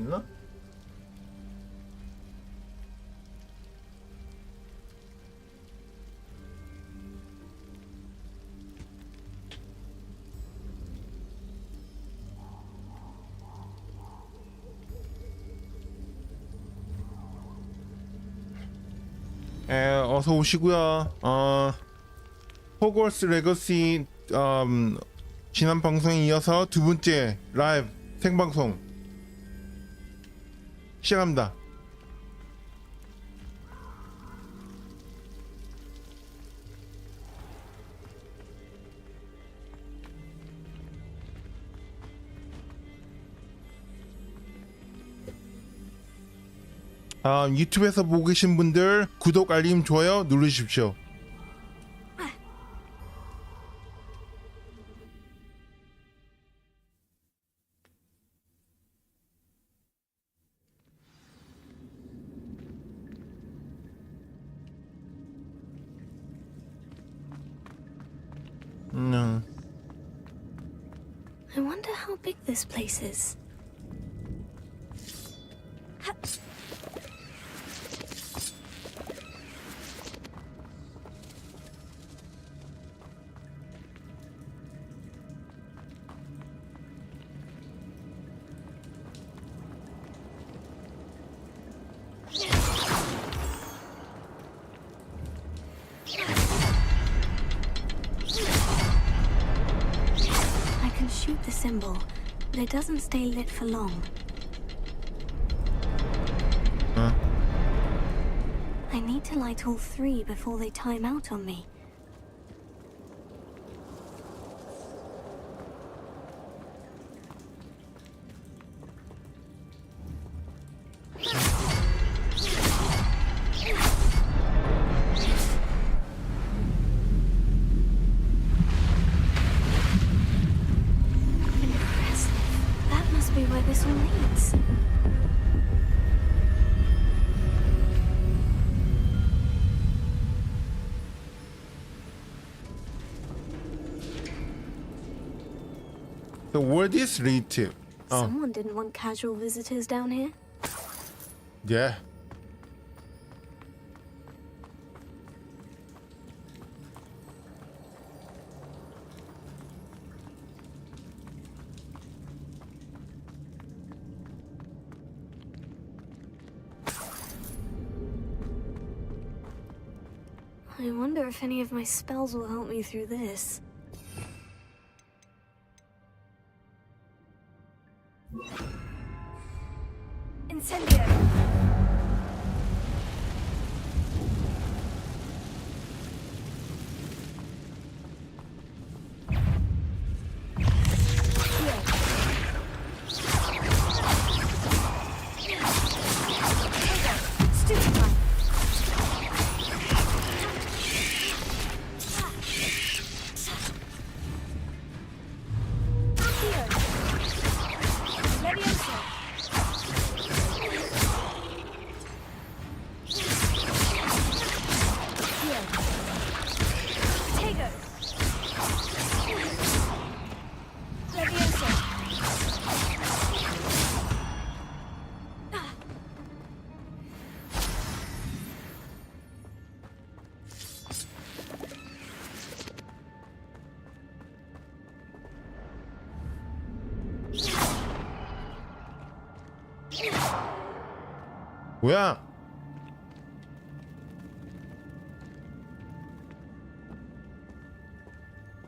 있나? 어서 오시고요. 호그와트 레거시 지난 방송에 이어서 두 번째 라이브 생방송 시작합니다. 유튜브에서 보고 계신 분들 구독, 알림, 좋아요 누르십시오. I wonder how big this place is. Shoot the symbol, but it doesn't stay lit for long. I need to light all three before they time out on me. Where this all leads. So where this lead to? Someone didn't want casual visitors down here. Yeah. I wonder if any of my spells will help me through this. Incendio! 뭐야?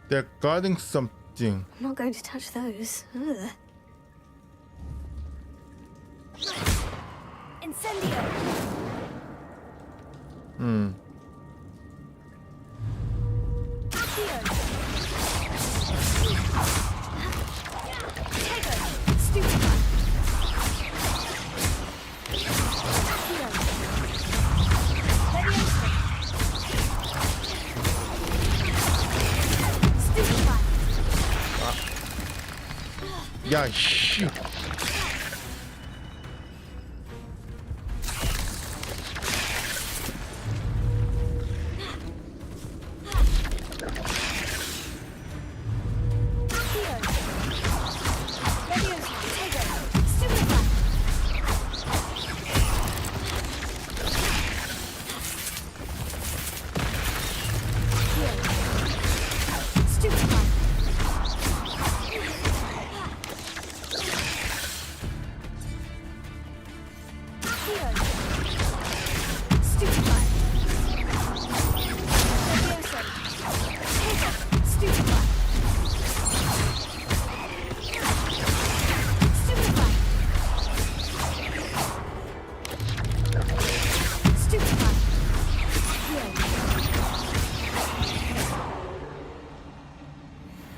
They're guarding something. I'm not going to touch those. Ugh. Incendio! 야, 씨.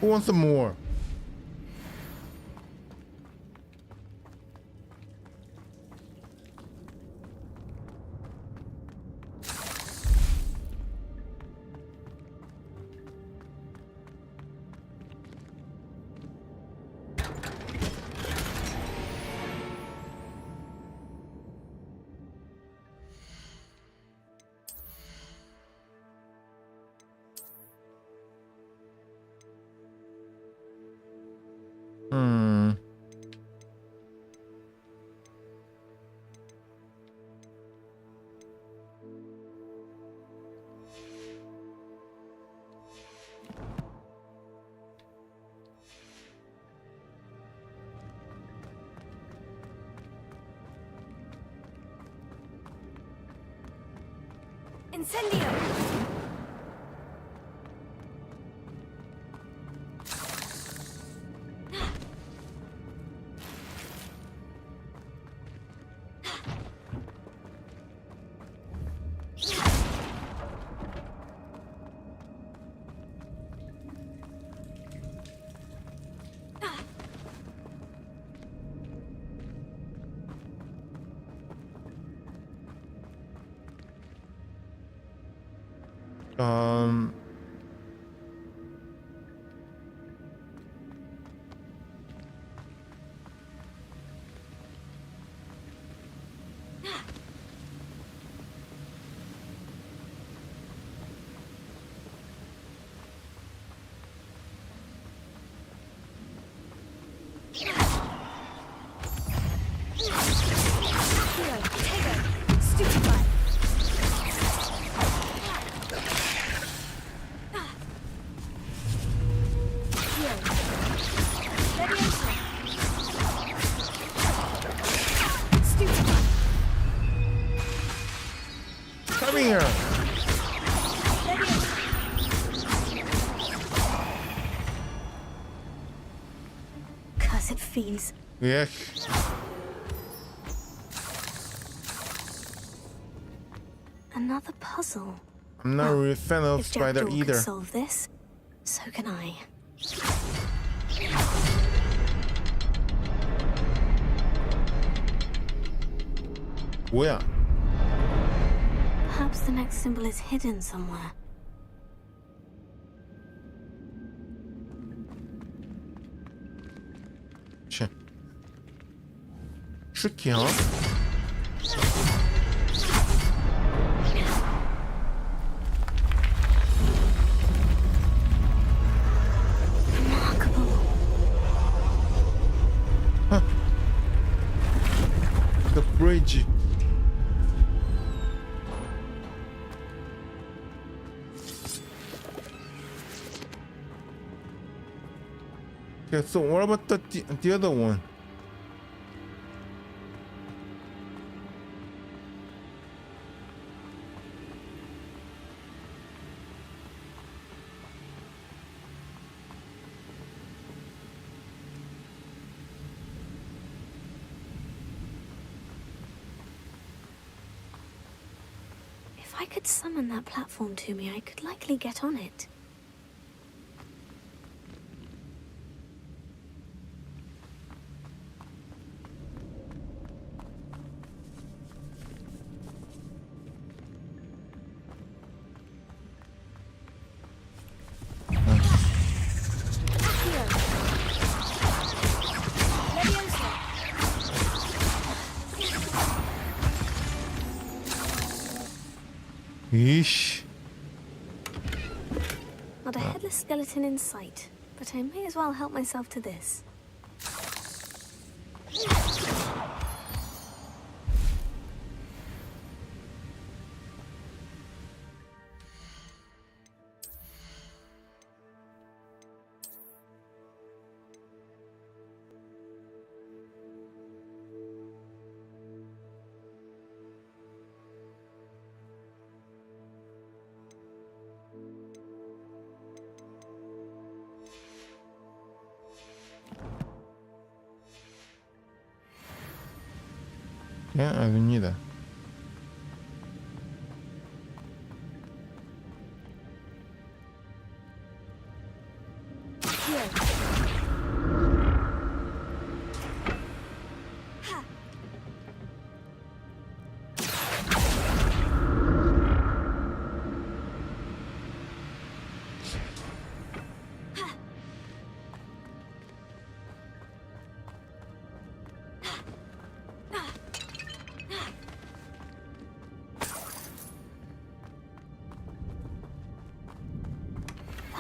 Who wants some more? Incendio! Come here. Cursed fiends. Yeah. Another puzzle. I'm not really a fan of If spider Jackdaw either. could solve this, so can I. 뭐야? Perhaps the next symbol is hidden somewhere. 치. tricky, huh? Remarkable. The bridge. Okay, so what about the other one? If I could summon that platform to me, I could likely get on it. Yeesh. Not a headless skeleton in sight, but I may as well help myself to this. 예, 알립니다.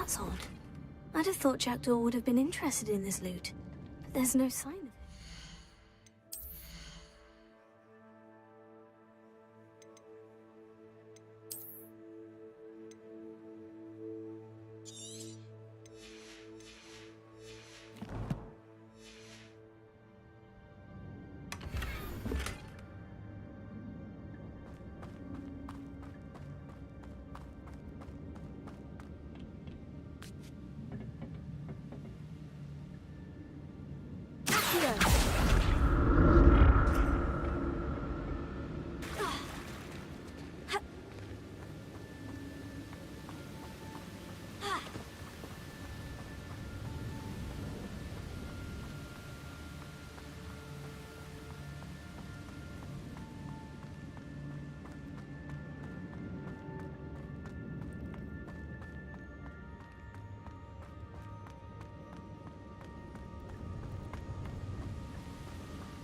That's odd. I'd have thought Jackdaw would have been interested in this loot, but there's no sign of it.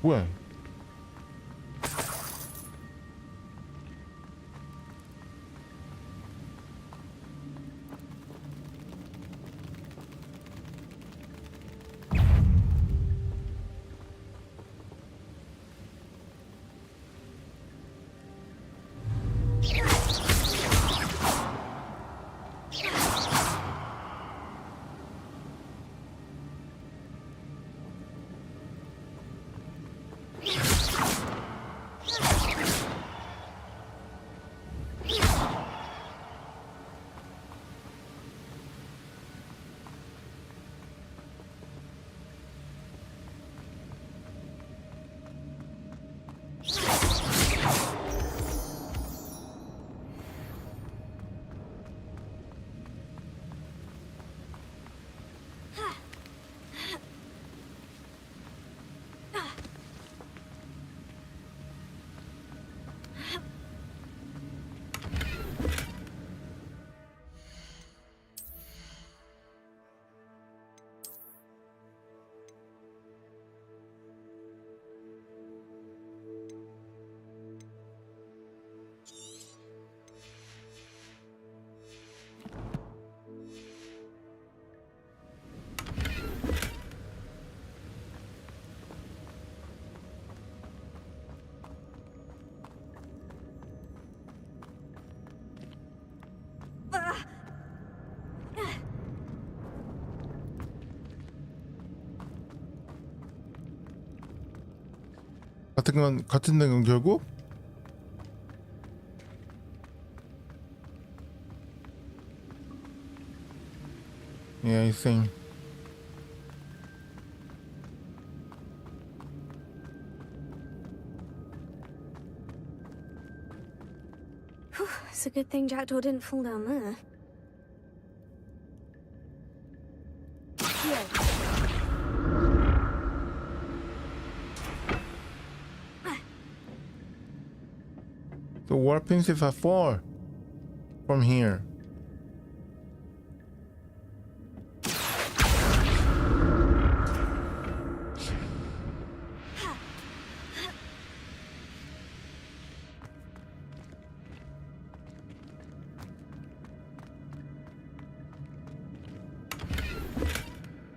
뭐야? 같은 건 결국 Yeah, I think. It's a good thing Jackdaw didn't fall down there. The war pieces are far from here.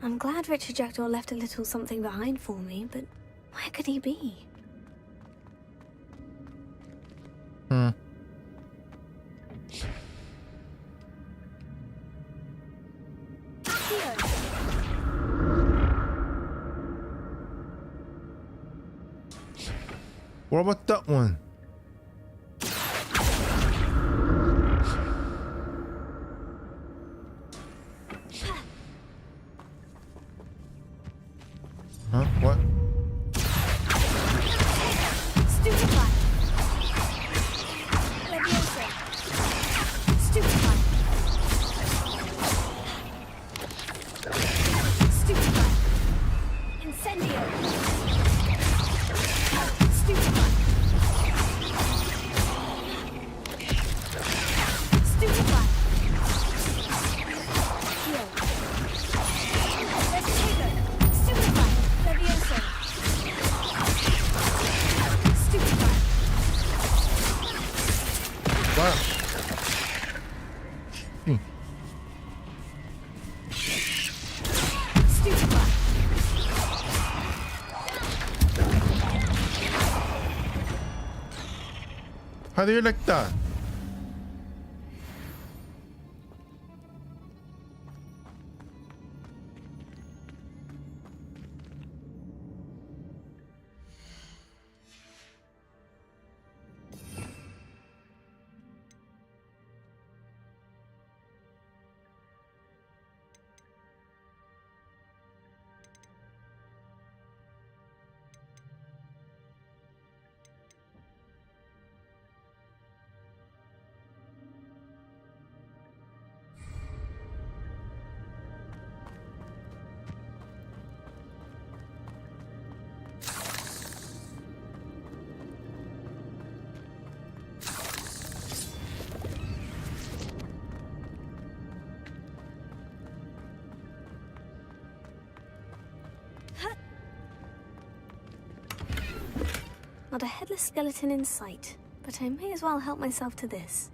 I'm glad Richard Jackdaw left a little something behind for me, but where could he be? What about that one? Huh? What? Stupefy! Leviosa! Stupefy! How do you like that? Not a headless skeleton in sight, but I may as well help myself to this.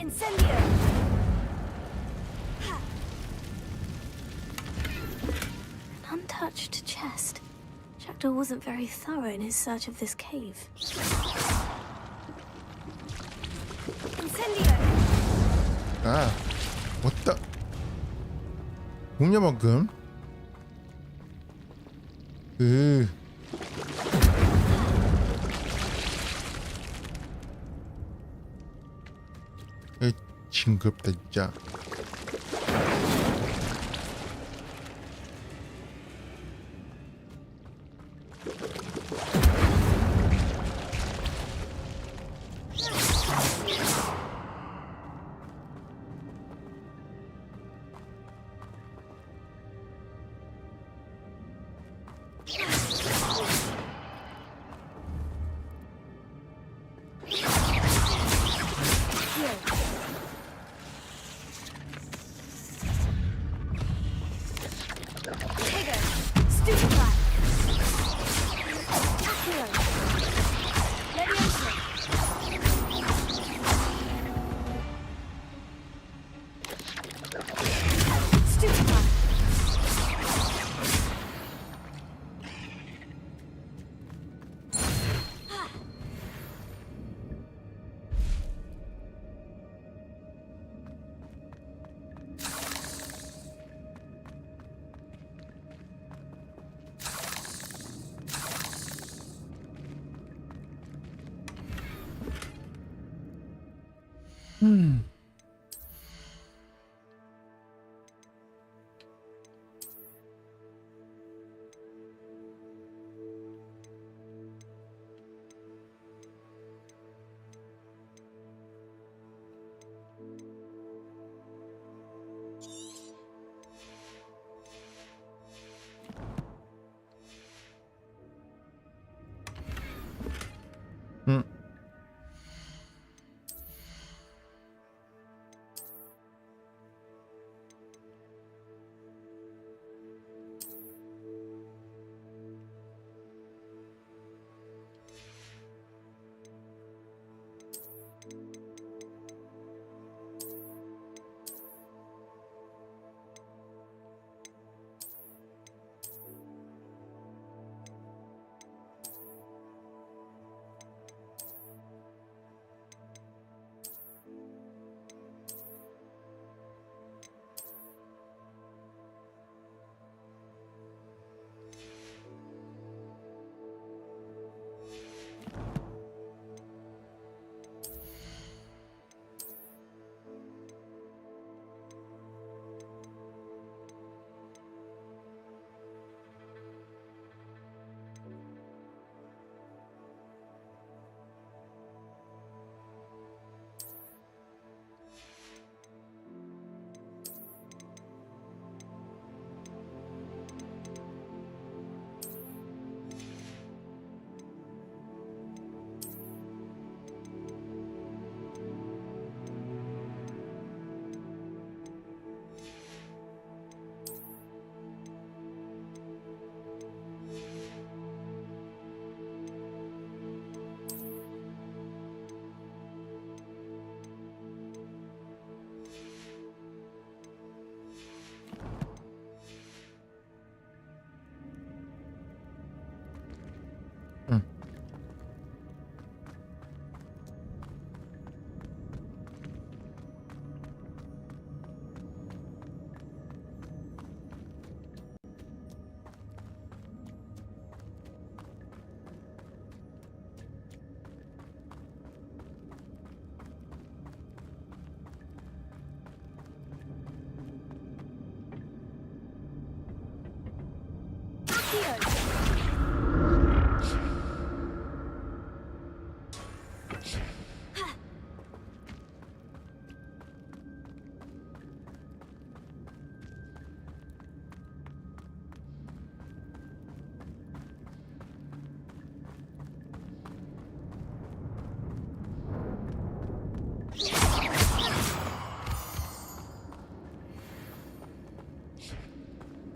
Incendio! An untouched chest. Jackdaw wasn't very thorough in his search of this cave. Incendio! 아, 왔다. 뭐냐 방금? 징그럽다 진짜.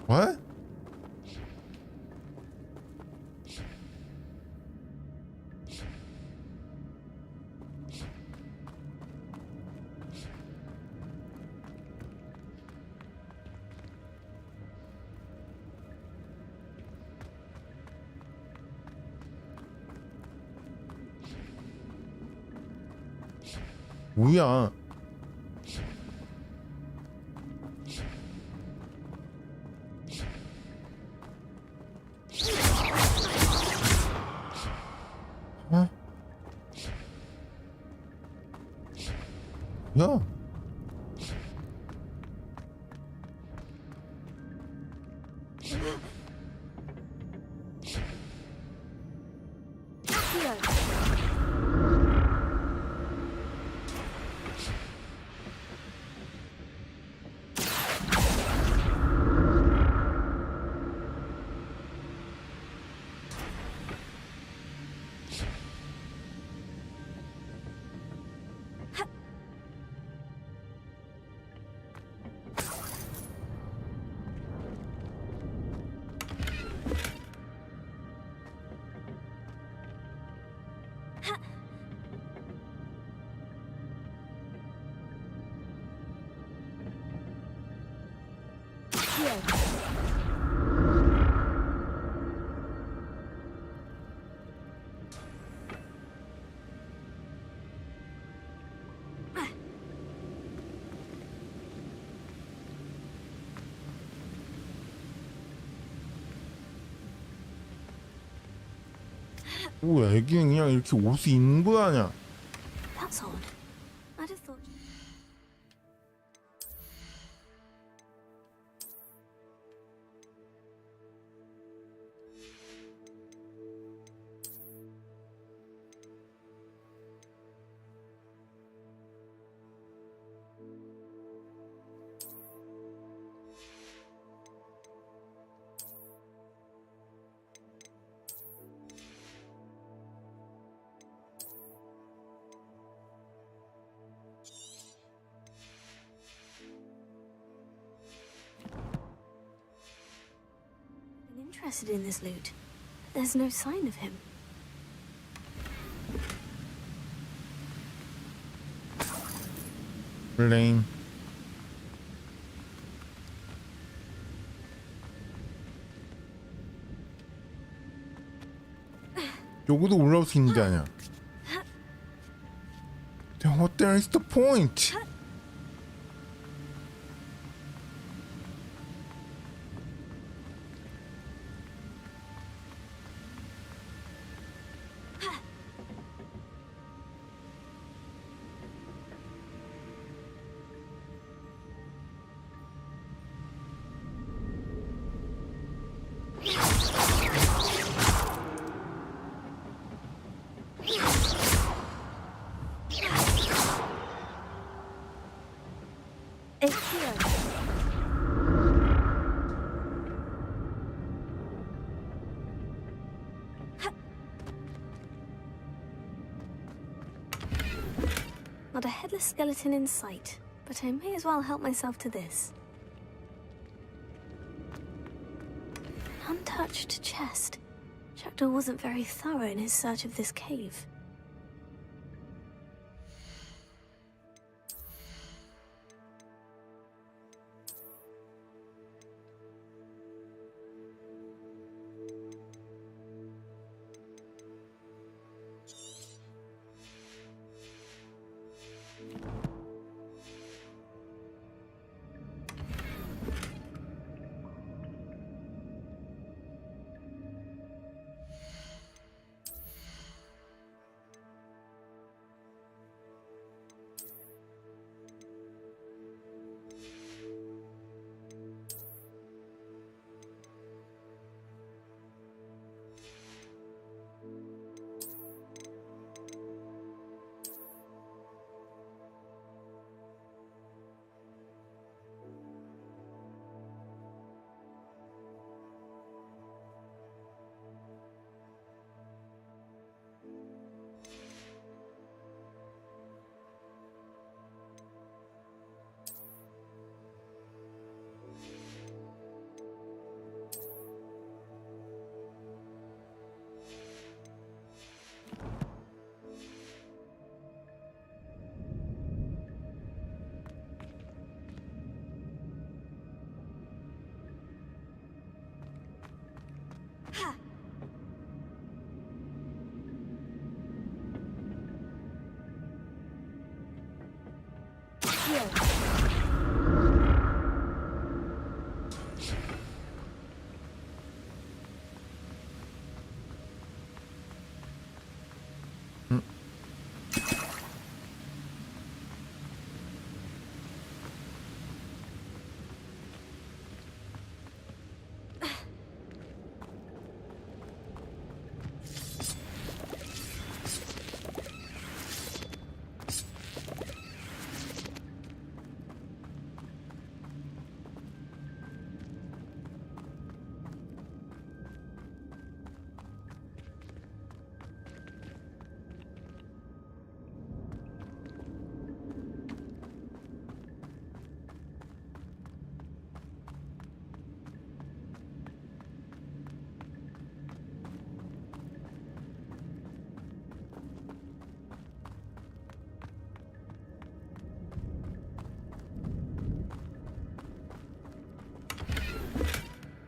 What? 뭐야? 어? 야. 뭐야, 애기는 그냥 이렇게 옷을 입는 거야, 아냐? That's odd. I'd have thought. Been interested in this loot. There's no sign of him. 블레인. 여기도 올라올 수 있는 게 아니야. Then what there is the point? It's here. Not a headless skeleton in sight, but I may as well help myself to this. An untouched chest. Jackdaw wasn't very thorough in his search of this cave.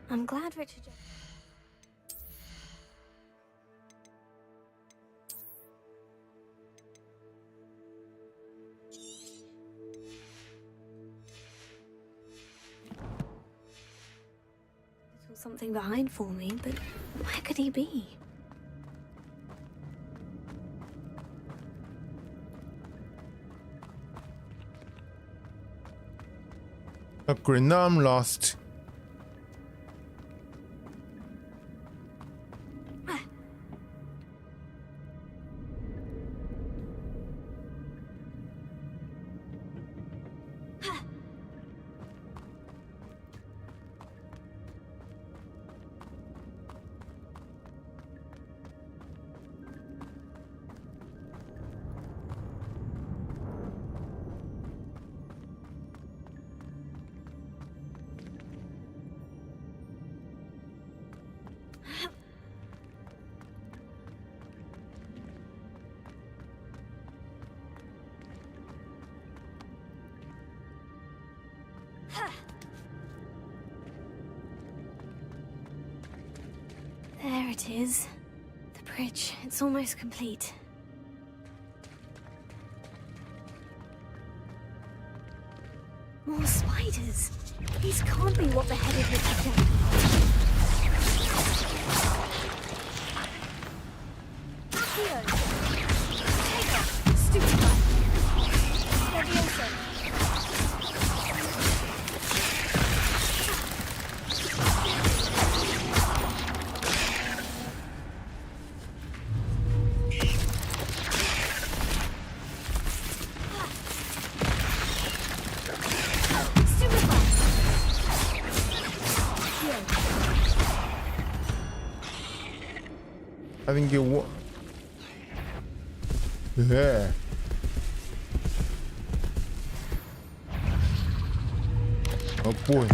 I'm glad Richard. Little something behind for me, but where could he be? Upgrade. Now I'm lost. There it is. The bridge. It's almost complete. More spiders. These can't be what the headed Richard done. Here. Take it. Stupid one. Leviosa. I think it was. Yeah. Oh boy.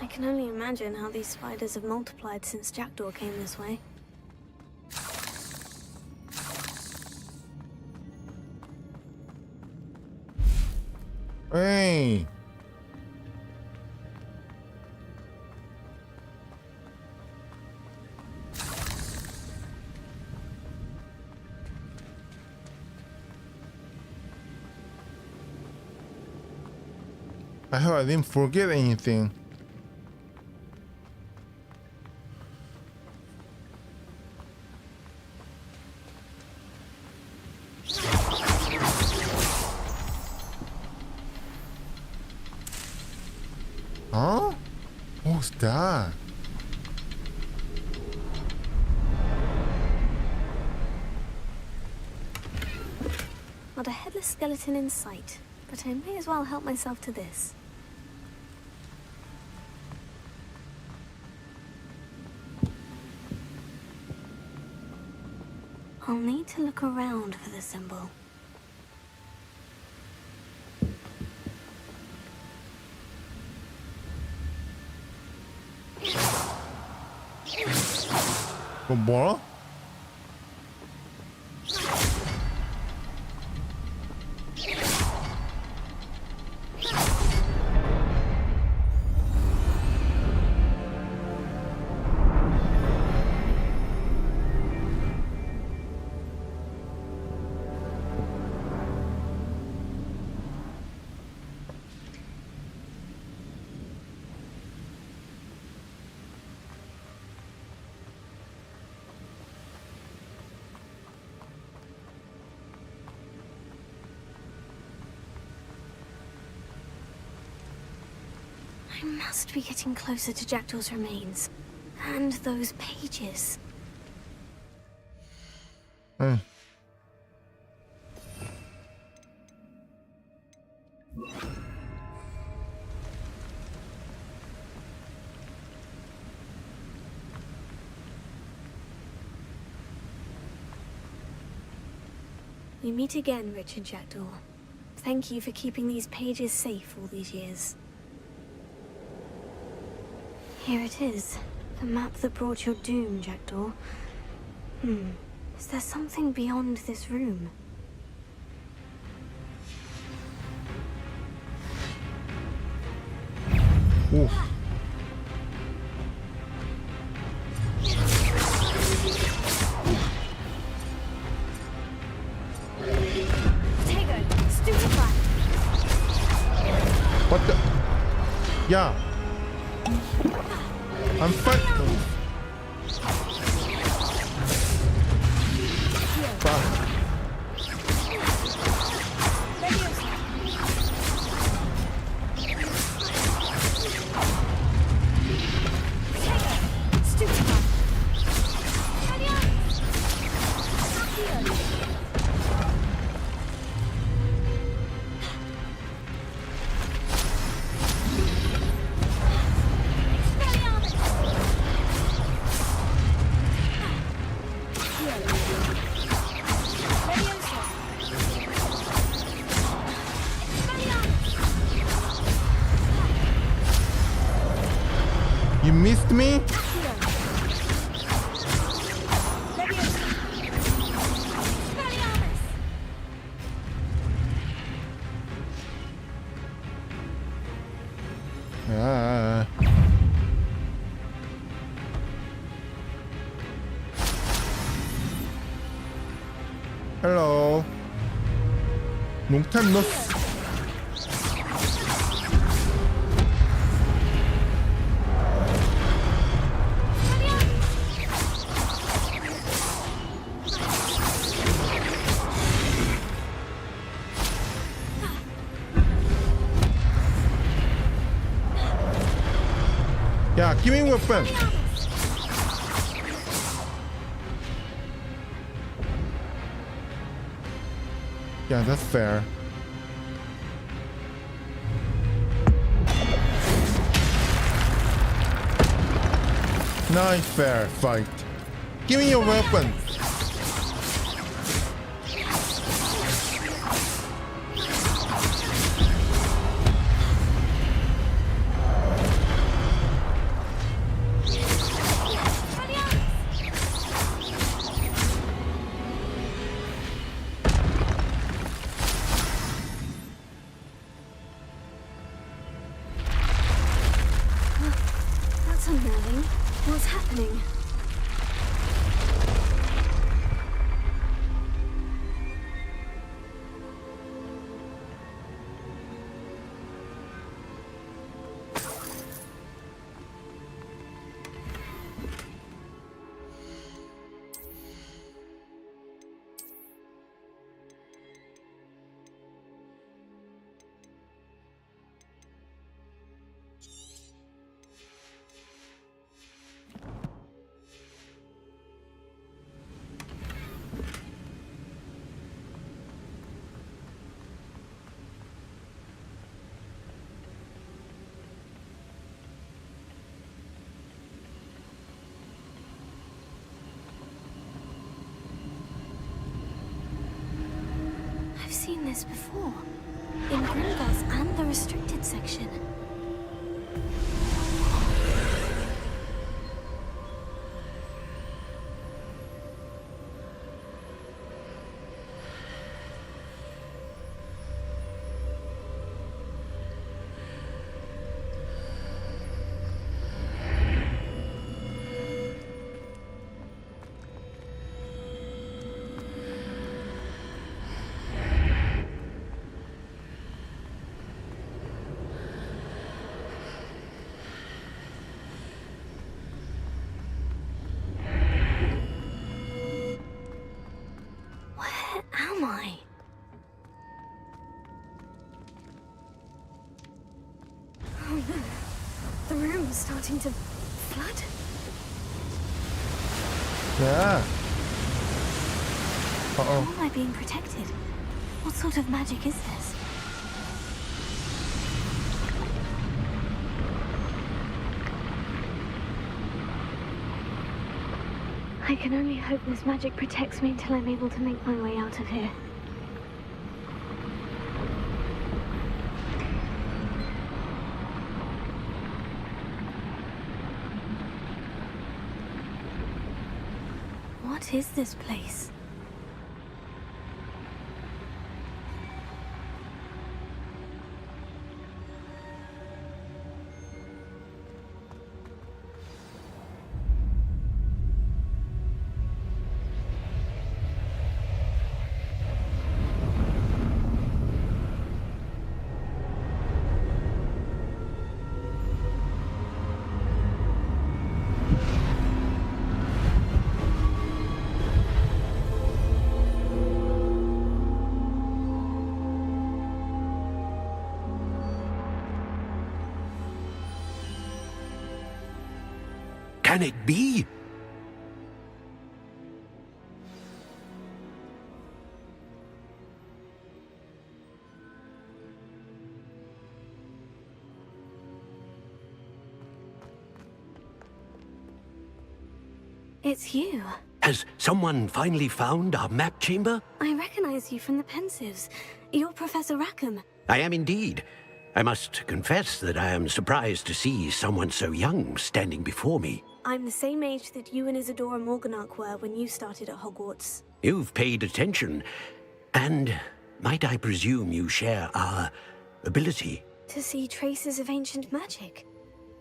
I can only imagine how these spiders have multiplied since Jackdaw came this way. Hey. I hope I didn't forget anything. Huh? What's that? Not a headless skeleton in sight, but I may as well help myself to this. I'll need to look around for the symbol. 뭐? I must be getting closer to Jackdaw's remains. And those pages. 응. We meet again, Richard Jackdaw. Thank you for keeping these pages safe all these years. Here it is. The map that brought your doom, Jackdaw. Is there something beyond this room? 오. Tego, stupefy! What the? 야. I'm fighting. You missed me? 아. Hello. Long time no see. Yeah, give me a weapon. Yeah, that's fair. Nice fair fight. Give me your weapon. That's unnerving. What's happening? I've seen this before. In Gringotts and the restricted section. my. Oh no. The room's starting to flood. Yeah. How am I being protected? What sort of magic is this? I can only hope this magic protects me until I'm able to make my way out of here. What is this place? Can it be? It's you. Has someone finally found our map chamber? I recognize you from the Pensives. You're Professor Rackham. I am indeed. I must confess that I am surprised to see someone so young standing before me. I'm the same age that you and Isadora Morganach were when you started at Hogwarts. You've paid attention. And might I presume you share our ability? To see traces of ancient magic?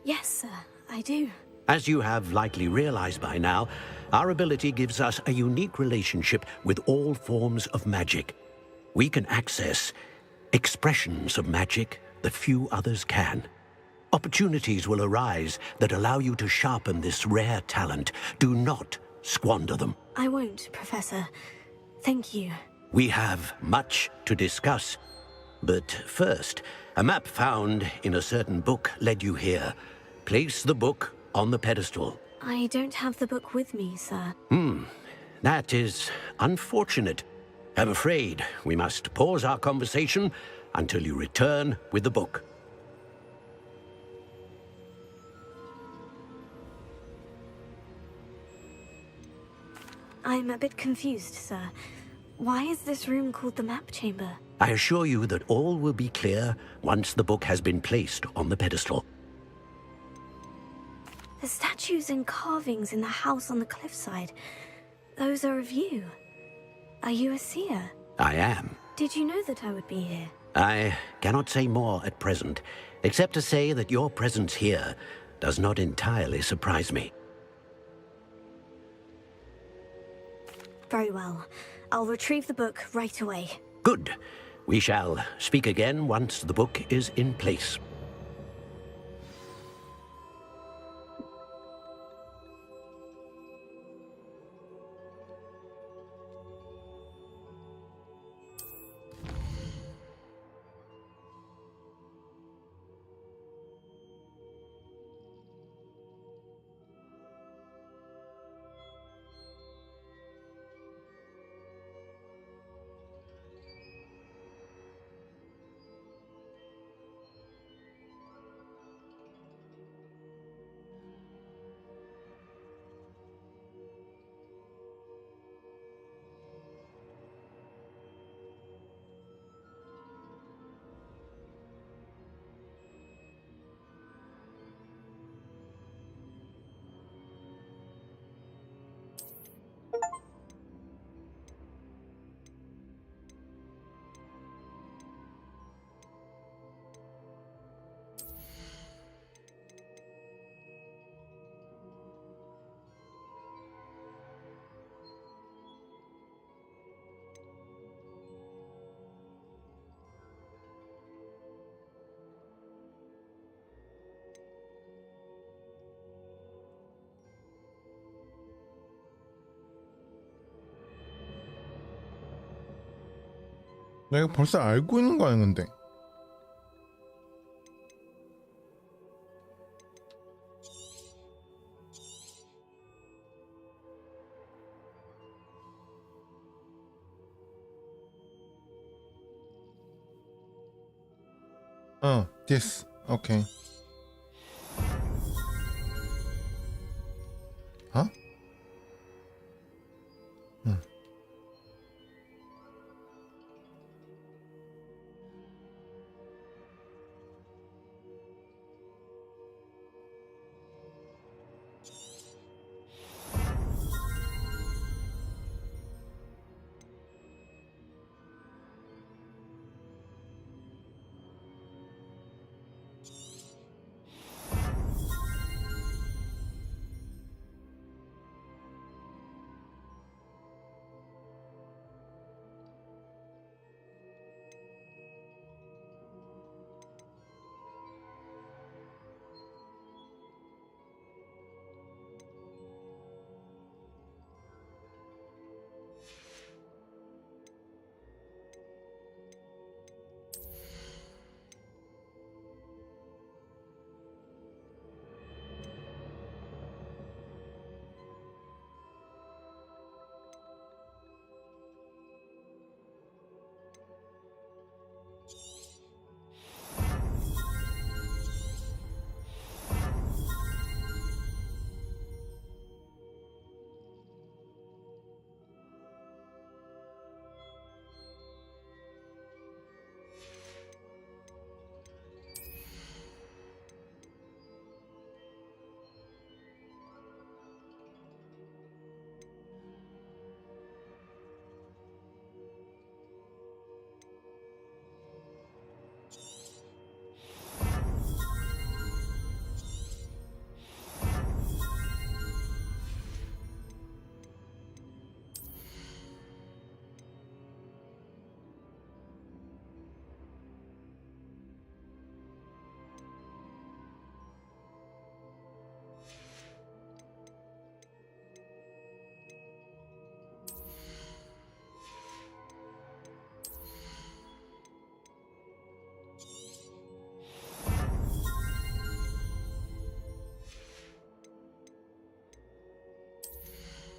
Yes, sir, I do. As you have likely realized by now, our ability gives us a unique relationship with all forms of magic. We can access expressions of magic that few others can. Opportunities will arise that allow you to sharpen this rare talent. Do not squander them. I won't, Professor. Thank you. We have much to discuss. But first, a map found in a certain book led you here. Place the book on the pedestal. I don't have the book with me, sir. That is unfortunate. I'm afraid we must pause our conversation until you return with the book. I'm a bit confused, sir. Why is this room called the map chamber? I assure you that all will be clear once the book has been placed on the pedestal. The statues and carvings in the house on the cliffside, those are of you. Are you a seer? I am. Did you know that I would be here? I cannot say more at present, except to say that your presence here does not entirely surprise me. Very well. I'll retrieve the book right away. Good. We shall speak again once the book is in place. 나 이거 벌써 알고 있는 거 아닌데. this. 오케이. 어? 응.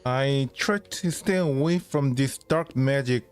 I try to stay away from this dark magic.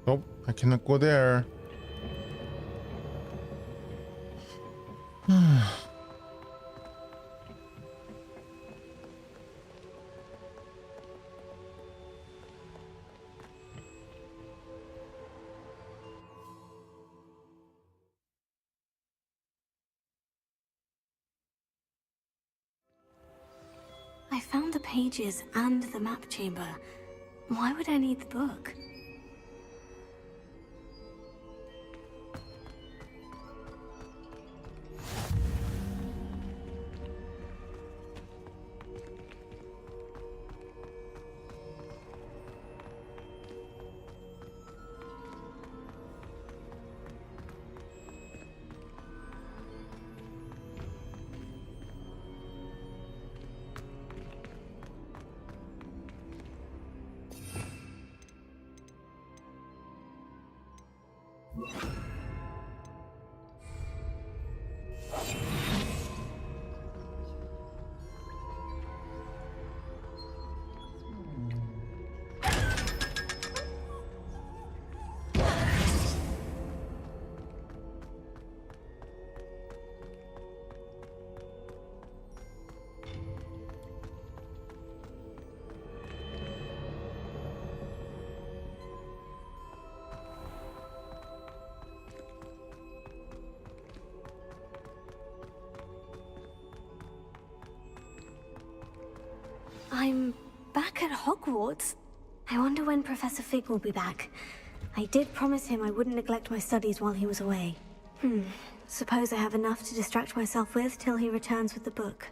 Nope, I cannot go there. I found the pages and the map chamber. Why would I need the book? I'm back at Hogwarts. I wonder when Professor Fig will be back. I did promise him I wouldn't neglect my studies while he was away. Suppose I have enough to distract myself with till he returns with the book.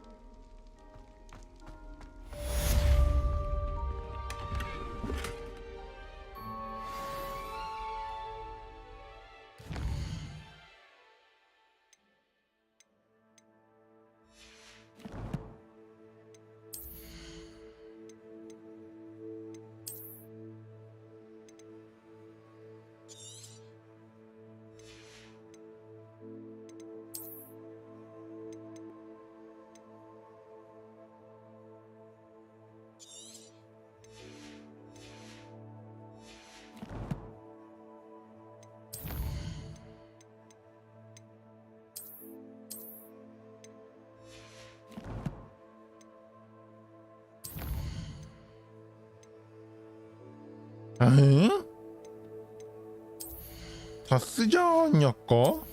에? 다 쓰지 않냐까?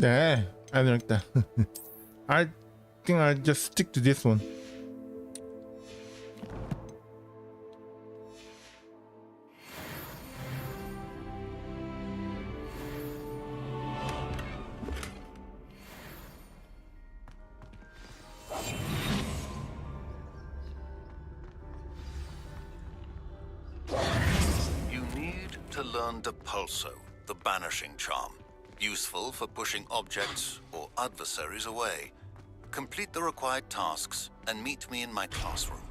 네, I like that. I think I'll just stick to this one. You need to learn Depulso, the banishing charm. Useful for pushing objects or adversaries away. Complete the required tasks and meet me in my classroom.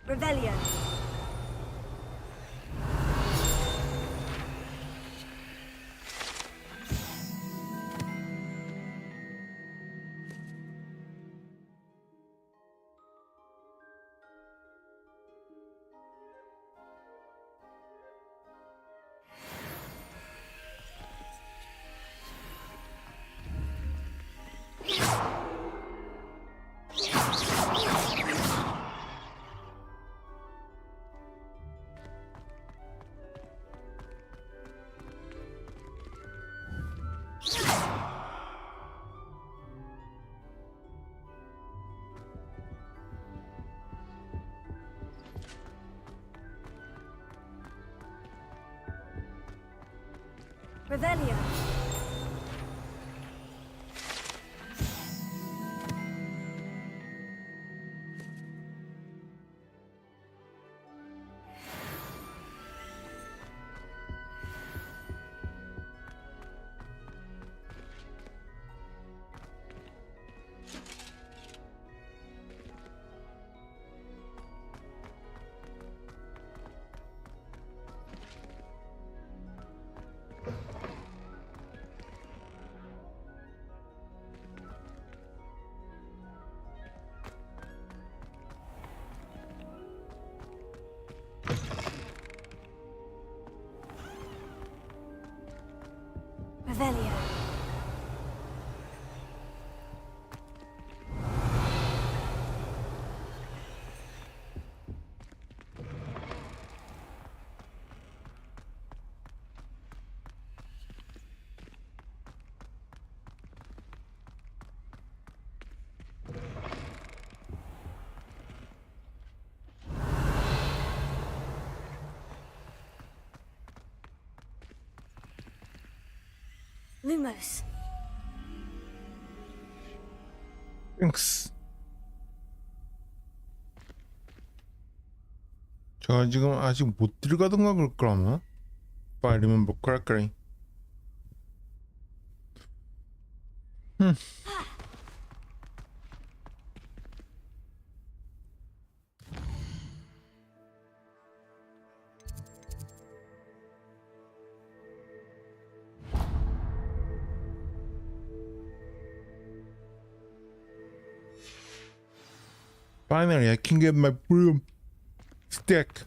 Rebellion. Revelio. Revelio. Lumos. 땡스. 저 지금 아직 못 들어가던가 그럴 거라나? 빨리면 못 갈 거래. Finally, I can get my broom stick.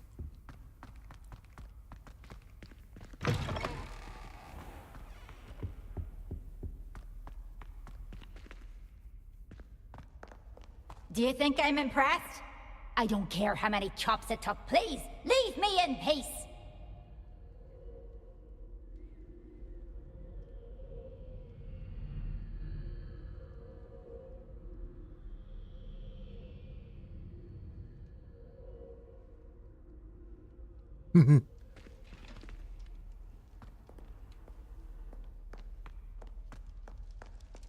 Do you think I'm impressed? I don't care how many chops it took. Please, leave me in peace.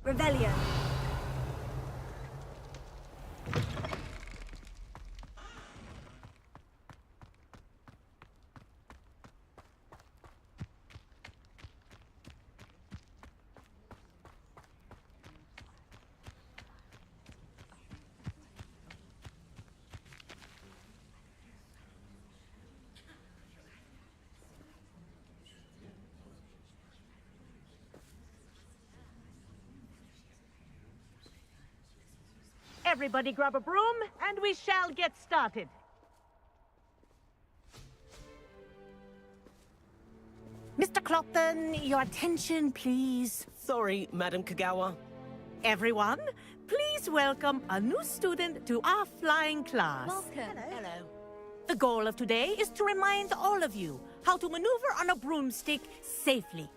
Revelio. Everybody grab a broom, and we shall get started. Mr. Clopton, your attention, please. Sorry, Madam Kagawa. Everyone, please welcome a new student to our flying class. Welcome. Hello. The goal of today is to remind all of you how to maneuver on a broomstick safely,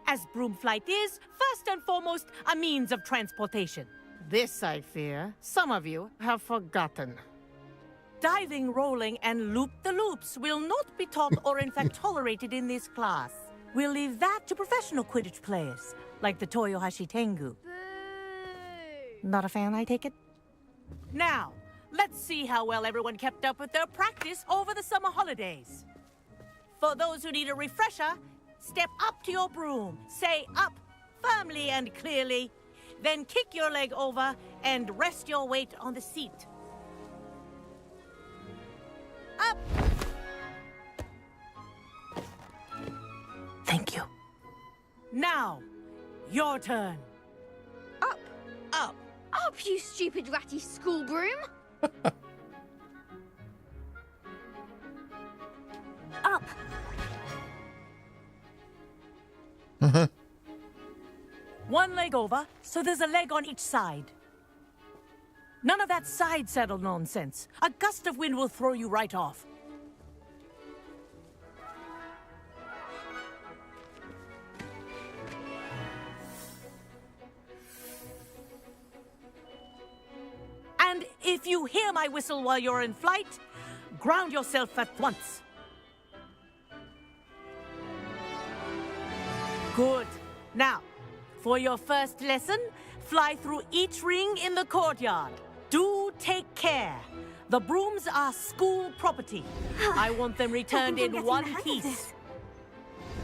as broom flight is, first and foremost, a means of transportation. This, I fear, some of you have forgotten. Diving, rolling, and loop-the-loops will not be taught or in fact tolerated in this class. We'll leave that to professional Quidditch players, like the Toyohashi Tengu. Not a fan, I take it? Now, let's see how well everyone kept up with their practice over the summer holidays. For those who need a refresher, step up to your broom, say up firmly and clearly, then kick your leg over and rest your weight on the seat. Up! Thank you. Now, your turn. Up, Up. up, you stupid ratty school broom! Up. One leg over, so there's a leg on each side. None of that side saddle nonsense. A gust of wind will throw you right off. And if you hear my whistle while you're in flight, ground yourself at once. Good. Now, for your first lesson, fly through each ring in the courtyard. Do take care. The brooms are school property. I want them returned I think I'm in getting one the hang of piece. this.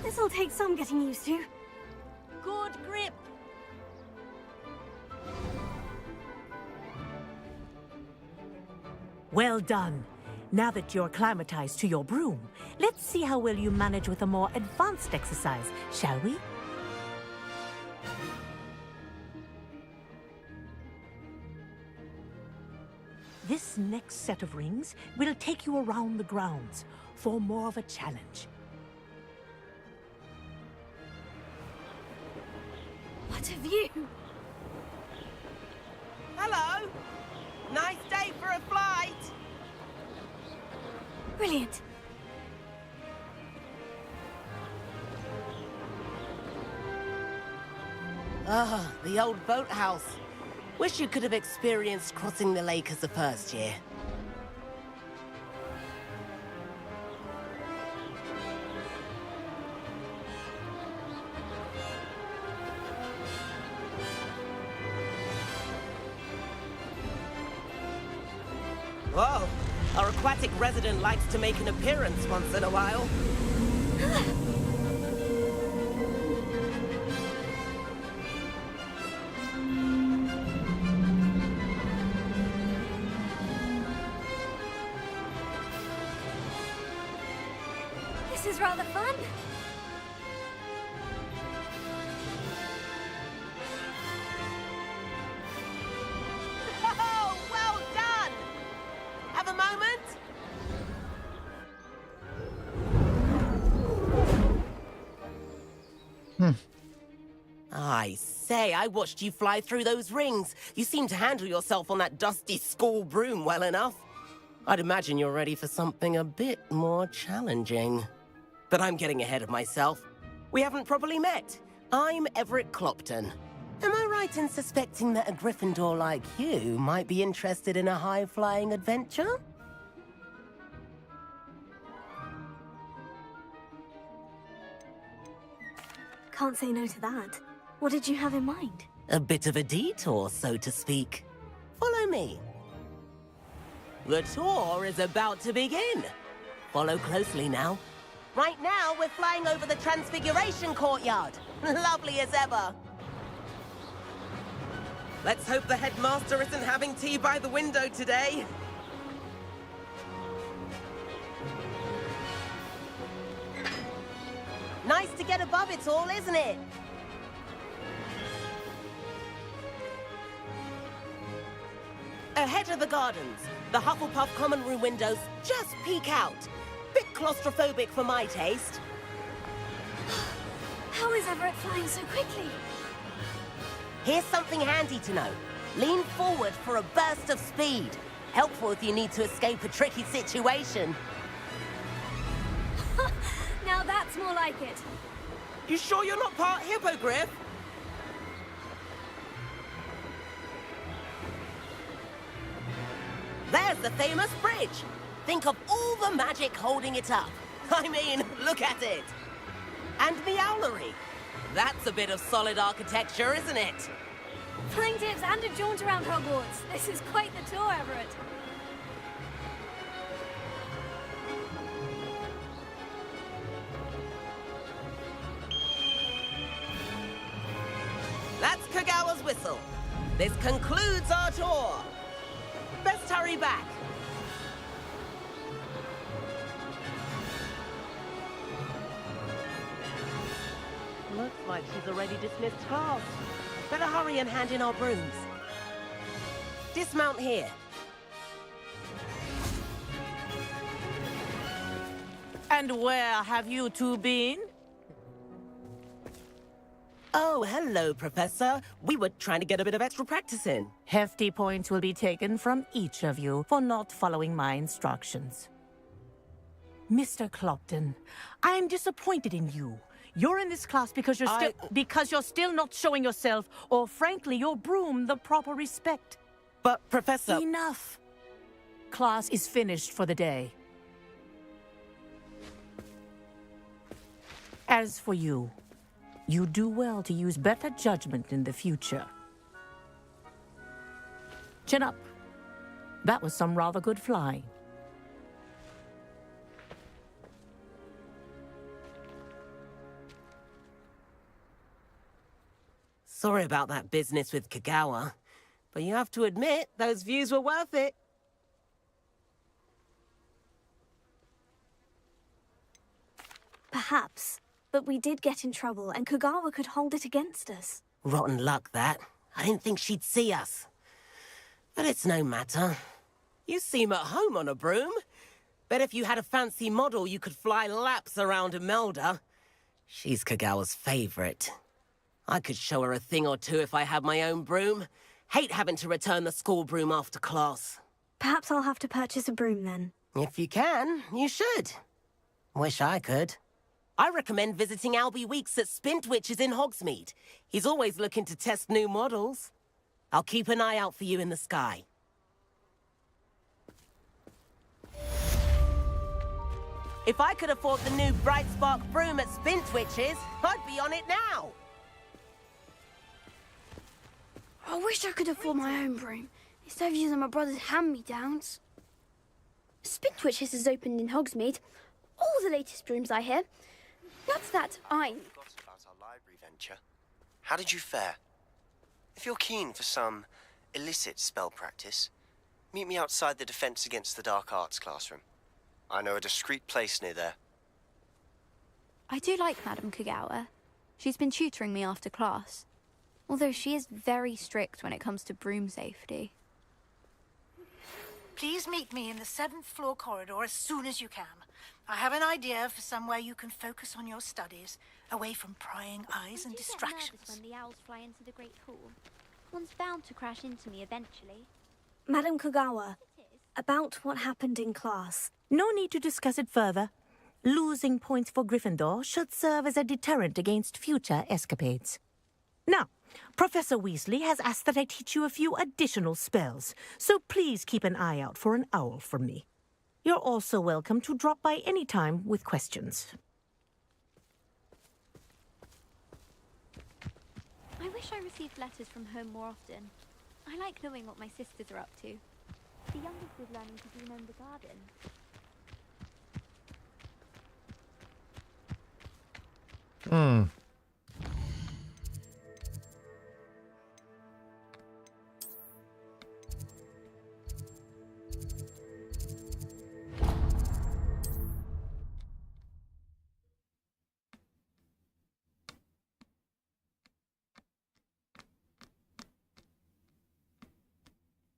This'll take some getting used to. Good grip. Well done. Now that you're acclimatized to your broom, let's see how well you manage with a more advanced exercise, shall we? This next set of rings will take you around the grounds for more of a challenge. What a view! Hello. Nice day for a flight. Brilliant. Ah, the old boathouse. Wish you could have experienced crossing the lake as a first year. Whoa, our aquatic resident likes to make an appearance once in a while. This is rather fun. Oh, well done! Have a moment? I say, I watched you fly through those rings. You seem to handle yourself on that dusty school broom well enough. I'd imagine you're ready for something a bit more challenging. But I'm getting ahead of myself. We haven't properly met. I'm Everett Clopton. Am I right in suspecting that a Gryffindor like you might be interested in a high-flying adventure? Can't say no to that. What did you have in mind? A bit of a detour, so to speak. Follow me. The tour is about to begin. Follow closely now. Right now, we're flying over the Transfiguration Courtyard. Lovely as ever. Let's hope the headmaster isn't having tea by the window today. Nice to get above it all, isn't it? Ahead of the gardens, the Hufflepuff common room windows just peek out. Bit claustrophobic for my taste. How is Everett flying so quickly? Here's something handy to know. Lean forward for a burst of speed. Helpful if you need to escape a tricky situation. Now that's more like it. You sure you're not part hippogriff? There's the famous bridge. Think of all the magic holding it up. I mean, look at it. And the owlery. That's a bit of solid architecture, isn't it? Flying tips and a jaunt around Hogwarts. This is quite the tour, Everett. That's Kagawa's whistle. This concludes our tour. Best hurry back. Looks like she's already dismissed class. Better hurry and hand in our brooms. Dismount here. And where have you two been? Oh, hello, Professor. We were trying to get a bit of extra practice in. Hefty points will be taken from each of you for not following my instructions. Mr. Clopton, I'm disappointed in you. You're in this class because you're still not showing yourself, or frankly, your broom the proper respect. But, Professor... Enough. Class is finished for the day. As for you, You do well to use better judgment in the future. Chin up. That was some rather good flying. Sorry about that business with Kagawa, but you have to admit those views were worth it. Perhaps, but we did get in trouble, and Kagawa could hold it against us. Rotten luck, that. I didn't think she'd see us. But it's no matter. You seem at home on a broom. Bet if you had a fancy model, you could fly laps around Imelda. She's Kagawa's favorite. I could show her a thing or two if I had my own broom. Hate having to return the school broom after class. Perhaps I'll have to purchase a broom then. If you can, you should. Wish I could. I recommend visiting Albie Weeks at Spintwitches in Hogsmeade. He's always looking to test new models. I'll keep an eye out for you in the sky. If I could afford the new Bright Spark broom at Spintwitches, I'd be on it now. I wish I could afford my own broom, instead of using my brother's hand-me-downs. Spintwitches has opened in Hogsmeade. All the latest brooms, I hear. That's that I... Forgot about our library venture. How did you fare? If you're keen for some illicit spell practice, meet me outside the Defense Against the Dark Arts classroom. I know a discreet place near there. I do like Madame Kagawa. She's been tutoring me after class. Although she is very strict when it comes to broom safety. Please meet me in the 7th floor corridor as soon as you can. I have an idea for somewhere you can focus on your studies, away from prying eyes and distractions. When the owls fly into the Great Hall, one's bound to crash into me eventually. Madam Kagawa, about what happened in class. No need to discuss it further. Losing points for Gryffindor should serve as a deterrent against future escapades. Now, Professor Weasley has asked that I teach you a few additional spells, so please keep an eye out for an owl from me. You're also welcome to drop by any time with questions. I wish I received letters from home more often. I like knowing what my sisters are up to. The youngest is learning to do in the garden.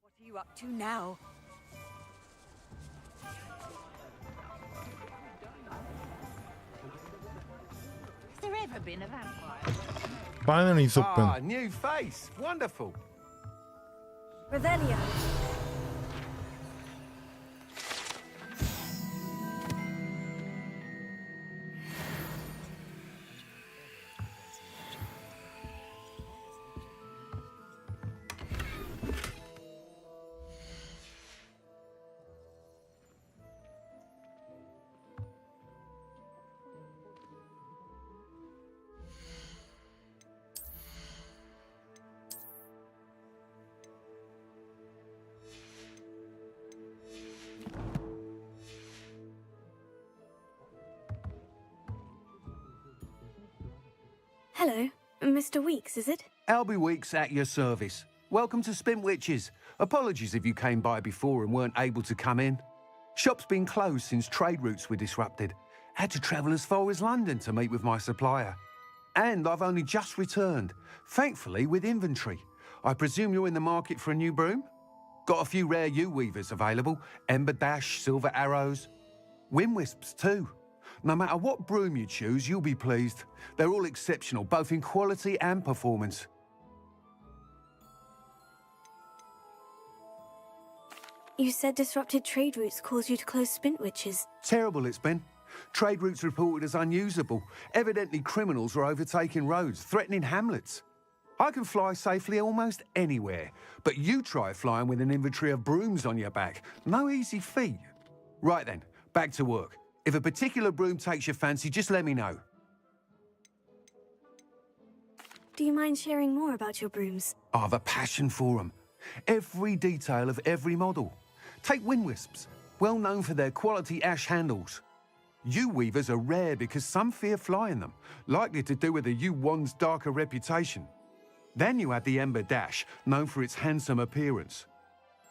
What are you up to now? Has there ever been a vampire? Finally something. Ah, new face. Wonderful. Revelio. Hello, Mr. Weeks, is it? Albie Weeks at your service. Welcome to Spintwitches. Apologies if you came by before and weren't able to come in. Shop's been closed since trade routes were disrupted. Had to travel as far as London to meet with my supplier. And I've only just returned, thankfully with inventory. I presume you're in the market for a new broom? Got a few rare U-weavers available. Ember Dash, Silver Arrows. Wind Wisps too. No matter what broom you choose, you'll be pleased. They're all exceptional, both in quality and performance. You said disrupted trade routes caused you to close Spintwitches. Terrible it's been. Trade routes reported as unusable. Evidently criminals were overtaking roads, threatening hamlets. I can fly safely almost anywhere, but you try flying with an inventory of brooms on your back. No easy feat. Right then, back to work. If a particular broom takes your fancy, just let me know. Do you mind sharing more about your brooms? I've a passion for them. Every detail of every model. Take wind wisps, well known for their quality ash handles. Yew weavers are rare because some fear flying them, likely to do with the yew wand's darker reputation. Then you add the ember dash, known for its handsome appearance.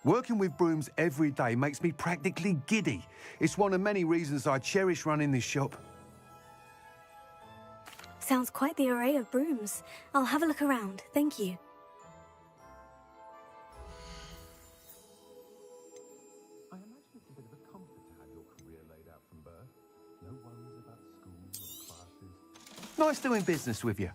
Working with brooms every day makes me practically giddy. It's one of many reasons I cherish running this shop. Sounds quite the array of brooms. I'll have a look around. Thank you. I imagine it's a bit of a comfort to have your career laid out from birth. No worries about school or classes. Nice doing business with you.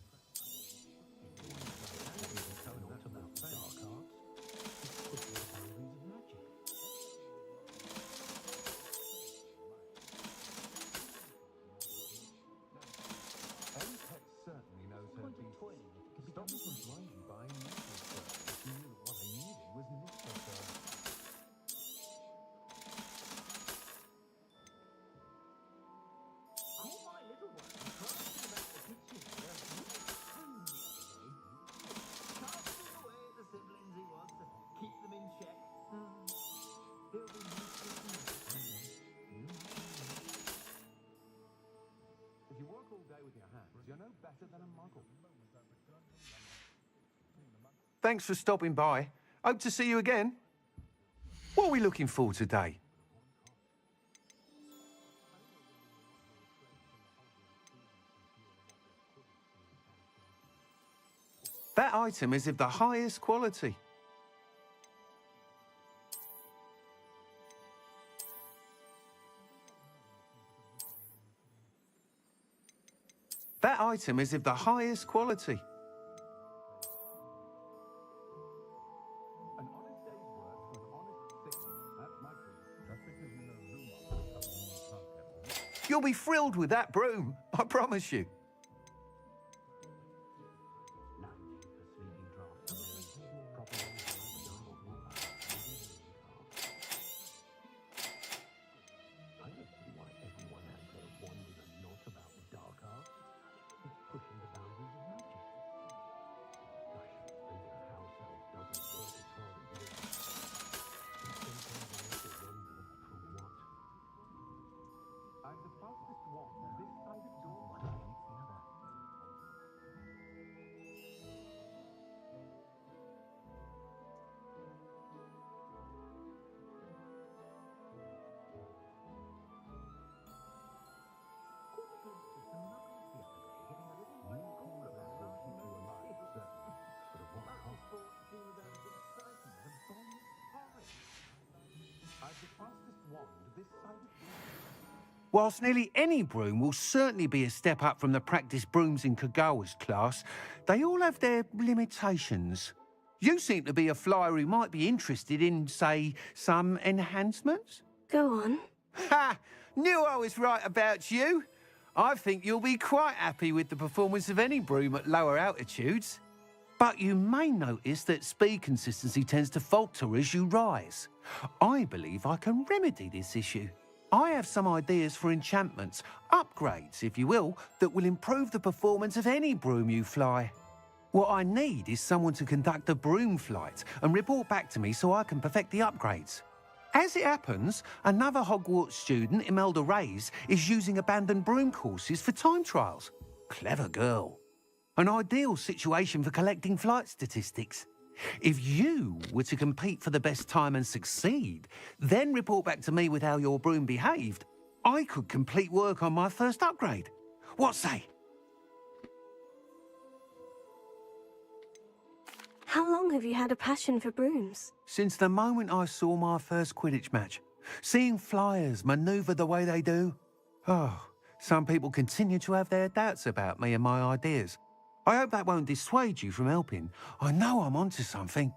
Thanks for stopping by. Hope to see you again. What are we looking for today? That item is of the highest quality. That item is of the highest quality. You'll be thrilled with that broom, I promise you. Whilst nearly any broom will certainly be a step up from the practice brooms in Kogawa's class, they all have their limitations. You seem to be a flyer who might be interested in, say, some enhancements? Go on. Ha! Knew I was right about you. I think you'll be quite happy with the performance of any broom at lower altitudes. But you may notice that speed consistency tends to falter as you rise. I believe I can remedy this issue. I have some ideas for enchantments, upgrades, if you will, that will improve the performance of any broom you fly. What I need is someone to conduct a broom flight and report back to me so I can perfect the upgrades. As it happens, another Hogwarts student, Imelda Reyes, is using abandoned broom courses for time trials. Clever girl. An ideal situation for collecting flight statistics. If you were to compete for the best time and succeed, then report back to me with how your broom behaved, I could complete work on my first upgrade. What say? How long have you had a passion for brooms? Since the moment I saw my first Quidditch match. Seeing flyers manoeuvre the way they do. Oh, some people continue to have their doubts about me and my ideas. I hope that won't dissuade you from helping. I know I'm onto something.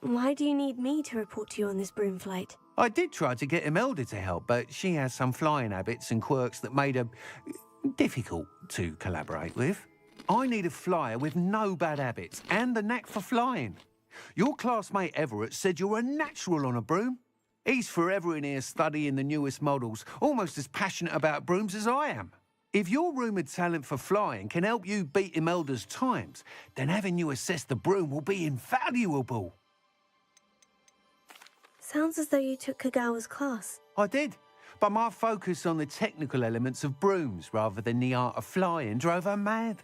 Why do you need me to report to you on this broom flight? I did try to get Imelda to help, but she has some flying habits and quirks that made her difficult to collaborate with. I need a flyer with no bad habits and the knack for flying. Your classmate Everett said you're a natural on a broom. He's forever in here studying the newest models, almost as passionate about brooms as I am. If your rumoured talent for flying can help you beat Imelda's times, then having you assess the broom will be invaluable. Sounds as though you took Kagawa's class. I did, but my focus on the technical elements of brooms rather than the art of flying drove her mad.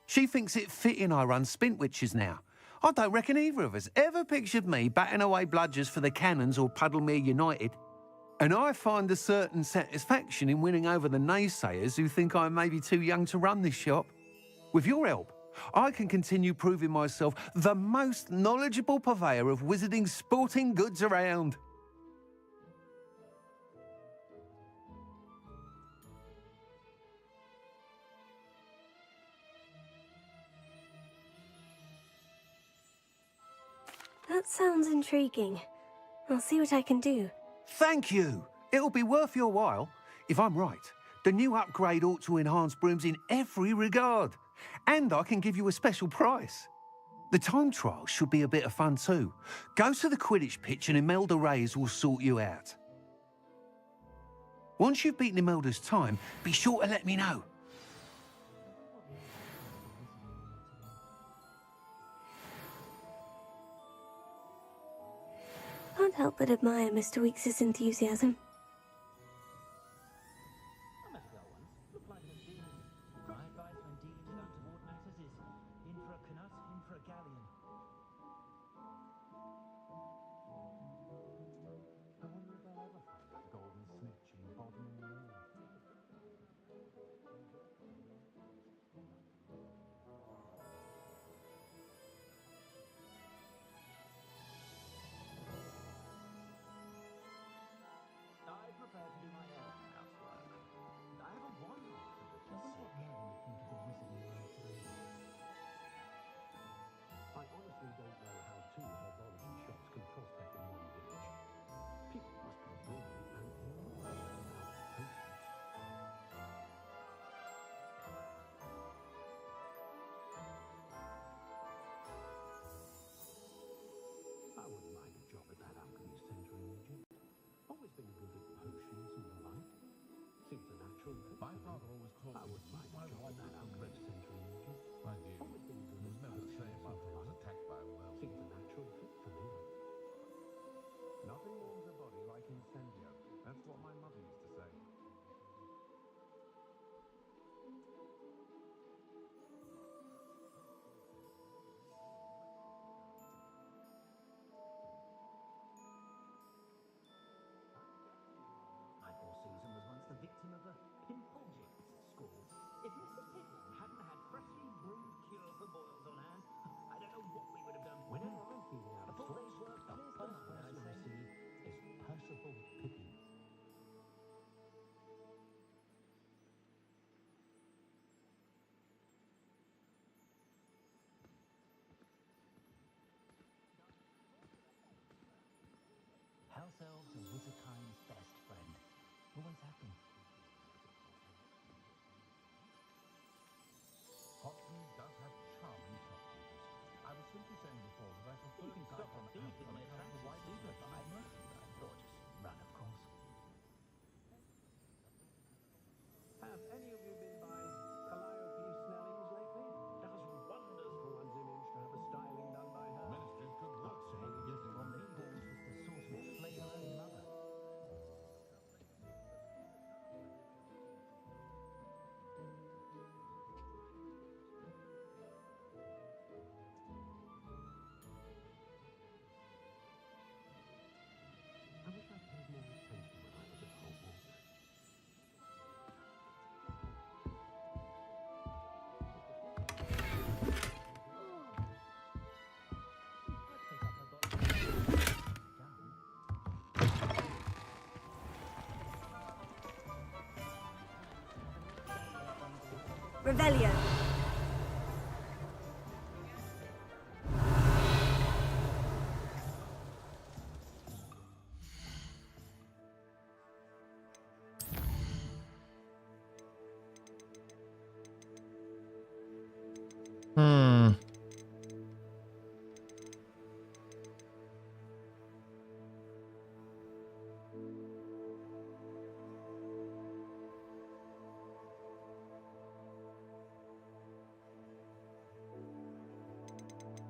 She thinks it fitting I run Spintwitches now. I don't reckon either of us ever pictured me batting away bludgers for the Cannons or Puddlemere United. And I find a certain satisfaction in winning over the naysayers who think I may be too young to run this shop. With your help, I can continue proving myself the most knowledgeable purveyor of wizarding sporting goods around. That sounds intriguing. I'll see what I can do. Thank you. It'll be worth your while. If I'm right, the new upgrade ought to enhance brooms in every regard. And I can give you a special price. The time trial should be a bit of fun too. Go to the Quidditch pitch and Imelda Reyes will sort you out. Once you've beaten Imelda's time, be sure to let me know. Can't help but admire Mr. Weekes' enthusiasm. House elves are wizardkind's best friend. Always have been. Hogsmeade does have charming shopkeepers. I was simply saying before that I prefer You can stop on these when they attract a white merchandise. Gorgeous. Run, of course. Have any of you been by Calliope Snelling's lately? Does wonders for one's image to have a styling done by her. Ministry's good work, sir. Yes, from the balls was the sort of slay her own mother. I wish I'd paid more attention when I was at Hogwarts. Revelio.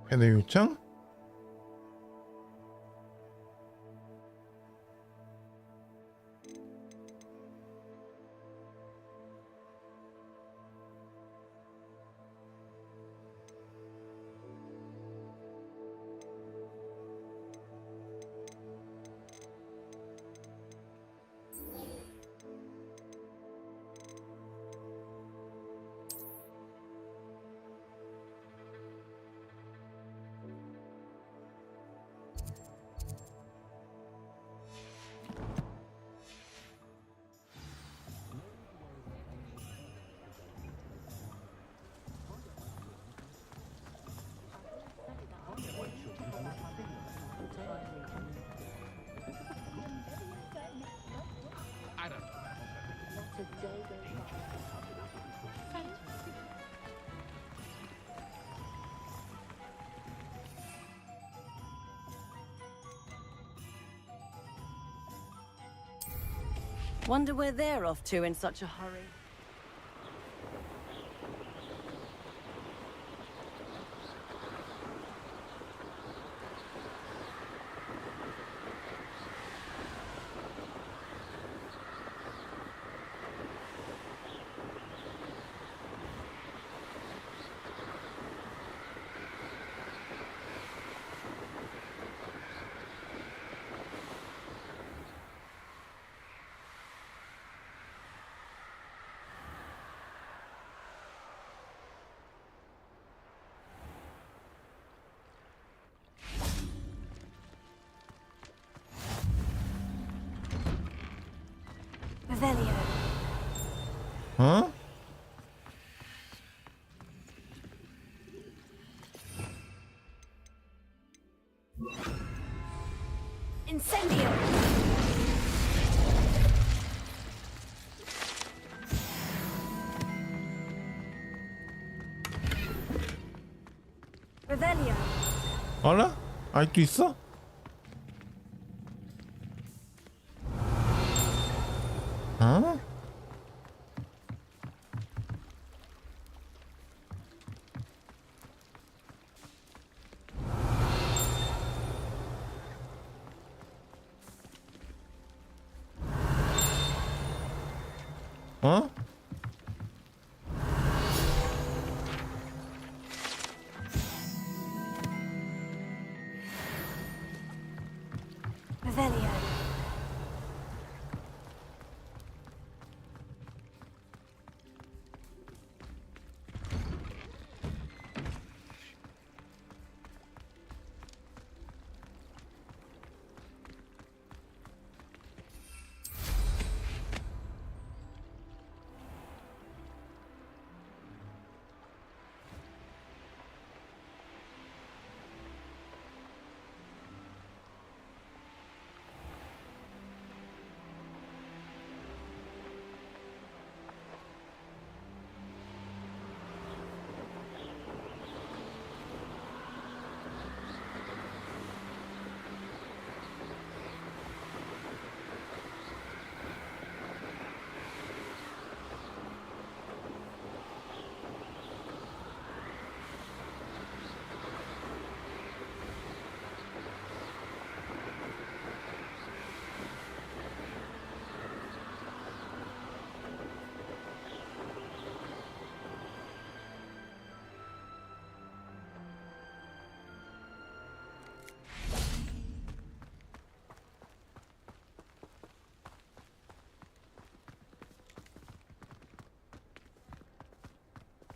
배달 요청? Wonder where they're off to in such a hurry. Revelio. 어? Incendio. Revelio. 알아? 아직도 있어? 어? 어? Revelio.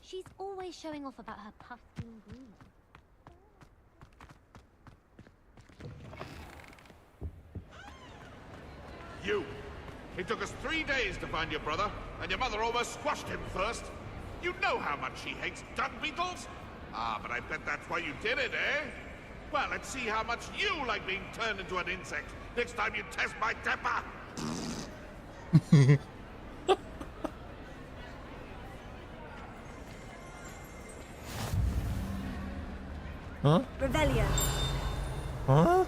She's always showing off about her puffing broom. You! It took us 3 days to find your brother, and your mother almost squashed him first. You know how much she hates dung beetles? Ah, but I bet that's why you did it, eh? Well, let's see how much you like being turned into an insect next time you test my temper! 어? Revelio. 어?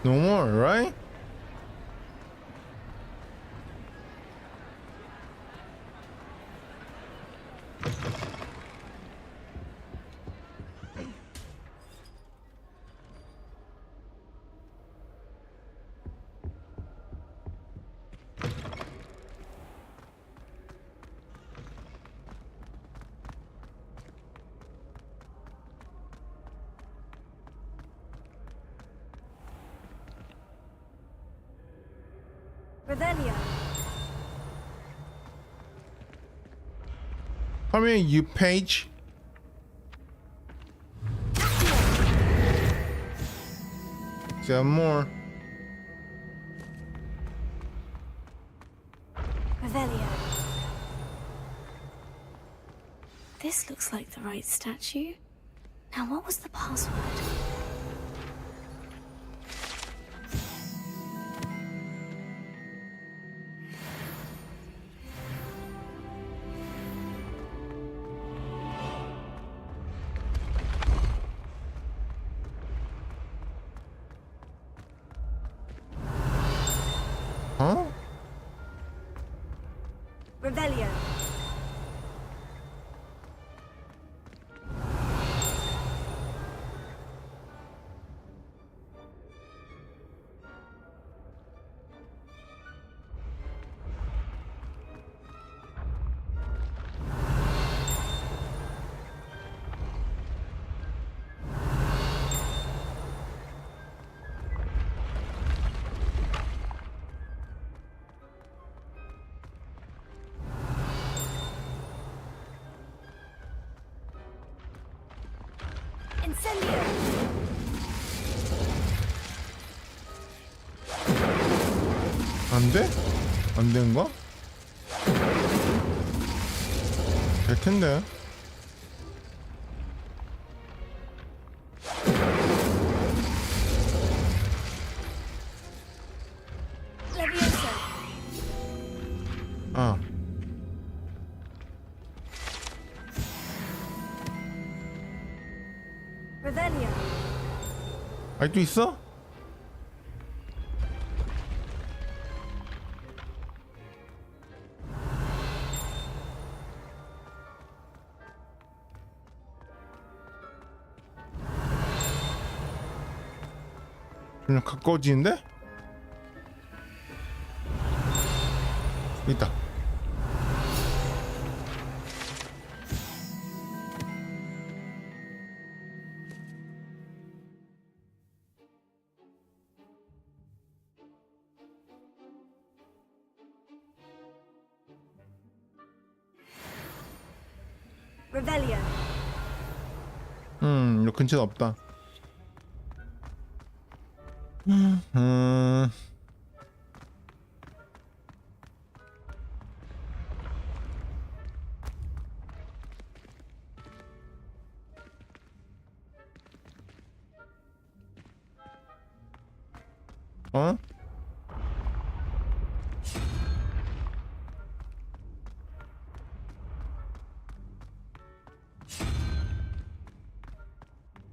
No more, right? Revelio. How many you page? There more. Revelio. This looks like the right statue. Now, what was the password? Huh? Revelio. Incendio. 안 돼? 안 되는가? 될 텐데. Leviosa. 아. Revelio. 아직도 있어? 그냥 가까워지는데? 있다. Revelio. 여기 근처에 없다. 어?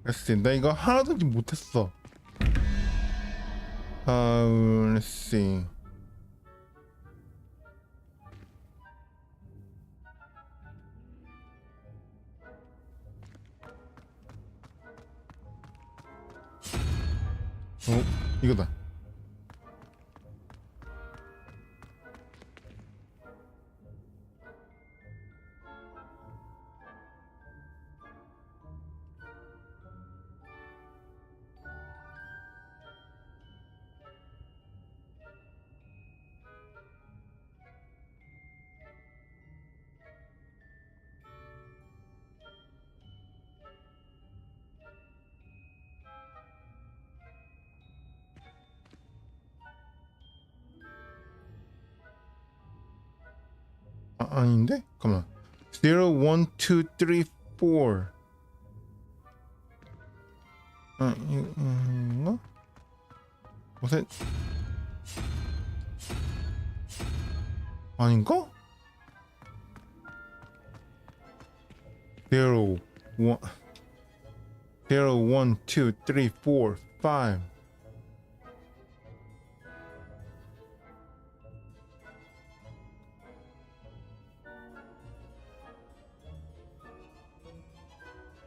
let's 나 이거 하나도 못했어. let's see. 이거다. 아닌데? 잠깐만. 0, 1, 2, 3, 4. 이거? 무슨 아닌가? 0, 1, 0, 1, 2, 3, 4, 5.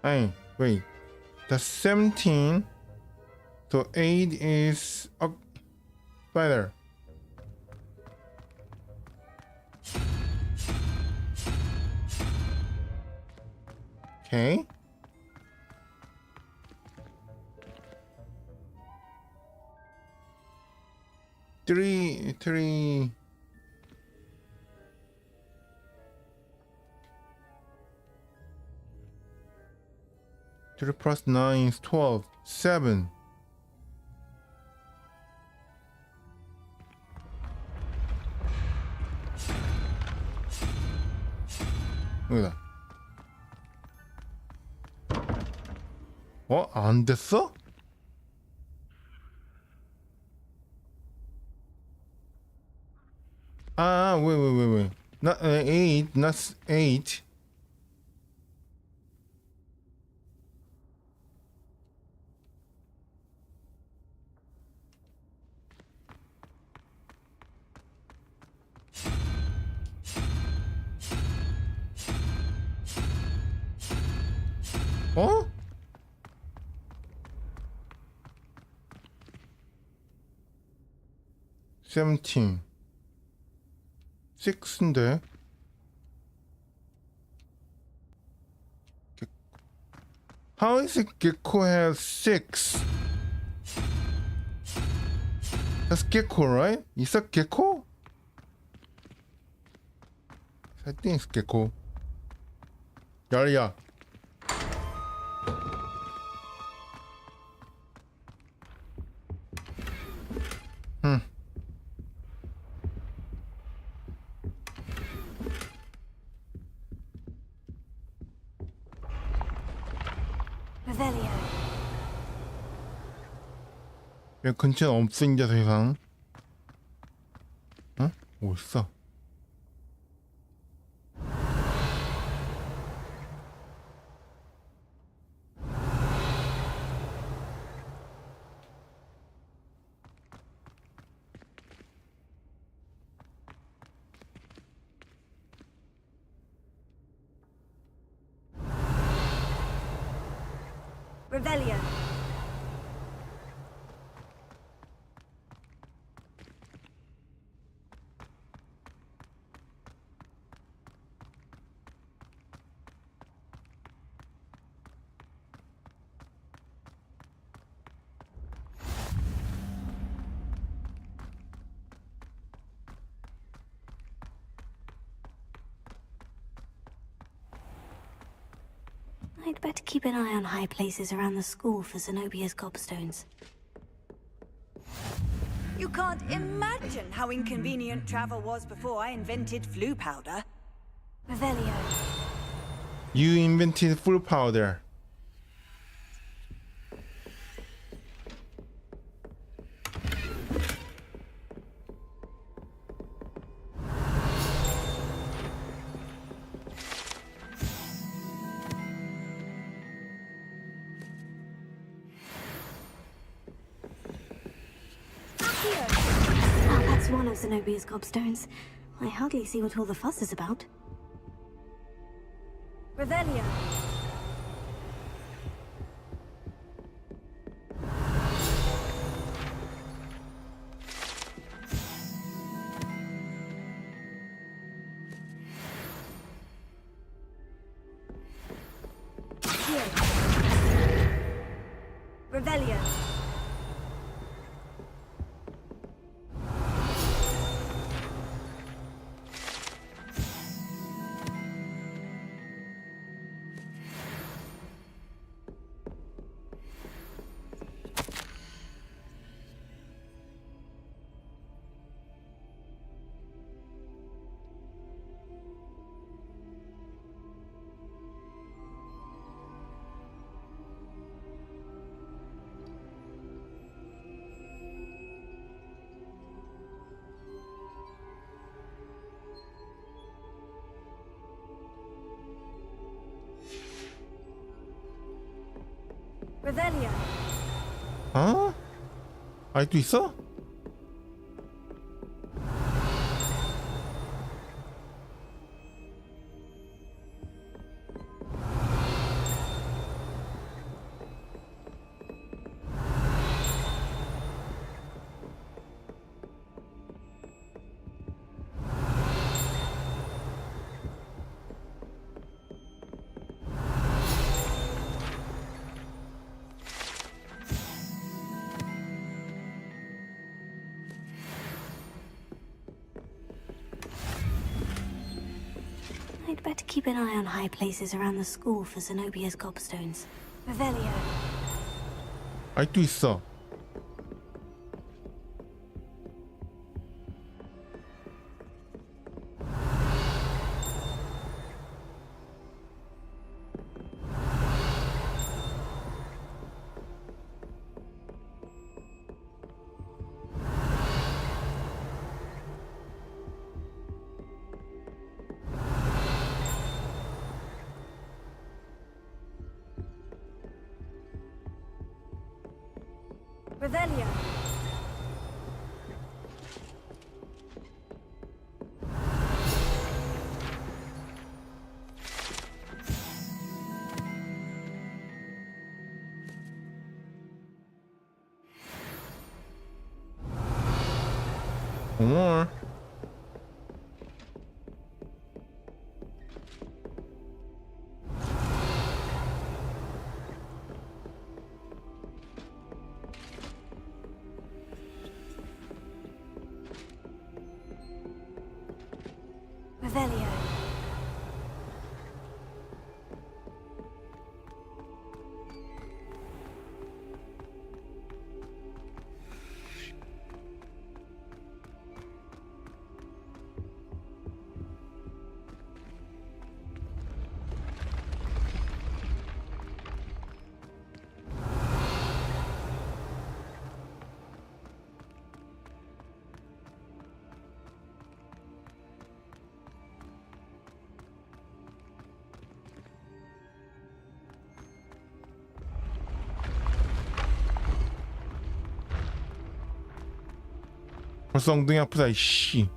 Hey, wait. That's 17. So 8 is better. Okay. Three. 3 plus 9 is 12. 7. 여기다. 안 됐어? wait. Not 8, not 8. 어? (17) 6인데 how is it gecko has 6? That's gecko, right? Is that gecko? I think it's gecko. 야야. Revelio. 여기 근처에 없어 이제 더 이상. 어? 뭐 있어? Revelio. I'd better keep an eye on high places around the school for Zenobia's gobstones. You can't imagine how inconvenient travel was before I invented flu powder. Revelio. You invented full powder. That's one of Zenobia's gobstones. I hardly see what all the fuss is about. Revelio. Revelio. Revelio. 어? 아직도 있어? I'd better keep an eye on high places around the school for Zenobia's gobstones. Revelio. 아직도 있어. Revelio. More. Revelio. 벌써 엉덩이 아프다 이씨.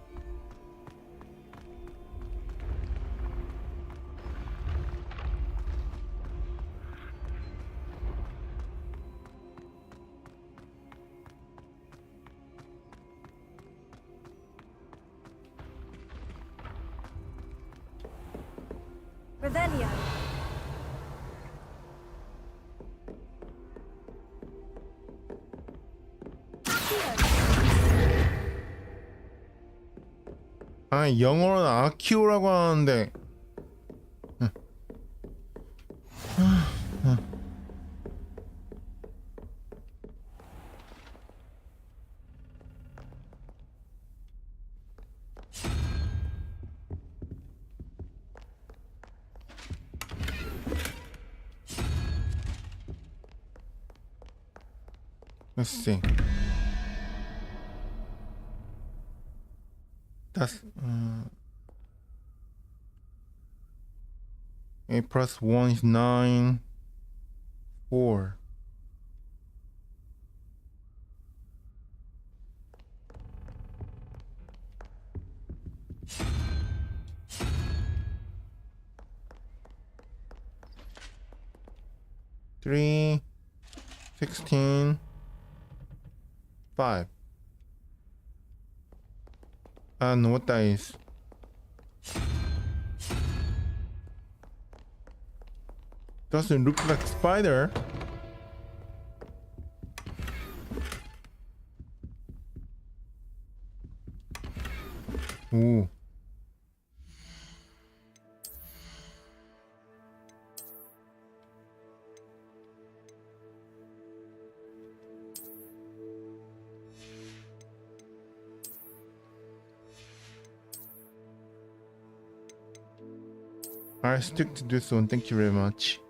Revelio. 아, 영어로는 아키오라고 하는데. Let's see. That's 8 plus 1 is 9. 4. Three, 16, 5. I don't know what that is. Doesn't look like spider. Ooh. I'll stick to this one. Thank you very much.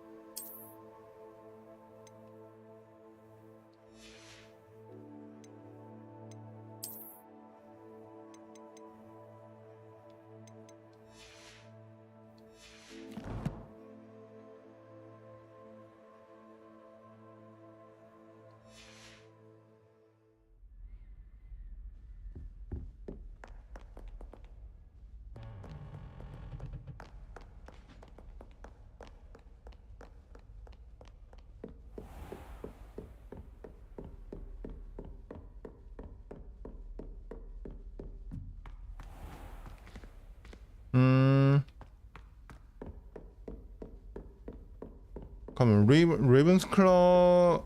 잠깐만, 레이븐스클러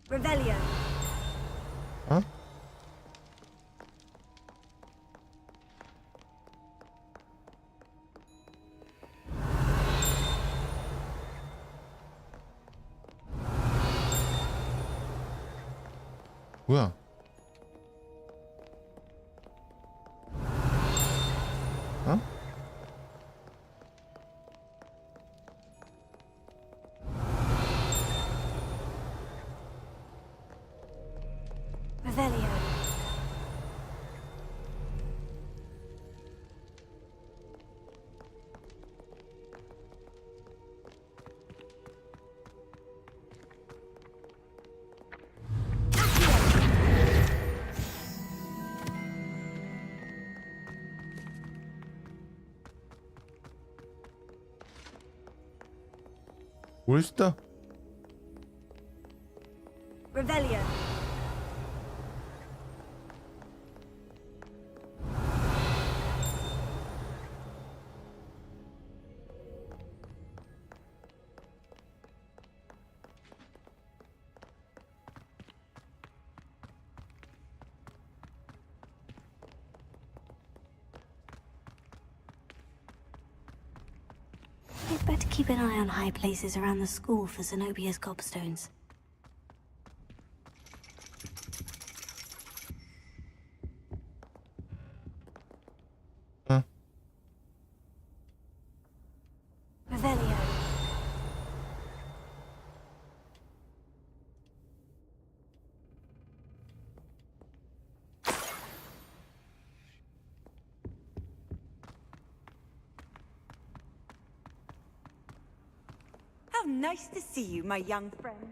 Revelio. 어? 뭐야? 어? Revelio. Where's the? Revelio. I'd better keep an eye on high places around the school for Zenobia's gobstones. Huh? Revelio. How nice to see you, my young friend.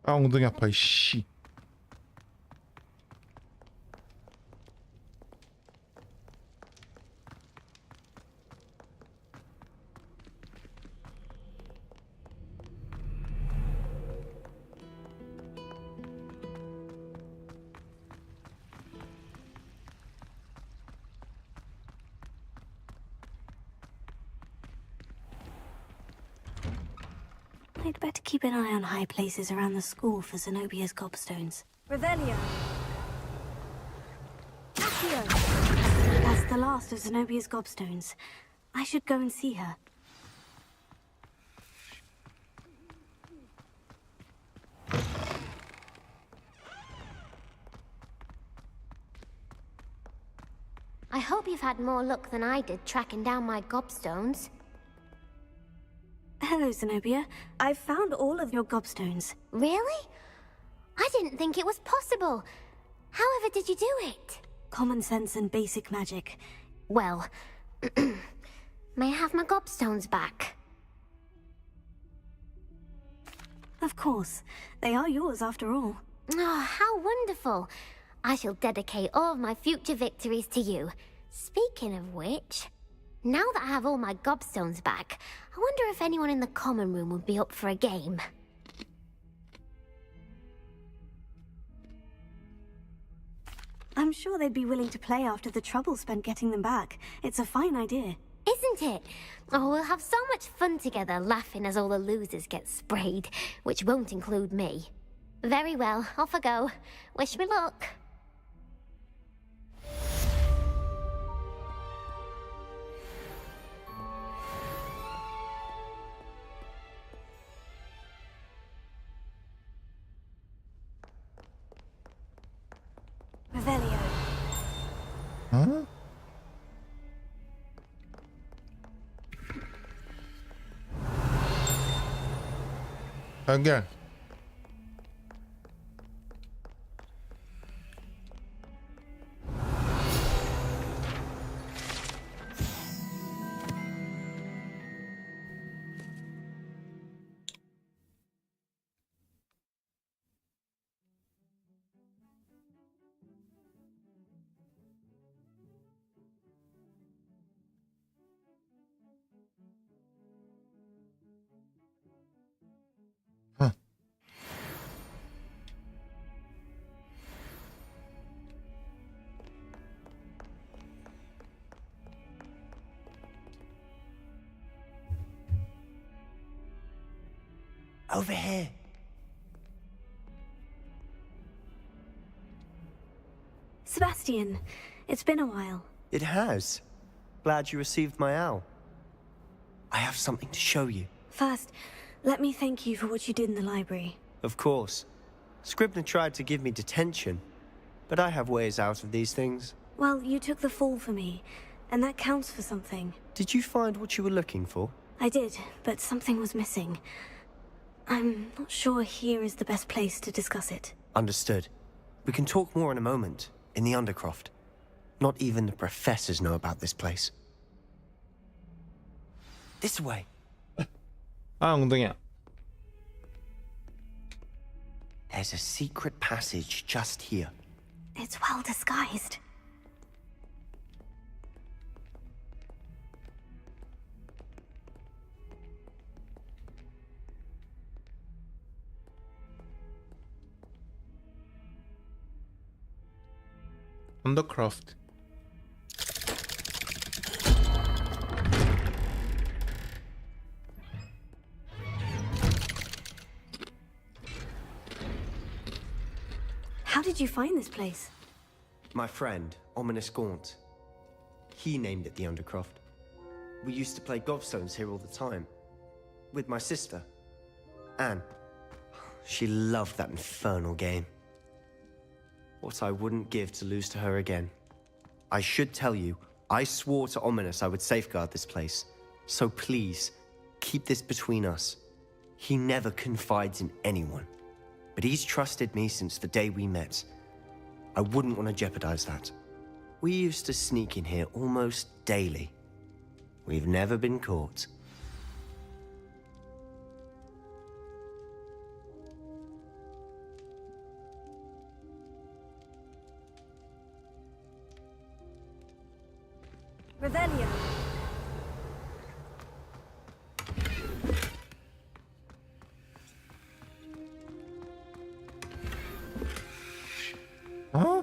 아 엉덩이 아파 이씨. I'd better keep an eye on high places around the school for Zenobia's gobstones. Revelio. That's the last of Zenobia's gobstones. I should go and see her. I hope you've had more luck than I did tracking down my gobstones. Hello, Zenobia. I've found all of your gobstones. Really? I didn't think it was possible. However did you do it? Common sense and basic magic. Well, may I have my gobstones back? Of course. They are yours after all. Oh, how wonderful. I shall dedicate all of my future victories to you. Speaking of which, now that I have all my gobstones back, I wonder if anyone in the common room would be up for a game. I'm sure they'd be willing to play after the trouble spent getting them back. It's a fine idea. Isn't it? Oh, we'll have so much fun together, laughing as all the losers get sprayed, which won't include me. Very well, off I go. Wish me luck. Revelio. Huh? 연결. Over here. Sebastian, it's been a while. It has. Glad you received my owl. I have something to show you. First, let me thank you for what you did in the library. Of course. Scribner tried to give me detention, but I have ways out of these things. Well, you took the fall for me, and that counts for something. Did you find what you were looking for? I did, but something was missing. I'm not sure here is the best place to discuss it. Understood. We can talk more in a moment, in the Undercroft. Not even the professors know about this place. This way. 아, 엉덩이야. There's a secret passage just here. It's well disguised. Undercroft. How did you find this place? My friend, Ominous Gaunt. He named it the Undercroft. We used to play gobstones here all the time. With my sister, Anne. She loved that infernal game. What I wouldn't give to lose to her again. I should tell you, I swore to Ominous I would safeguard this place. So please, keep this between us. He never confides in anyone. But he's trusted me since the day we met. I wouldn't want to jeopardize that. We used to sneak in here almost daily. We've never been caught. Revelio. Huh?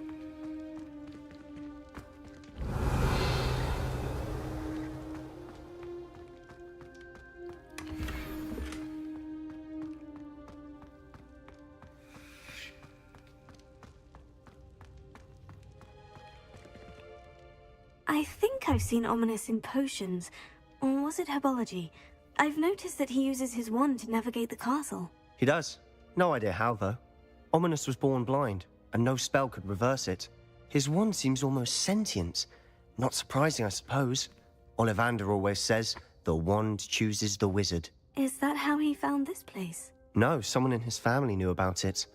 I think I've seen Ominous in potions. Or was it herbology? I've noticed that he uses his wand to navigate the castle. He does. No idea how, though. Ominous was born blind, and no spell could reverse it. His wand seems almost sentient. Not surprising, I suppose. Ollivander always says, the wand chooses the wizard. Is that how he found this place? No, someone in his family knew about it.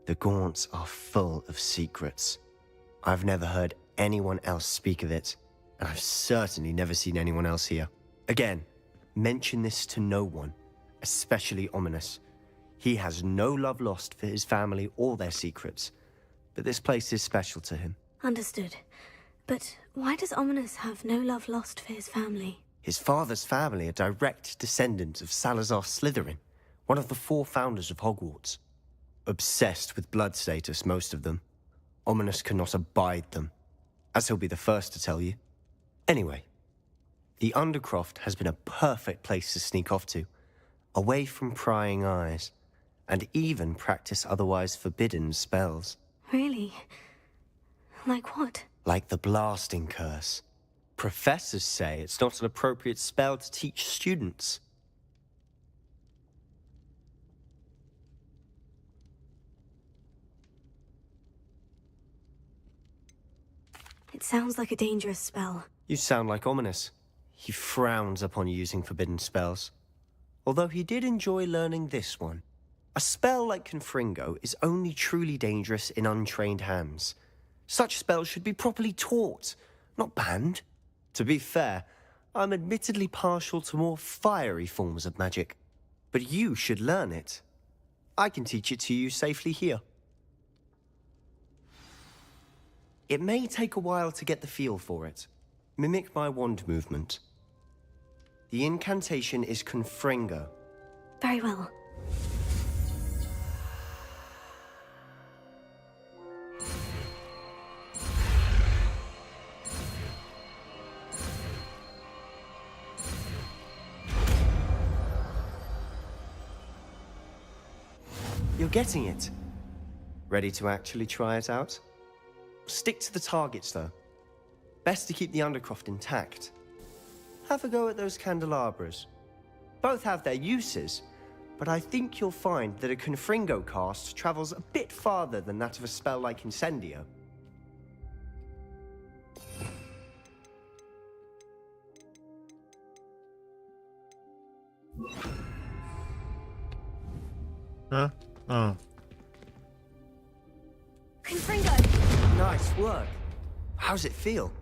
The Gaunts are full of secrets. I've never heard anyone else speak of it, and I've certainly never seen anyone else here. Again, mention this to no one, especially Ominous. He has no love lost for his family or their secrets, but this place is special to him. Understood. But why does Ominous have no love lost for his family? His father's family are direct descendants of Salazar Slytherin, one of the 4 founders of Hogwarts. Obsessed with blood status, most of them. Ominous cannot abide them, as he'll be the first to tell you. Anyway, the Undercroft has been a perfect place to sneak off to, away from prying eyes, and even practice otherwise forbidden spells. Really? Like what? Like the blasting curse. Professors say it's not an appropriate spell to teach students. It sounds like a dangerous spell. You sound like Ominous. He frowns upon using forbidden spells. Although he did enjoy learning this one. A spell like Confringo is only truly dangerous in untrained hands. Such spells should be properly taught, not banned. To be fair, I'm admittedly partial to more fiery forms of magic. But you should learn it. I can teach it to you safely here. It may take a while to get the feel for it. Mimic my wand movement. The incantation is Confringo. Very well. You're getting it. Ready to actually try it out? Stick to the targets, though. Best to keep the Undercroft intact. Have a go at those candelabras. Both have their uses, but I think you'll find that a Confringo cast travels a bit farther than that of a spell like Incendio. Huh? Oh. Confringo! Nice work. How's it feel?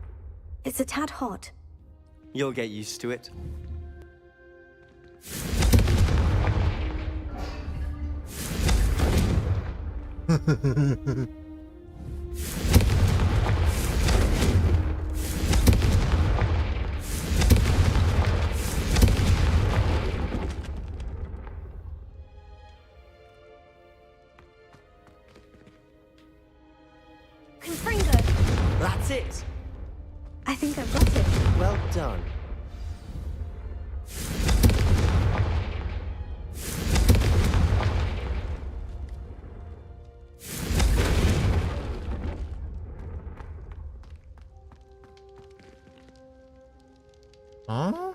It's a tad hot. You'll get used to it. Confringo! That's it. I think I've got it. Well done. Huh?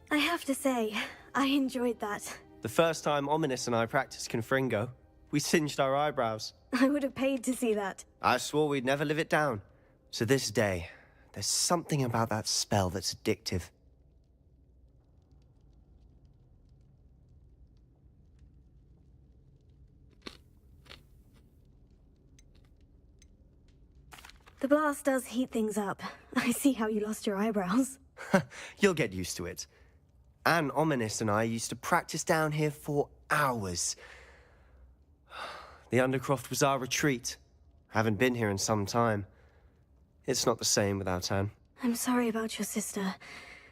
I have to say, I enjoyed that. The first time Ominous and I practiced Confringo, we singed our eyebrows. I would have paid to see that. I swore we'd never live it down. To this day, there's something about that spell that's addictive. The blast does heat things up. I see how you lost your eyebrows. You'll get used to it. Anne, Ominous and I used to practice down here for hours. The Undercroft was our retreat. Haven't been here in some time. It's not the same without Anne. I'm sorry about your sister.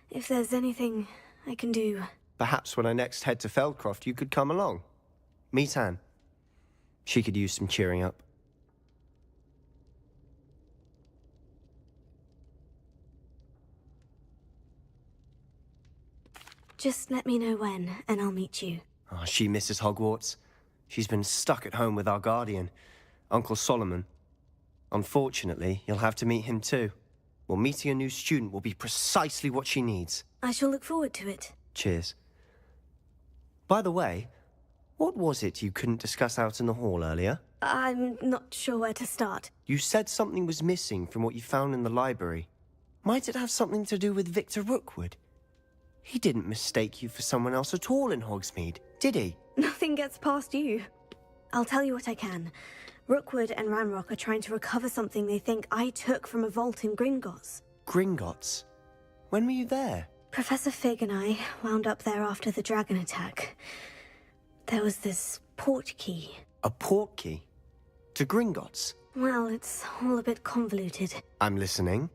If there's anything I can do... Perhaps when I next head to Feldcroft, you could come along. Meet Anne. She could use some cheering up. Just let me know when, and I'll meet you. Oh, she misses Hogwarts. She's been stuck at home with our guardian, Uncle Solomon. Unfortunately, you'll have to meet him too. Well, meeting a new student will be precisely what she needs. I shall look forward to it. Cheers. By the way, what was it you couldn't discuss out in the hall earlier? I'm not sure where to start. You said something was missing from what you found in the library. Might it have something to do with Victor Rookwood? He didn't mistake you for someone else at all in Hogsmeade, did he? Nothing gets past you. I'll tell you what I can. Rookwood and Ranrock are trying to recover something they think I took from a vault in Gringotts. Gringotts? When were you there? Professor Fig and I wound up there after the dragon attack. There was this port key. A port key? To Gringotts? Well, it's all a bit convoluted. I'm listening.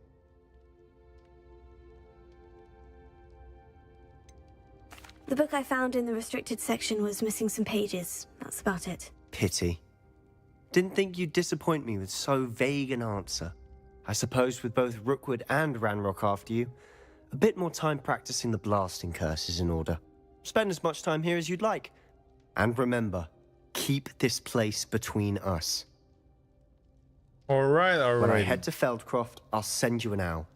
The book I found in the restricted section was missing some pages. That's about it. Pity. Didn't think you'd disappoint me with so vague an answer. I suppose with both Rookwood and Ranrock after you, a bit more time practicing the blasting curse is in order. Spend as much time here as you'd like. And remember, keep this place between us. All right. When I head to Feldcroft, I'll send you an owl.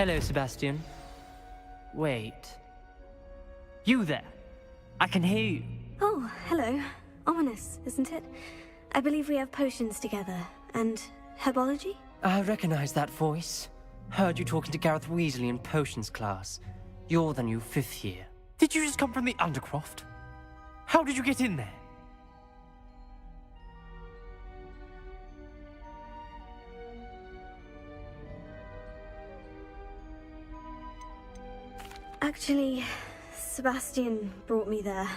Hello, Sebastian. Wait. You there? I can hear you. Oh, hello. Ominous, isn't it? I believe we have potions together. And herbology? I recognize that voice. Heard you talking to Gareth Weasley in potions class. You're the new 5th year. Did you just come from the Undercroft? How did you get in there? Actually, Sebastian brought me there.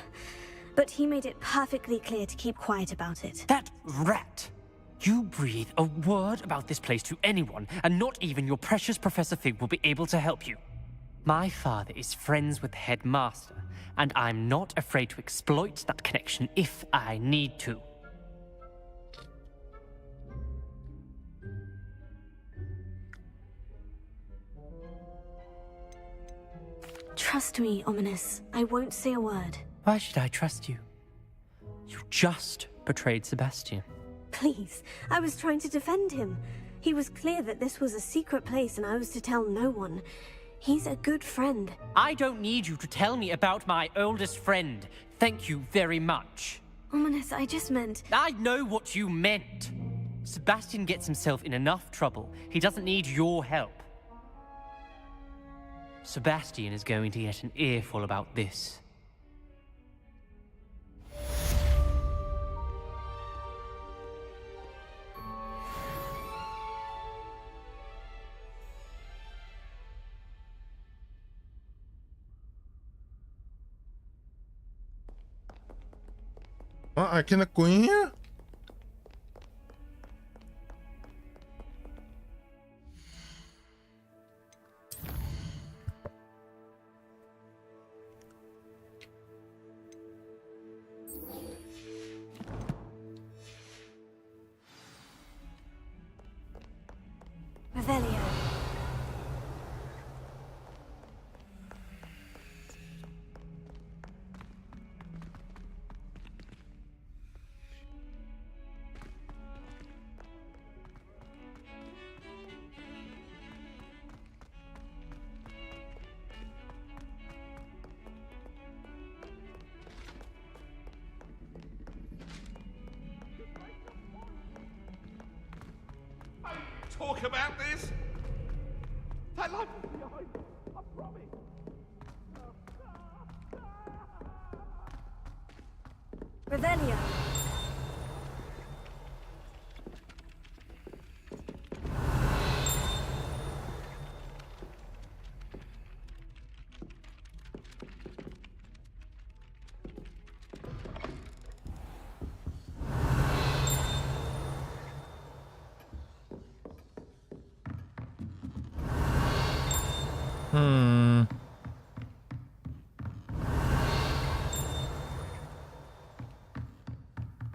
But he made it perfectly clear to keep quiet about it. That rat! You breathe a word about this place to anyone, and not even your precious Professor Fig will be able to help you. My father is friends with the headmaster, and I'm not afraid to exploit that connection if I need to. Trust me, Ominous. I won't say a word. Why should I trust you? You just betrayed Sebastian. Please, I was trying to defend him. He was clear that this was a secret place and I was to tell no one. He's a good friend. I don't need you to tell me about my oldest friend. Thank you very much. Ominous, I just meant... I know what you meant. Sebastian gets himself in enough trouble. He doesn't need your help. Sebastian is going to get an earful about this. I cannot go in here? Revelio. Talk about this? That light was behind me, I promise. Revelio.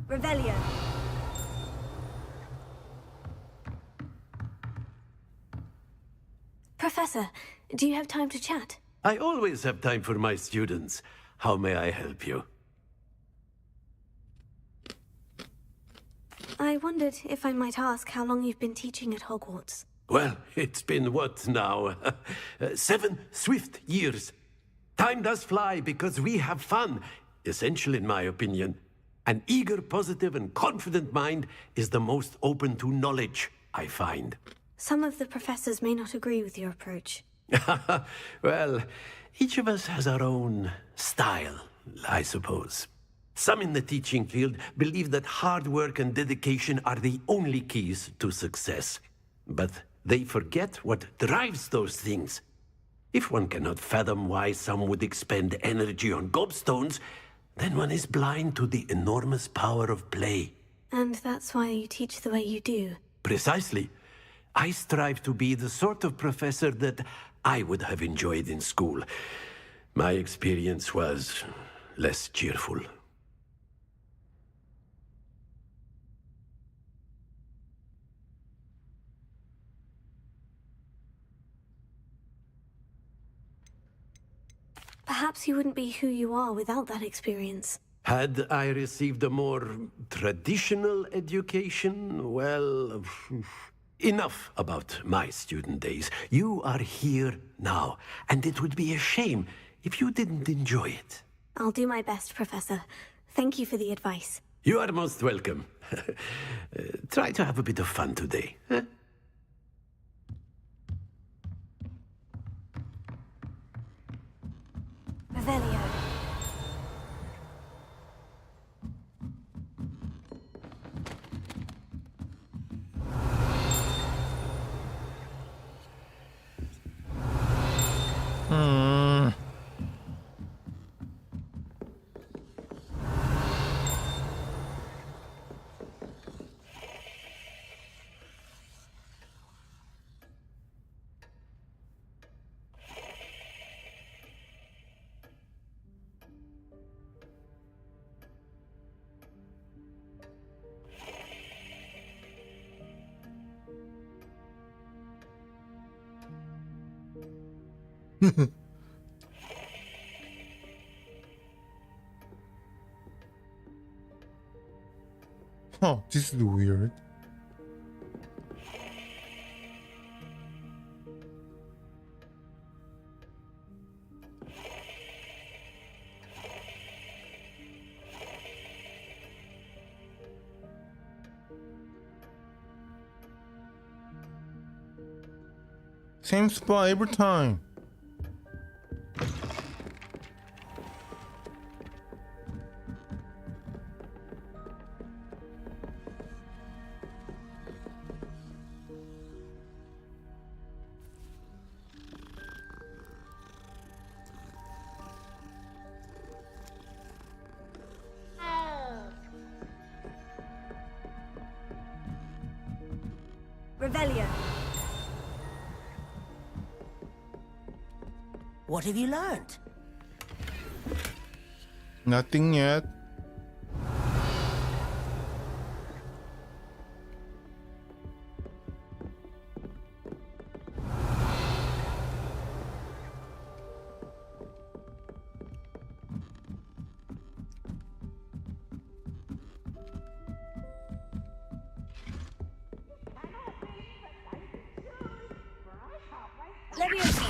Revelio. Professor, do you have time to chat? I always have time for my students. How may I help you? I wondered if I might ask how long you've been teaching at Hogwarts. Well, it's been what now? 7 swift years. Time does fly because we have fun. Essential in my opinion. An eager, positive, and confident mind is the most open to knowledge, I find. Some of the professors may not agree with your approach. Well, each of us has our own style, I suppose. Some in the teaching field believe that hard work and dedication are the only keys to success. But they forget what drives those things. If one cannot fathom why some would expend energy on gobstones, then one is blind to the enormous power of play. And that's why you teach the way you do. Precisely. I strive to be the sort of professor that I would have enjoyed in school. My experience was less cheerful. Perhaps you wouldn't be who you are without that experience. Had I received a more traditional education, well, Enough about my student days. You are here now, and it would be a shame if you didn't enjoy it. I'll do my best, Professor. Thank you for the advice. You are most welcome. Try to have a bit of fun today. Huh? Revelio. Oh, this is weird. Same spot every time. Revelio. What have you learned? Nothing yet. Leviosa.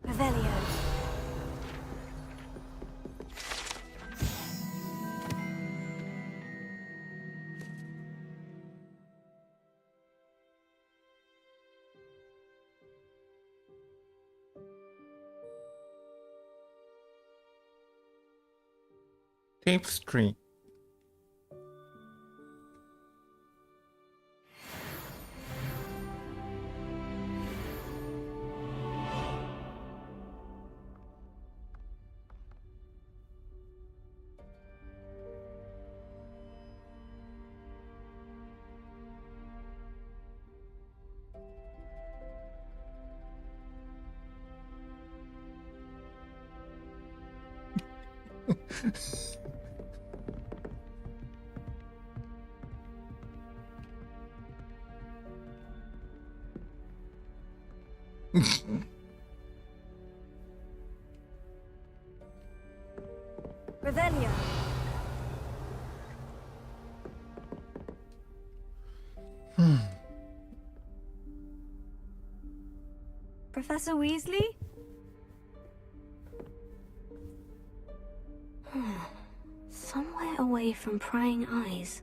Revelio. Tape Street. Revelio. Professor Weasley? Somewhere away from prying eyes.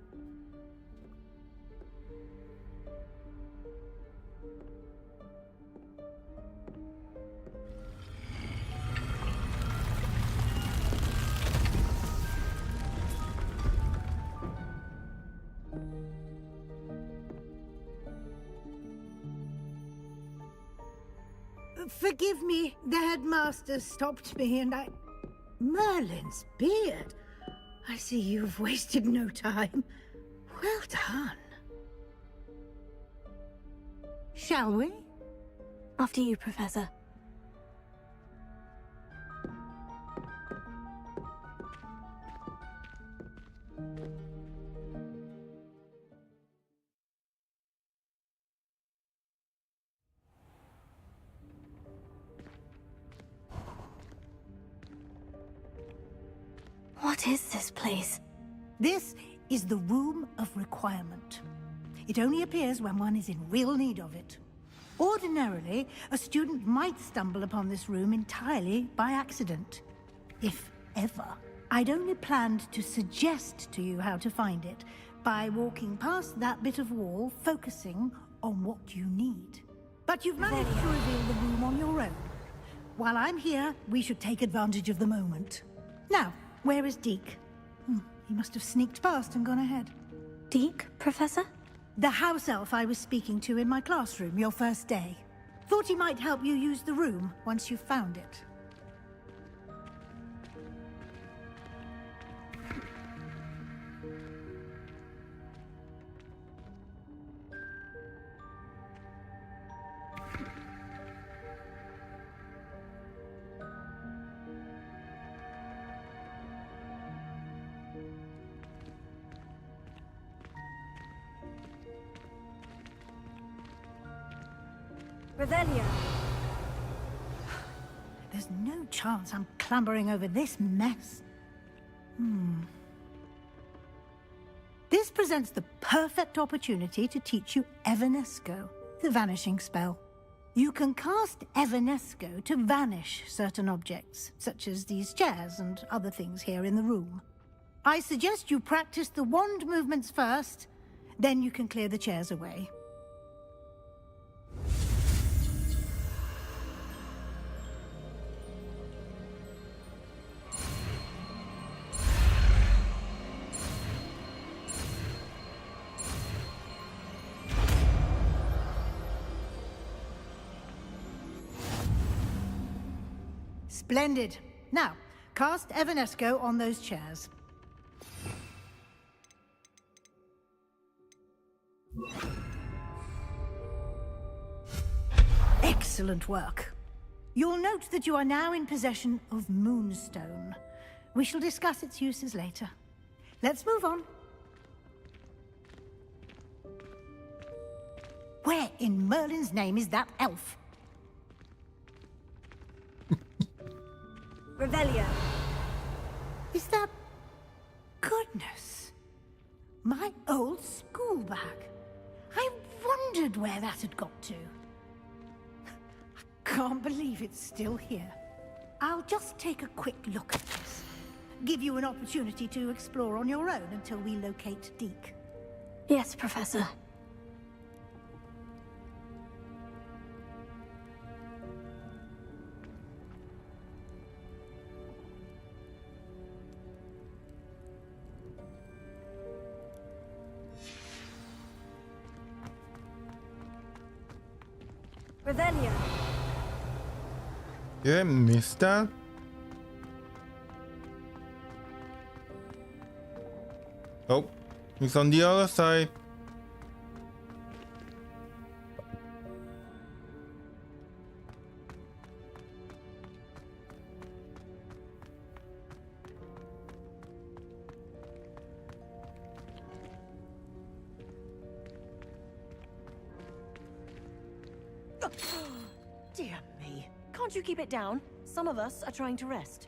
Forgive me, the headmaster stopped me and I... Merlin's beard. I see you've wasted no time. Well done. Shall we? After you, Professor. What is this place? This is the Room of Requirement. It only appears when one is in real need of it. Ordinarily, a student might stumble upon this room entirely by accident. If ever. I'd only planned to suggest to you how to find it by walking past that bit of wall, focusing on what you need. But you've managed to reveal the room on your own. While I'm here, we should take advantage of the moment. Now, where is Deke? He must have sneaked past and gone ahead. Deke, Professor? The house elf I was speaking to in my classroom your first day. Thought he might help you use the room once you've found it. Revelio. There's no chance I'm clambering over this mess. This presents the perfect opportunity to teach you Evanesco, the vanishing spell. You can cast Evanesco to vanish certain objects, such as these chairs and other things here in the room. I suggest you practice the wand movements first, then you can clear the chairs away. Splendid. Now, cast Evanesco on those chairs. Excellent work. You'll note that you are now in possession of Moonstone. We shall discuss its uses later. Let's move on. Where in Merlin's name is that elf? Revelio. Is that... Goodness. My old school bag. I wondered where that had got to. I can't believe it's still here. I'll just take a quick look at this. Give you an opportunity to explore on your own until we locate Deke. Yes, Professor. Revelio. Yeah, mister. Oh, it's on the other side. Dear me. Can't you keep it down? Some of us are trying to rest.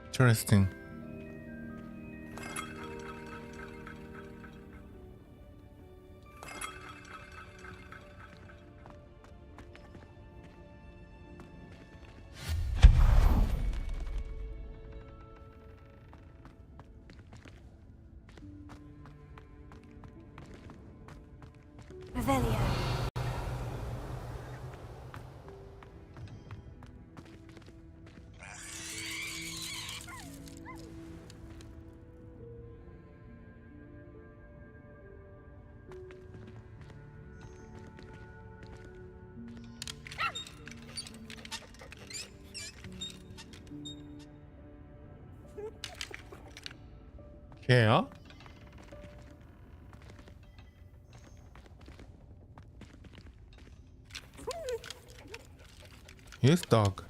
Interesting. Revelio. 걔야? His dog.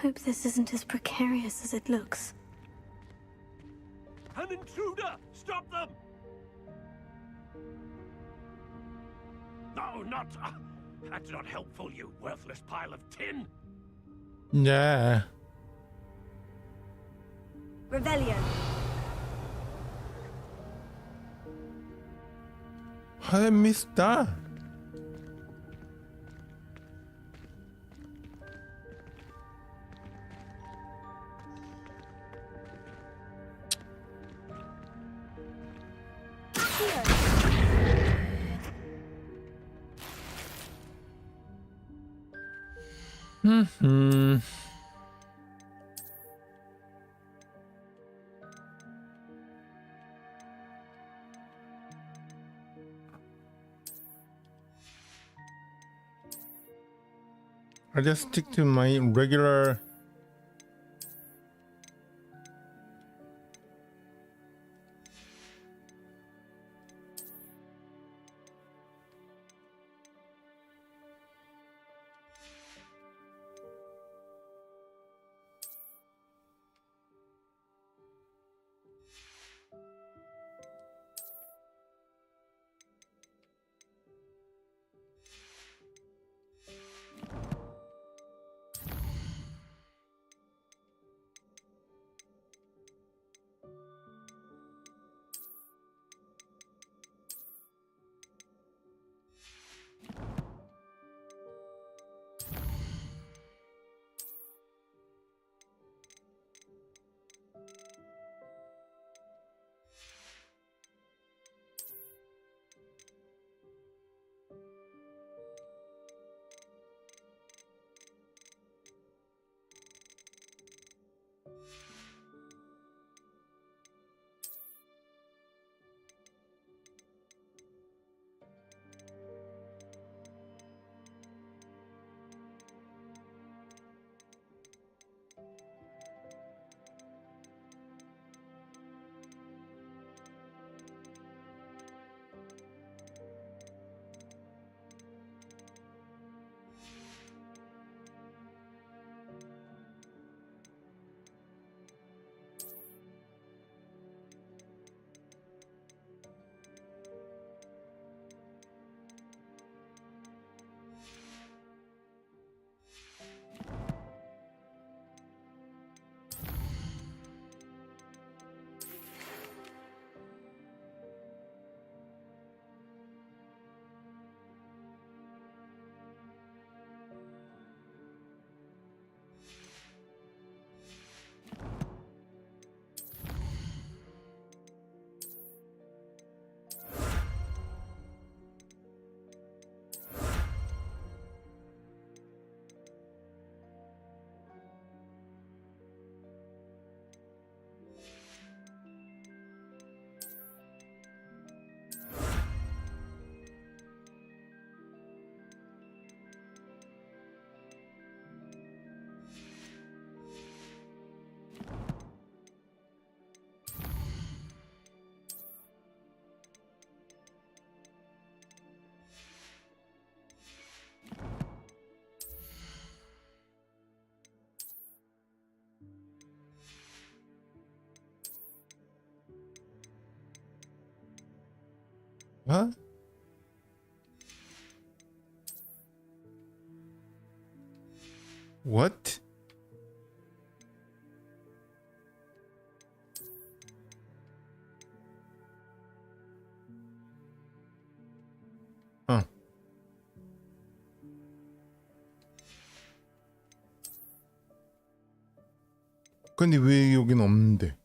Hope this isn't as precarious as it looks. An intruder! Stop them! No, not... that's not helpful, you worthless pile of tin! Yeah. Revelio. How did I miss that? I just stick to my regular. Huh? What? 근데 왜 여긴 없는데?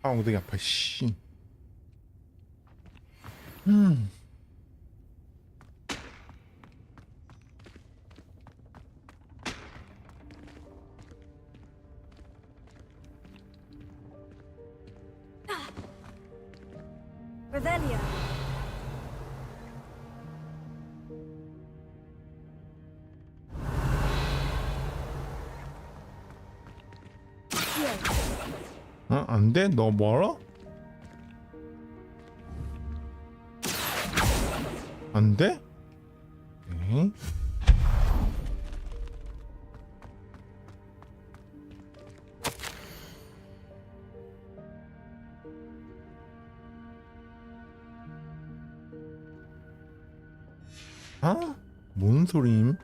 아, 엉덩이 아파, 씨. Revelio. 어? 안 돼? 너 멀어? 안 돼? 네. 아? 뭔 소리임?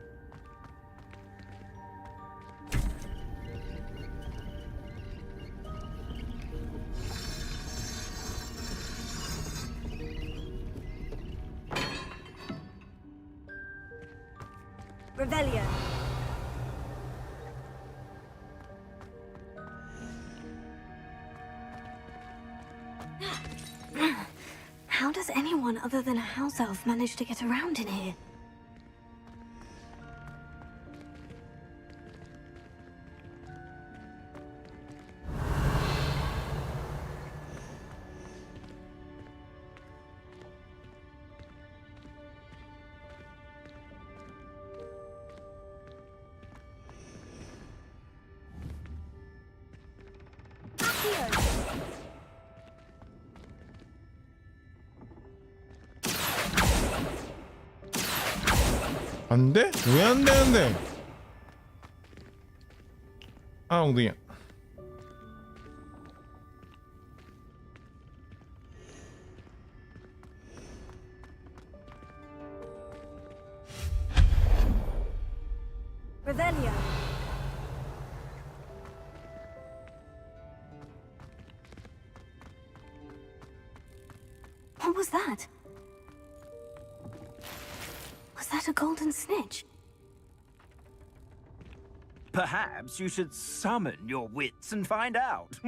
Revelio. How does anyone other than a house elf manage to get around in here? 안 돼? 왜 안 되는데? 아, 엉덩이야. Revelio. What was that? Was that a golden snitch? Perhaps you should summon your wits and find out.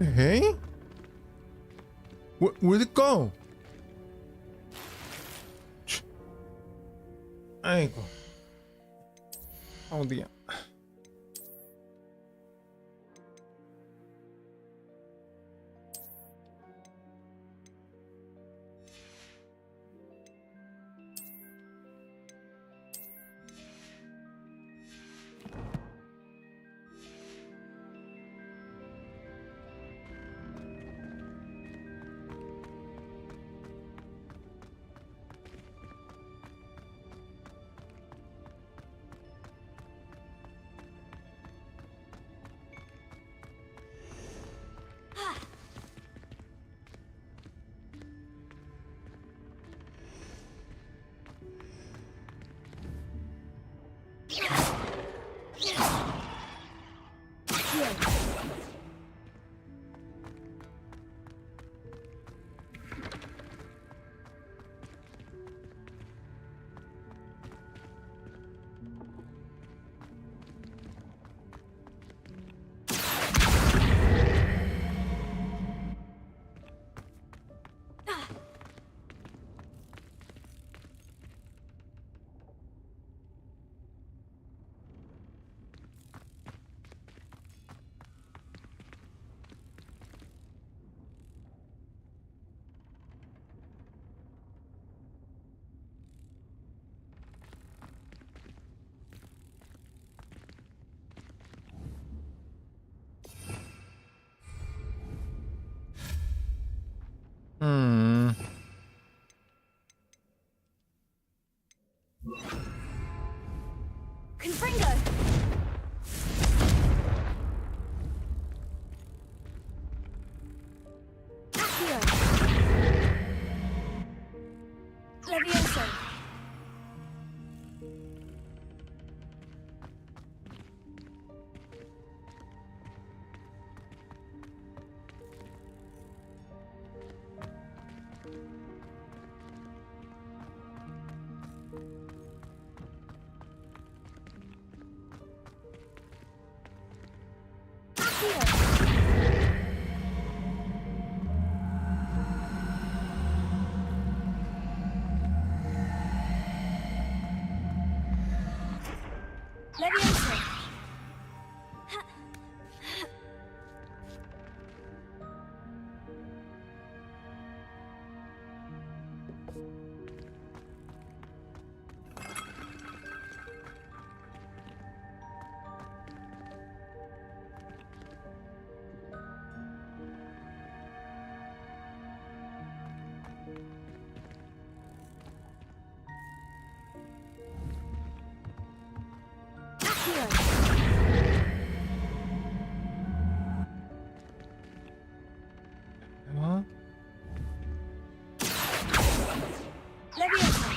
Hey? Where'd it go? 아이고. 어디야? Confringo! Accio! Levioso! Levioso! Huh? Levioso!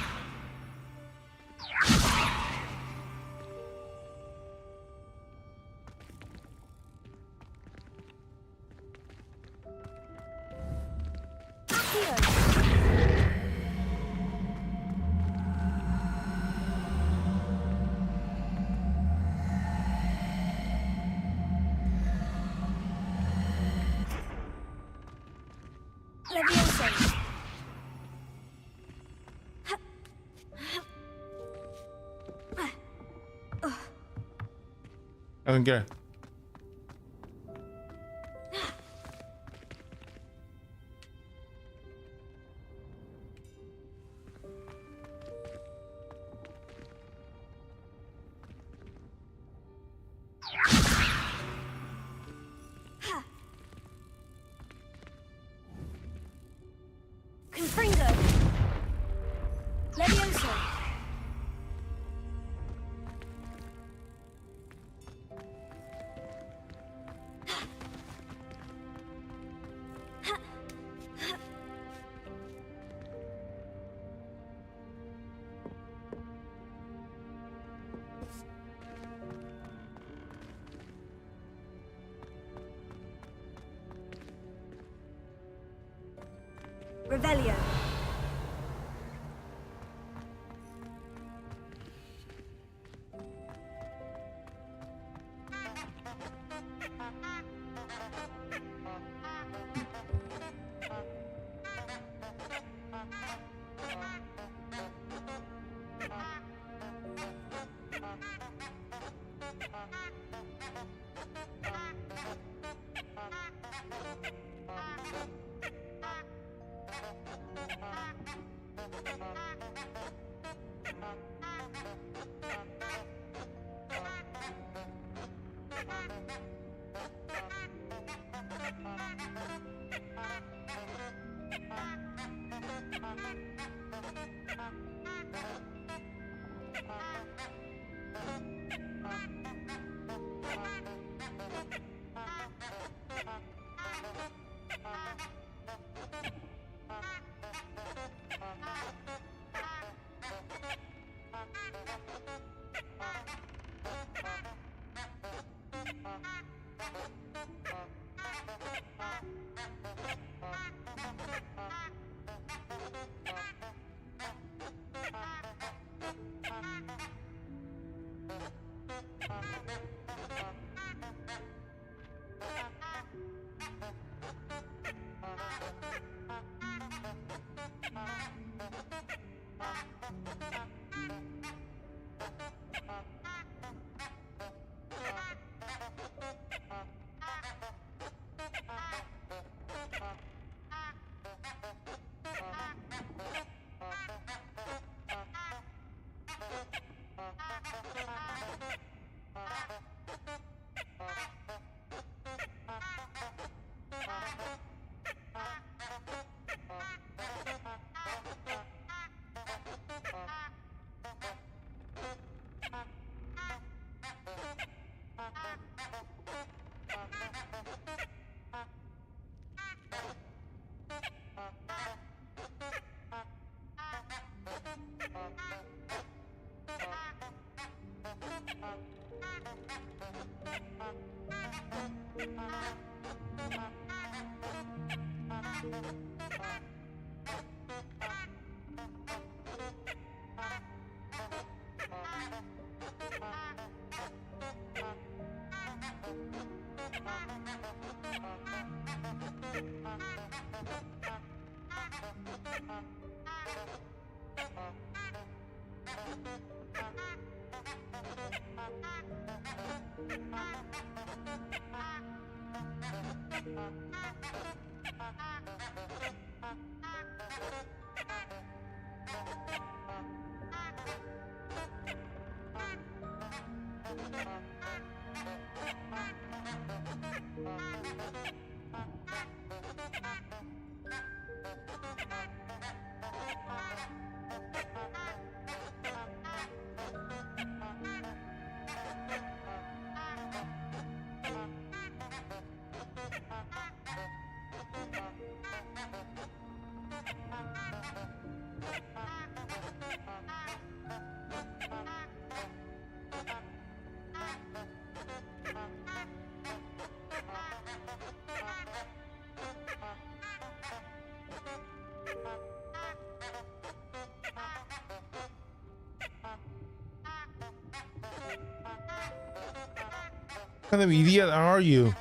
Levioso! 연결. Confringo! Levioso! Revelio. What kind of idiot are you?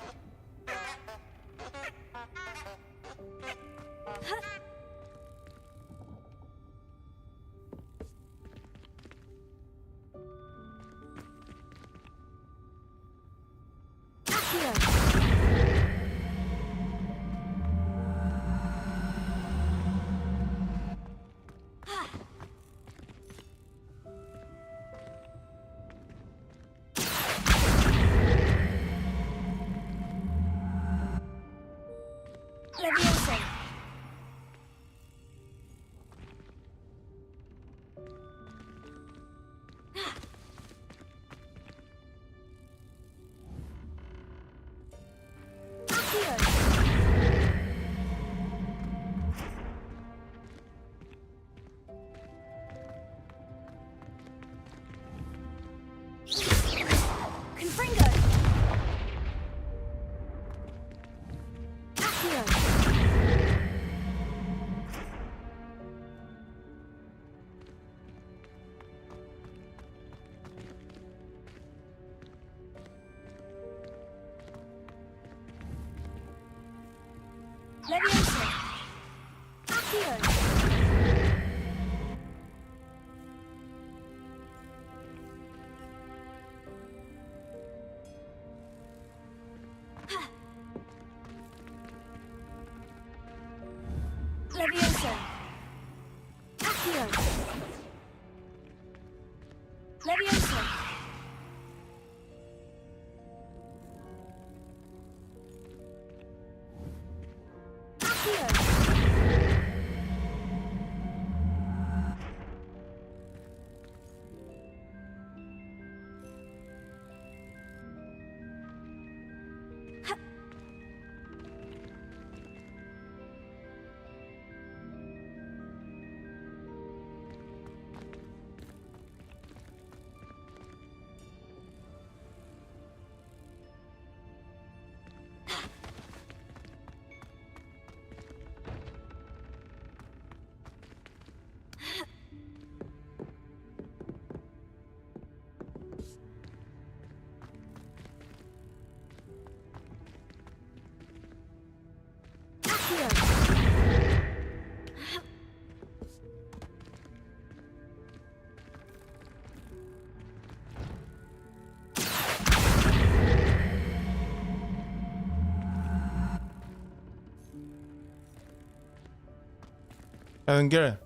야, 연결.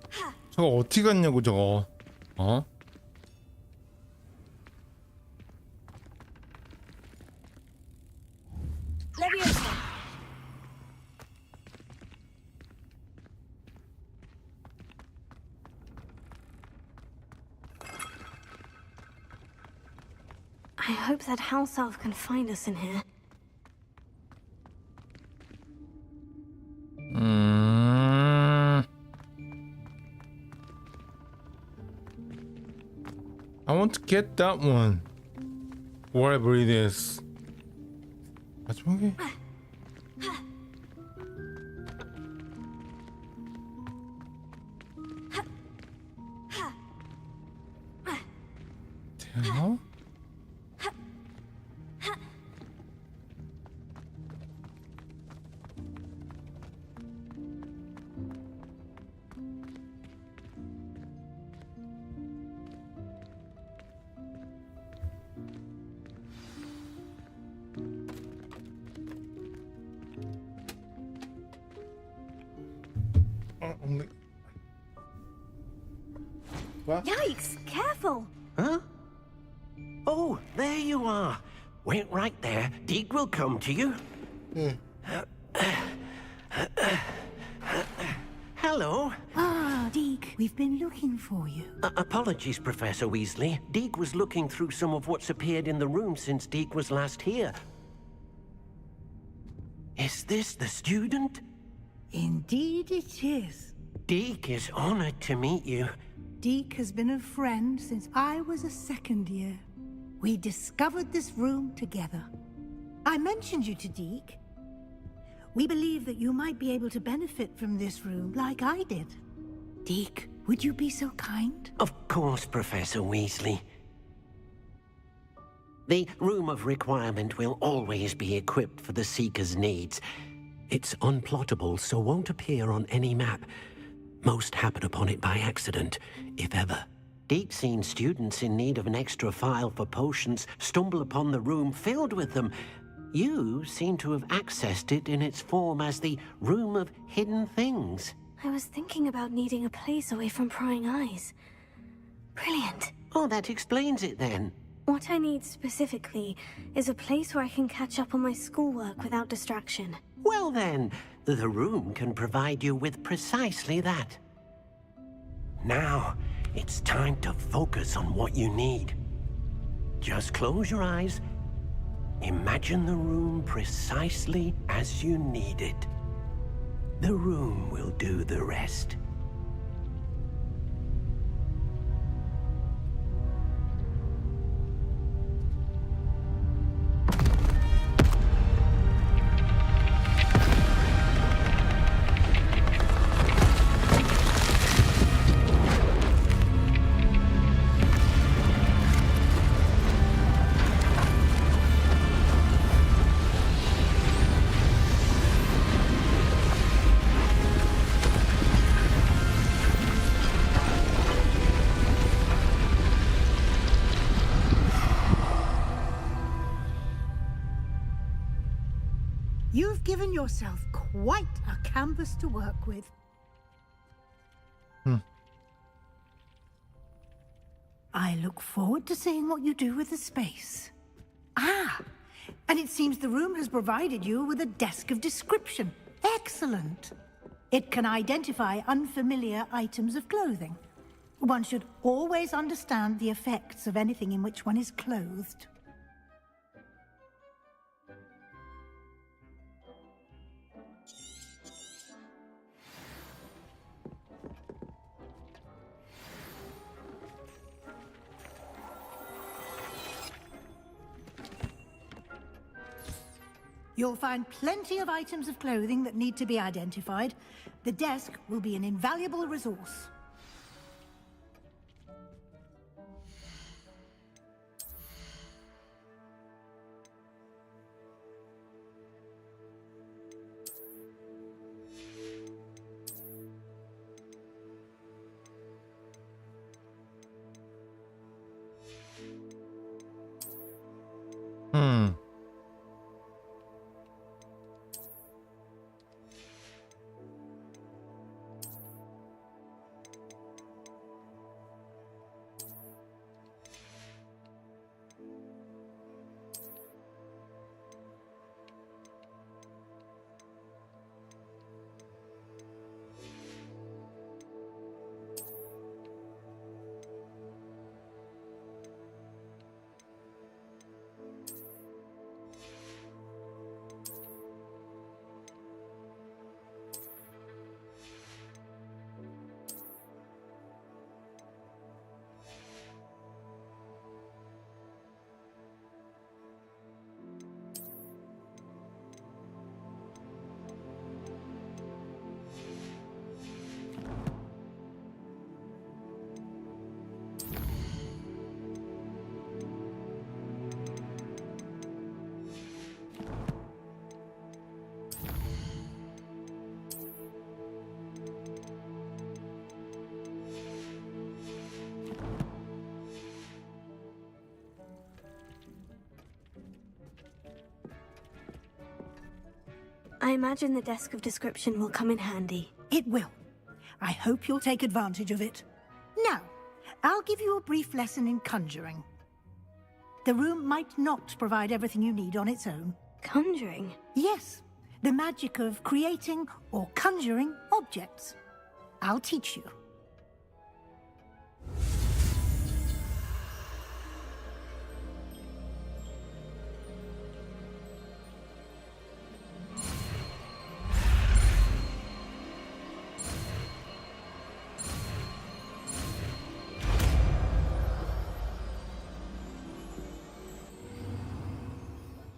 저거 어떻게 갔냐고 저거. 어? I hope that house elf can find us in here. I want to get that one. Whatever it is. 마지막에 되나? What? Yikes! Careful! Huh? Oh, there you are. Wait right there. Deke will come to you. Hello. Ah, Deke, we've been looking for you. Apologies, Professor Weasley. Deke was looking through some of what's appeared in the room since Deke was last here. Is this the student? Indeed it is. Deke is honored to meet you. Deke has been a friend since I was a second year. We discovered this room together. I mentioned you to Deke. We believe that you might be able to benefit from this room like I did. Deke, would you be so kind? Of course, Professor Weasley. The Room of Requirement will always be equipped for the Seeker's needs. It's unplottable, so won't appear on any map. Most happen upon it by accident, if ever. Deke's seen students in need of an extra file for potions stumble upon the room filled with them. You seem to have accessed it in its form as the Room of Hidden Things. I was thinking about needing a place away from prying eyes. Brilliant. Oh, that explains it then. What I need specifically is a place where I can catch up on my schoolwork without distraction. Well then, the room can provide you with precisely that. Now, it's time to focus on what you need. Just close your eyes. Imagine the room precisely as you need it. The room will do the rest. You've given yourself quite a canvas to work with. I look forward to seeing what you do with the space. Ah, and it seems the room has provided you with a desk of description. Excellent. It can identify unfamiliar items of clothing. One should always understand the effects of anything in which one is clothed. You'll find plenty of items of clothing that need to be identified. The desk will be an invaluable resource. I imagine the desk of description will come in handy. It will. I hope you'll take advantage of it. Now, I'll give you a brief lesson in conjuring. The room might not provide everything you need on its own. Conjuring? Yes, the magic of creating or conjuring objects. I'll teach you.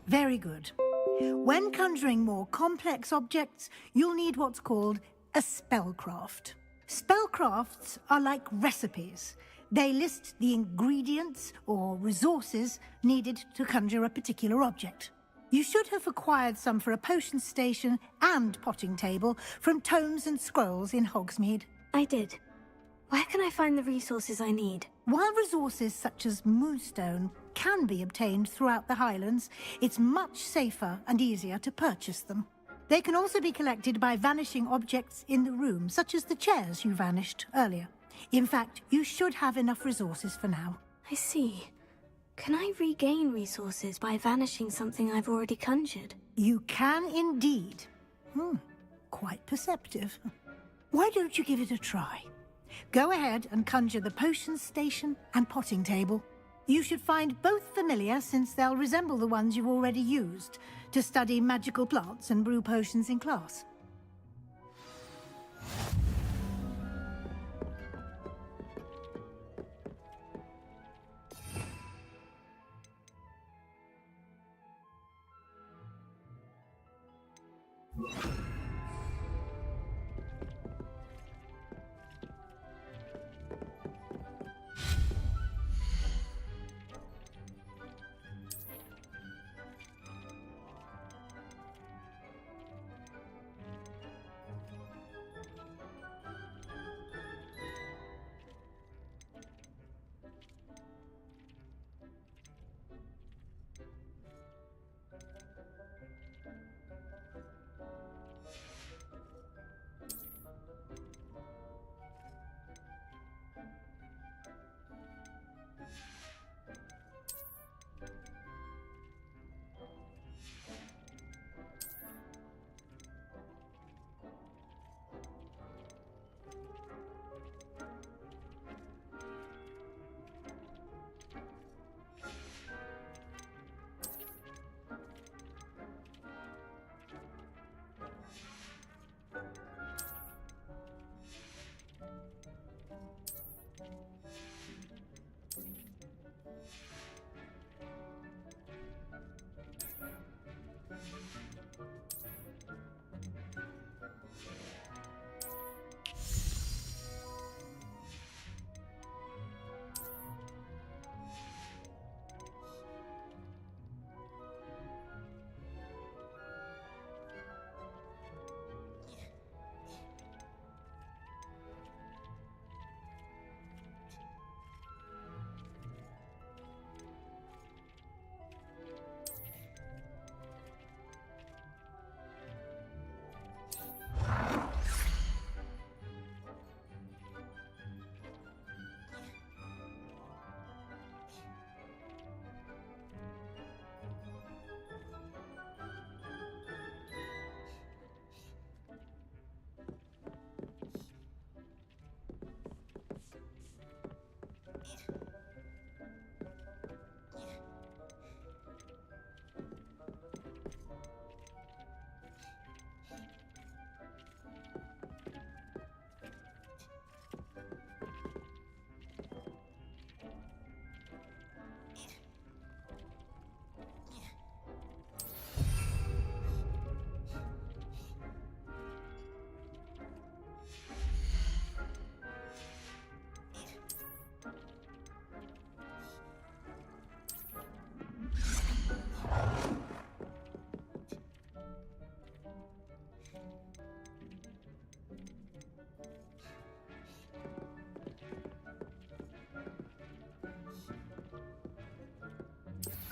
Very good. When conjuring more complex objects, you'll need what's called a spellcraft. Spellcrafts are like recipes. They list the ingredients or resources needed to conjure a particular object. You should have acquired some for a potion station and potting table from tomes and scrolls in Hogsmeade. I did. Where can I find the resources I need? While resources such as moonstone can be obtained throughout the Highlands, it's much safer and easier to purchase them. They can also be collected by vanishing objects in the room, such as the chairs you vanished earlier. In fact, you should have enough resources for now. I see. Can I regain resources by vanishing something I've already conjured? You can indeed. Quite perceptive. Why don't you give it a try? Go ahead and conjure the potion station and potting table. You should find both familiar, since they'll resemble the ones you've already used to study magical plants and brew potions in class.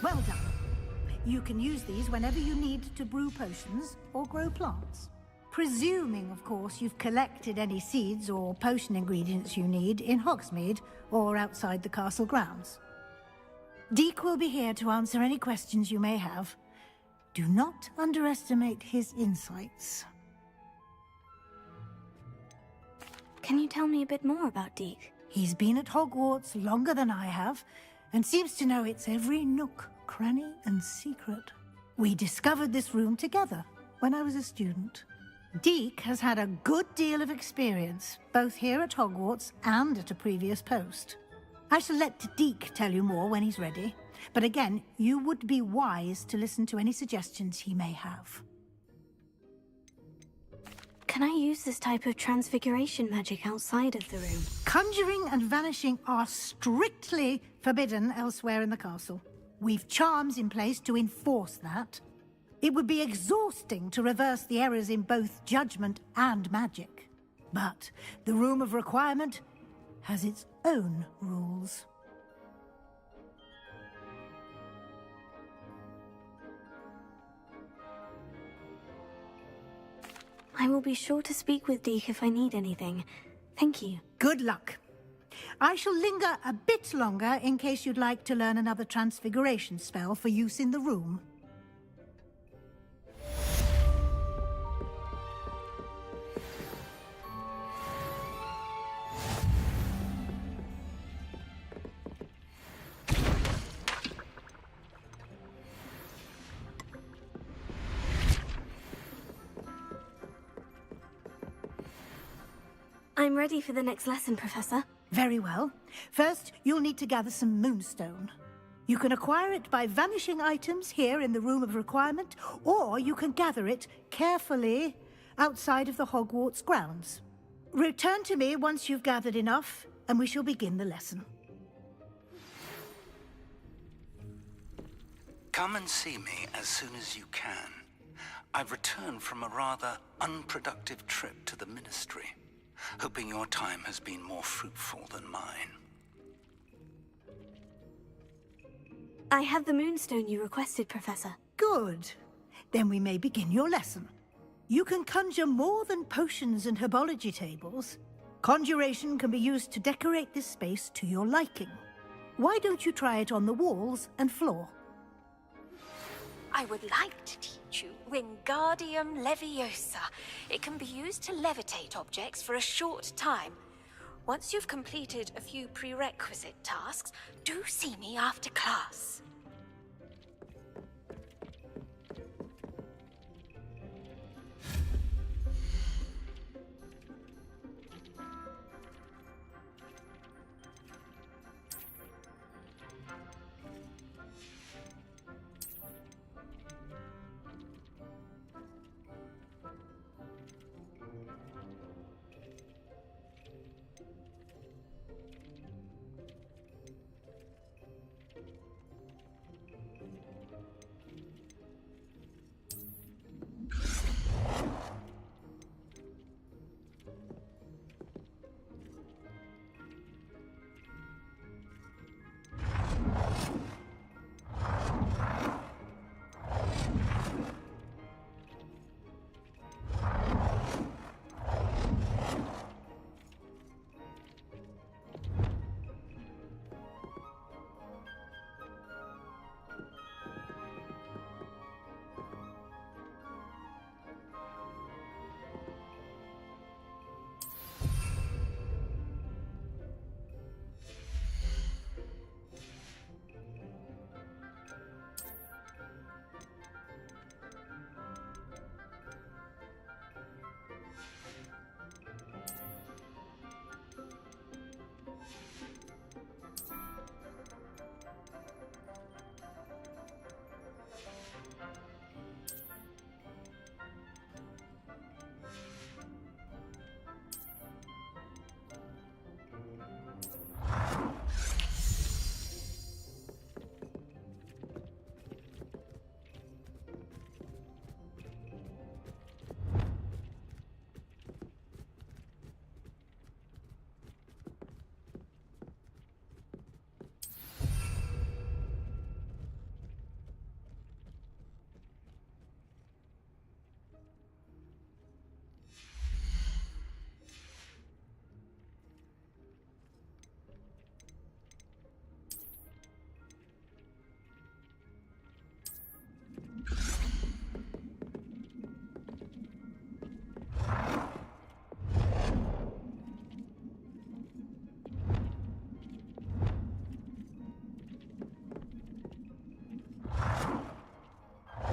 Well done. You can use these whenever you need to brew potions or grow plants. presuming, of course, you've collected any seeds or potion ingredients you need in Hogsmeade or outside the castle grounds. Deke will be here to answer any questions you may have. Do not underestimate his insights. Can you tell me a bit more about Deke? He's been at Hogwarts longer than I have, and seems to know its every nook, cranny, and secret. We discovered this room together when I was a student. Deke has had a good deal of experience, both here at Hogwarts and at a previous post. I shall let Deke tell you more when he's ready, but again, you would be wise to listen to any suggestions he may have. Can I use this type of transfiguration magic outside of the room? Conjuring and vanishing are strictly forbidden elsewhere in the castle. We've charms in place to enforce that. It would be exhausting to reverse the errors in both judgment and magic. But the Room of Requirement has its own rules. I will be sure to speak with Deke if I need anything. Thank you. Good luck. I shall linger a bit longer in case you'd like to learn another transfiguration spell for use in the room. I'm ready for the next lesson, Professor. Very well. First, you'll need to gather some moonstone. You can acquire it by vanishing items here in the Room of Requirement, or you can gather it carefully outside of the Hogwarts grounds. Return to me once you've gathered enough, and we shall begin the lesson. Come and see me as soon as you can. I've returned from a rather unproductive trip to the Ministry, hoping your time has been more fruitful than mine. I have the moonstone you requested, Professor. Good. Then we may begin your lesson. You can conjure more than potions and herbology tables. Conjuration can be used to decorate this space to your liking. Why don't you try it on the walls and floor? I would like to teach you Wingardium Leviosa. It can be used to levitate objects for a short time. Once you've completed a few prerequisite tasks, do see me after class.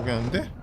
포기하는데?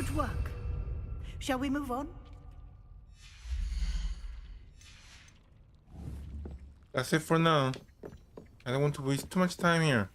Good work. Shall we move on? That's it for now. I don't want to waste too much time here.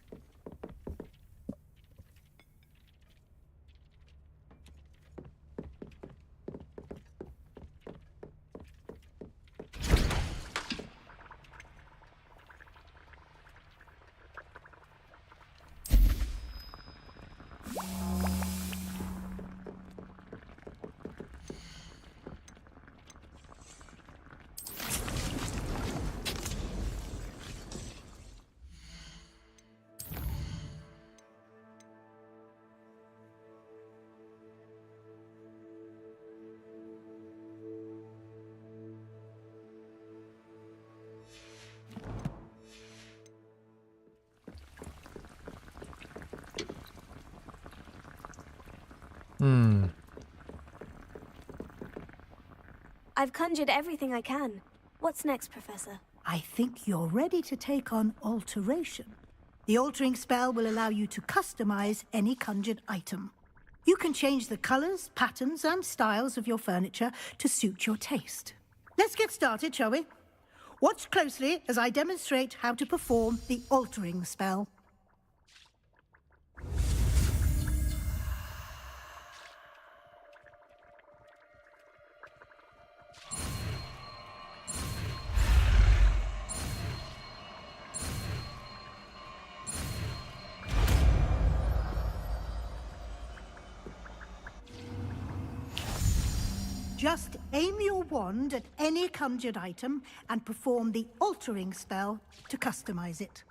I've conjured everything I can. What's next, Professor? I think you're ready to take on alteration. The altering spell will allow you to customize any conjured item. You can change the colors, patterns, and styles of your furniture to suit your taste. Let's get started, shall we? Watch closely as I demonstrate how to perform the altering spell. Just aim your wand at any conjured item and perform the altering spell to customize it.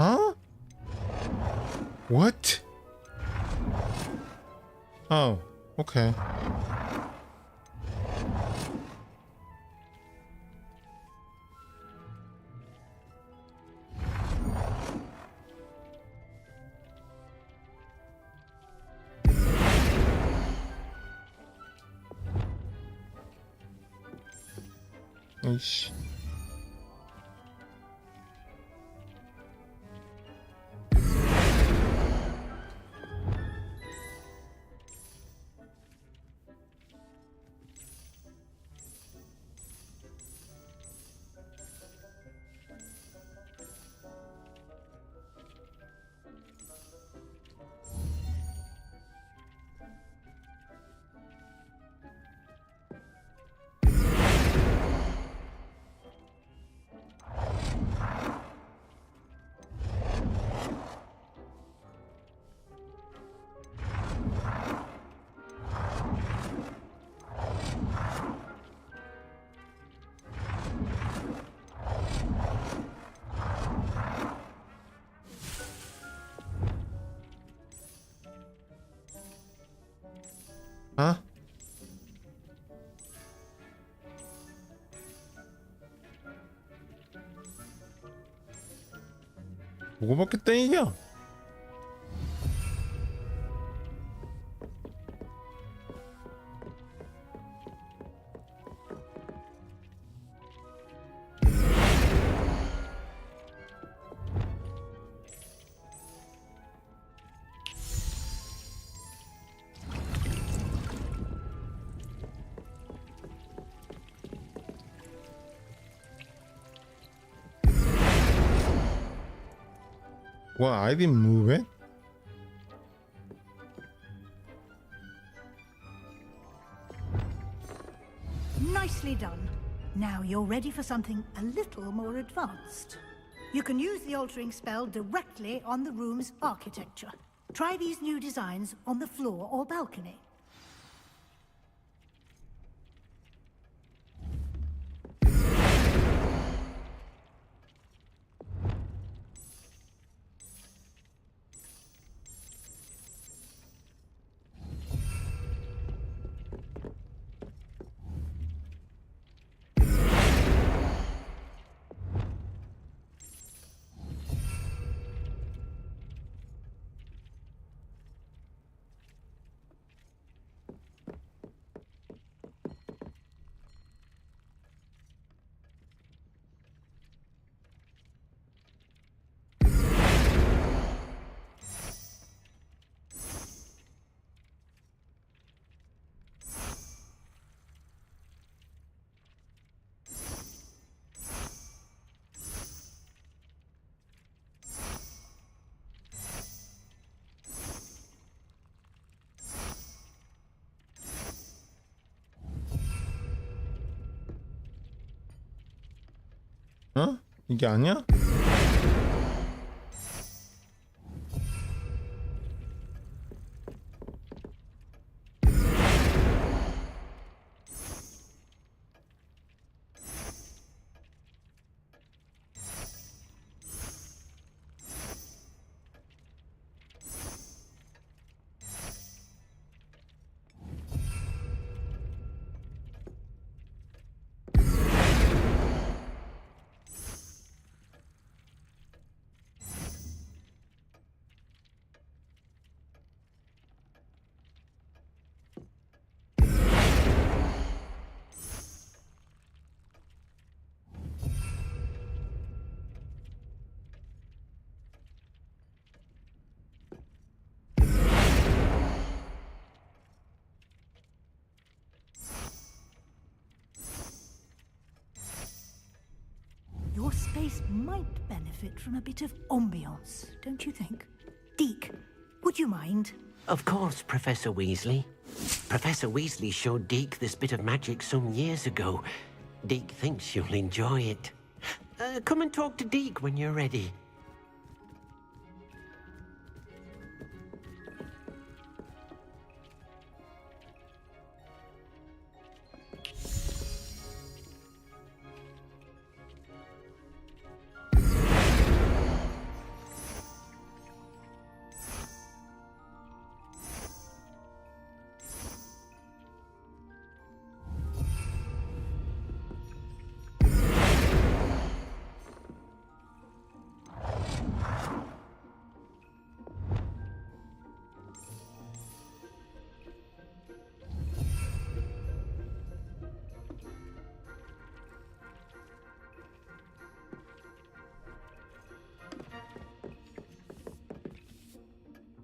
Huh? What? Oh, okay. Ish. Huh? 보고 받겠다 이겨. Well, I didn't move it. Nicely done. Now you're ready for something a little more advanced. You can use the altering spell directly on the room's architecture. Try these new designs on the floor or balcony. 어? 이게 아니야? Your space might benefit from a bit of ambiance, don't you think? Deke, would you mind? Of course, Professor Weasley. Professor Weasley showed Deke this bit of magic some years ago. Deke thinks you'll enjoy it. Come and talk to Deke when you're ready.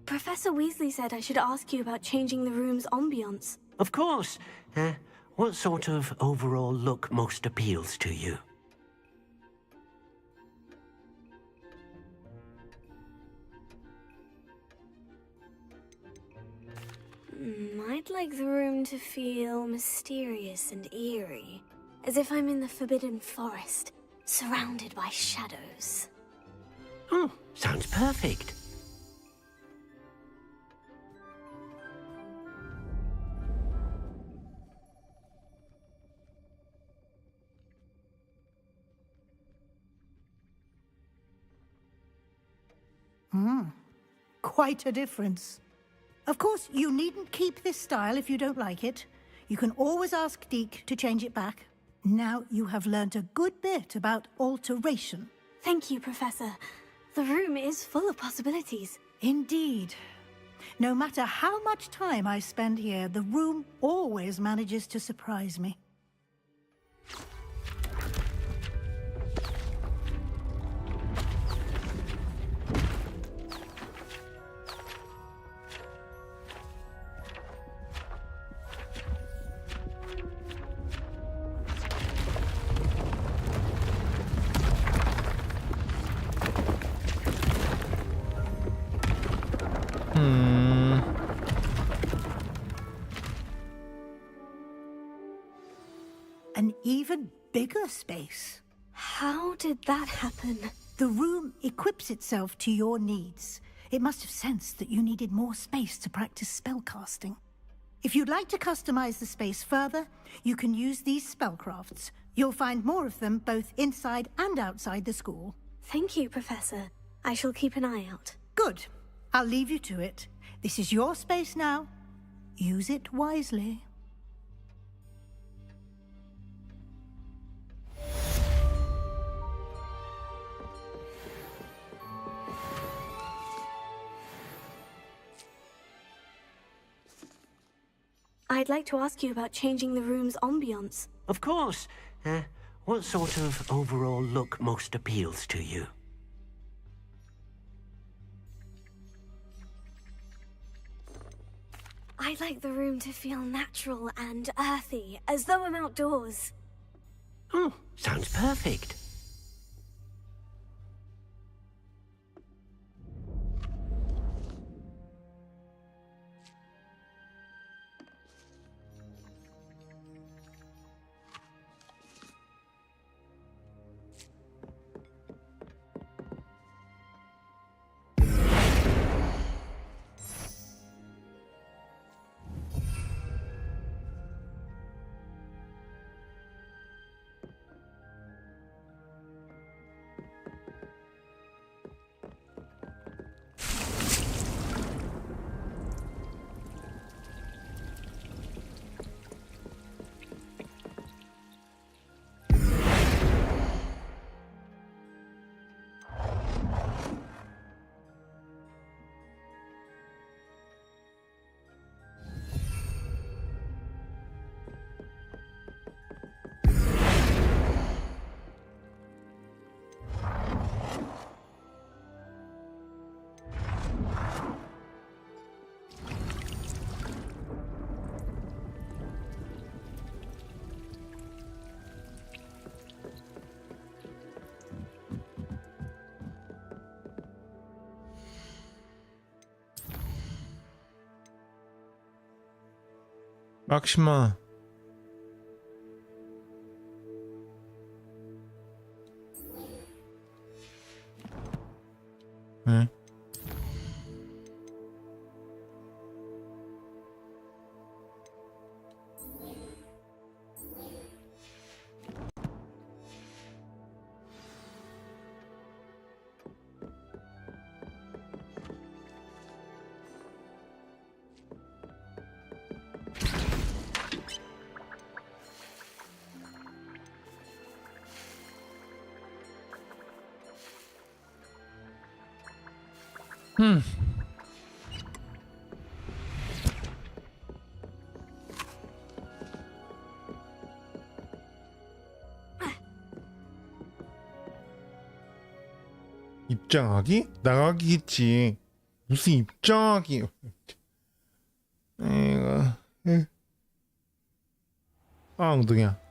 Professor Weasley said I should ask you about changing the room's ambiance. Of course. What sort of overall look most appeals to you? I'd like the room to feel mysterious and eerie, as if I'm in the Forbidden Forest, surrounded by shadows. Oh, sounds perfect. Quite a difference. Of course, you needn't keep this style if you don't like it. You can always ask Deke to change it back. Now you have learnt a good bit about alteration. Thank you, Professor. The room is full of possibilities. Indeed. No matter how much time I spend here, the room always manages to surprise me. An even bigger space. How did that happen? The room equips itself to your needs. It must have sensed that you needed more space to practice spellcasting. If you'd like to customize the space further, you can use these spellcrafts. You'll find more of them both inside and outside the school. Thank you, Professor. I shall keep an eye out. Good. I'll leave you to it. This is your space now. Use it wisely. I'd like to ask you about changing the room's ambiance. Of course. What sort of overall look most appeals to you? I'd like the room to feel natural and earthy, as though I'm outdoors. Oh, sounds perfect. 막심아. 네. 입장하기? 나가기겠지. 무슨 입장하기? 에이가. 아, 엉덩이야.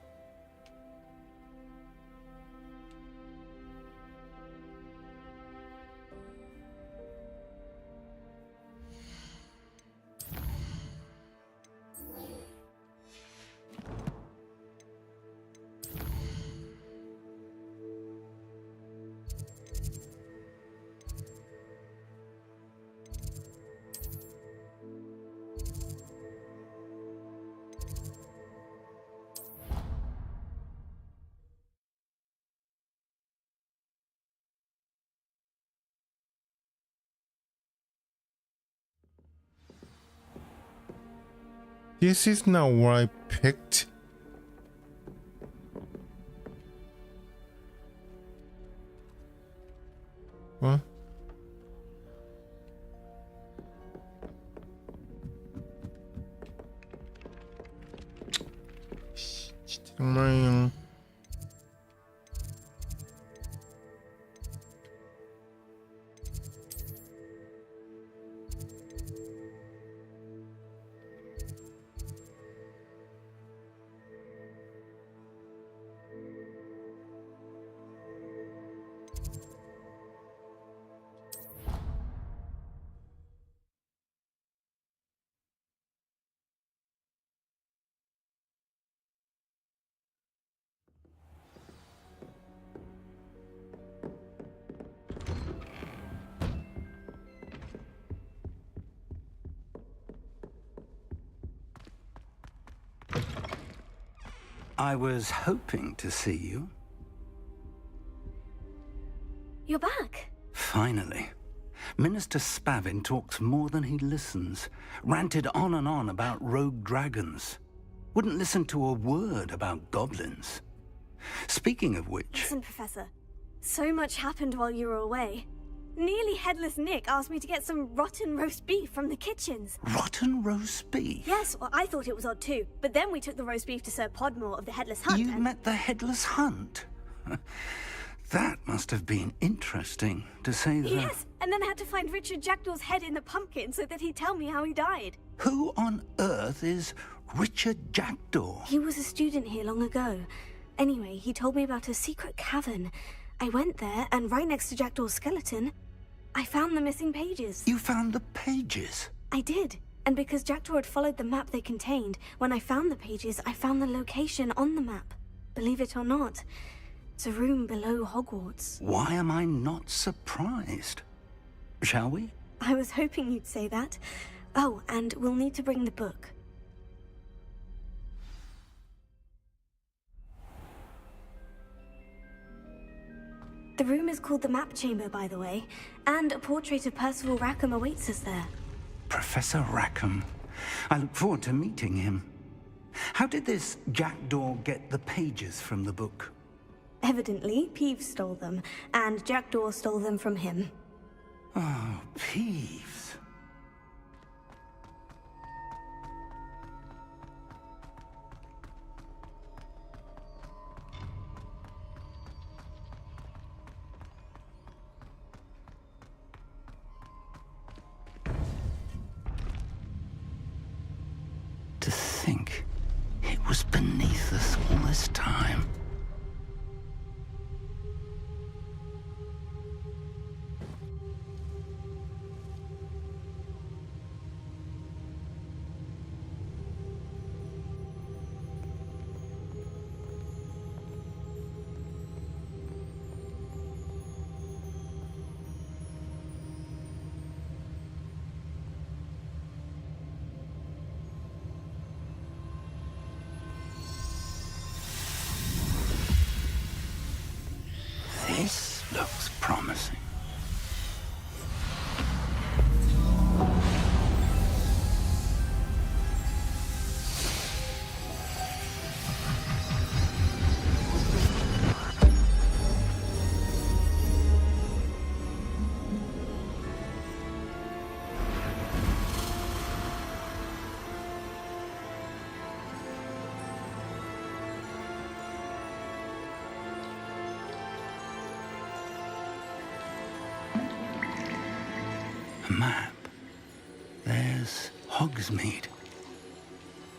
This is not what I picked. What? 정말요. I was hoping to see you. You're back. Finally. Minister Spavin talks more than he listens. Ranted on and on about rogue dragons. Wouldn't listen to a word about goblins. Speaking of which... Listen, Professor. So much happened while you were away. Nearly Headless Nick asked me to get some rotten roast beef from the kitchens. Rotten roast beef? Yes, well, I thought it was odd too. But then we took the roast beef to Sir Podmore of the Headless Hunt. You met the Headless Hunt? That must have been interesting, to say the... Yes, and then I had to find Richard Jackdaw's head in the pumpkin so that he'd tell me how he died. Who on earth is Richard Jackdaw? He was a student here long ago. Anyway, he told me about a secret cavern. I went there, and right next to Jackdaw's skeleton, I found the missing pages. You found the pages? I did. And because Jackdaw had followed the map they contained, when I found the pages, I found the location on the map. Believe it or not, it's a room below Hogwarts. Why am I not surprised? Shall we? I was hoping you'd say that. Oh, and we'll need to bring the book. The room is called the Map Chamber, by the way, and a portrait of Percival Rackham awaits us there. Professor Rackham. I look forward to meeting him. How did this Jackdaw get the pages from the book? Evidently, Peeves stole them, and Jackdaw stole them from him. Oh, Peeves. To think it was beneath us all this time. This looks promising. A map. There's Hogsmeade.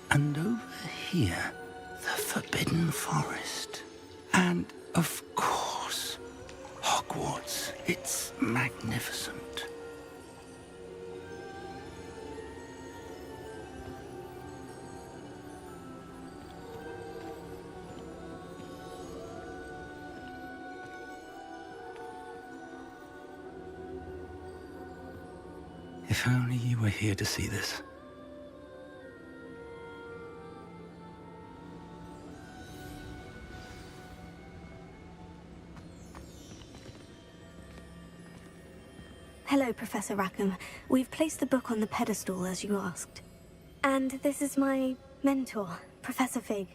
And over here, the Forbidden Forest. And, of course, Hogwarts. It's magnificent. If only you were here to see this. Hello, Professor Rackham. We've placed the book on the pedestal, as you asked. And this is my mentor, Professor Fig.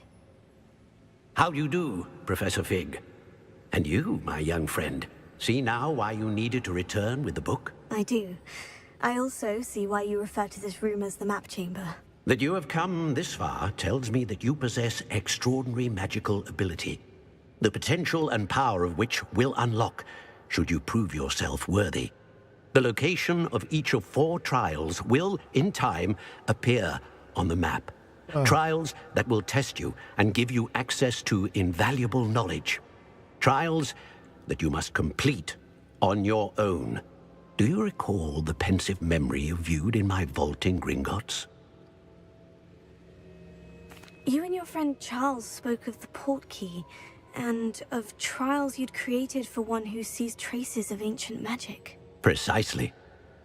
How do you do, Professor Fig? And you, my young friend, see now why you needed to return with the book? I do. I also see why you refer to this room as the Map Chamber. That you have come this far tells me that you possess extraordinary magical ability, the potential and power of which will unlock should you prove yourself worthy. The location of each of 4 trials will, in time, appear on the map. Trials that will test you and give you access to invaluable knowledge. Trials that you must complete on your own. Do you recall the pensive memory you viewed in my vault in Gringotts? You and your friend Charles spoke of the portkey, and of trials you'd created for one who sees traces of ancient magic. Precisely.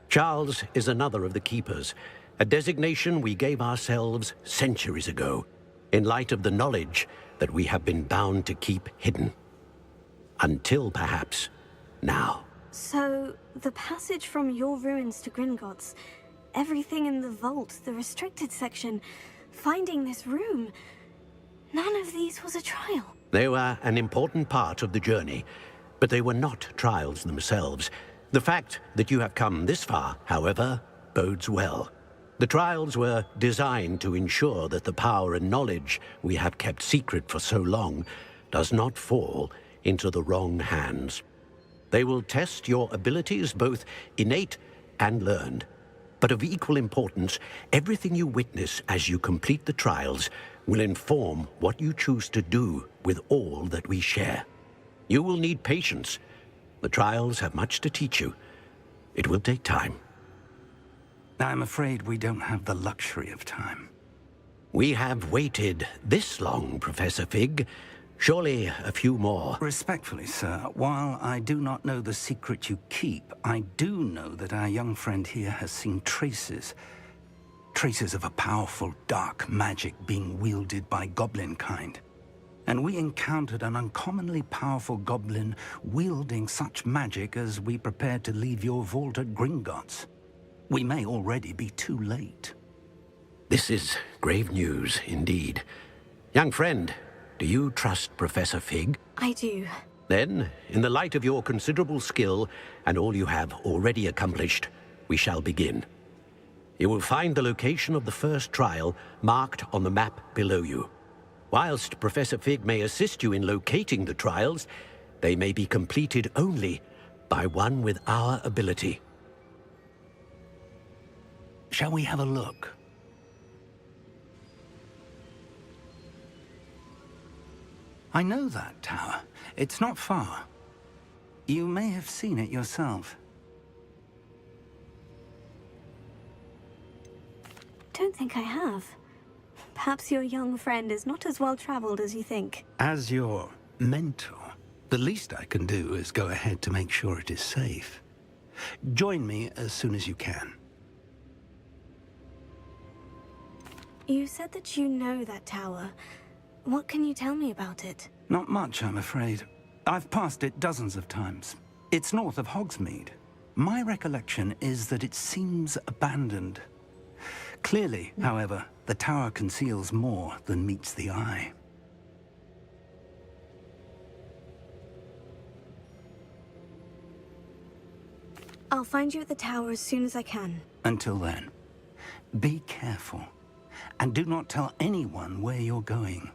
Charles is another of the Keepers, a designation we gave ourselves centuries ago, in light of the knowledge that we have been bound to keep hidden. Until perhaps now. So, the passage from your ruins to Gringotts, everything in the vault, the restricted section, finding this room, none of these was a trial. They were an important part of the journey, but they were not trials themselves. The fact that you have come this far, however, bodes well. The trials were designed to ensure that the power and knowledge we have kept secret for so long does not fall into the wrong hands. They will test your abilities, both innate and learned. But of equal importance, everything you witness as you complete the trials will inform what you choose to do with all that we share. You will need patience. The trials have much to teach you. It will take time. I'm afraid we don't have the luxury of time. We have waited this long, Professor Fig. Surely a few more. Respectfully, sir, while I do not know the secret you keep, I do know that our young friend here has seen traces of a powerful dark magic being wielded by goblin kind. And we encountered an uncommonly powerful goblin wielding such magic as we prepared to leave your vault at Gringotts. We may already be too late. This is grave news indeed. Young friend, do you trust Professor Fig? I do. Then, in the light of your considerable skill and all you have already accomplished, we shall begin. You will find the location of the first trial marked on the map below you. Whilst Professor Fig may assist you in locating the trials, they may be completed only by one with our ability. Shall we have a look? I know that tower. It's not far. You may have seen it yourself. Don't think I have. Perhaps your young friend is not as well-traveled as you think. As your mentor, the least I can do is go ahead to make sure it is safe. Join me as soon as you can. You said that you know that tower. What can you tell me about it? Not much, I'm afraid. I've passed it dozens of times. It's north of Hogsmeade. My recollection is that it seems abandoned. Clearly, however, the tower conceals more than meets the eye. I'll find you at the tower as soon as I can. Until then, be careful, and do not tell anyone where you're going.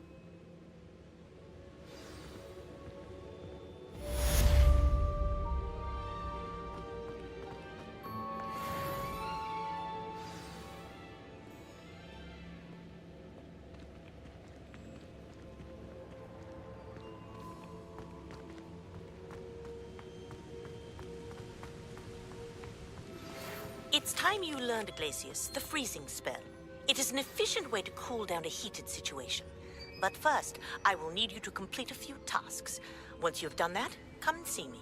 It's time you learned, Glacius, the freezing spell. It is an efficient way to cool down a heated situation. But first, I will need you to complete a few tasks. Once you've done that, come and see me.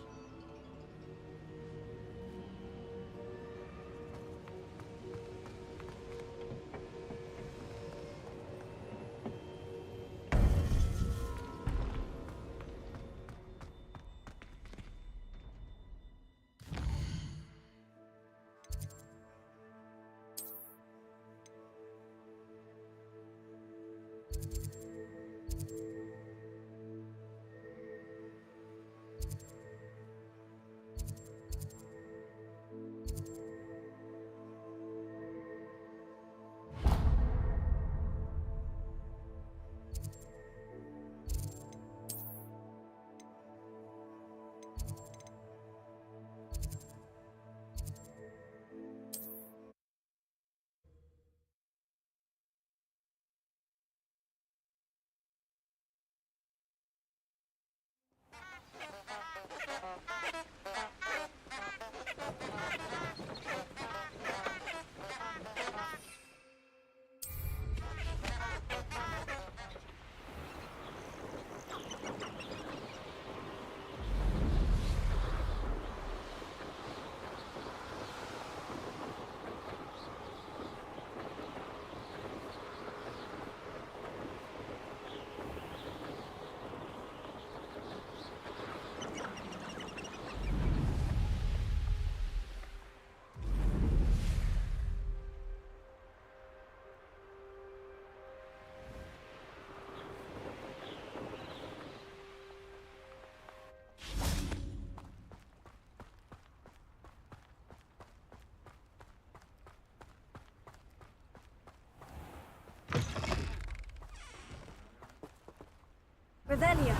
Revelio.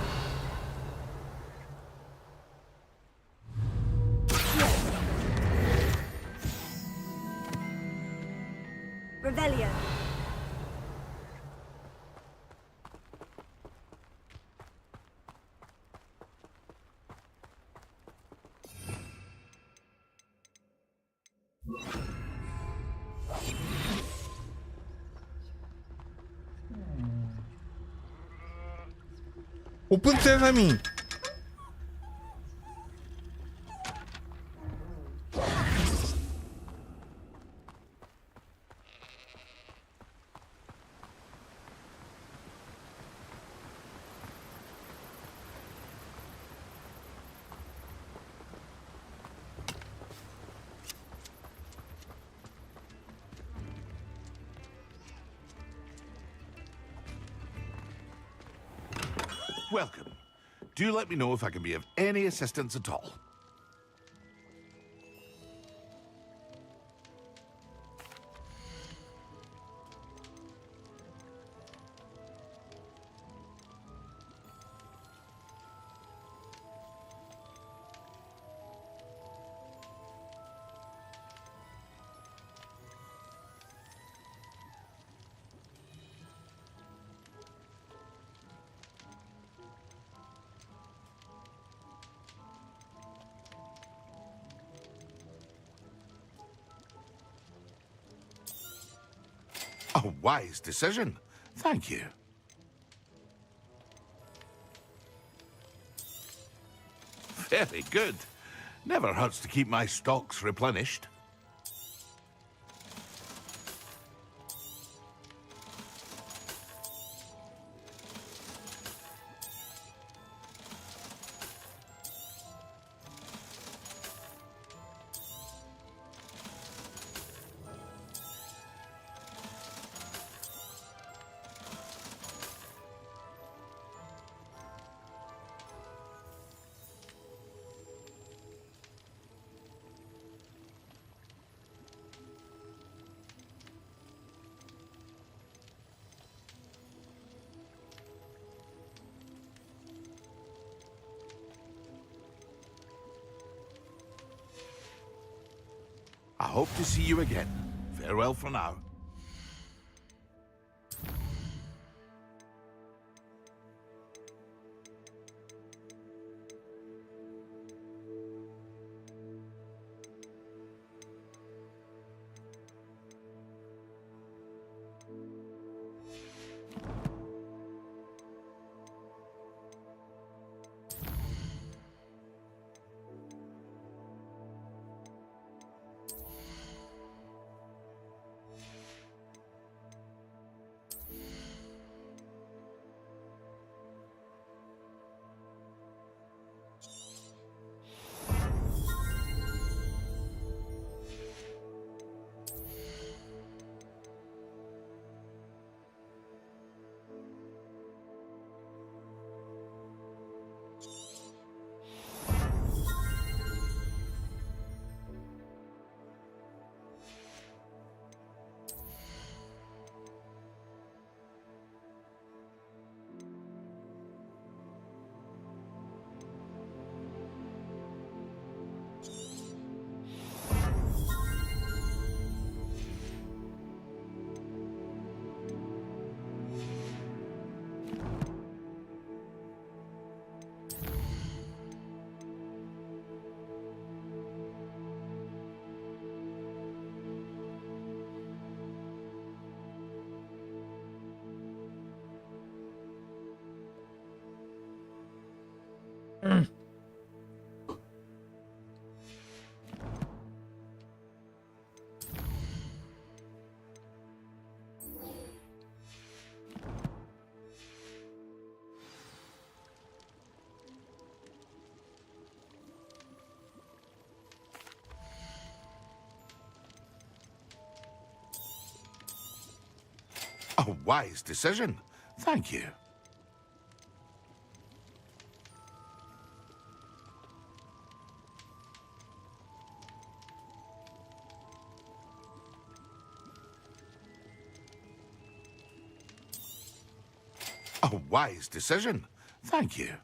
Revelio. 오픈 세사미. Welcome. Do let me know if I can be of any assistance at all. A wise decision. Thank you. Very good. Never hurts to keep my stocks replenished. I hope to see you again. Farewell for now. A wise decision. Thank you. A wise decision. Thank you.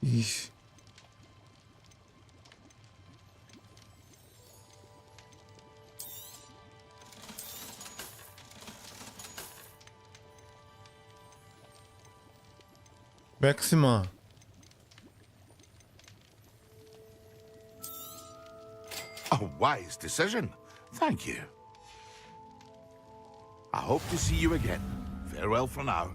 이씨. 맥시마. A wise decision. Thank you. I hope to see you again. Farewell for now.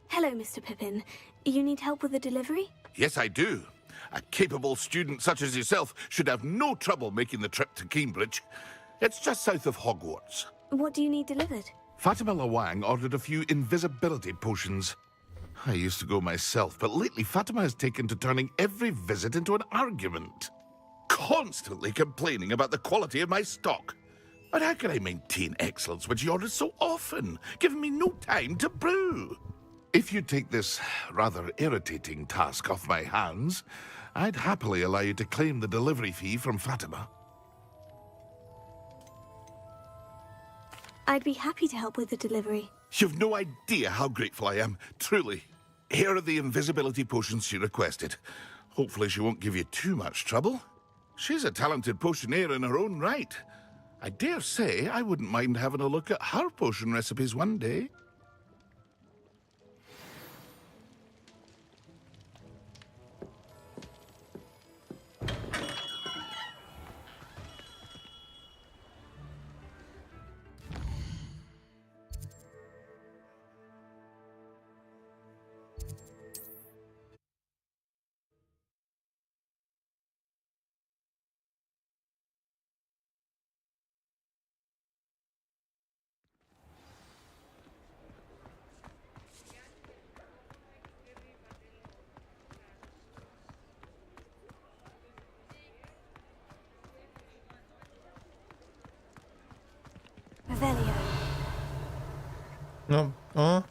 Hello, Mr. Pippin. You need help with the delivery? Yes, I do. A capable student such as yourself should have no trouble making the trip to Cambridge. It's just south of Hogwarts. What do you need delivered? Fatima Lawang ordered a few invisibility potions. I used to go myself, but lately Fatima has taken to turning every visit into an argument. Constantly complaining about the quality of my stock. But how can I maintain excellence when she orders so often, giving me no time to brew? If you take this rather irritating task off my hands, I'd happily allow you to claim the delivery fee from Fatima. I'd be happy to help with the delivery. You've no idea how grateful I am, truly. Here are the invisibility potions she requested. Hopefully she won't give you too much trouble. She's a talented potioneer in her own right. I dare say I wouldn't mind having a look at her potion recipes one day. Revelio. 어?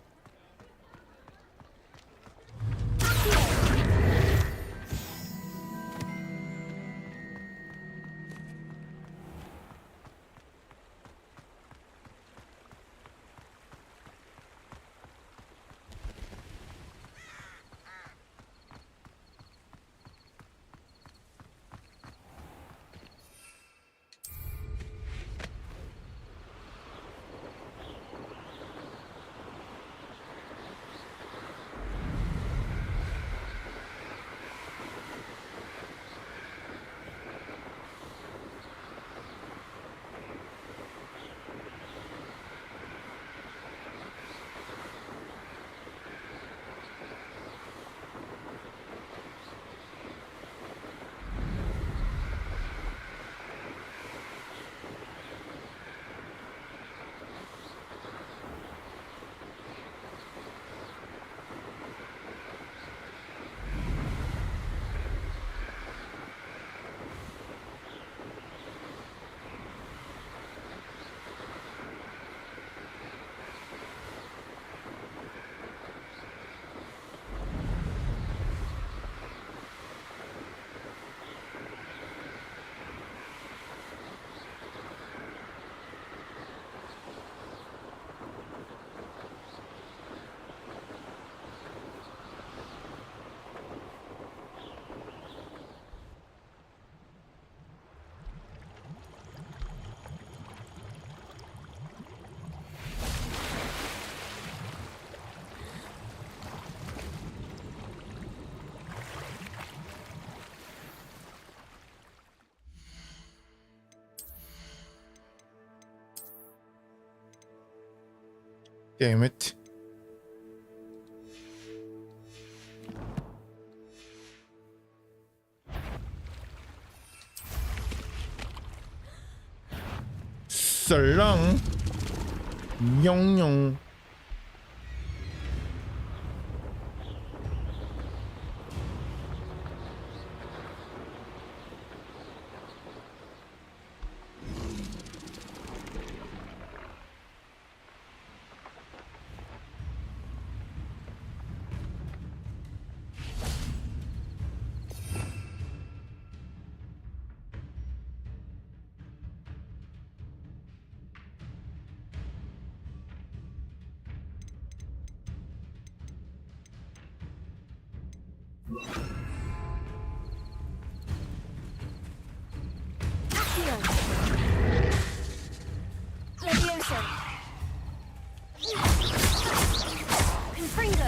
Damn it. 썰렁 용용 Accio. Leviosa. Confringo.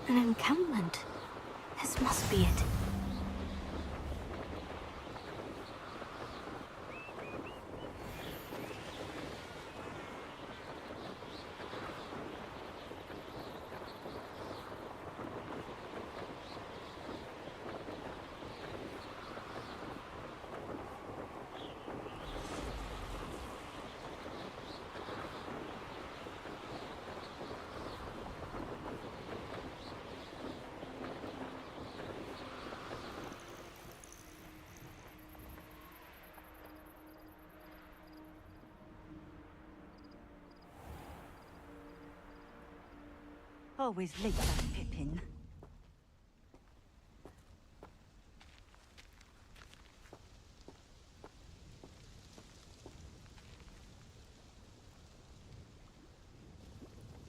An encampment. This must be it. Always late, that Pippin.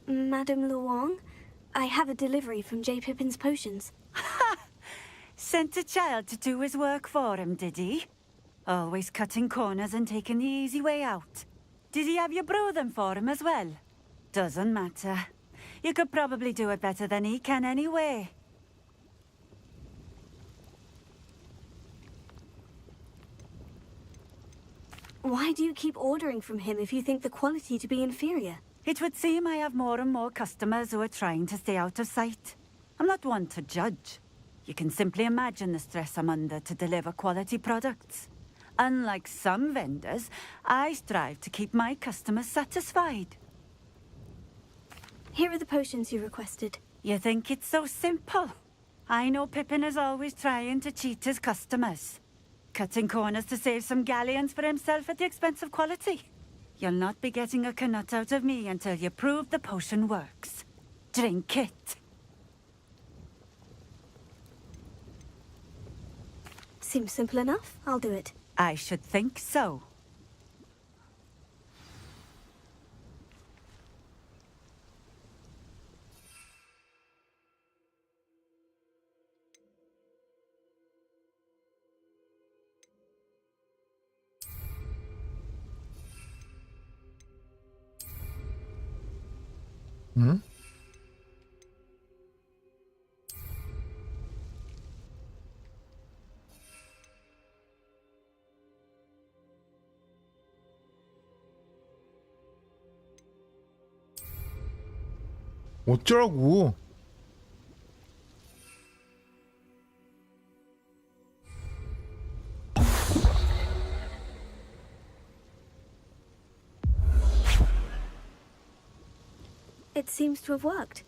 Madame Luong, I have a delivery from J. Pippin's potions. Sent a child to do his work for him, did he? Always cutting corners and taking the easy way out. Did he have you brew them for him as well? Doesn't matter. You could probably do it better than he can anyway. Why do you keep ordering from him if you think the quality to be inferior? It would seem I have more and more customers who are trying to stay out of sight. I'm not one to judge. You can simply imagine the stress I'm under to deliver quality products. Unlike some vendors, I strive to keep my customers satisfied. Here are the potions you requested. You think it's so simple? I know Pippin is always trying to cheat his customers. Cutting corners to save some galleons for himself at the expense of quality. You'll not be getting a canut out of me until you prove the potion works. Drink it. Seems simple enough. I'll do it. I should think so. Hmm? 어쩌라고? It seems to have worked.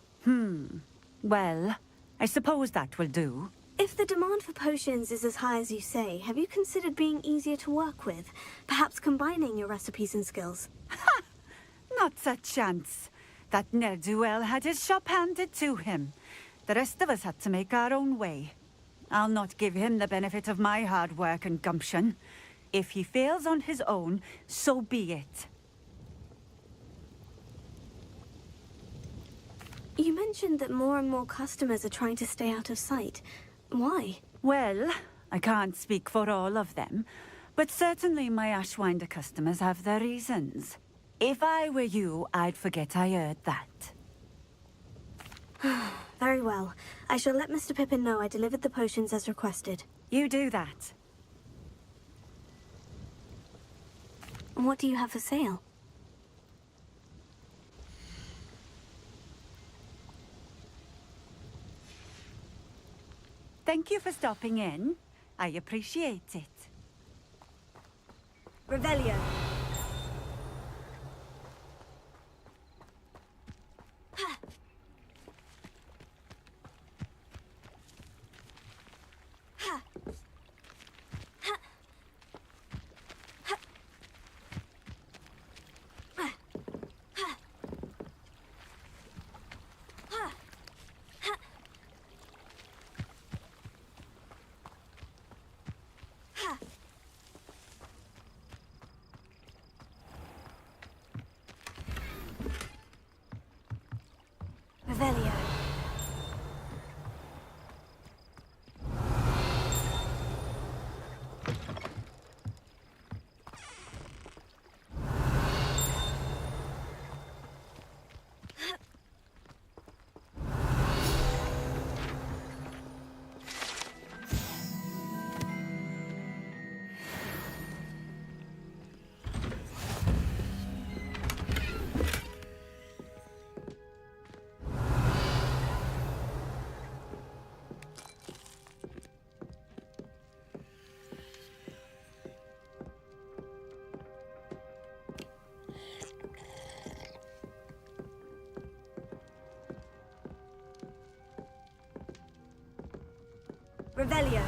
Well, I suppose that will do. If the demand for potions is as high as you say, have you considered being easier to work with? Perhaps combining your recipes and skills? Not a chance. That ne'er-do-well had his shop handed to him. The rest of us had to make our own way. I'll not give him the benefit of my hard work and gumption. If he fails on his own, so be it. You mentioned that more and more customers are trying to stay out of sight. Why? Well, I can't speak for all of them, But certainly my Ashwinder customers have their reasons. If I were you, I'd forget I heard that. Very well. I shall let Mr. Pippin know I delivered the potions as requested. You do that. And what do you have for sale? Thank you for stopping in. I appreciate it. Revelio. Revelio.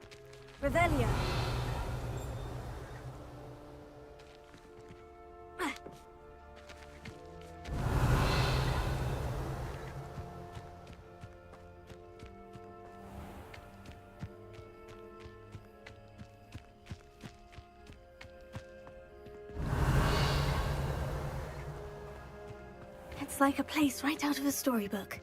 Revelio. Revelio. It's like a place right out of a storybook.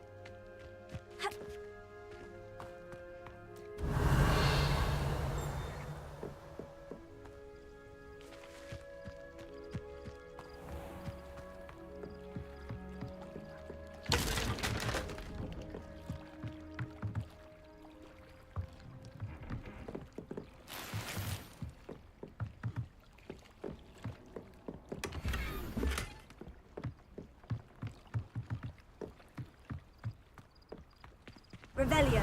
Revelio.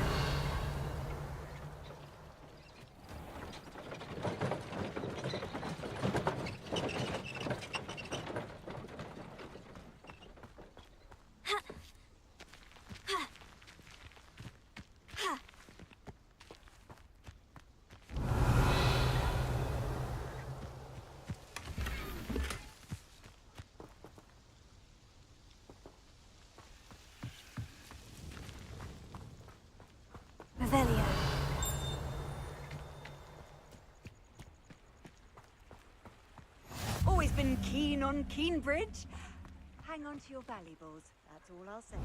Revelio. Always been keen on Keenbridge. Hang on to your valuables, that's all I'll say.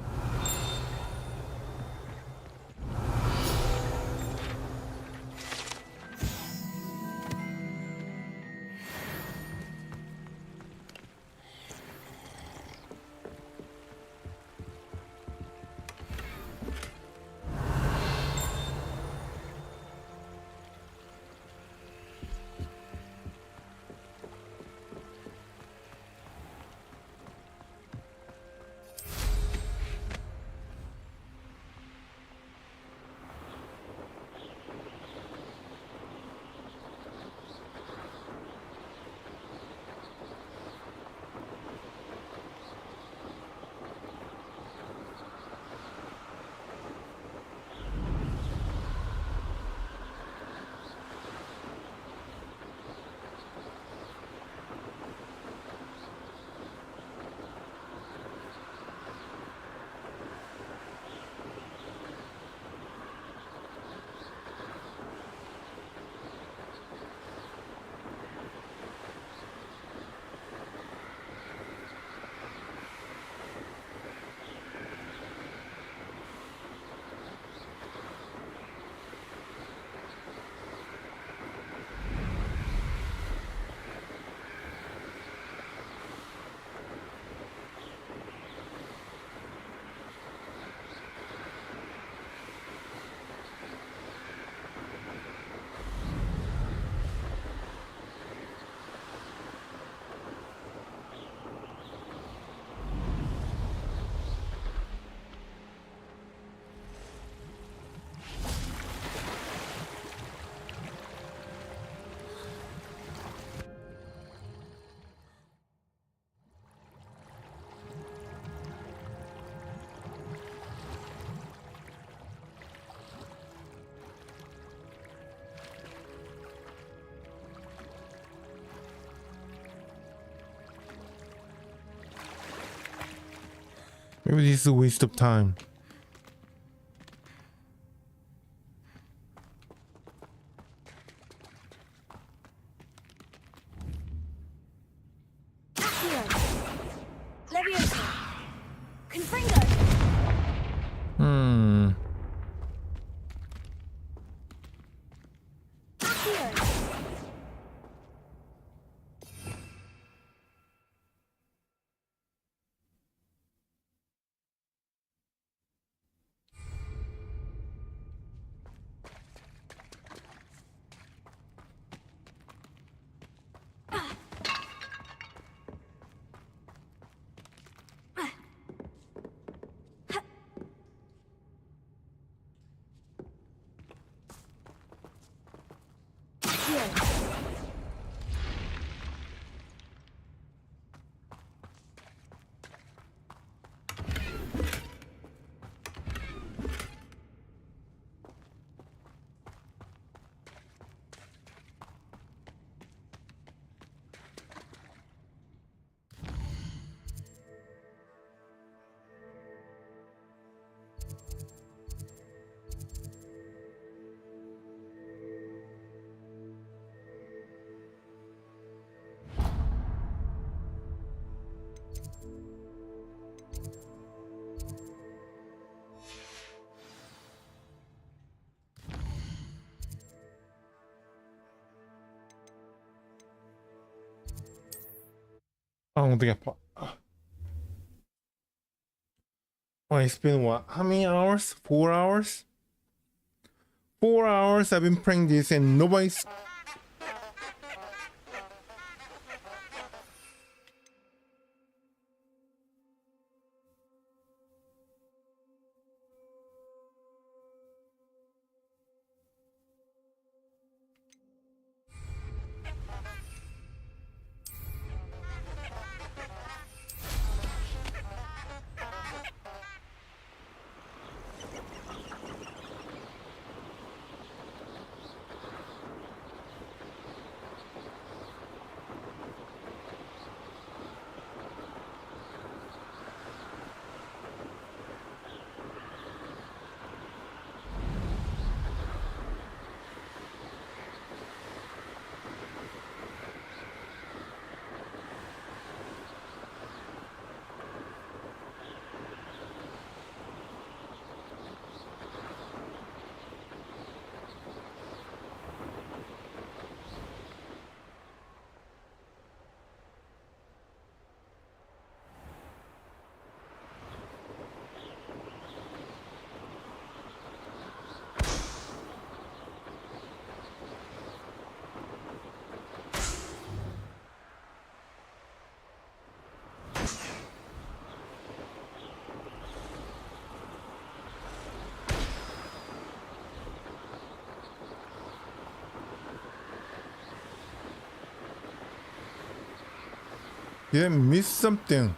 Maybe this is a waste of time. Leviosa! Confringo! 엉덩이 아파. It's been what? How many hours? 4 hours? 4 hours I've been playing this and nobody's... Did I miss something?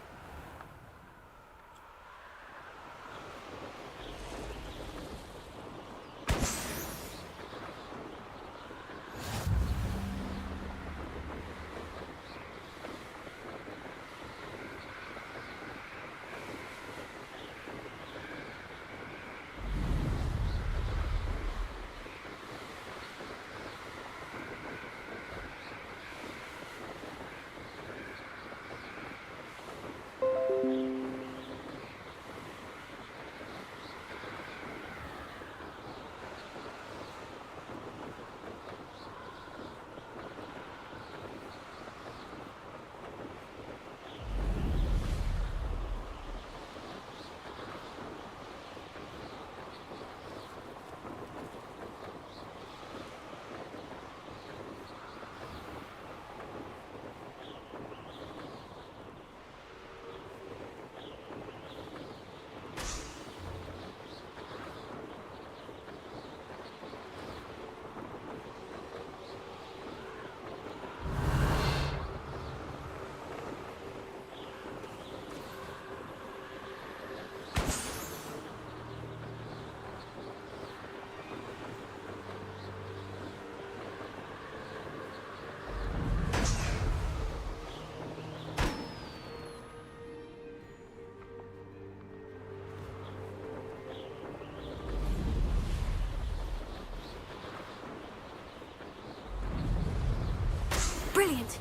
Brilliant.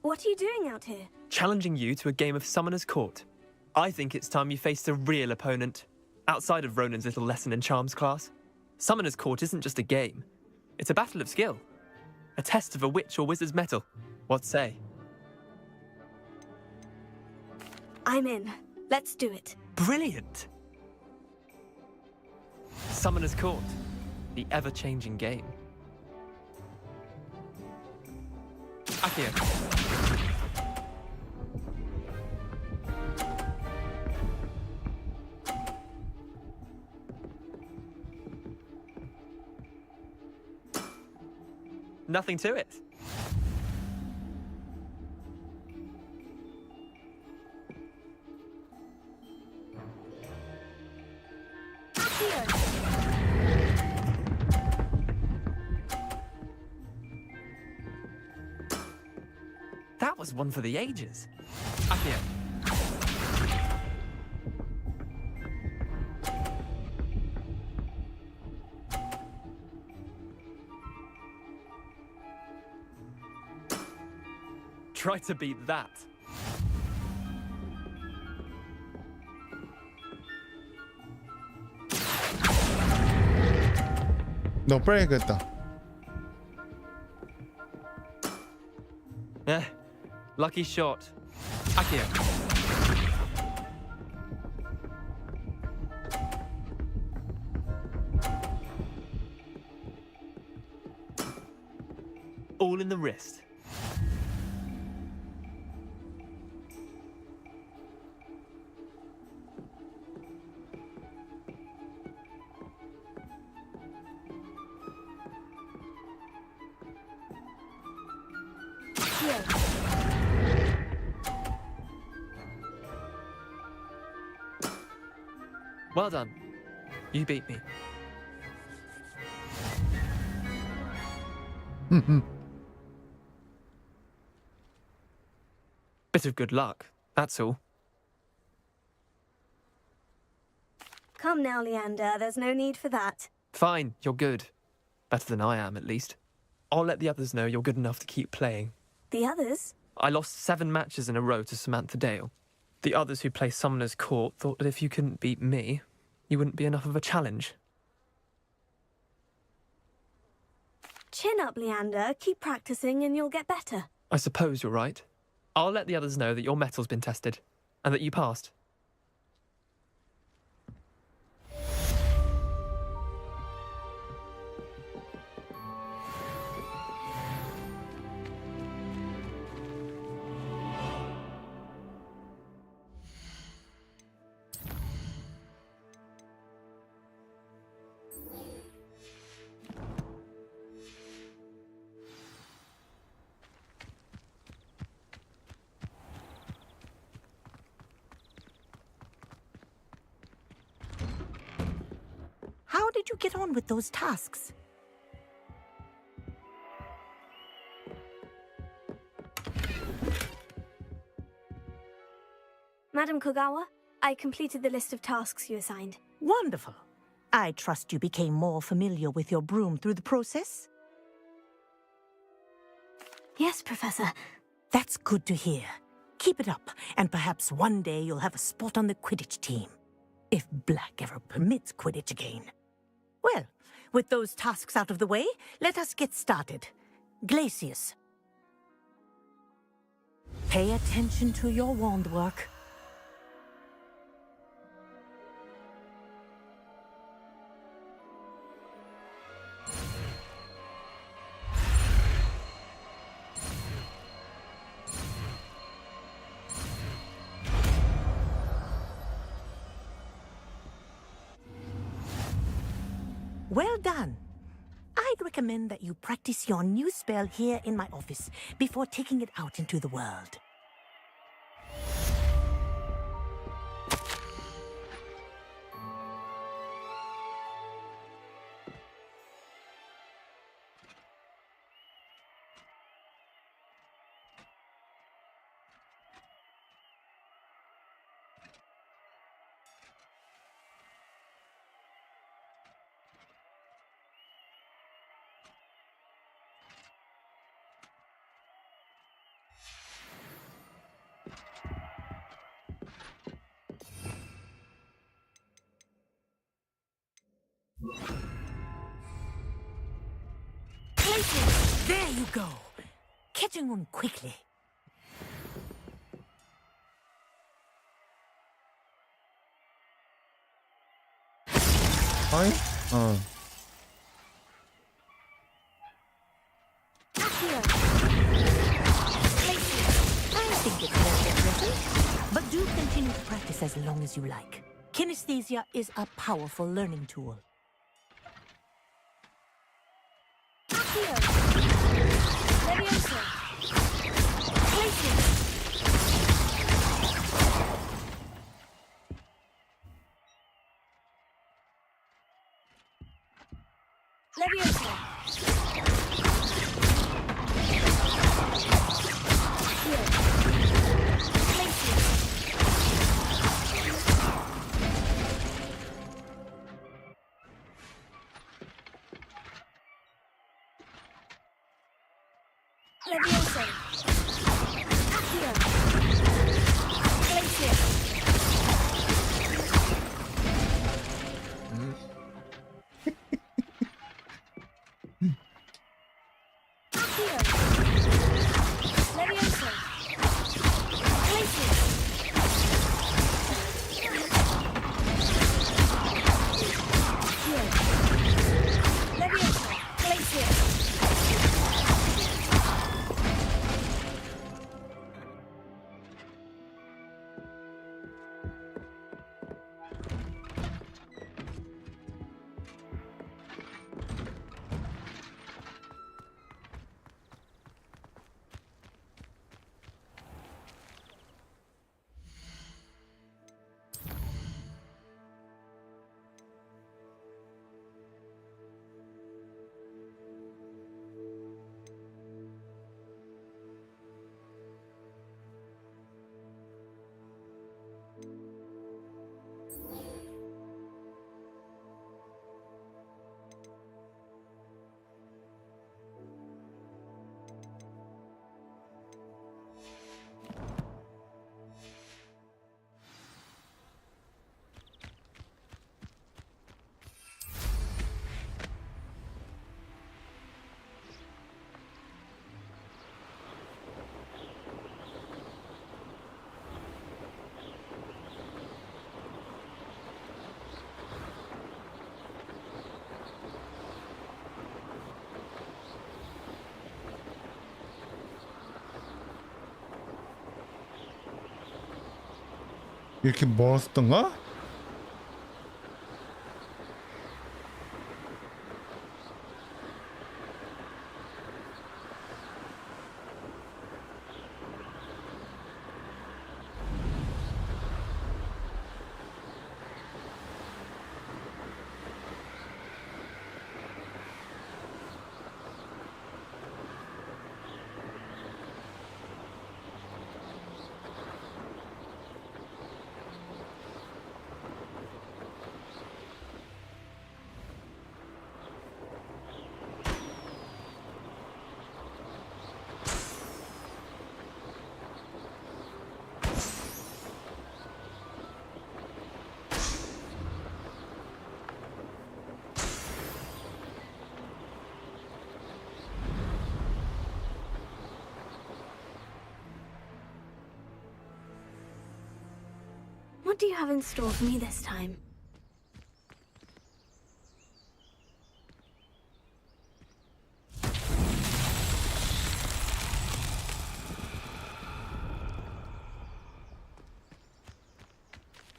What are you doing out here? Challenging you to a game of Summoner's Court. I think it's time you faced a real opponent, outside of Ronan's little lesson in charms class. Summoner's Court isn't just a game. It's a battle of skill. A test of a witch or wizard's mettle. What say? I'm in. Let's do it. Brilliant! Summoner's Court. The ever-changing game. Akio. Nothing to it. That was one for the ages. Akio. Try to beat that. 너 빼야겠다. Lucky shot. Akio. All in the wrist. Well done. You beat me. Bit of good luck, that's all. Come now, Leander. There's no need for that. Fine, you're good. Better than I am, at least. I'll let the others know you're good enough to keep playing. The others? I lost 7 matches in a row to Samantha Dale. The others who play Summoner's Court thought that if you couldn't beat me, you wouldn't be enough of a challenge. Chin up, Leander. Keep practicing and you'll get better. I suppose you're right. I'll let the others know that your metal's been tested, and that you passed. How did you get on with those tasks? Madam Kogawa, I completed the list of tasks you assigned. Wonderful. I trust you became more familiar with your broom through the process? Yes, Professor. That's good to hear. Keep it up, and perhaps one day you'll have a spot on the Quidditch team. If Black ever permits Quidditch again. Well, with those tasks out of the way, let us get started. Glacius. Pay attention to your wand work. Well done. I'd recommend that you practice your new spell here in my office before taking it out into the world. There you go. Catching on quickly. Hi? I think it's very impressive, but do continue to practice as long as you like. Kinesthesia is a powerful learning tool. 이렇게 멀었던가? What do you have in store for me this time?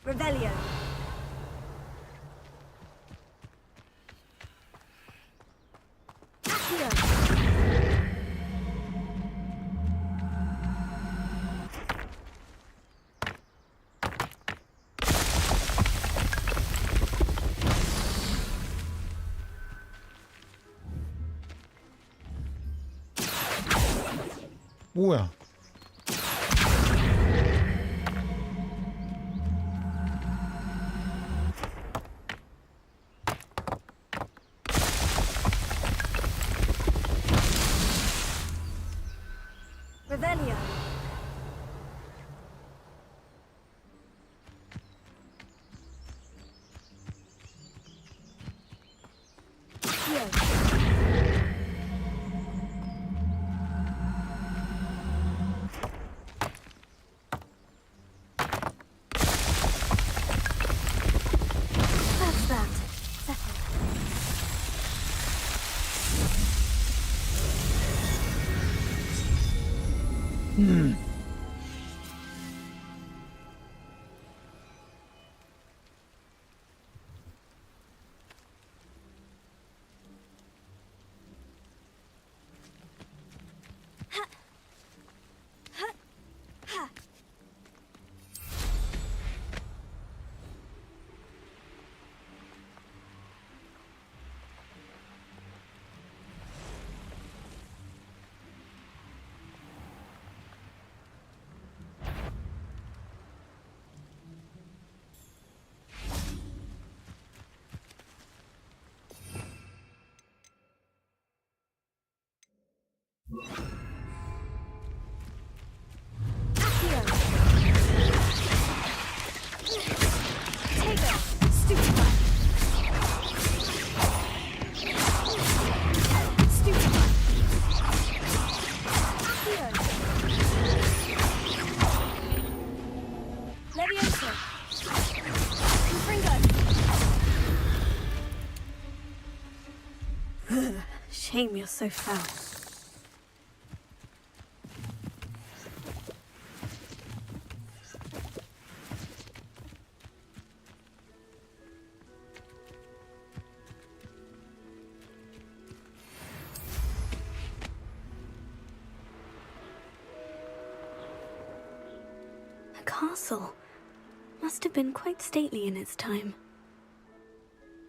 Revelio. 뭐야? Revelio. That's that. Settled. Shame you're so foul. A castle. Must have been quite stately in its time.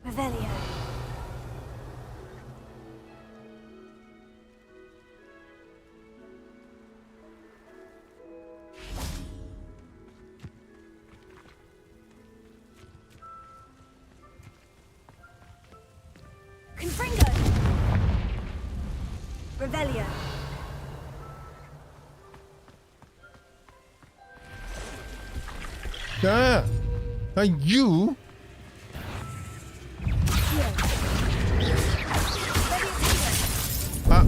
Revelio. Revelio. 야, you. 아.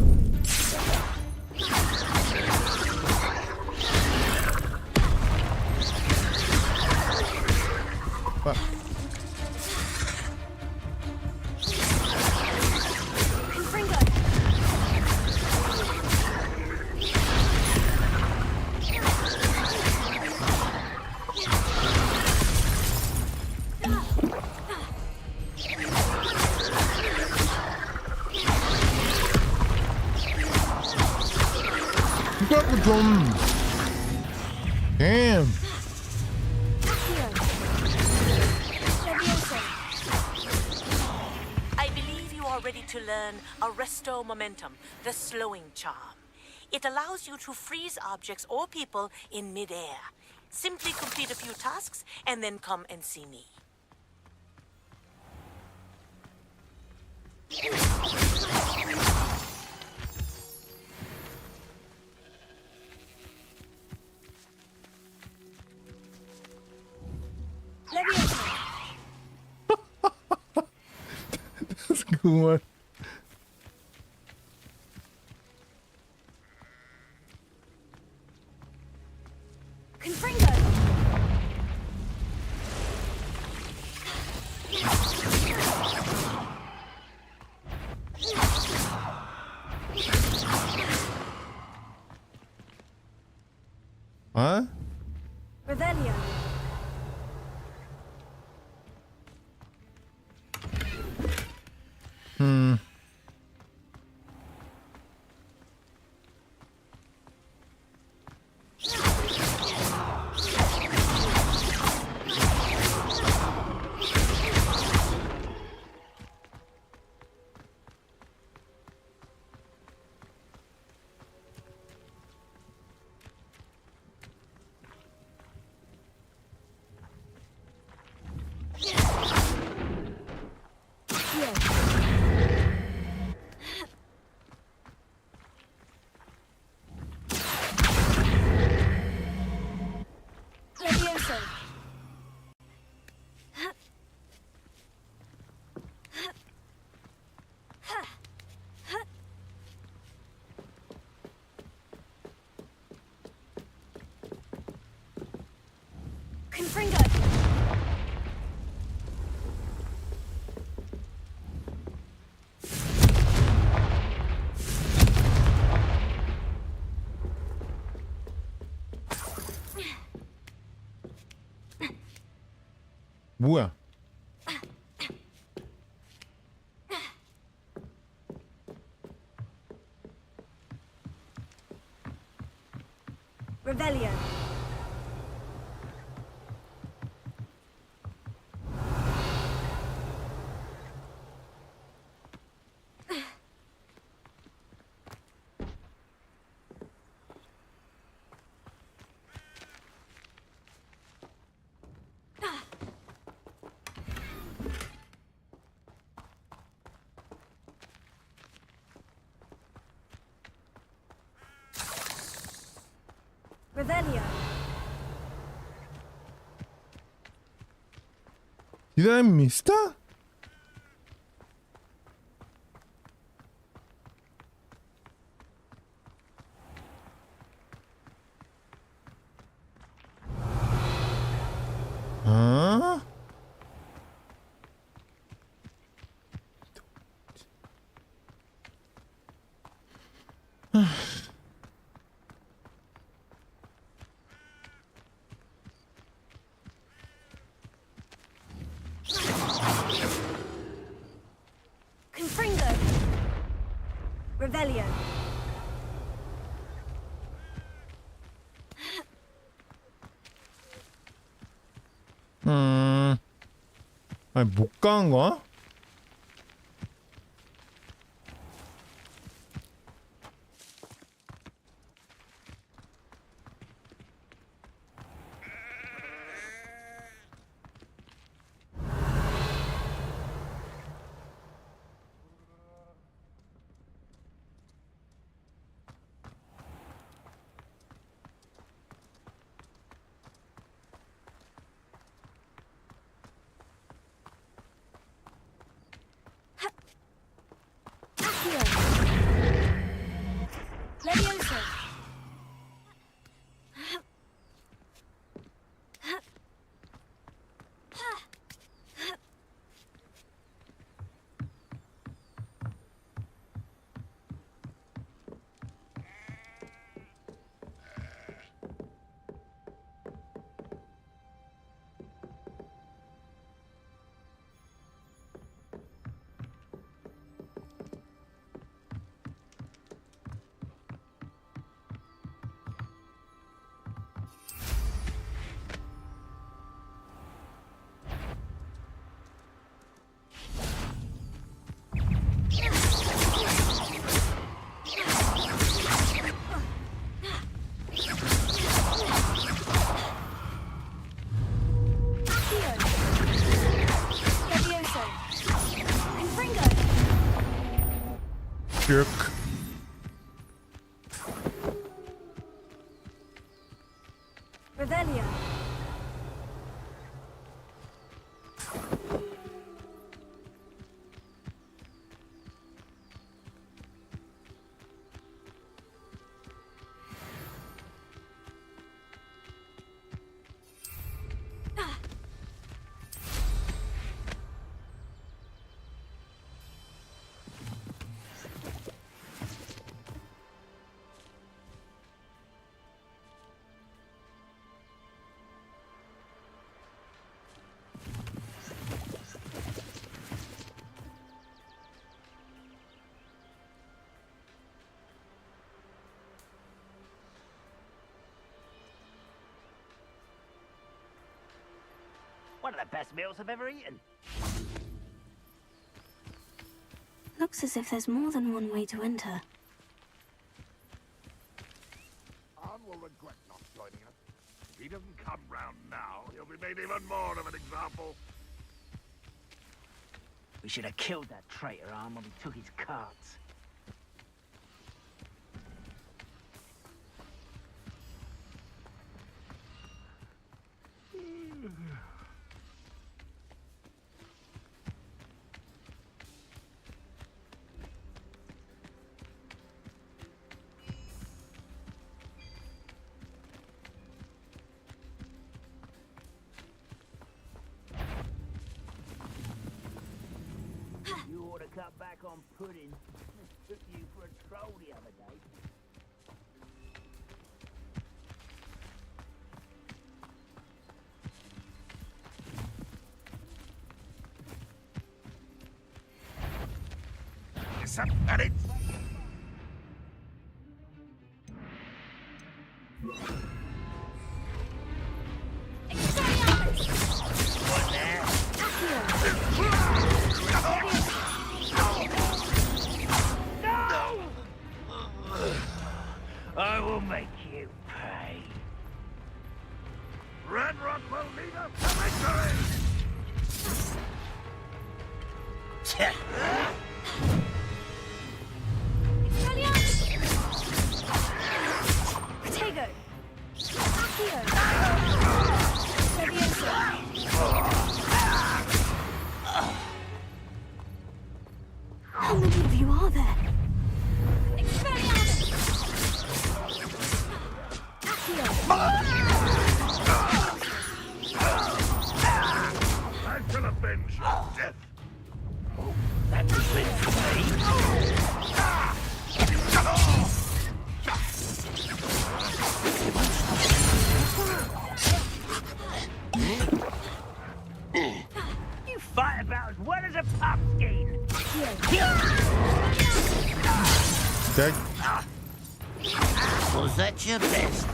좀. Damn. I believe you are ready to learn Arresto Momentum, the slowing charm. It allows you to freeze objects or people in midair. Simply complete a few tasks and then come and see me. That's a good one. Huh? Revelio. 뭐야? Revelio. Revelio. Did I miss that? Huh? Confringo. Revelio. 아니 못 가는 거야? Levioso. Jerk. Revelio. One of the best meals I've ever eaten. Looks as if there's more than one way to enter. Arn will regret not joining us. If he doesn't come round now, he'll be made even more of an example. We should have killed that traitor Arn when we took his cards. You ought to cut back on pudding. Took you for a troll the other day. and it's... I will make you pay. Red Rock will lead us to victory! Protego! Accio! Leviosa! How many of you are there? Expelliarmus! Accio! I shall avenge your death. That was meant for me. You fight about as well as a pumpkin. Dead. Was that your best?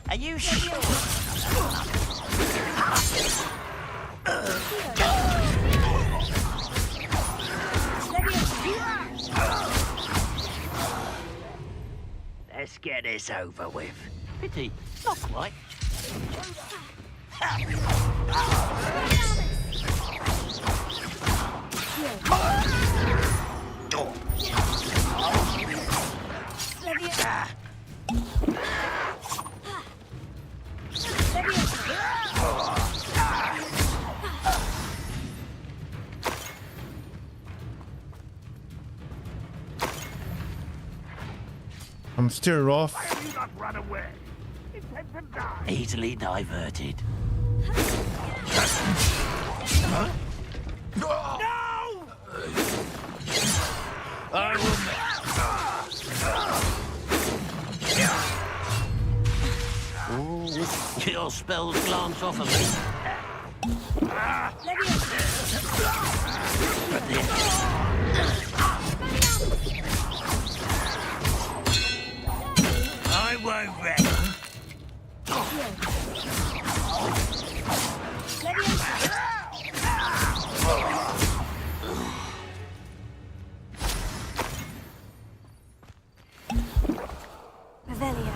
Are you sure? Let's get this over with. Pity, not quite. I'm still rough. Why have you not run away? Intend to die. Easily diverted. Huh? No! I will your spells glance off of me. I won't rest. Revelio.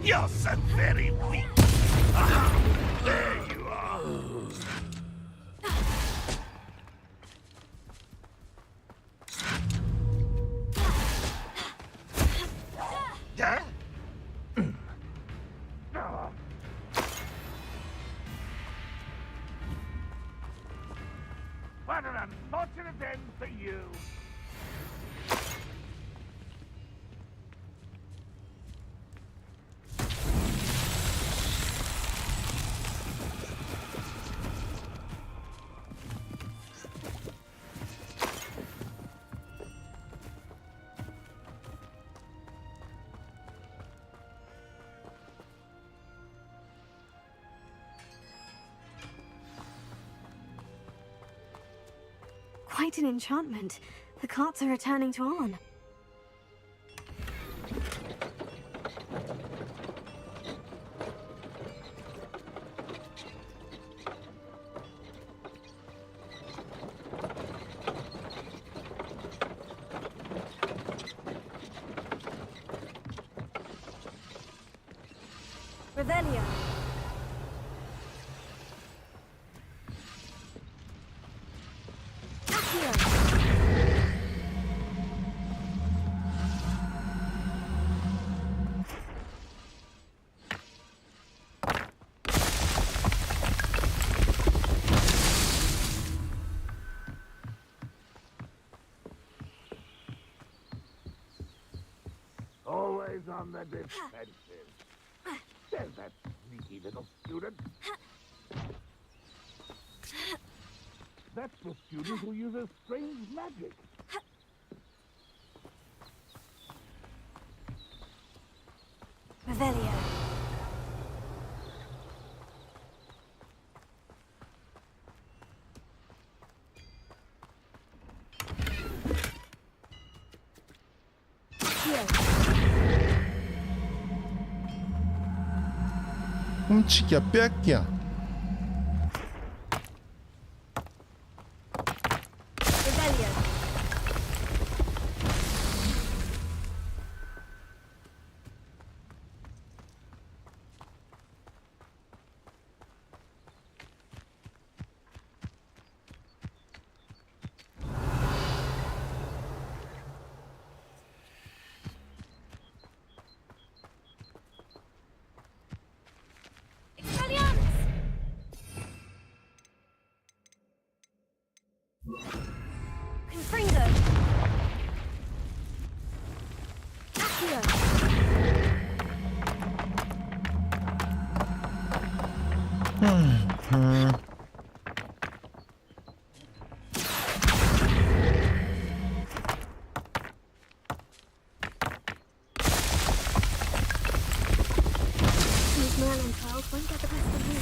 You're so very weak. Aha, there you are. Yeah? What an unfortunate end for you. Quite an enchantment. The carts are returning to Arn. Revelio. Always on the defensive. There's that sneaky little student. That's the student who uses strange magic. Revelio. 훔치기야 뺏기야. Revelio. Confringo. Accio. These Merlin trials won't get the best of me.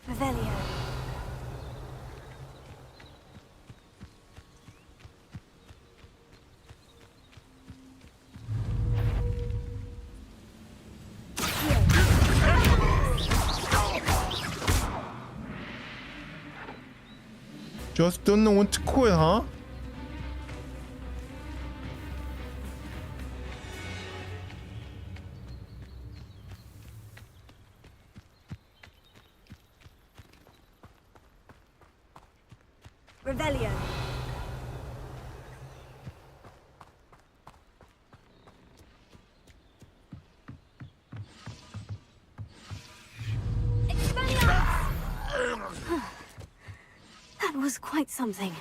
Revelio. Just don't know when to quit, huh? Revelio. That was quite something.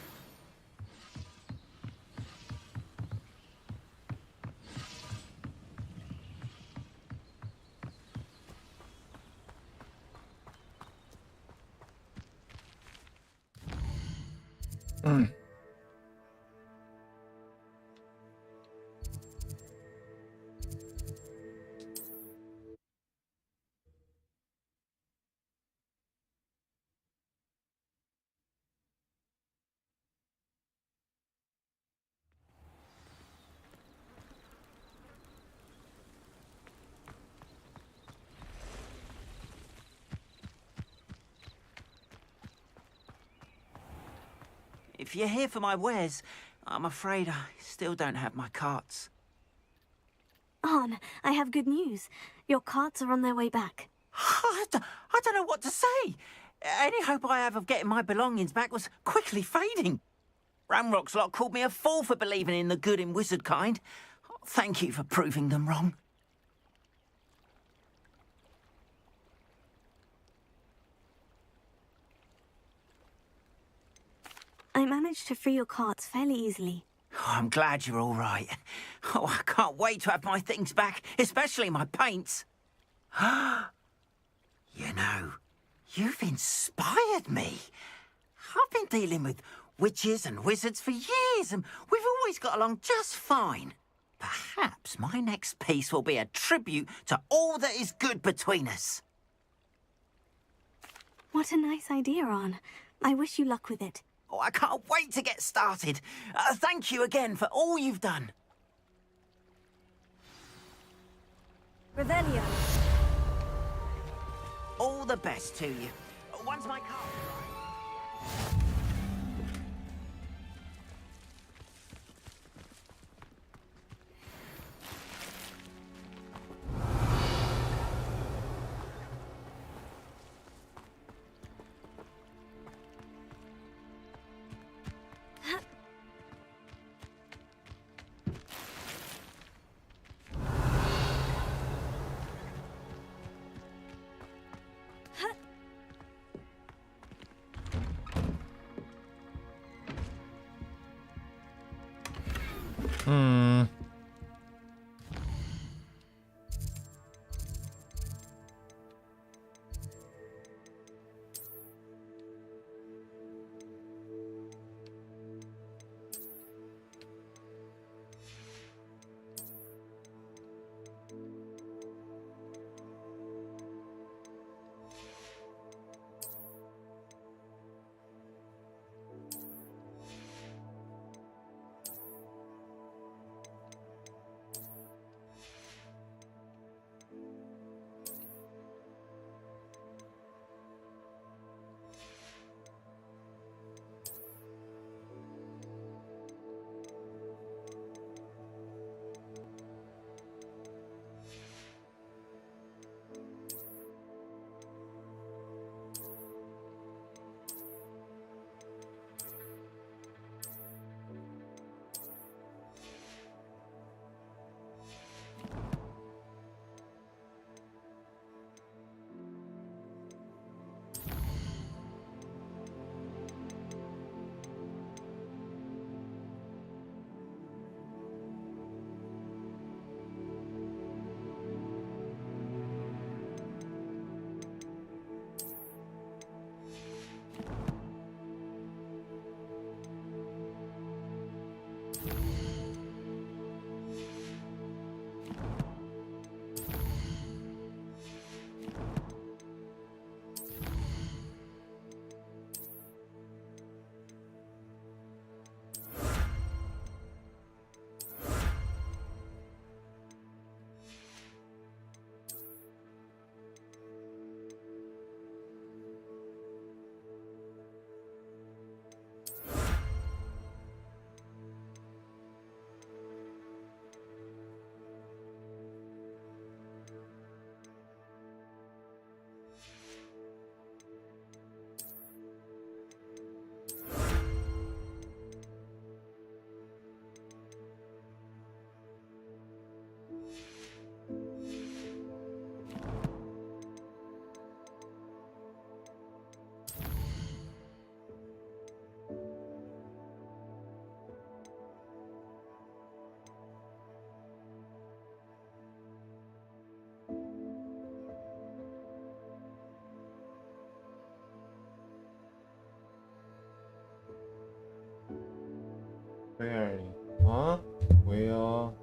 If you're here for my wares, I'm afraid I still don't have my carts. Arn, I have good news. Your carts are on their way back. I don't know what to say. Any hope I have of getting my belongings back was quickly fading. Ramrock's lot called me a fool for believing in the good in wizard kind. Thank you for proving them wrong. I managed to free your carts fairly easily. Oh, I'm glad you're all right. Oh, I can't wait to have my things back, especially my paints. You know, you've inspired me. I've been dealing with witches and wizards for years, and we've always got along just fine. Perhaps my next piece will be a tribute to all that is good between us. What a nice idea, Arn. I wish you luck with it. Oh, I can't wait to get started. Thank you again for all you've done. Revelio. All the best to you. Once my car... Hmm. Where? Huh? Where?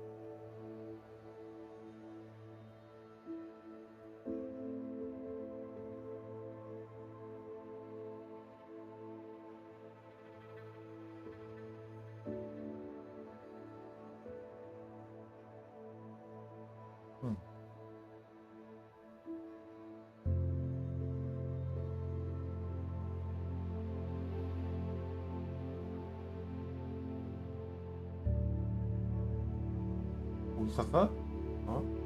어디 있었어? 어?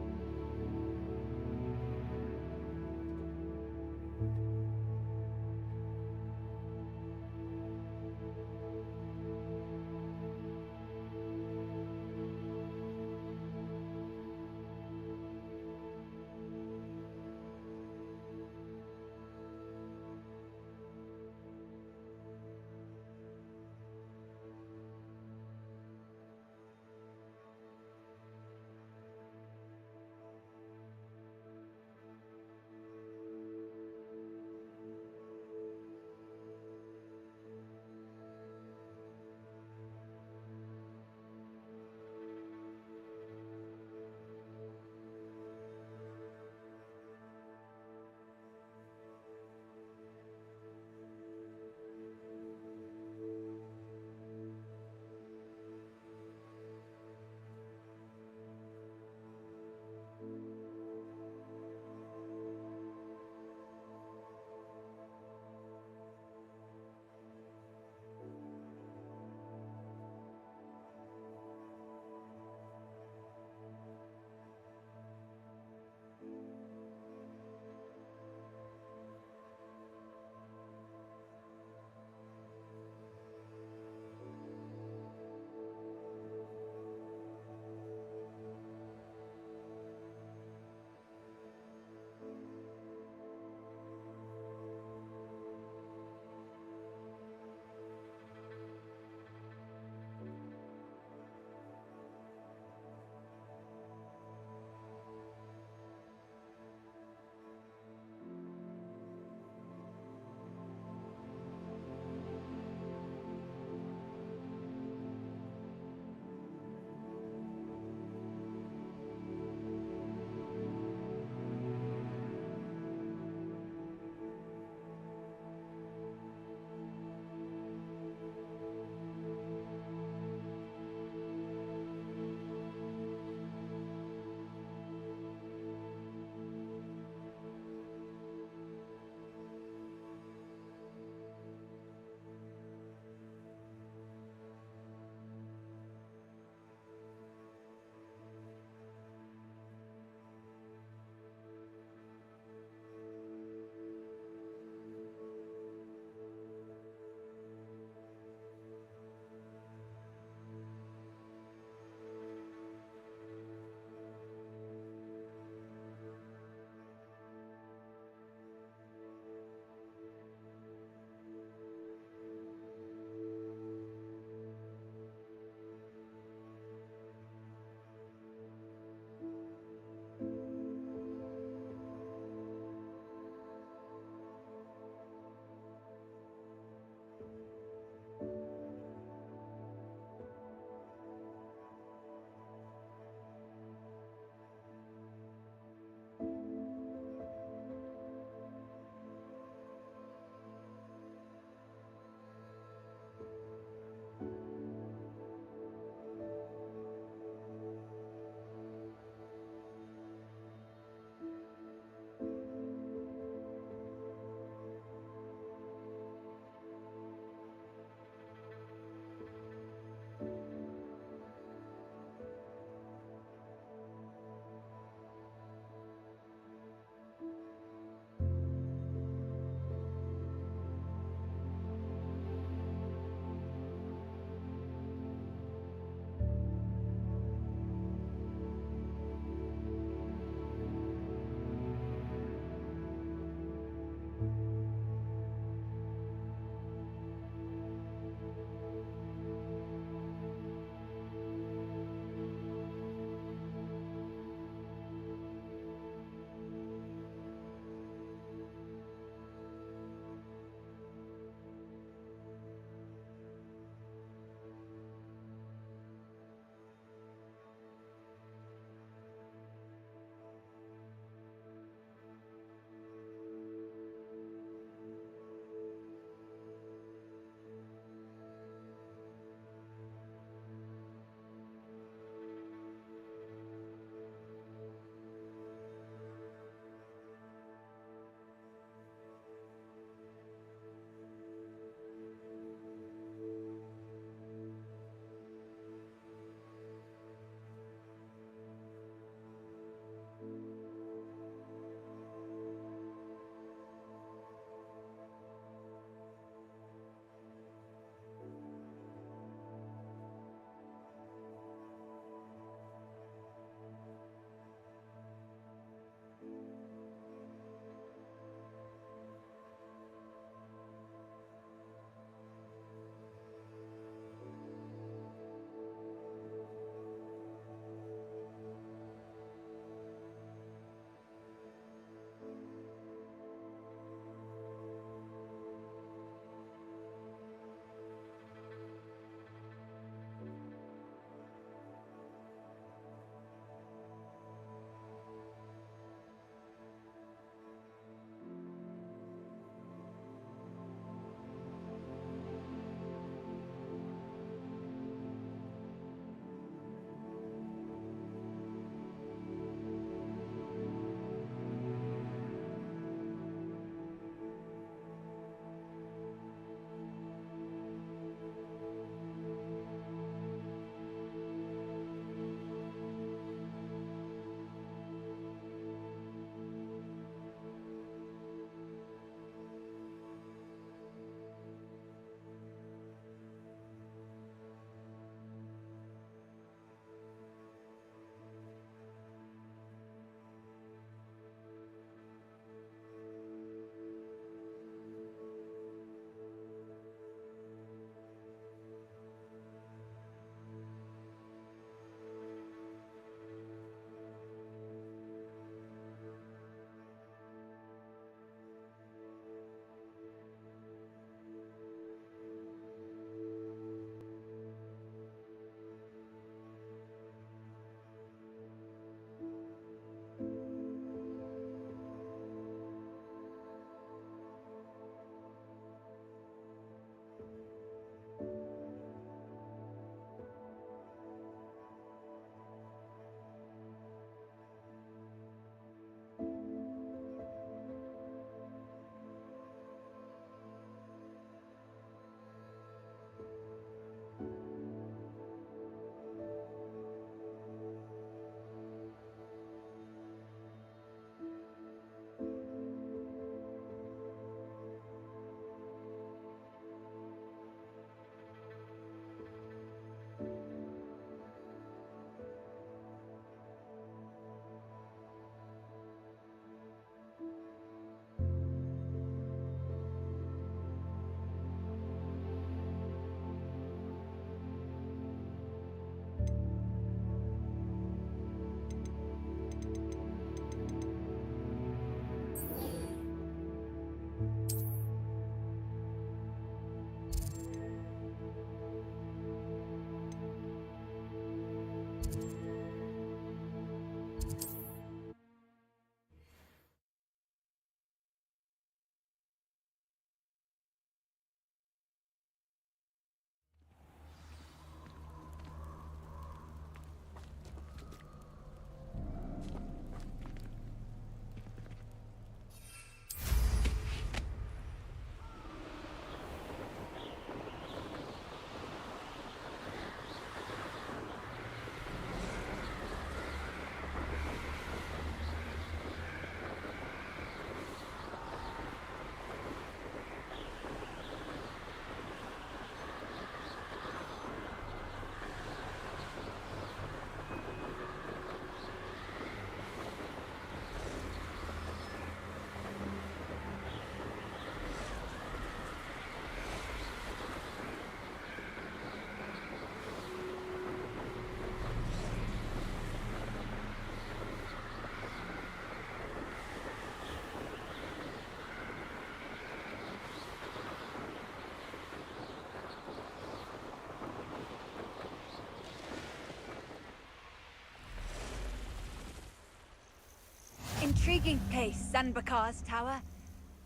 intriguing place, Sanbakar's tower.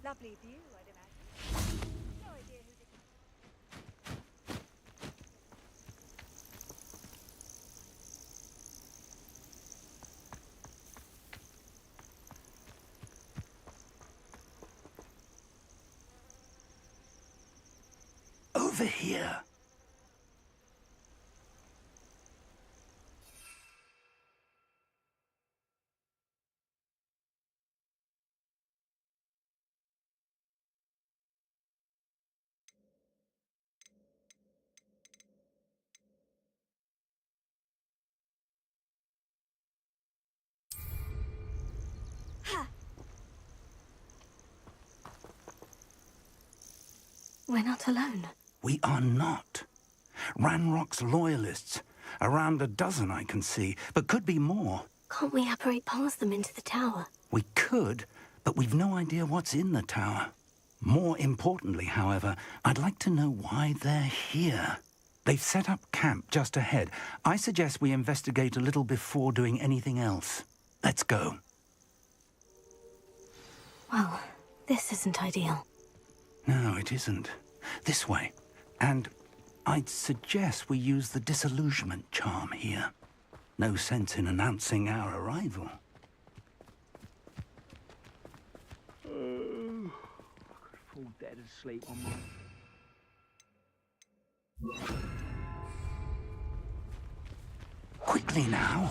Lovely view, I'd imagine. No idea who Over here. We're not alone. We are not. Ranrock's loyalists. Around a dozen I can see, but could be more. Can't we apparate past them into the tower? We could, but we've no idea what's in the tower. More importantly, however, I'd like to know why they're here. They've set up camp just ahead. I suggest we investigate a little before doing anything else. Let's go. Well, this isn't ideal. No, it isn't. This way. And I'd suggest we use the disillusionment charm here. No sense in announcing our arrival. I could fall dead asleep on my... Quickly now.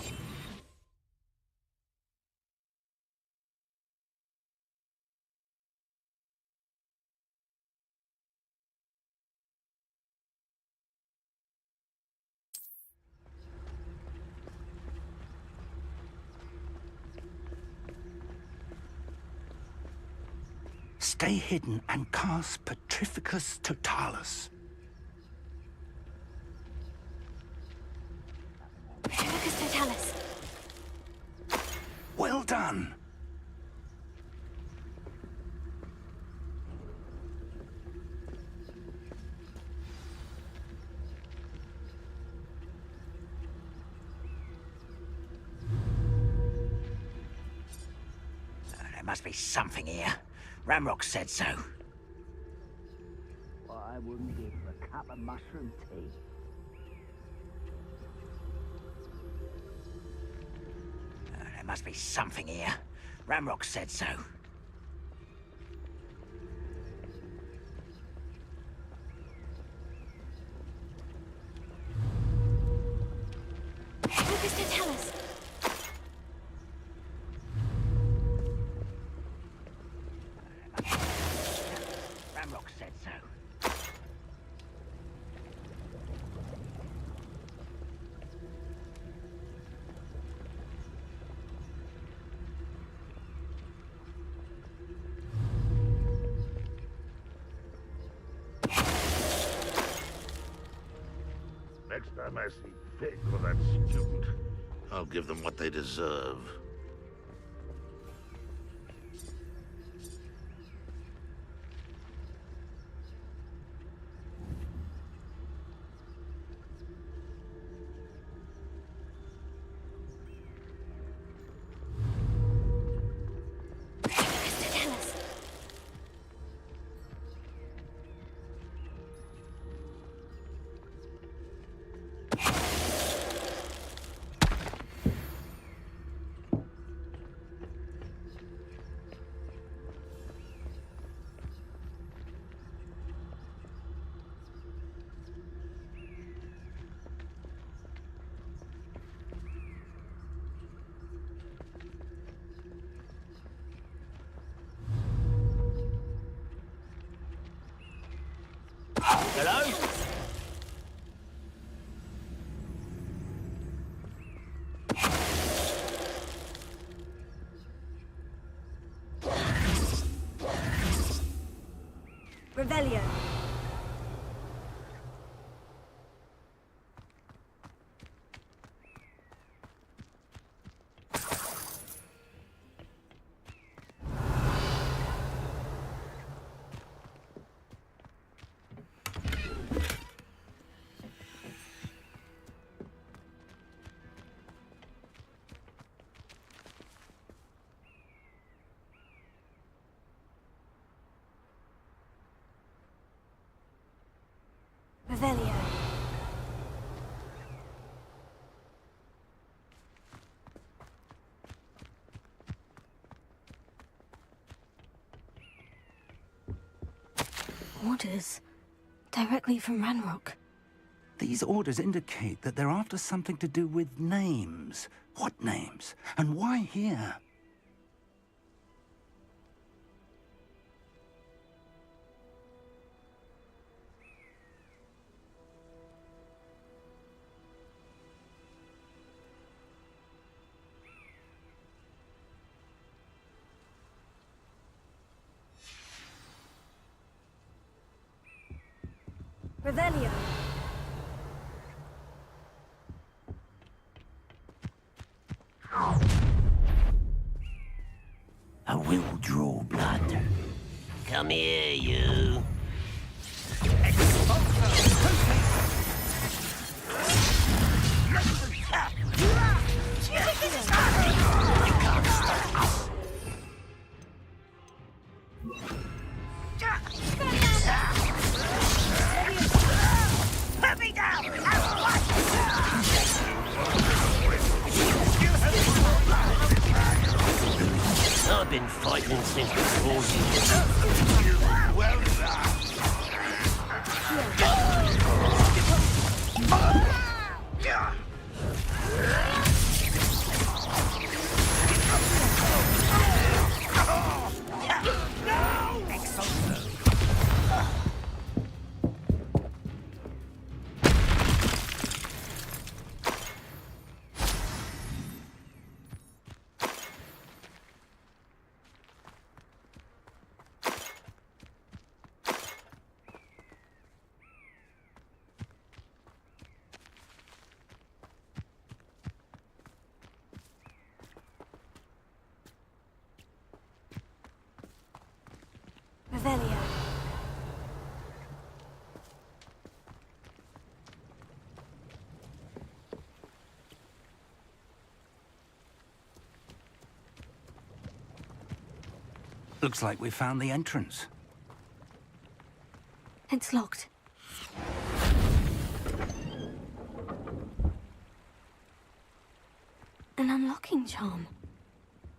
Stay hidden and cast Petrificus Totalis. Petrificus Totalis. Well done. There must be something here. Ramrock said so. Well, I wouldn't give her a cup of mushroom tea. There must be something here. Ramrock said so. Petrificus Totalis. Ramrock said so. Next time I see Fig or that student, I'll give them what they deserve. Hello? Revelio. Revelio. Orders directly from Ranrock. These orders indicate that they're after something to do with names. What names? And why here? Revelio. I will draw blood. Come here, you. Put me down! I've been fighting since before you. Well done. Revelio. Looks like we found the entrance. It's locked. An unlocking charm.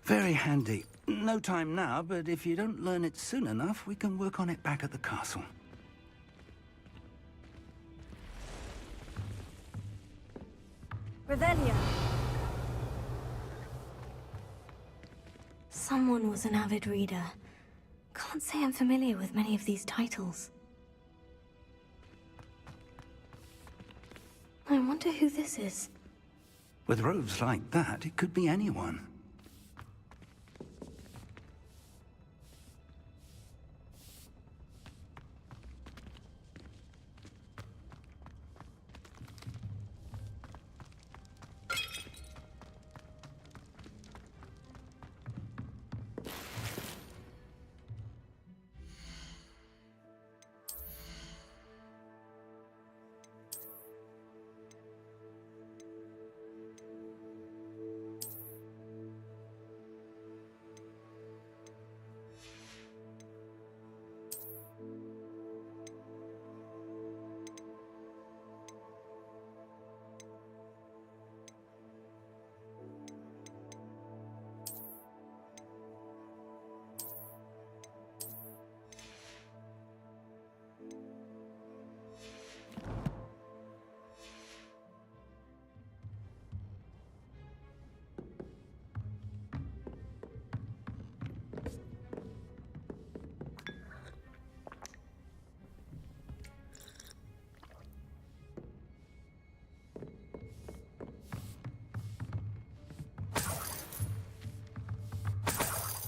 Very handy. No time now, but if you don't learn it soon enough, we can work on it back at the castle. Revelio. Someone was an avid reader. Can't say I'm familiar with many of these titles. I wonder who this is. With robes like that, it could be anyone.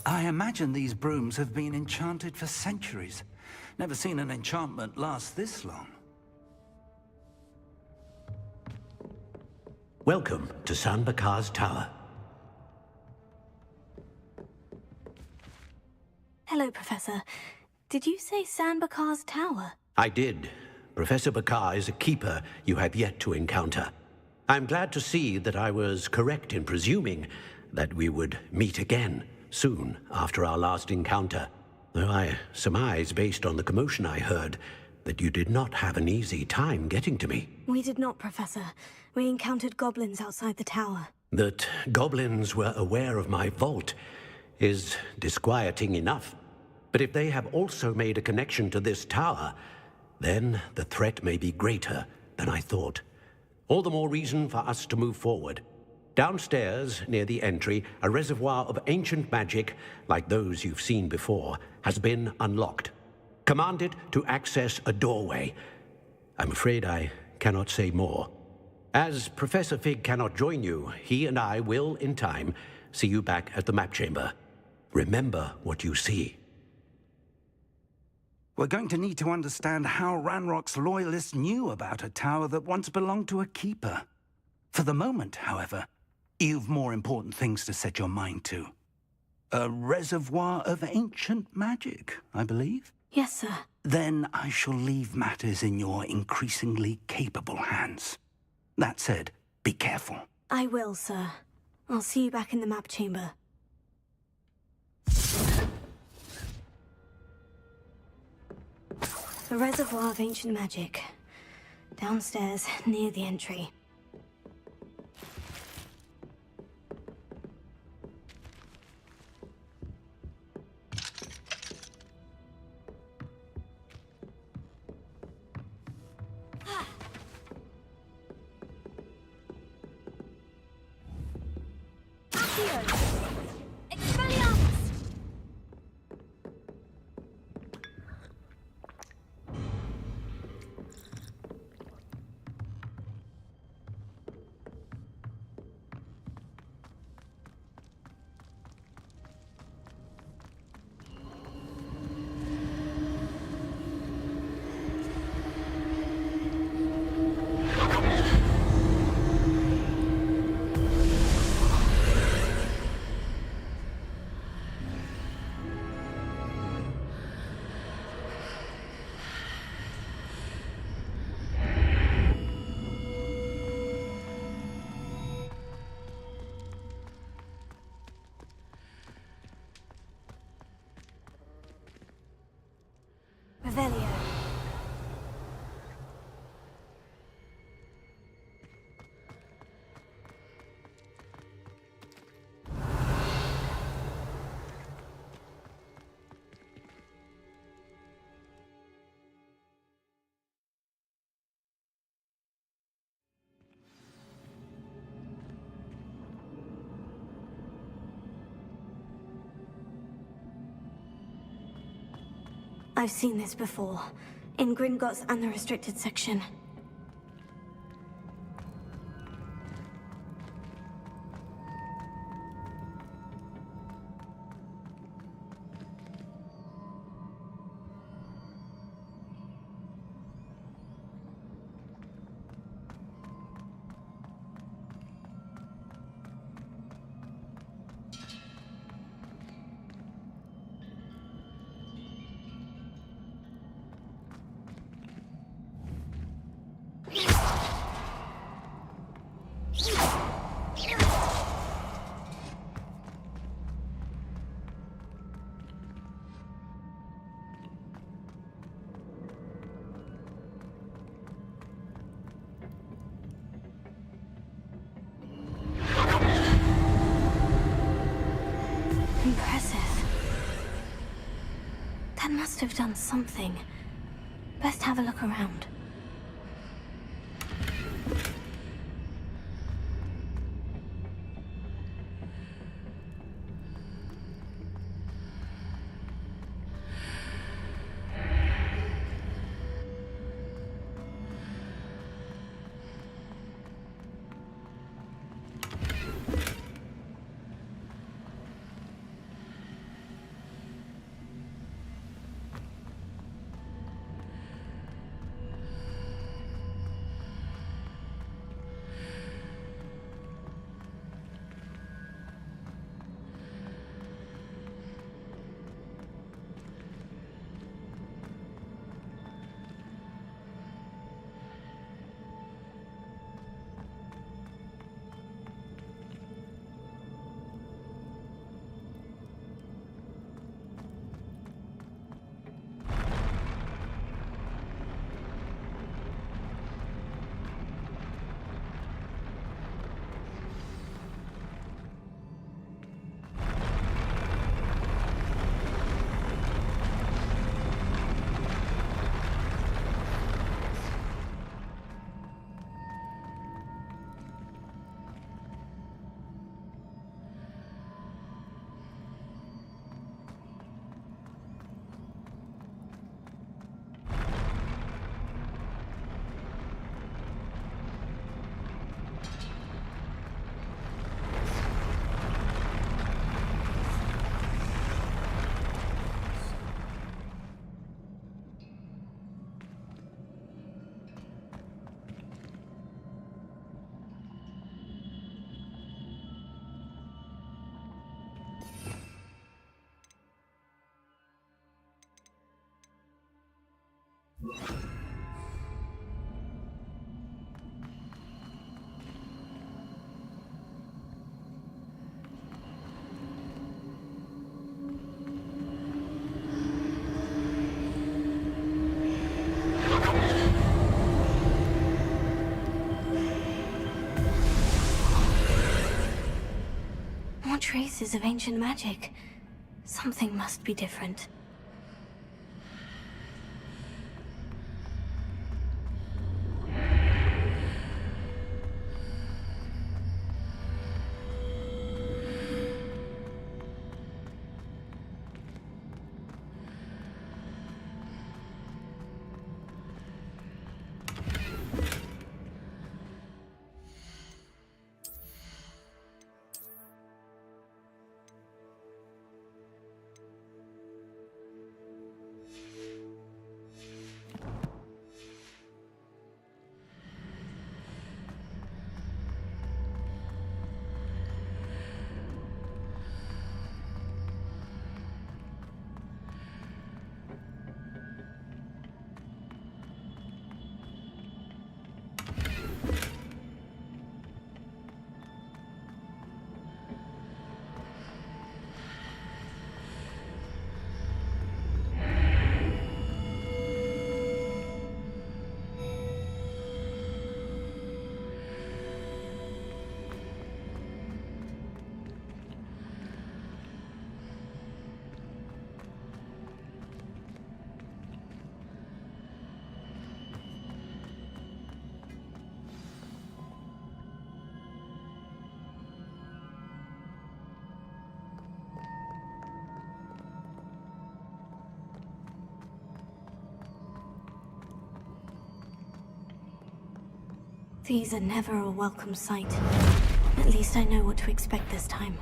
I imagine these brooms have been enchanted for centuries. Never seen an enchantment last this long. Welcome to San Bakar's Tower. Hello, Professor. Did you say San Bakar's Tower? I did. Professor Bakar is a keeper you have yet to encounter. I'm glad to see that I was correct in presuming that we would meet again soon after our last encounter. Though I surmise, based on the commotion I heard, that you did not have an easy time getting to me. We did not, Professor. We encountered goblins outside the tower. That goblins were aware of my vault is disquieting enough. But if they have also made a connection to this tower, then the threat may be greater than I thought. All the more reason for us to move forward. Downstairs, near the entry, a reservoir of ancient magic, like those you've seen before, has been unlocked. Commanded to access a doorway. I'm afraid I cannot say more. As Professor Fig cannot join you, he and I will, in time, see you back at the map chamber. Remember what you see. We're going to need to understand how Ranrock's loyalists knew about a tower that once belonged to a keeper. For the moment, however, you've more important things to set your mind to. A reservoir of ancient magic, I believe? Yes, sir. Then I shall leave matters in your increasingly capable hands. That said, be careful. I will, sir. I'll see you back in the map chamber. A reservoir of ancient magic. Downstairs, near the entry. Revelio. I've seen this before, in Gringotts and the restricted section. Impressive. That must have done something. Best have a look around. More traces of ancient magic. Something must be different. These are never a welcome sight. At least I know what to expect this time.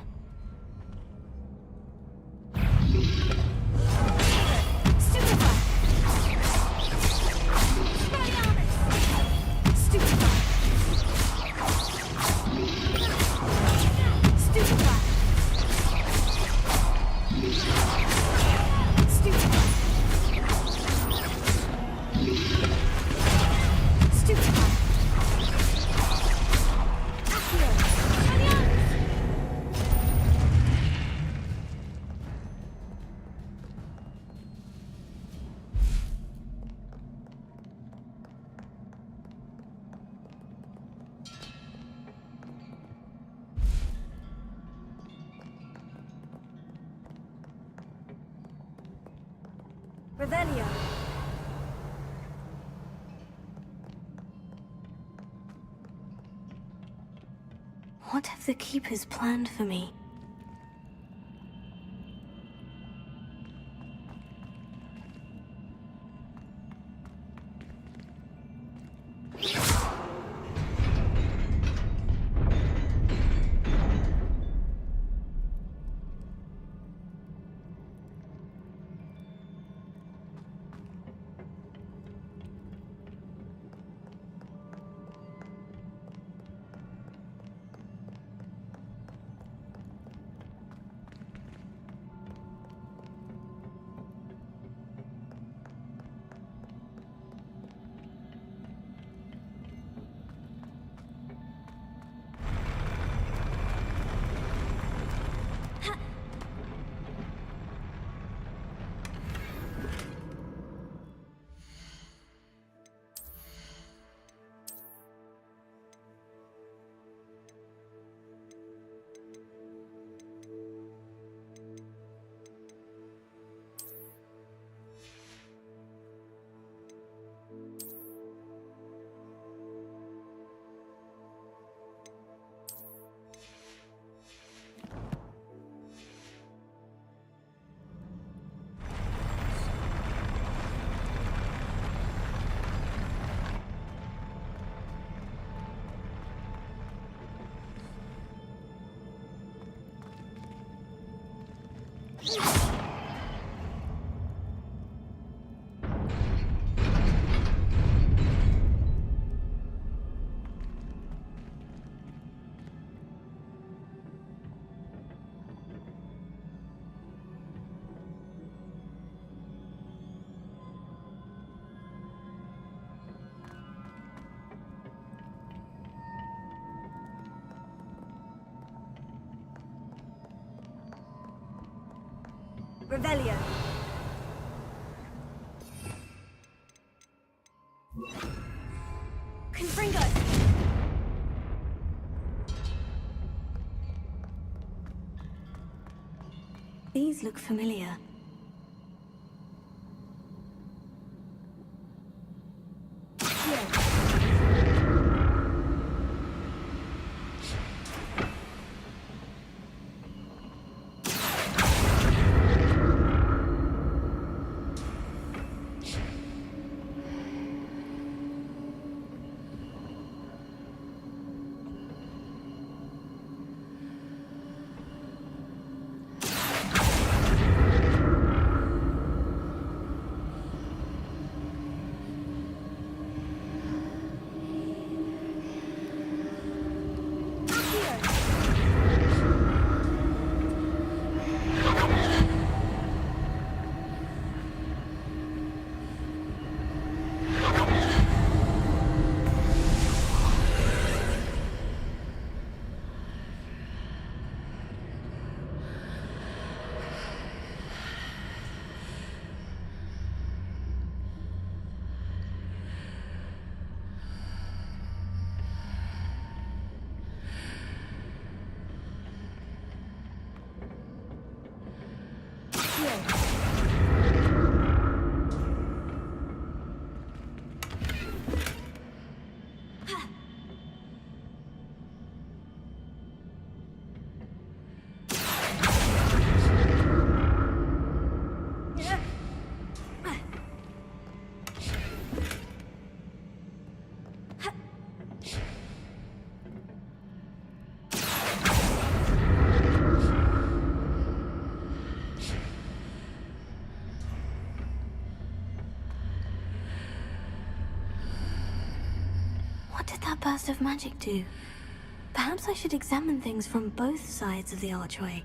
Revelio. What have the Keepers planned for me? Revelio. Confringo. These look familiar. What did that burst of magic do? Perhaps I should examine things from both sides of the archway.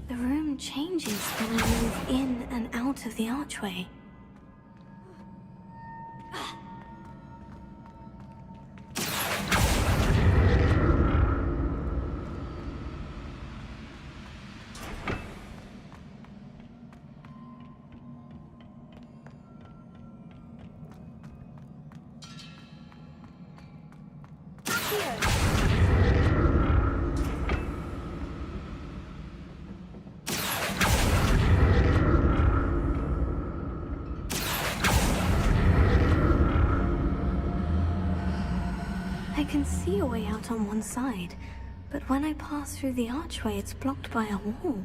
The room changes when I move in and out of the archway. I can see a way out on one side, but when I pass through the archway, it's blocked by a wall.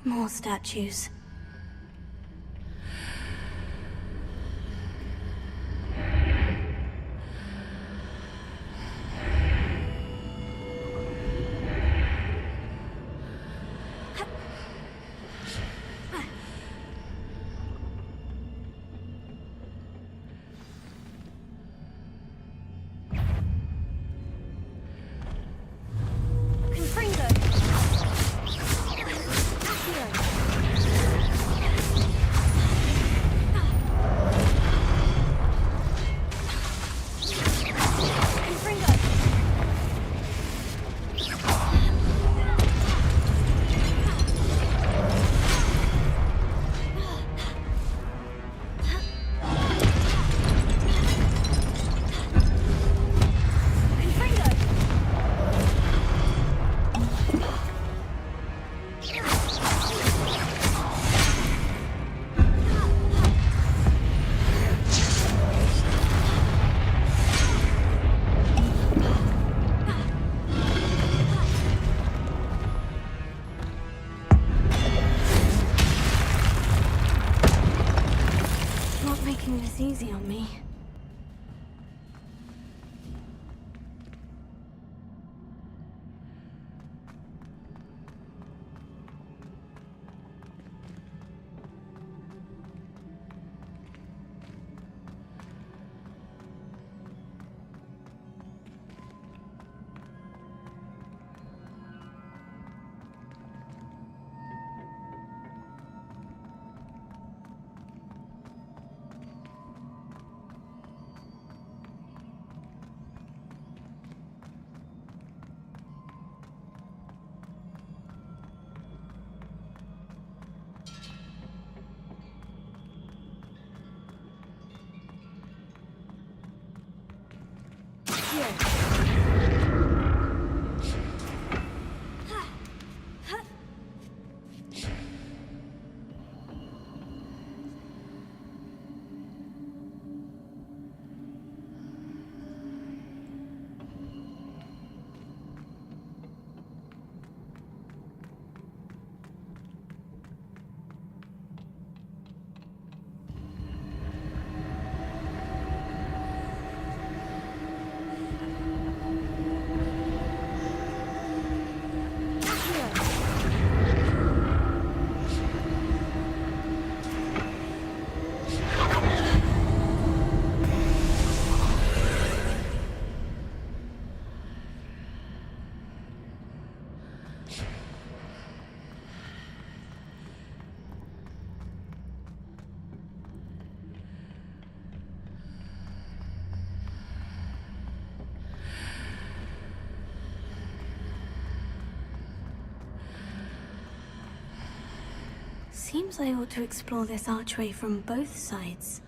More statues. Easy on me. Seems I ought to explore this archway from both sides.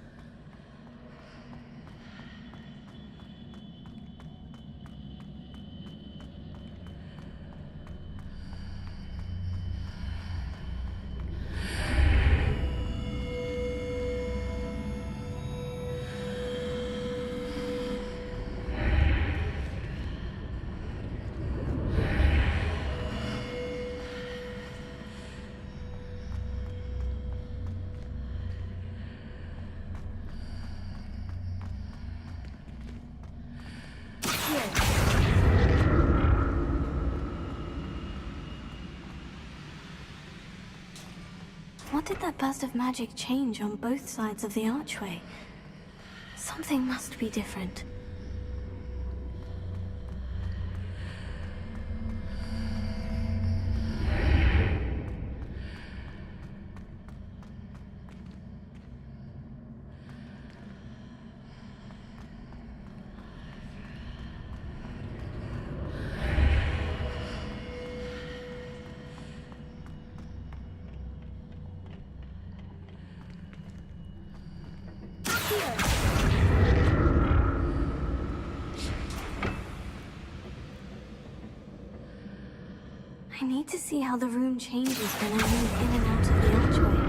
What did that burst of magic change on both sides of the archway? Something must be different. I need to see how the room changes when I move in and out of the archway.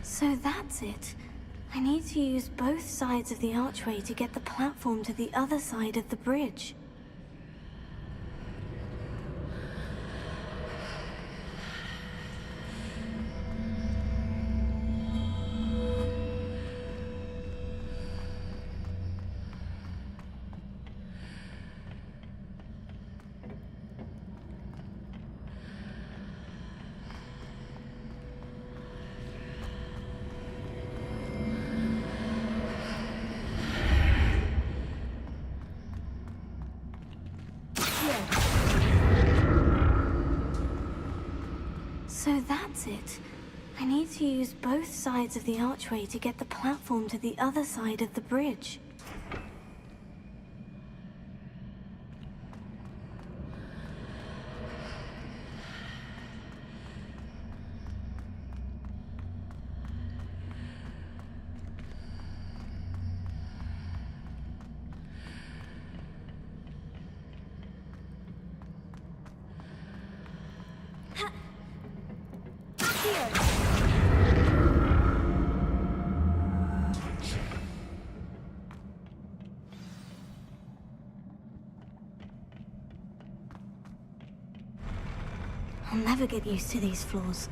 So that's it. I need to use both sides of the archway to get the platform to the other side of the bridge. So that's it. I need to use both sides of the archway to get the platform to the other side of the bridge. I'll never get used to these floors.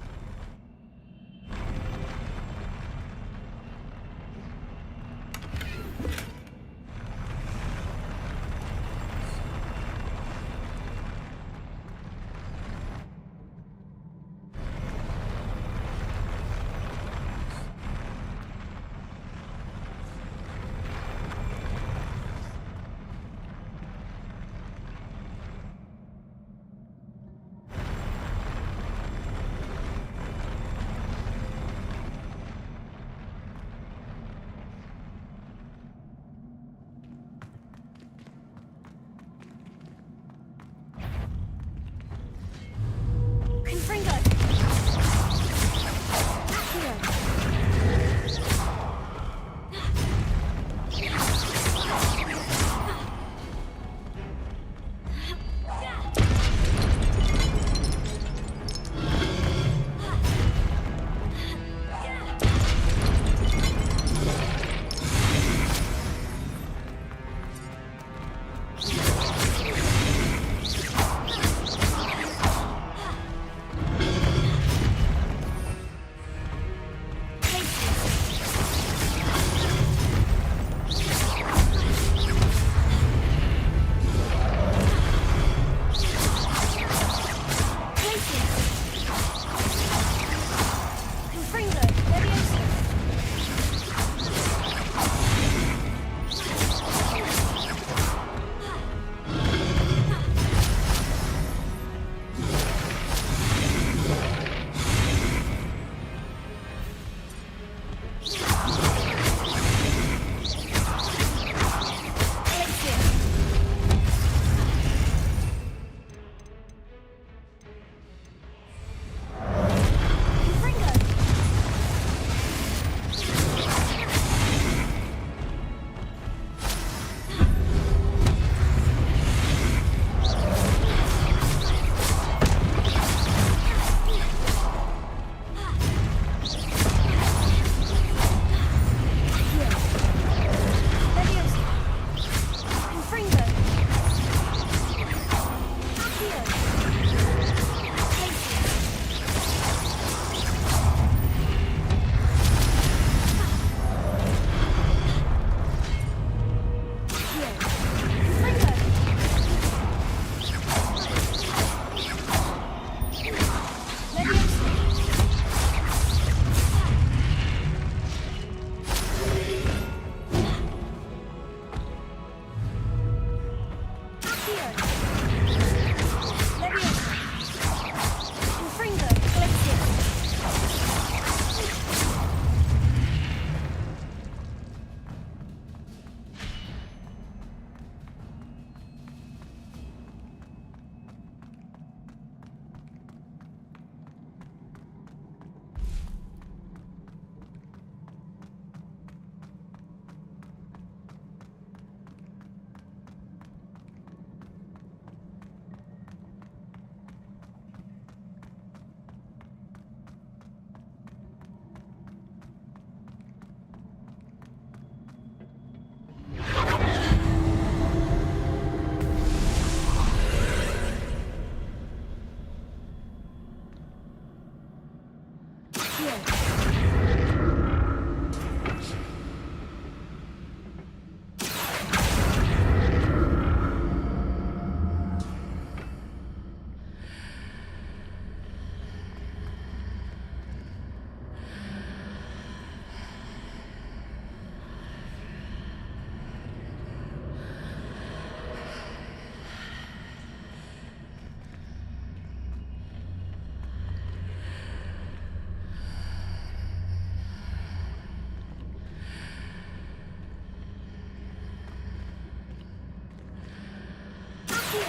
I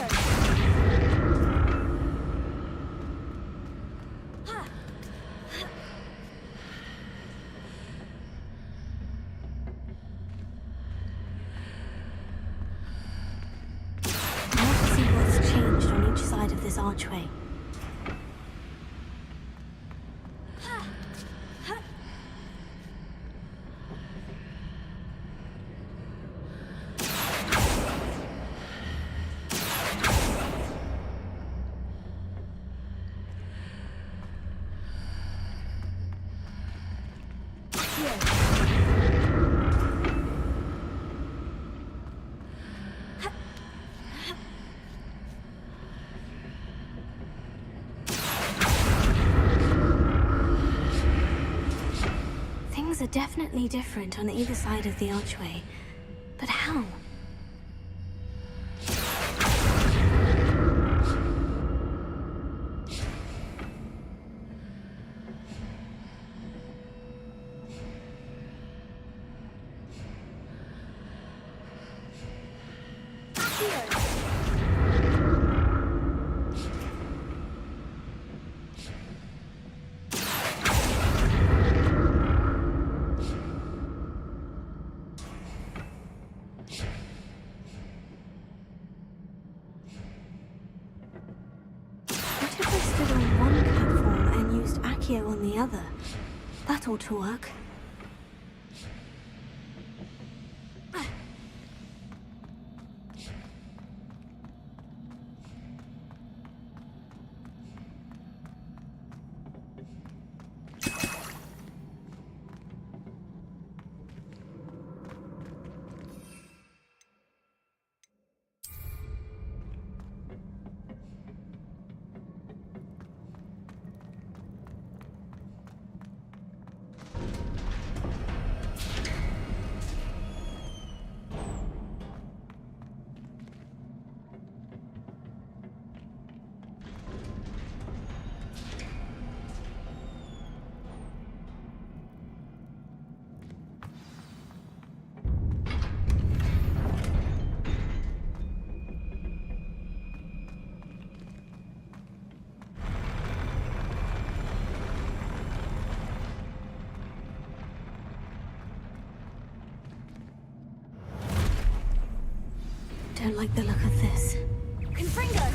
want to see what's changed on each side of this archway. Things are definitely different on either side of the archway. But how? What if I stood on one platform and used Accio on the other? That ought to work. Don't like the look of this. Confringo!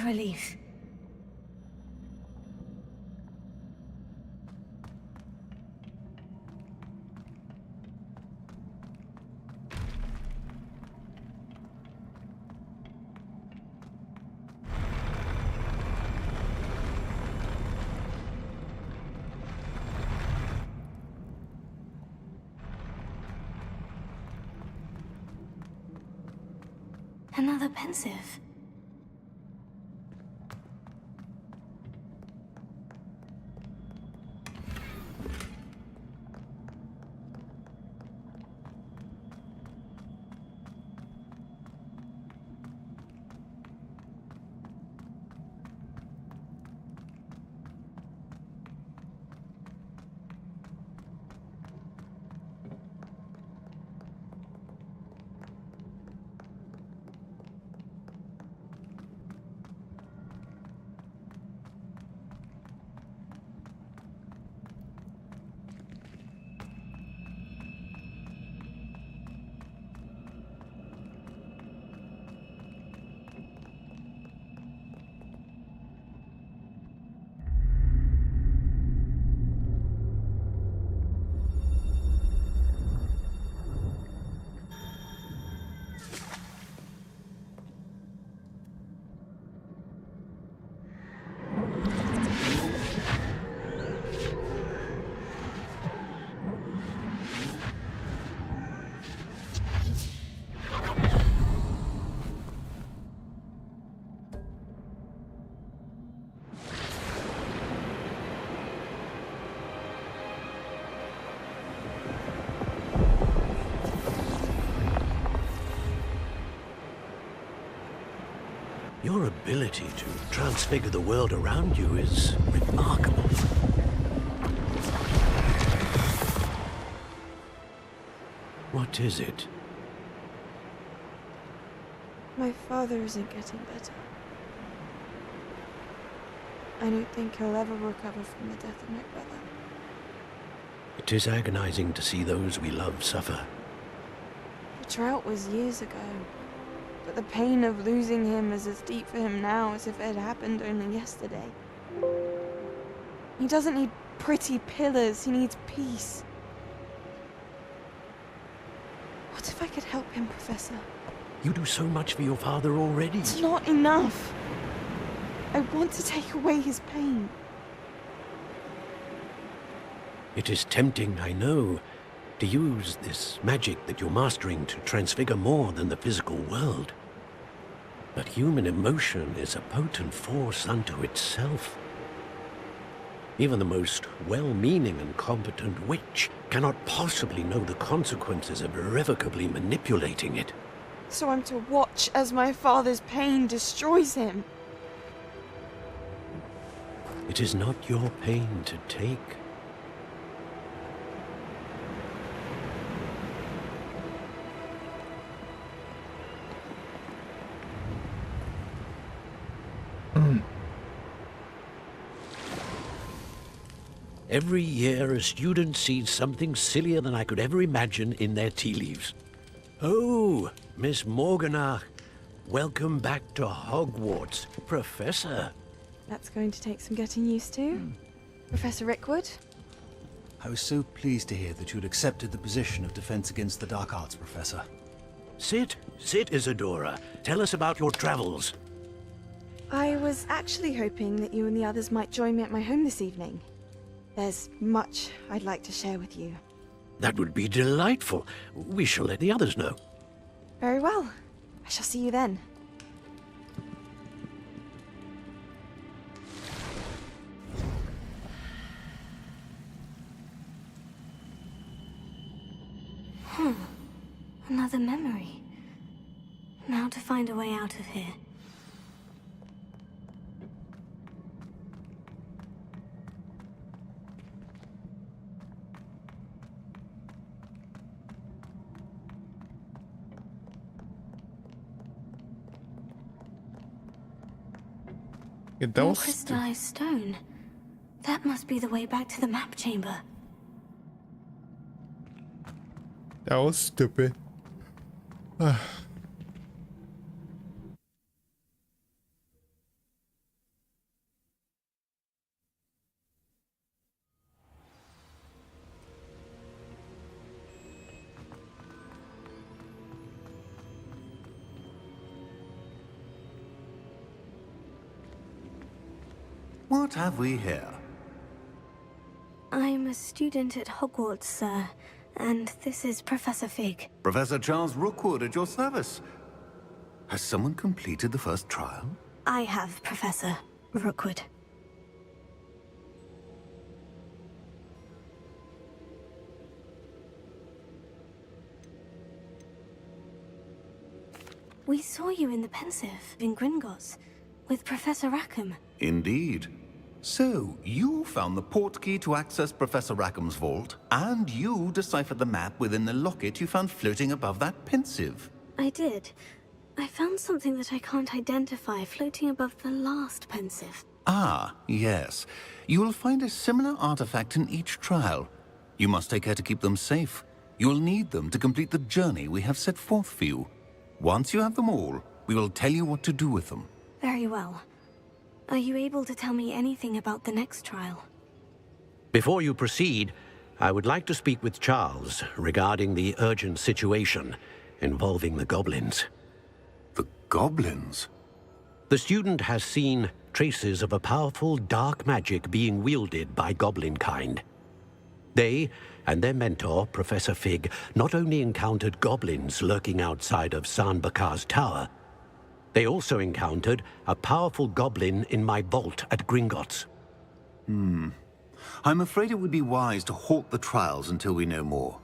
relief. Another pensive. Your ability to transfigure the world around you is remarkable. What is it? My father isn't getting better. I don't think he'll ever recover from the death of my brother. It is agonizing to see those we love suffer. The drought was years ago, but the pain of losing him is as deep for him now as if it had happened only yesterday. He doesn't need pretty pillars, he needs peace. What if I could help him, Professor? You do so much for your father already. It's not enough. I want to take away his pain. It is tempting, I know, to use this magic that you're mastering to transfigure more than the physical world. But human emotion is a potent force unto itself. Even the most well-meaning and competent witch cannot possibly know the consequences of irrevocably manipulating it. So I'm to watch as my father's pain destroys him. It is not your pain to take. Every year, a student sees something sillier than I could ever imagine in their tea leaves. Oh, Miss Morganach, welcome back to Hogwarts, Professor. That's going to take some getting used to. Professor Rickwood? I was so pleased to hear that you'd accepted the position of Defense Against the Dark Arts, Professor. Sit, Isadora. Tell us about your travels. I was actually hoping that you and the others might join me at my home this evening. There's much I'd like to share with you. That would be delightful. We shall let the others know. Very well. I shall see you then. Another memory. Now to find a way out of here. Yeah, that More was crystallized stone. That must be the way back to the map chamber. That was stupid. What have we here? I'm a student at Hogwarts, sir, and this is Professor Fig. Professor Charles Rookwood at your service. Has someone completed the first trial? I have, Professor Rookwood. We saw you in the Pensive in Gringotts with Professor Rackham. Indeed. So, you found the portkey to access Professor Rackham's vault, and you deciphered the map within the locket you found floating above that Pensive. I did. I found something that I can't identify floating above the last Pensive. Ah, yes. You will find a similar artifact in each trial. You must take care to keep them safe. You will need them to complete the journey we have set forth for you. Once you have them all, we will tell you what to do with them. Very well. Are you able to tell me anything about the next trial? Before you proceed, I would like to speak with Charles regarding the urgent situation involving the goblins. The goblins? The student has seen traces of a powerful dark magic being wielded by goblin kind. They and their mentor, Professor Fig, not only encountered goblins lurking outside of Sanbakar's tower, they also encountered a powerful goblin in my vault at Gringotts. I'm afraid it would be wise to halt the trials until we know more.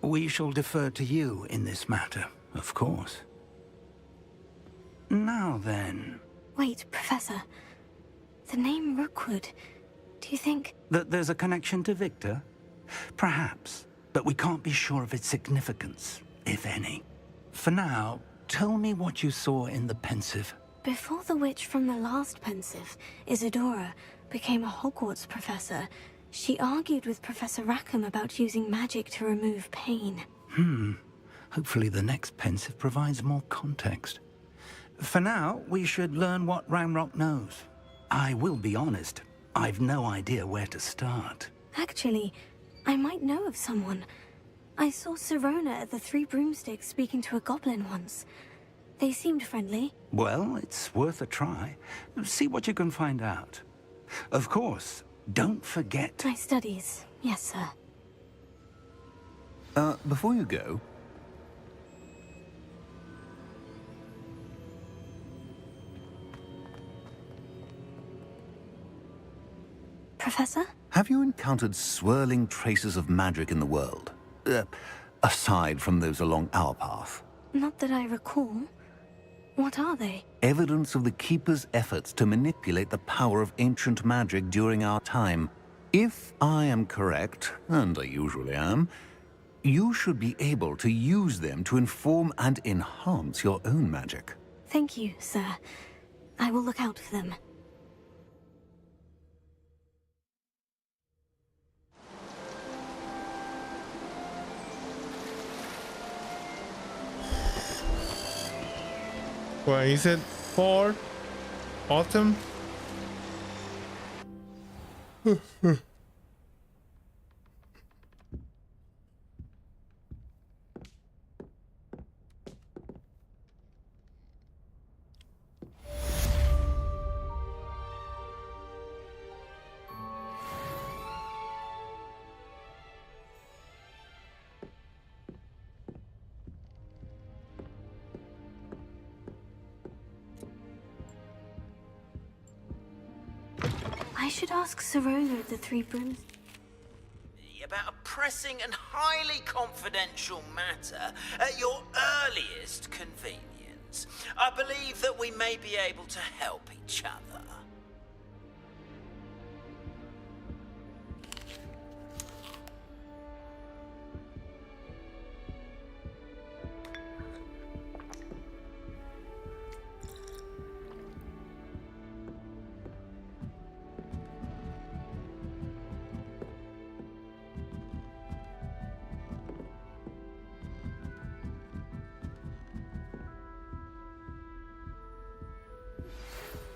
We shall defer to you in this matter, of course. Now then... Wait, Professor. The name Rookwood. Do you think... That there's a connection to Victor? Perhaps, but we can't be sure of its significance, if any. For now, tell me what you saw in the Pensive. Before the witch from the last Pensive, Isadora, became a Hogwarts professor, she argued with Professor Rackham about using magic to remove pain. Hopefully the next Pensive provides more context. For now, we should learn what Ranrock knows. I will be honest, I've no idea where to start. Actually, I might know of someone. I saw Sirona at the Three Broomsticks speaking to a goblin once. They seemed friendly. Well, it's worth a try. See what you can find out. Of course, don't forget... My studies, yes, sir. Before you go... Professor? Have you encountered swirling traces of magic in the world? Aside from those along our path? Not that I recall. What are they? Evidence of the Keeper's efforts to manipulate the power of ancient magic during our time. If I am correct, and I usually am, you should be able to use them to inform and enhance your own magic. Thank you, sir. I will look out for them. What is it? Fall? Autumn? I should ask Sirona at the Three Brooms. About a pressing and highly confidential matter at your earliest convenience. I believe that we may be able to help each other.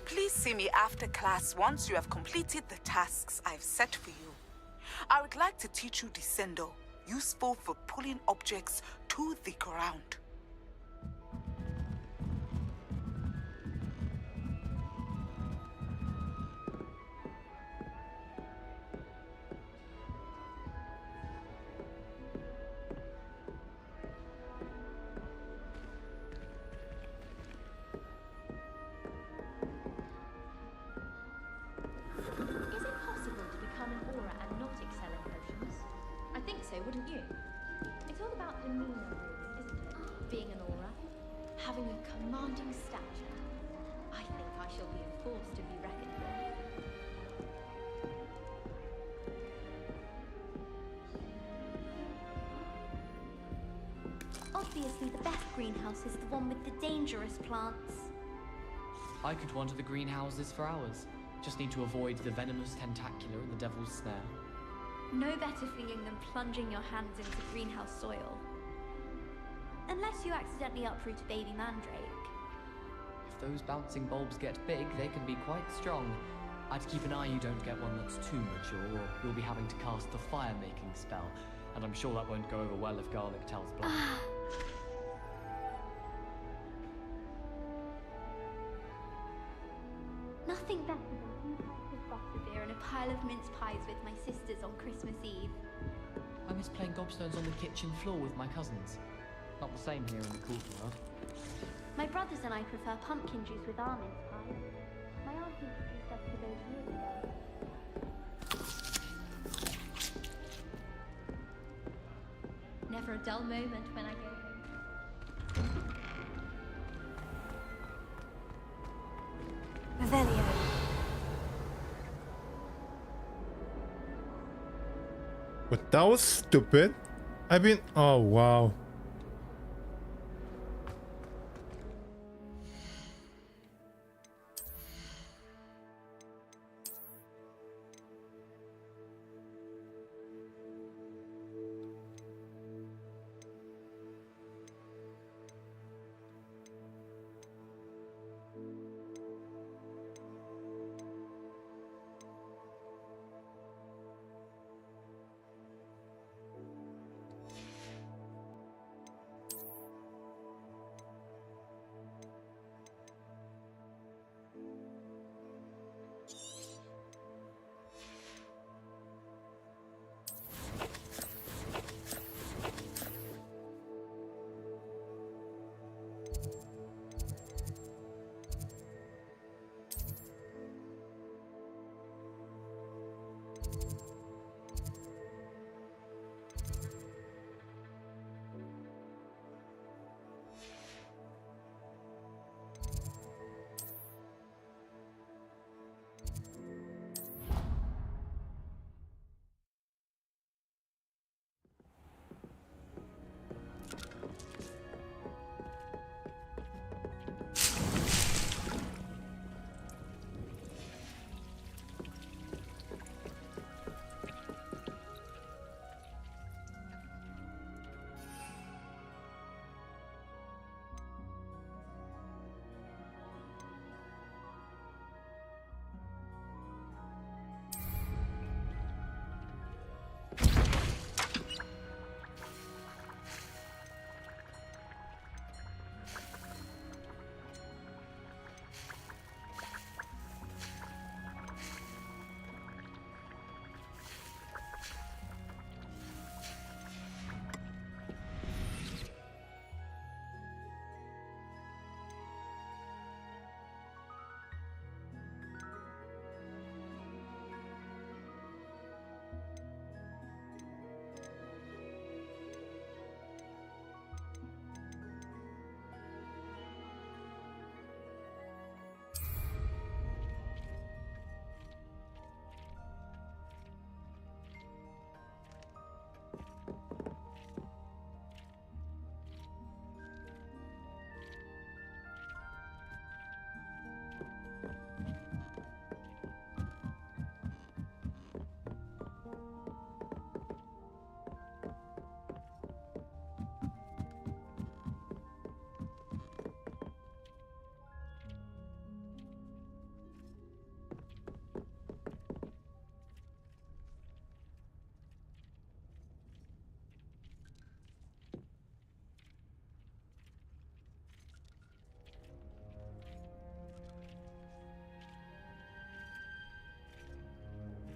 Please see me after class once you have completed the tasks I've set for you. I would like to teach you Descendo, useful for pulling objects to the ground. commanding stature. I think I shall be a force to be reckoned with. Obviously, the best greenhouse is the one with the dangerous plants. I could wander the greenhouses for hours. Just need to avoid the venomous tentacular and the devil's snare. No better feeling than plunging your hands into greenhouse soil. Unless you accidentally uproot a baby mandrake. If those bouncing bulbs get big, they can be quite strong. I'd keep an eye you don't get one that's too mature, or you'll be having to cast the fire-making spell. And I'm sure that won't go over well if garlic tells blind. Nothing better than 2 pints of butterbeer and a pile of mince pies with my sisters on Christmas Eve. I miss playing gobstones on the kitchen floor with my cousins. Not the same here in the courtyard. My brothers and I prefer pumpkin juice with our mince pie. My aunt introduced us to those years ago. Never a dull moment when I go home. Revelio. But that was stupid. Oh wow.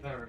Very.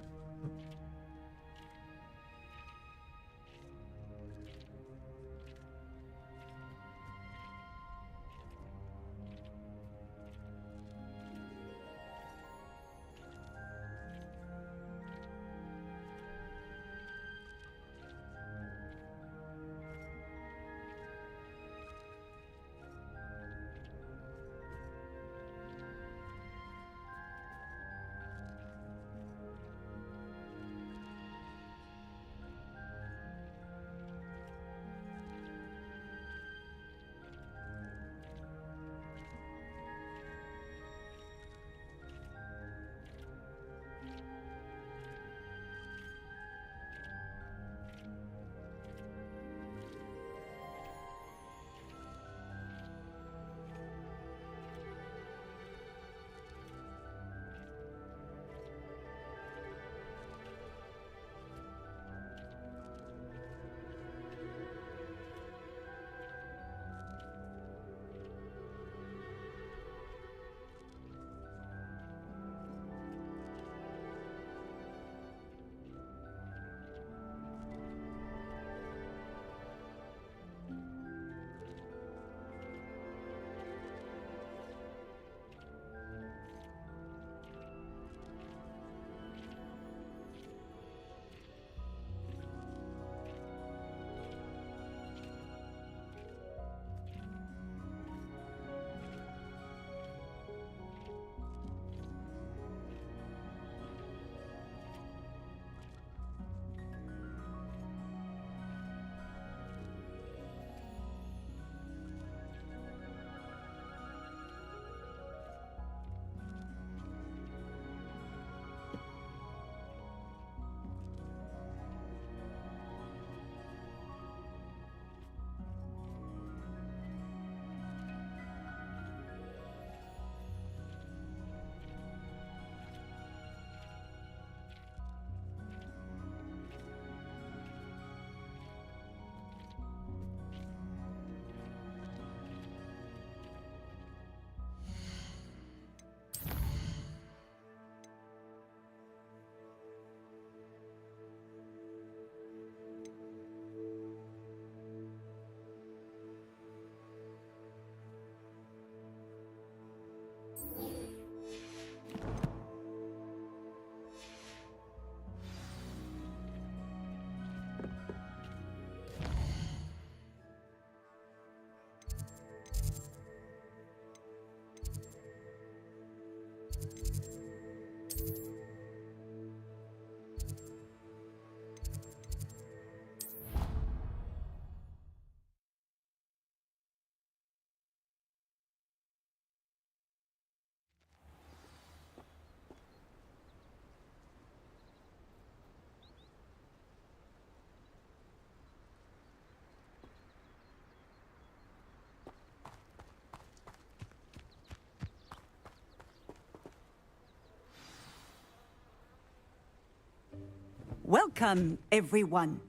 Welcome, everyone.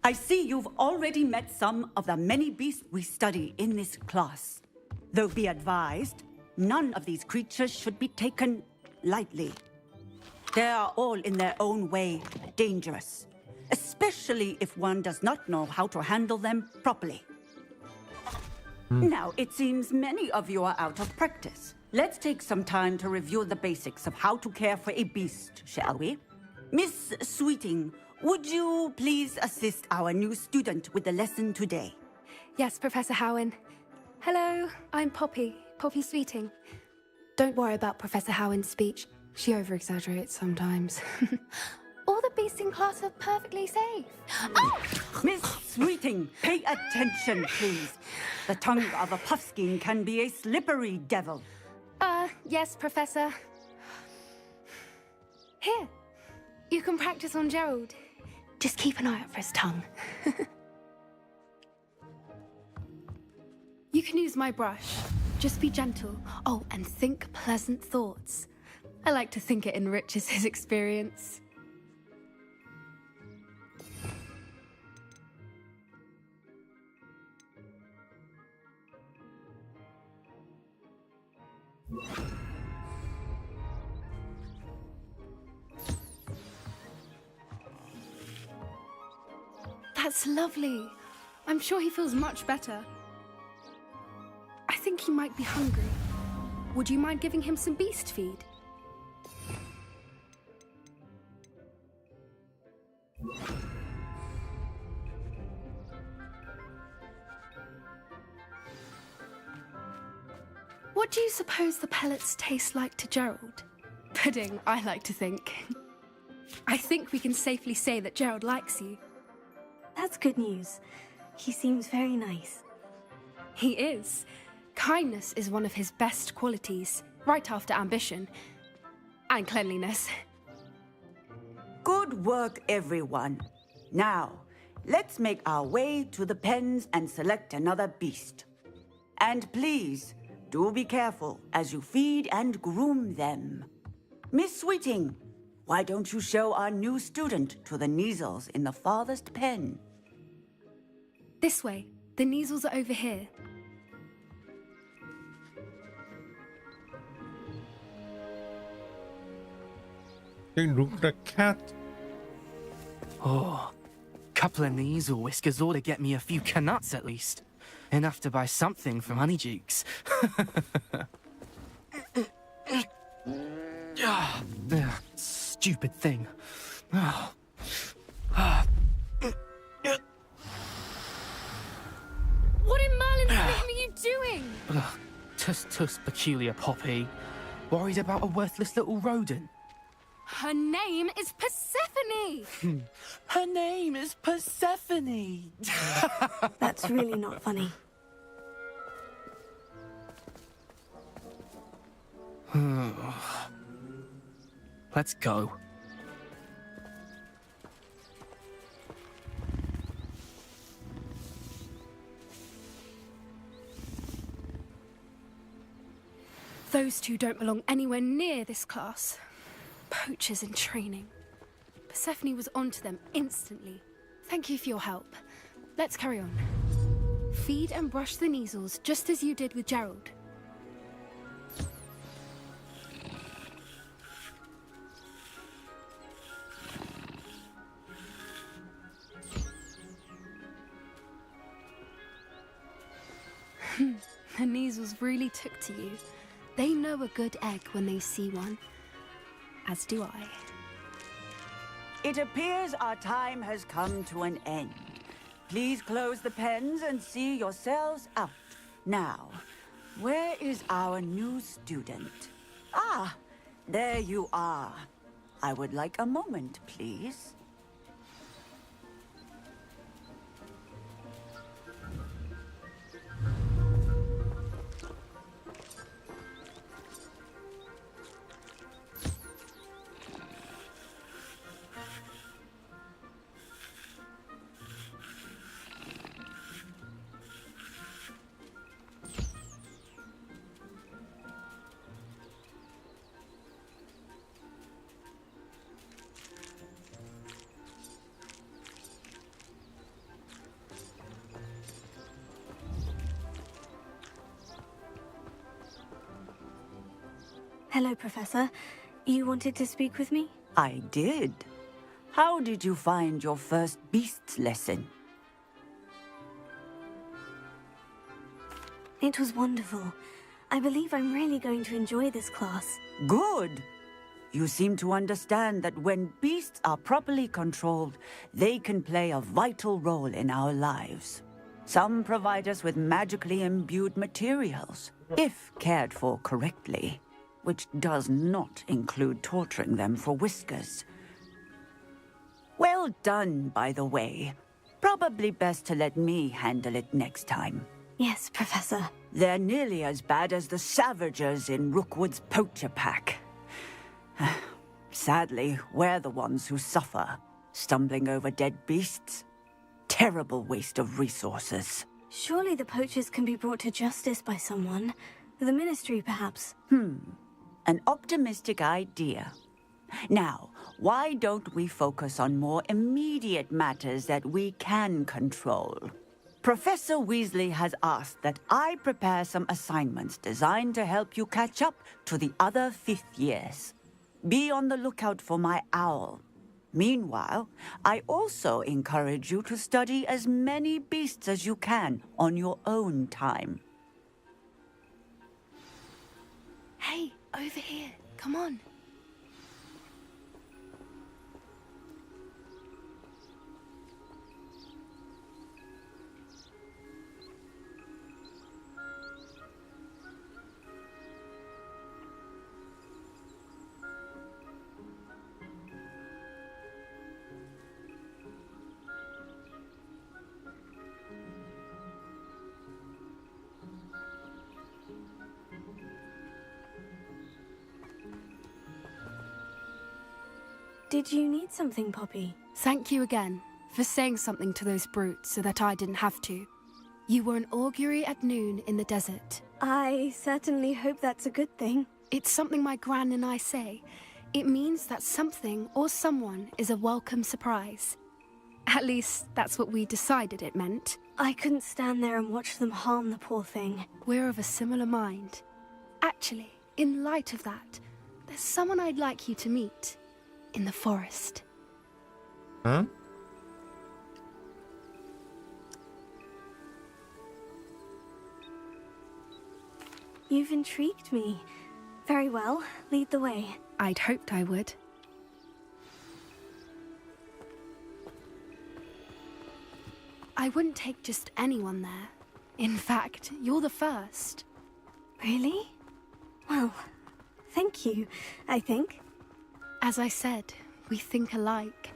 I see you've already met some of the many beasts we study in this class. Though be advised, none of these creatures should be taken lightly. They are all in their own way dangerous, especially if one does not know how to handle them properly. Now, it seems many of you are out of practice. Let's take some time to review the basics of how to care for a beast, shall we? Miss Sweeting, would you please assist our new student with the lesson today? Yes, Professor Howen. Hello, I'm Poppy Sweeting. Don't worry about Professor Howen's speech. She over-exaggerates sometimes. All the beasts in class are perfectly safe. Oh! Miss Sweeting, pay attention, please. The tongue of a puffskein can be a slippery devil. Yes, Professor. Here, you can practice on Gerald. Just keep an eye out for his tongue. You can use my brush. Just be gentle. Oh, and think pleasant thoughts. I like to think it enriches his experience. That's lovely. I'm sure he feels much better. I think he might be hungry. Would you mind giving him some beast feed? What do you suppose the pellets taste like to Gerald? Pudding, I like to think. I think we can safely say that Gerald likes you. That's good news. He seems very nice. He is. Kindness is one of his best qualities, right after ambition. And cleanliness. Good work, everyone. Now, let's make our way to the pens and select another beast. And please, do be careful as you feed and groom them. Miss Sweeting, why don't you show our new student to the Neasels in the farthest pen? This way. The Neasels are over here. They look like cat. Oh, couple of Neasel whiskers ought to get me a few canuts at least. Enough to buy something from Honeydukes. Stupid thing. What in Merlin's name are you doing? Tuss peculiar Poppy. Worried about a worthless little rodent. Her name is Persephone! Her name is Persephone! That's really not funny. Let's go. Those two don't belong anywhere near this class. Poachers in training. Persephone was onto them instantly. Thank you for your help. Let's carry on. Feed and brush the Neasels just as you did with Gerald. The Neasels really took to you. They know a good egg when they see one. As do I. It appears our time has come to an end. Please close the pens and see yourselves out. Now, where is our new student? Ah, there you are. I would like a moment, please. Hello, Professor. You wanted to speak with me? I did. How did you find your first beasts lesson? It was wonderful. I believe I'm really going to enjoy this class. Good. You seem to understand that when beasts are properly controlled, they can play a vital role in our lives. Some provide us with magically imbued materials, if cared for correctly, which does not include torturing them for whiskers. Well done, by the way. Probably best to let me handle it next time. Yes, Professor. They're nearly as bad as the Savagers in Rookwood's poacher pack. Sadly, we're the ones who suffer, stumbling over dead beasts. Terrible waste of resources. Surely the poachers can be brought to justice by someone. The Ministry, perhaps. An optimistic idea. Now, why don't we focus on more immediate matters that we can control? Professor Weasley has asked that I prepare some assignments designed to help you catch up to the other 5th years. Be on the lookout for my owl. Meanwhile, I also encourage you to study as many beasts as you can on your own time. Hey, over here. Come on. Did you need something, Poppy? Thank you again for saying something to those brutes so that I didn't have to. You were an augury at noon in the desert. I certainly hope that's a good thing. It's something my gran and I say. It means that something or someone is a welcome surprise. At least, that's what we decided it meant. I couldn't stand there and watch them harm the poor thing. We're of a similar mind. Actually, in light of that, there's someone I'd like you to meet. In the forest. Huh? You've intrigued me. Very well, lead the way. I'd hoped I would. I wouldn't take just anyone there. In fact, you're the first. Really? Well, thank you, I think. As I said, we think alike.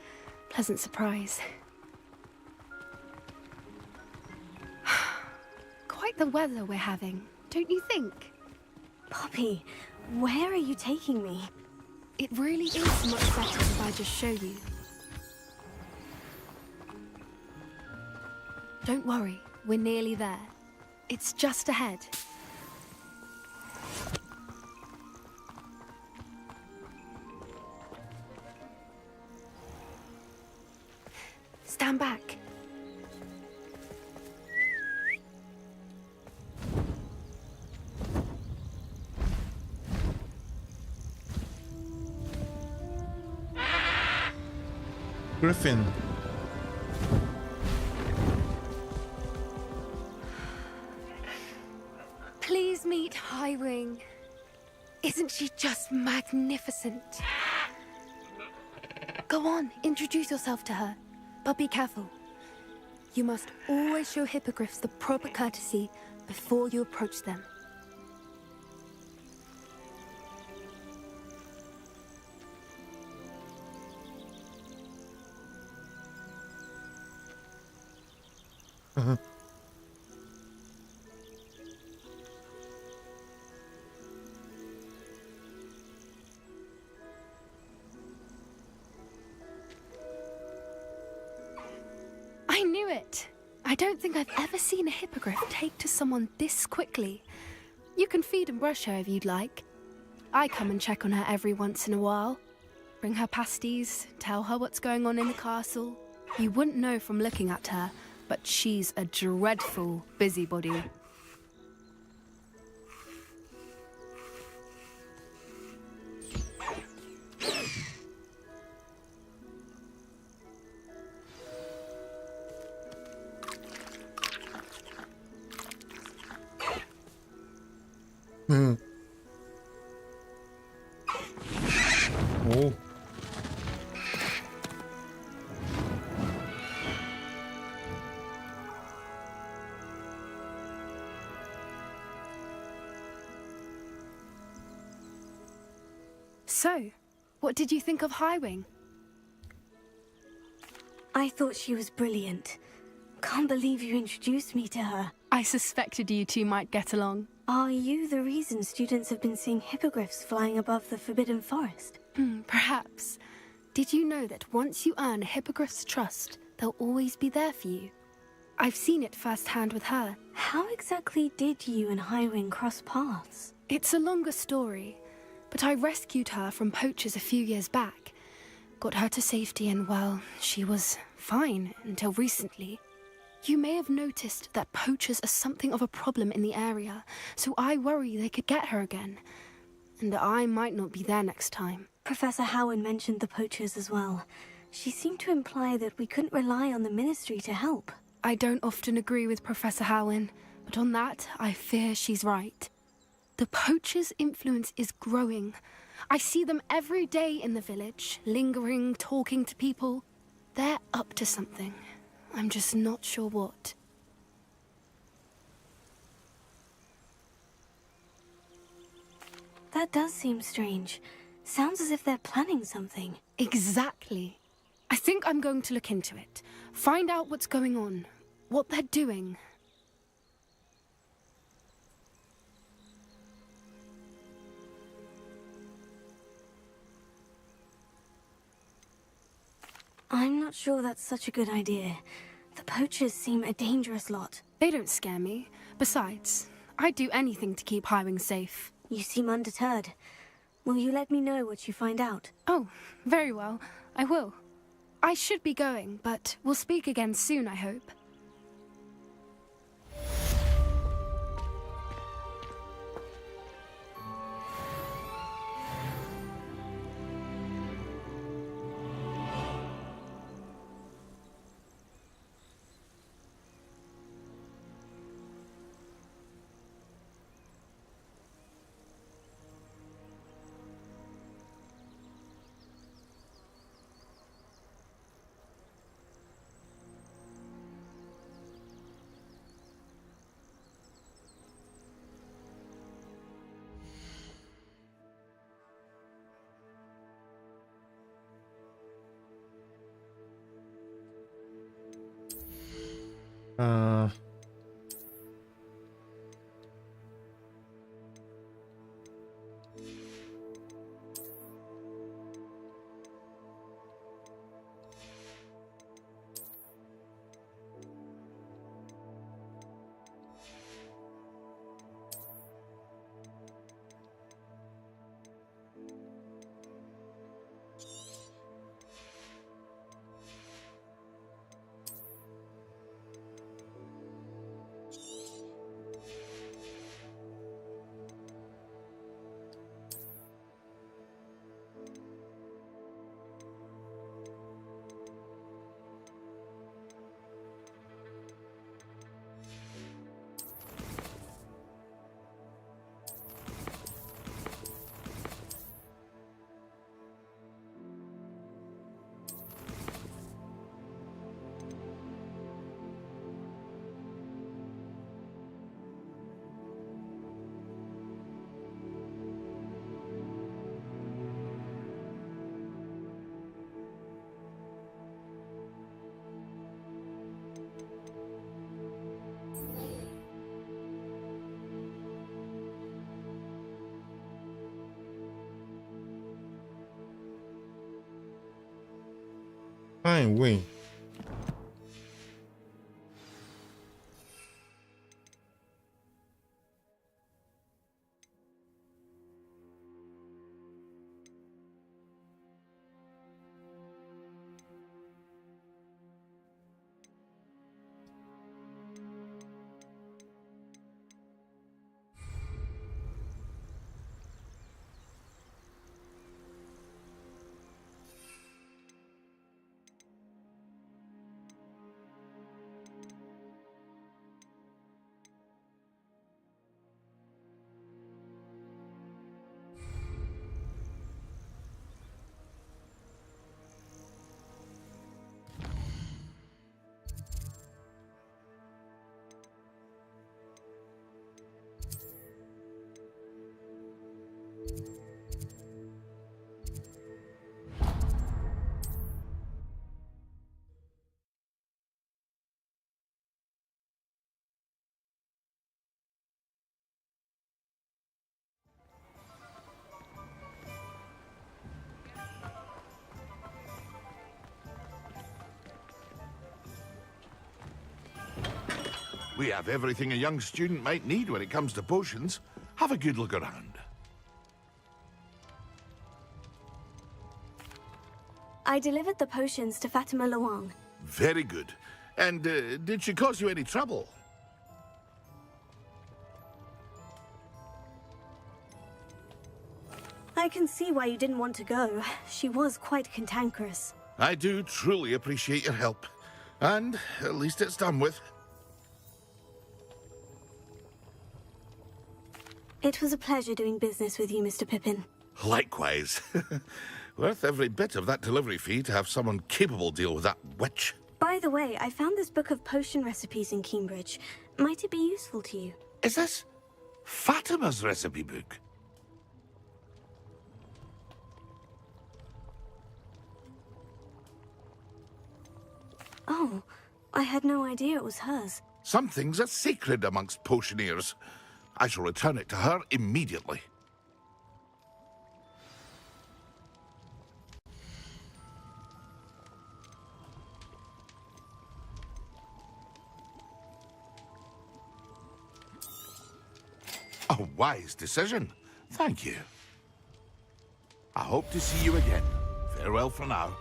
Pleasant surprise. Quite the weather we're having, don't you think? Poppy, where are you taking me? It really is much better if I just show you. Don't worry, we're nearly there. It's just ahead. Stand back. Griffin. Please meet Highwing. Isn't she just magnificent? Go on, introduce yourself to her. But be careful. You must always show hippogriffs the proper courtesy before you approach them. I knew it! I don't think I've ever seen a hippogriff take to someone this quickly. You can feed and brush her if you'd like. I come and check on her every once in a while. Bring her pasties, tell her what's going on in the castle. You wouldn't know from looking at her, but she's a dreadful busybody. 오. So, what did you think of Highwing? I thought she was brilliant. Can't believe you introduced me to her. I suspected you two might get along. Are you the reason students have been seeing hippogriffs flying above the Forbidden Forest? Perhaps. Did you know that once you earn a hippogriff's trust, they'll always be there for you? I've seen it firsthand with her. How exactly did you and Highwing cross paths? It's a longer story, but I rescued her from poachers a few years back. Got her to safety and, well, she was fine until recently. You may have noticed that poachers are something of a problem in the area, so I worry they could get her again. And I might not be there next time. Professor Howard mentioned the poachers as well. She seemed to imply that we couldn't rely on the Ministry to help. I don't often agree with Professor Howin, but on that, I fear she's right. The poachers' influence is growing. I see them every day in the village, lingering, talking to people. They're up to something. I'm just not sure what. That does seem strange. Sounds as if they're planning something. Exactly. I think I'm going to look into it. Find out what's going on, what they're doing. I'm not sure that's such a good idea. The poachers seem a dangerous lot. They don't scare me. Besides, I'd do anything to keep Highwing safe. You seem undeterred. Will you let me know what you find out? Oh, very well. I will. I should be going, but we'll speak again soon, I hope. Highwing. We have everything a young student might need when it comes to potions. Have a good look around. I delivered the potions to Fatima Luang. Very good. And did she cause you any trouble? I can see why you didn't want to go. She was quite cantankerous. I do truly appreciate your help. And at least it's done with. It was a pleasure doing business with you, Mr. Pippin. Likewise. Worth every bit of that delivery fee to have someone capable deal with that witch. By the way, I found this book of potion recipes in Cambridge. Might it be useful to you? Is this Fatima's recipe book? Oh, I had no idea it was hers. Some things are sacred amongst potioneers. I shall return it to her immediately. A wise decision. Thank you. I hope to see you again. Farewell for now.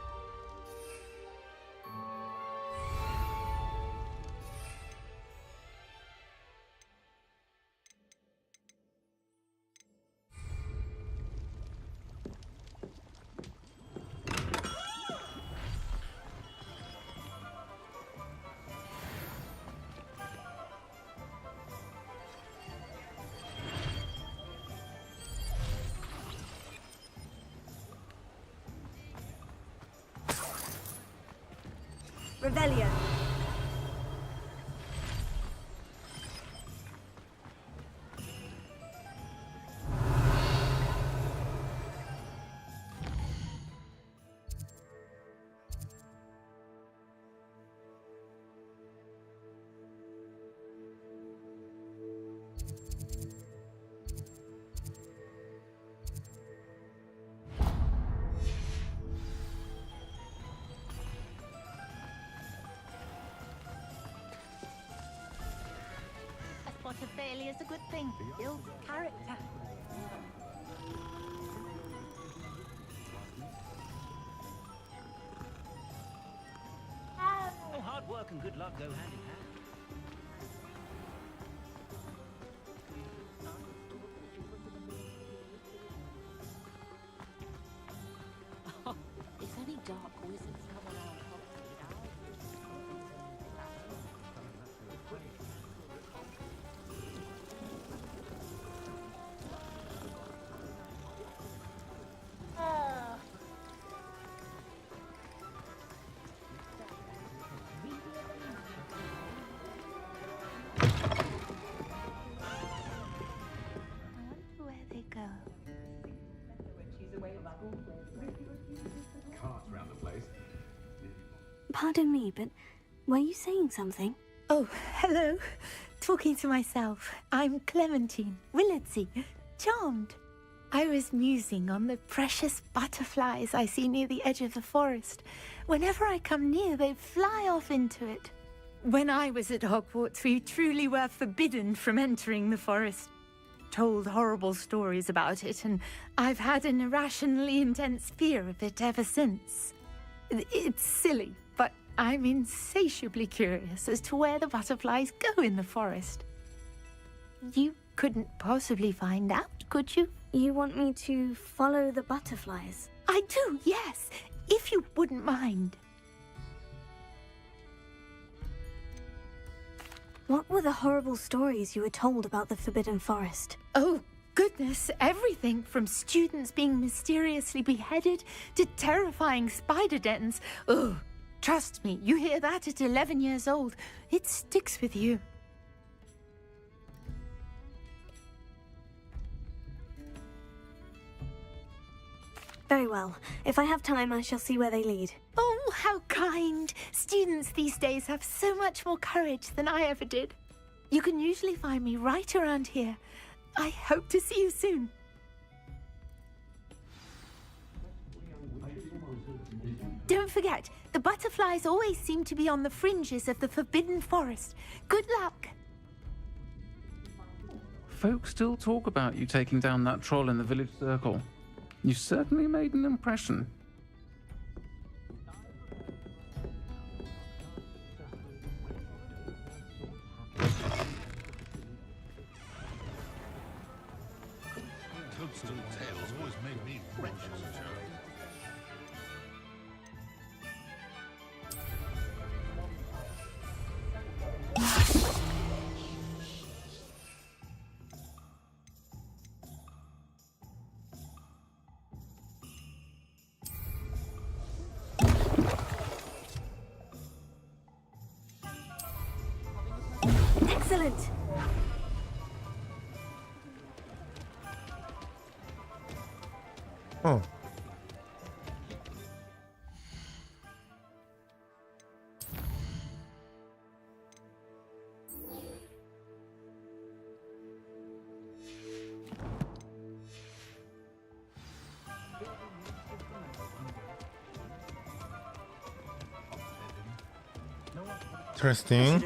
Revelio. A failure is a good thing. Builds character. Hard work and good luck go hand in hand. If any dark wizards come around Hogsmeade, where they go. Carts around the place. Pardon me, but were you saying something? Oh, hello. Talking to myself. I'm Clementine Willardsey. Charmed. I was musing on the precious butterflies I see near the edge of the forest. Whenever I come near, they fly off into it. When I was at Hogwarts, we truly were forbidden from entering the forest. Told horrible stories about it, and I've had an irrationally intense fear of it ever since. It's silly, but I'm insatiably curious as to where the butterflies go in the forest. You couldn't possibly find out, could you? You want me to follow the butterflies? I do, yes, if you wouldn't mind. What were the horrible stories you were told about the Forbidden Forest? Oh, goodness, everything from students being mysteriously beheaded to terrifying spider dens. Oh, trust me, you hear that at 11 years old, it sticks with you. Very well. If I have time, I shall see where they lead. Oh, how kind! Students these days have so much more courage than I ever did. You can usually find me right around here. I hope to see you soon. Don't forget, the butterflies always seem to be on the fringes of the Forbidden Forest. Good luck! folk still talk about you taking down that troll in the village circle. You certainly made an impression. Toadstool tales always made me rich as a child. Excellent! 어. Interesting.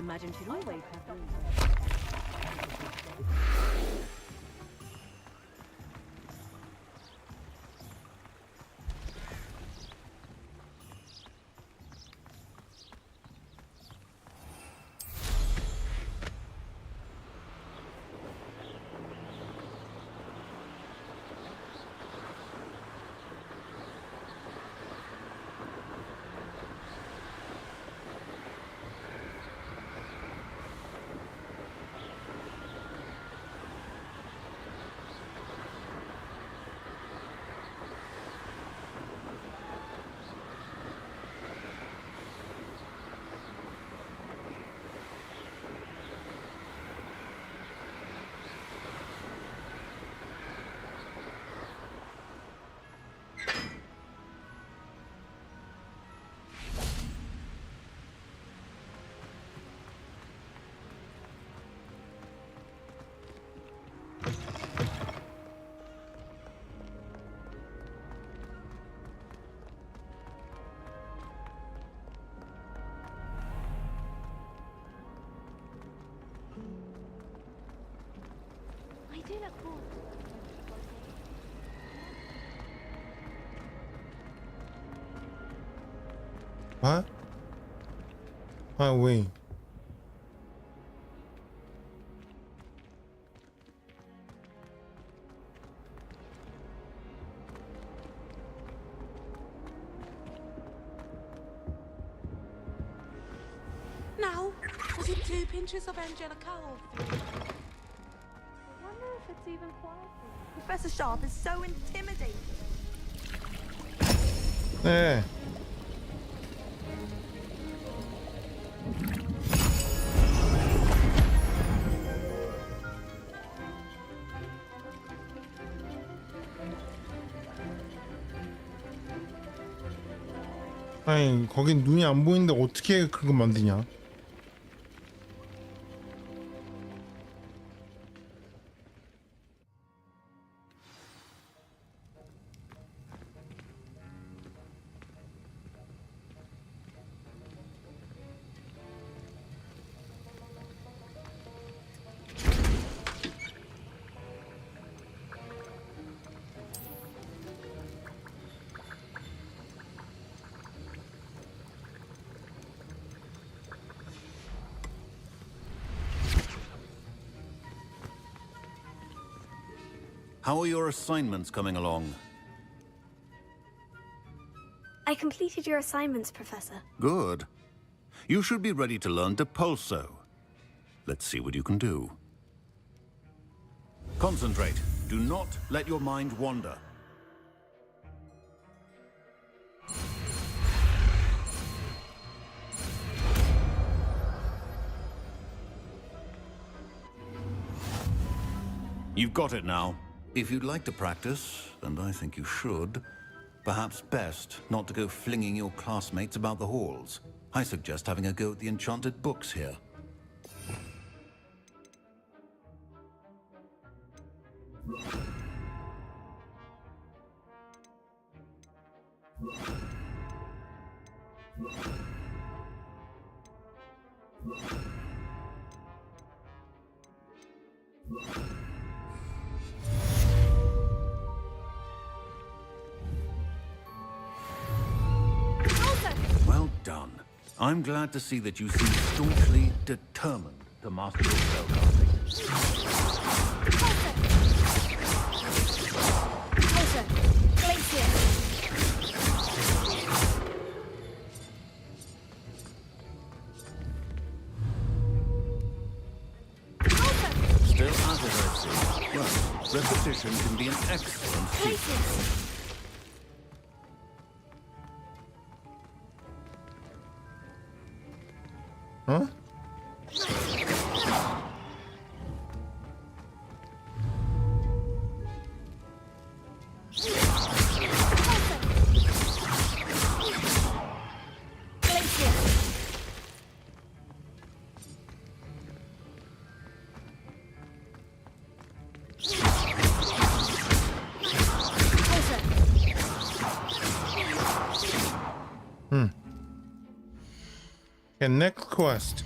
do look forward to it. What? Oh, wait. Now, was it 2 pinches of Angelica or 3? I wonder if it's even quieter. Professor Sharp is so intimidating. 네. 아니, 거긴 눈이 안 보이는데 어떻게 그거 만드냐? How are your assignments coming along? I completed your assignments, Professor. Good. You should be ready to learn Depulso. Let's see what you can do. Concentrate. Do not let your mind wander. You've got it now. If you'd like to practice, and I think you should, perhaps best not to go flinging your classmates about the halls. I suggest having a go at the enchanted books here. Well done. I'm glad to see that you seem staunchly determined to master your spellcasting. Closer. Glacier. Still at it, I see. Well, repetition can be an excellent feat. Huh? Okay, next quest.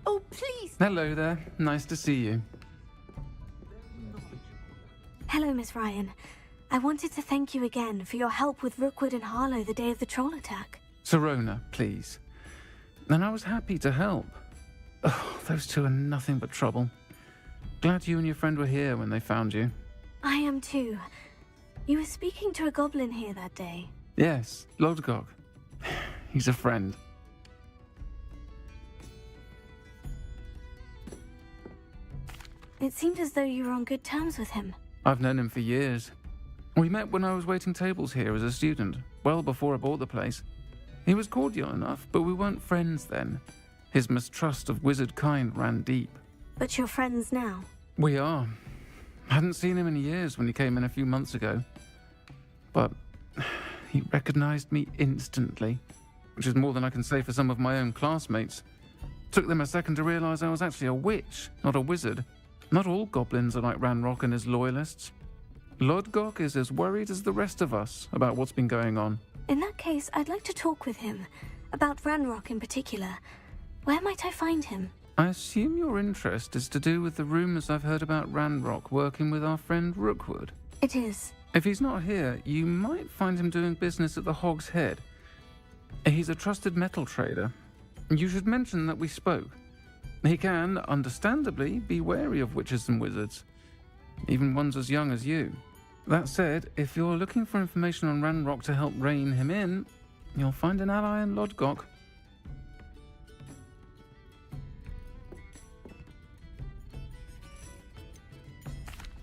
Oh, please. Hello there. Nice to see you. Hello, Miss Ryan. I wanted to thank you again for your help with Rookwood and Harlow the day of the troll attack. Serona, please. And I was happy to help. Oh, those two are nothing but trouble. Glad you and your friend were here when they found you. I am too. You were speaking to a goblin here that day. Yes, Lodgok. He's a friend. It seemed as though you were on good terms with him. I've known him for years. We met when I was waiting tables here as a student, well before I bought the place. He was cordial enough, but we weren't friends then. His mistrust of wizard kind ran deep. But you're friends now. We are. Hadn't seen him in years when he came in a few months ago. But he recognized me instantly, which is more than I can say for some of my own classmates. Took them a second to realize I was actually a witch, not a wizard. Not all goblins are like Ranrock and his loyalists. Lodgok is as worried as the rest of us about what's been going on. In that case, I'd like to talk with him. About Ranrock in particular. Where might I find him? I assume your interest is to do with the rumors I've heard about Ranrock working with our friend Rookwood. It is. If he's not here, you might find him doing business at the Hog's Head. He's a trusted metal trader. You should mention that we spoke. He can, understandably, be wary of witches and wizards, even ones as young as you. That said, if you're looking for information on Ranrock to help rein him in, you'll find an ally in Lodgok.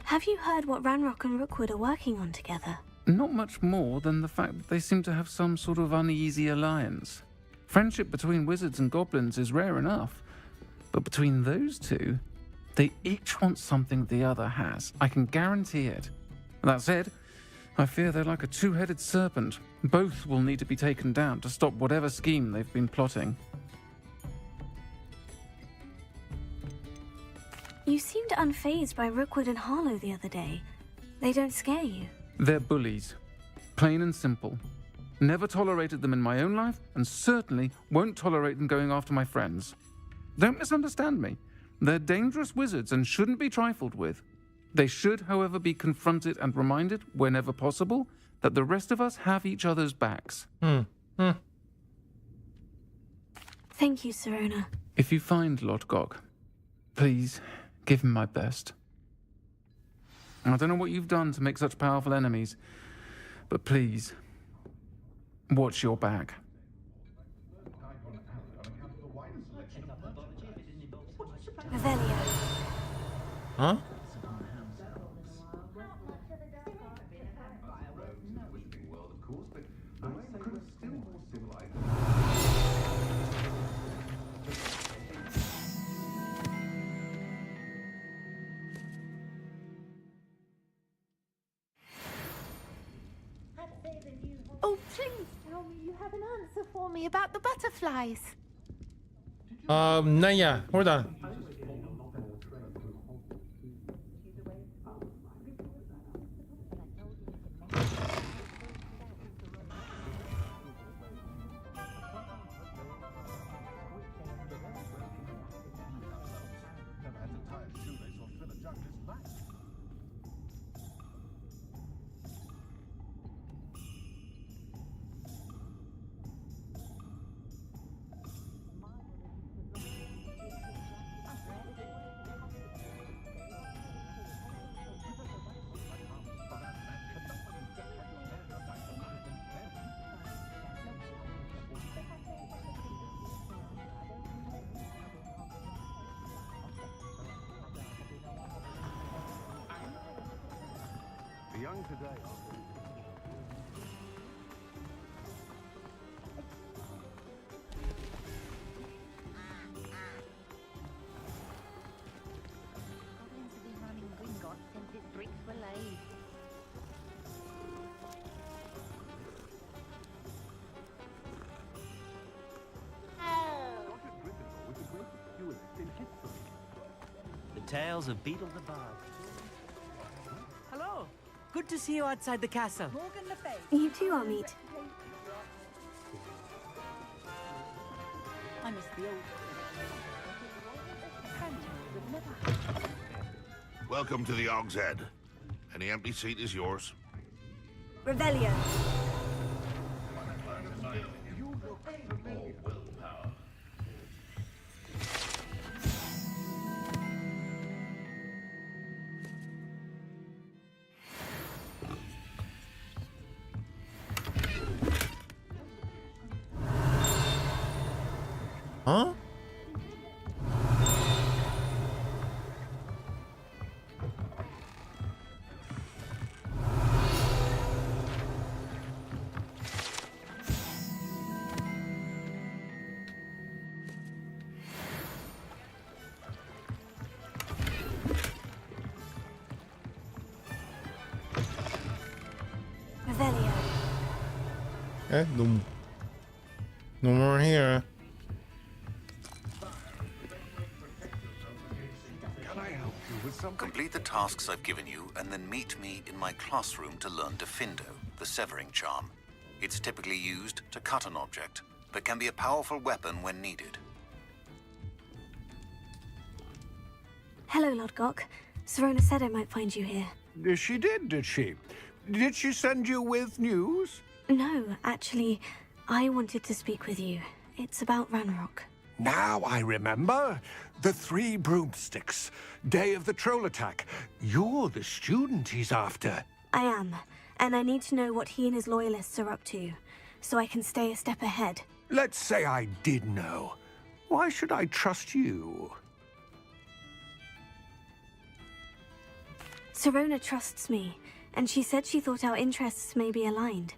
Have you heard what Ranrock and Rookwood are working on together? Not much more than the fact that they seem to have some sort of uneasy alliance. Friendship between wizards and goblins is rare enough, but between those two, they each want something the other has. I can guarantee it. That said, I fear they're like a two-headed serpent. Both will need to be taken down to stop whatever scheme they've been plotting. You seemed unfazed by Rookwood and Harlow the other day. They don't scare you. They're bullies. Plain and simple. Never tolerated them in my own life, and certainly won't tolerate them going after my friends. Don't misunderstand me. They're dangerous wizards and shouldn't be trifled with. They should, however, be confronted and reminded, whenever possible, that the rest of us have each other's backs. Thank you, Serona. If you find Lord Gog, please give him my best. I don't know what you've done to make such powerful enemies, but please, watch your back. Revelio. Huh? Oh, please tell me you have an answer for me about the butterflies. Naya, hold on. The young today are... Goblins have been running Gringotts since its bricks were laid. The tales of Beetle the Bard. Hello. Good to see you outside the castle. Morgan Le Fay. You too, Amit. I miss the old. Welcome to the Og's Head. Any empty seat is yours. Revelio. Huh? Revelio. No more here. Complete the tasks I've given you, and then meet me in my classroom to learn Diffindo, the severing charm. It's typically used to cut an object, but can be a powerful weapon when needed. Hello, Lord Gok. Serona said I might find you here. She did she? Did she send you with news? No, actually, I wanted to speak with you. It's about Ranrock. Now I remember. The 3 broomsticks. Day of the troll attack. You're the student he's after. I am, and I need to know what he and his loyalists are up to, so I can stay a step ahead. Let's say I did know. Why should I trust you? Serona trusts me, and she said she thought our interests may be aligned.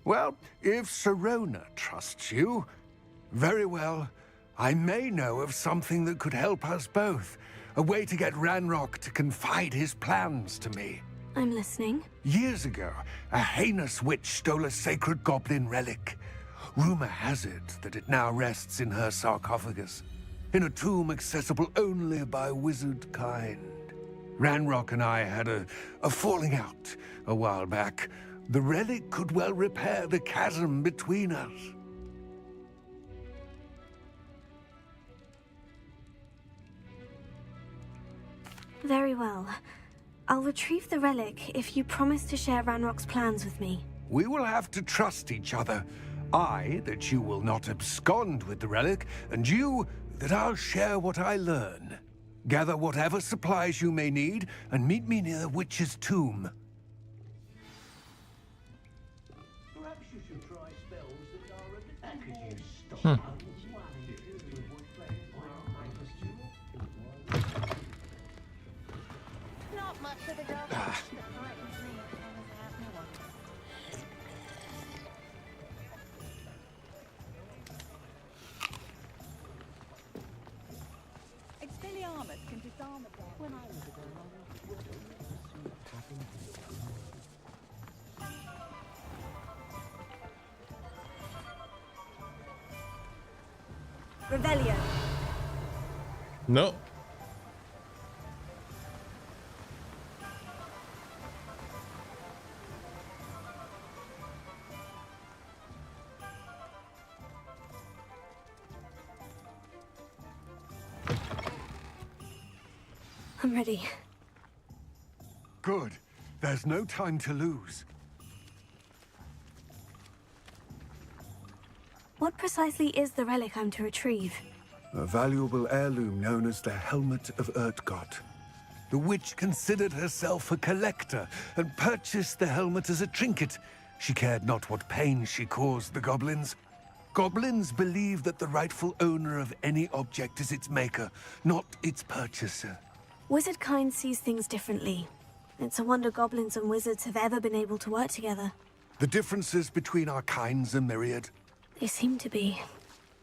Well, if Serona trusts you, very well. I may know of something that could help us both. A way to get Ranrock to confide his plans to me. I'm listening. Years ago, a heinous witch stole a sacred goblin relic. Rumor has it that it now rests in her sarcophagus, in a tomb accessible only by wizard kind. Ranrock and I had a falling out a while back. The relic could well repair the chasm between us. Very well. I'll retrieve the relic if you promise to share Ranrock's plans with me. We will have to trust each other. I, that you will not abscond with the relic, and you, that I'll share what I learn. Gather whatever supplies you may need, and meet me near the witch's tomb. Perhaps you should try spells that are a bit... Not much of a girl. Expelliarmus can disarm a dog. When I was a girl, Revelio. No. I'm ready. Good. There's no time to lose. What precisely is the relic I'm to retrieve? A valuable heirloom known as the Helmet of Urtkot. The witch considered herself a collector and purchased the helmet as a trinket. She cared not what pain she caused the goblins. Goblins believe that the rightful owner of any object is its maker, not its purchaser. Wizard kind sees things differently. It's a wonder goblins and wizards have ever been able to work together. The differences between our kinds are myriad. They seem to be.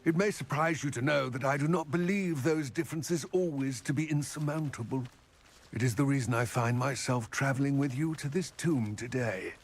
It may surprise you to know that I do not believe those differences always to be insurmountable. It is the reason I find myself traveling with you to this tomb today.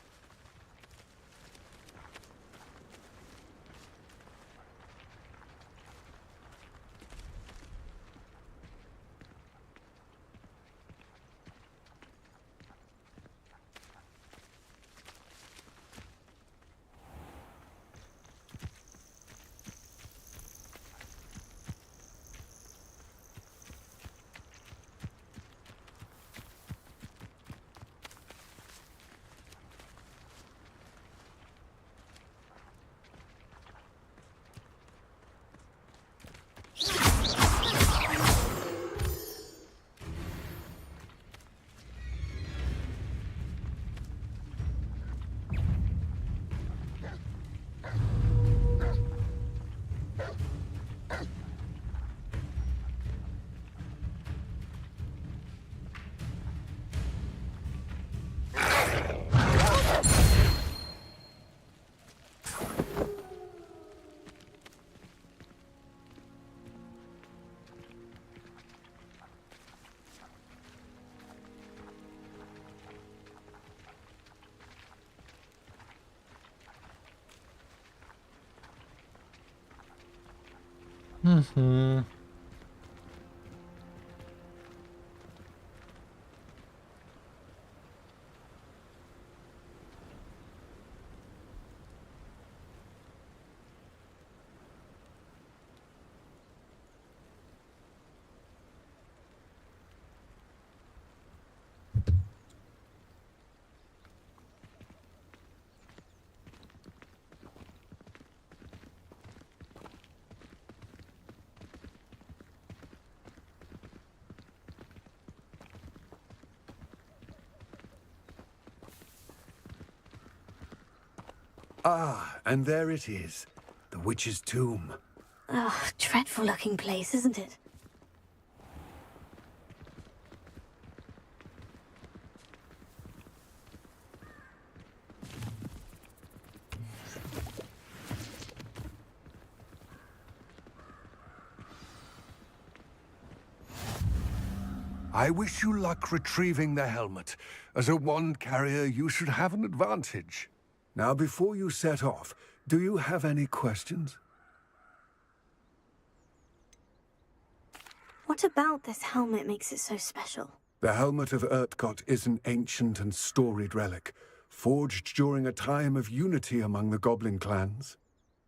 Mm-hmm. Ah, and there it is. The witch's tomb. Oh, dreadful looking place, isn't it? I wish you luck retrieving the helmet. As a wand carrier, you should have an advantage. Now, before you set off, do you have any questions? What about this helmet makes it so special? The Helmet of Urtkot is an ancient and storied relic, forged during a time of unity among the goblin clans.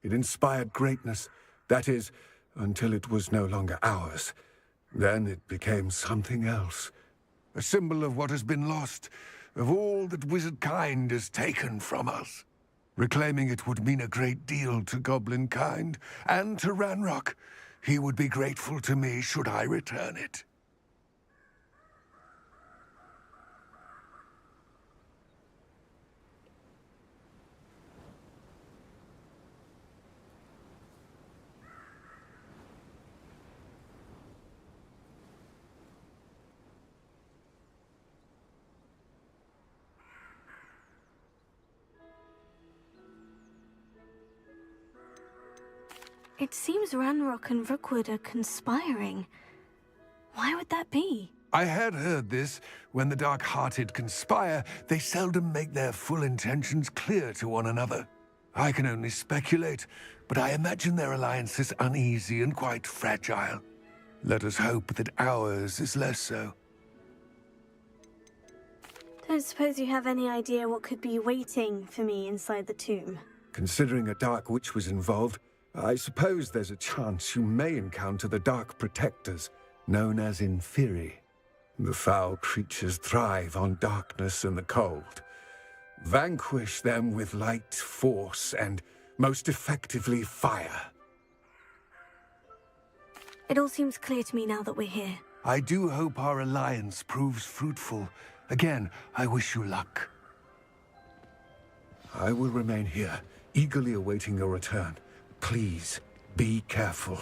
It inspired greatness, that is, until it was no longer ours. Then it became something else. A symbol of what has been lost, of all that wizard kind has taken from us. Reclaiming it would mean a great deal to goblin kind, and to Ranrock. He would be grateful to me should I return it. It seems Ranrock and Rookwood are conspiring. Why would that be? I had heard this. When the dark-hearted conspire, they seldom make their full intentions clear to one another. I can only speculate, but I imagine their alliance is uneasy and quite fragile. Let us hope that ours is less so. Don't suppose you have any idea what could be waiting for me inside the tomb? Considering a Dark Witch was involved, I suppose there's a chance you may encounter the Dark Protectors, known as Inferi. The foul creatures thrive on darkness and the cold. Vanquish them with light, force, and most effectively fire. It all seems clear to me now that we're here. I do hope our alliance proves fruitful. Again, I wish you luck. I will remain here, eagerly awaiting your return. Please, be careful.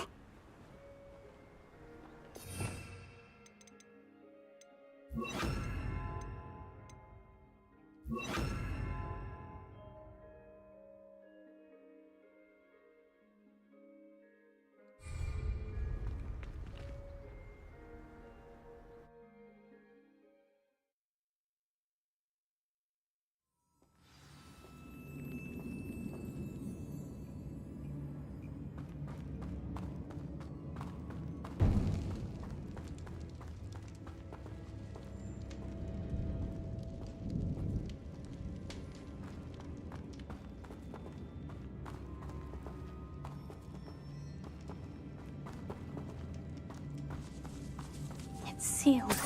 It's sealed.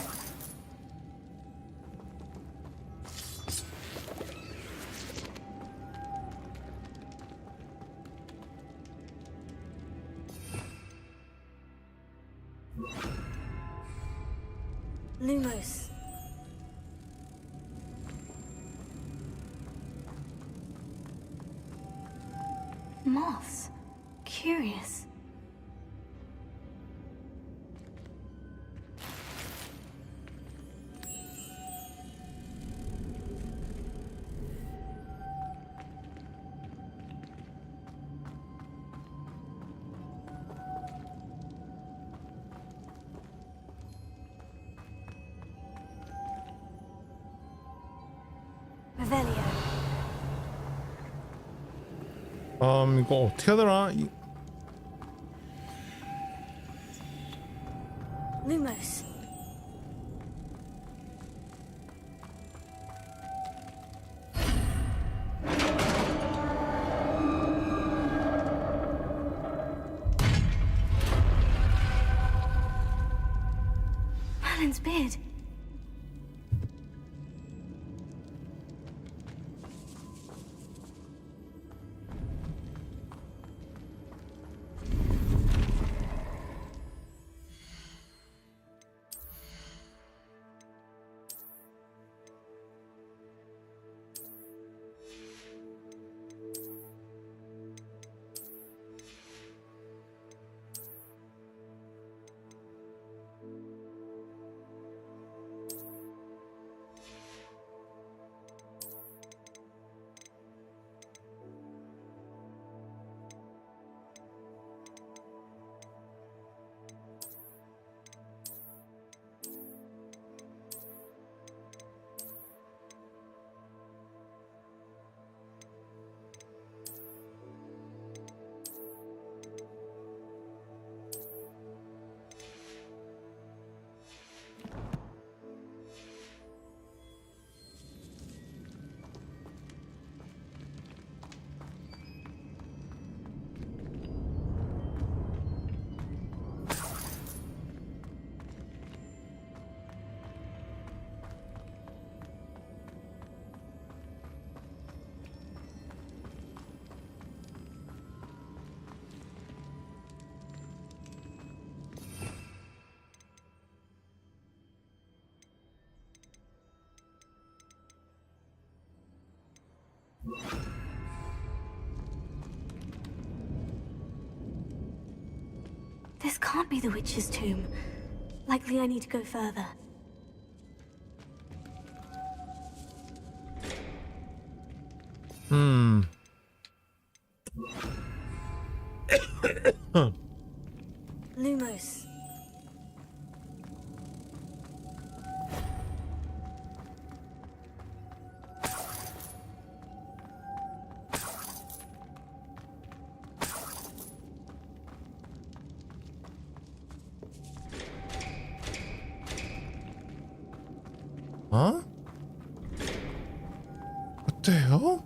Lumos. Moths. Curious. 이거 어떻게 하더라? Lumos. Merlin's beard. can't be the witch's tomb. Likely I need to go further. Lumos. Huh? What the hell?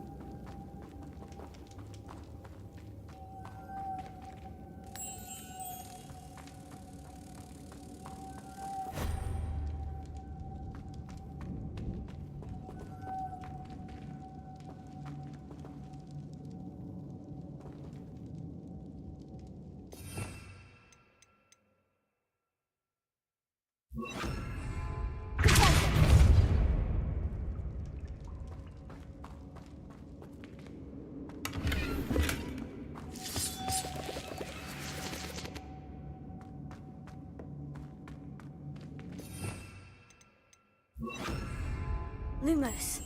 Lumos.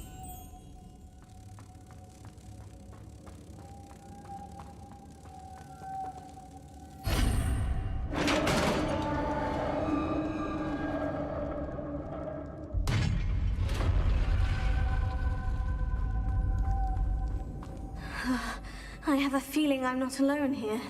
I have a feeling I'm not alone here.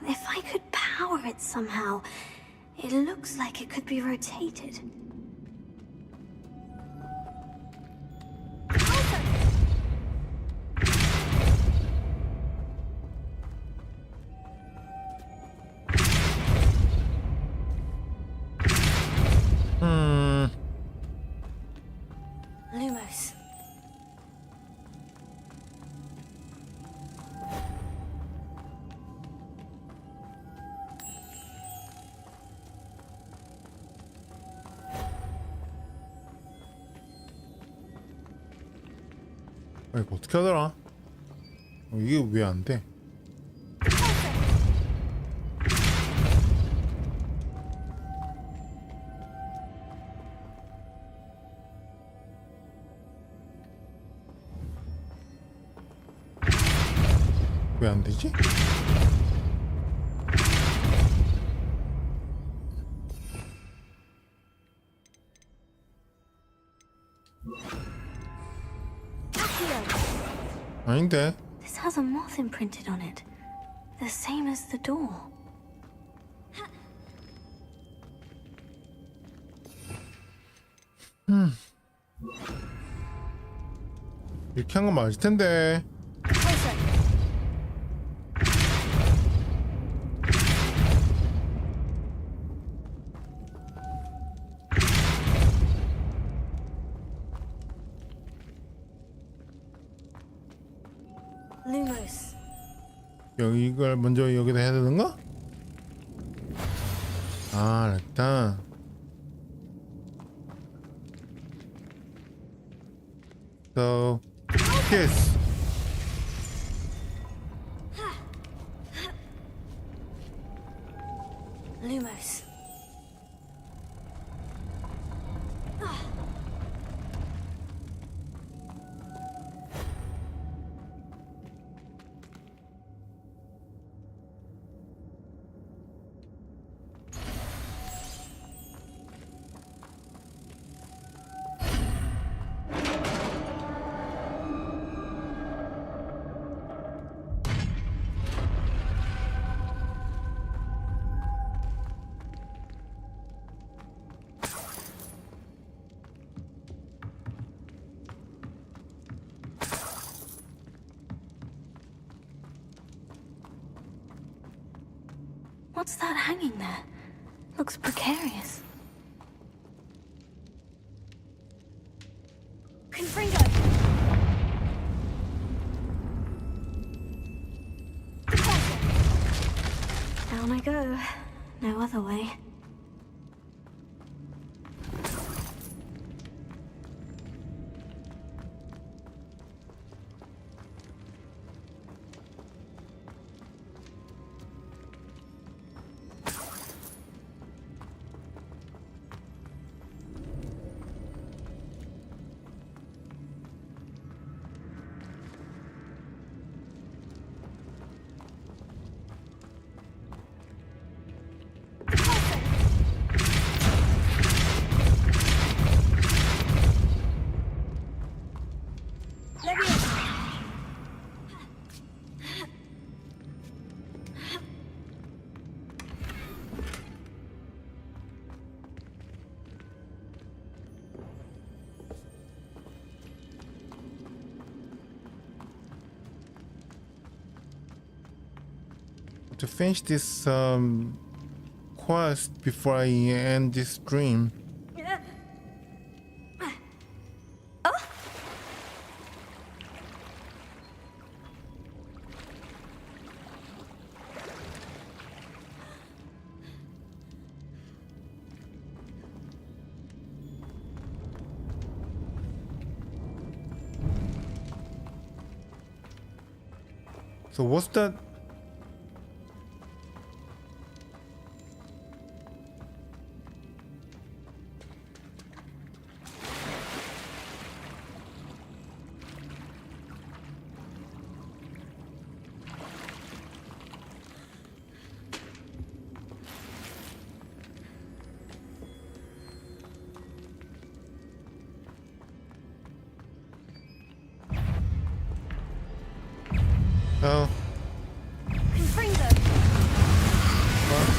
If I could power it somehow. It looks like it could be rotated. Lumos. 이거 어떻게 하더라? 이게 왜 안 돼? 왜 안 되지? 아닌데. This has a moth imprinted on it. The same as the door. 이렇게 한 건 맞을 텐데. Lumos. 이걸 먼저 여기다 해야 되는가? 아, 일단 So kiss. Lumos. What's that hanging there? Looks precarious. Confringo! Down I go. No other way. To finish this quest before I end this dream. So what's that? Oh. Confringo! What?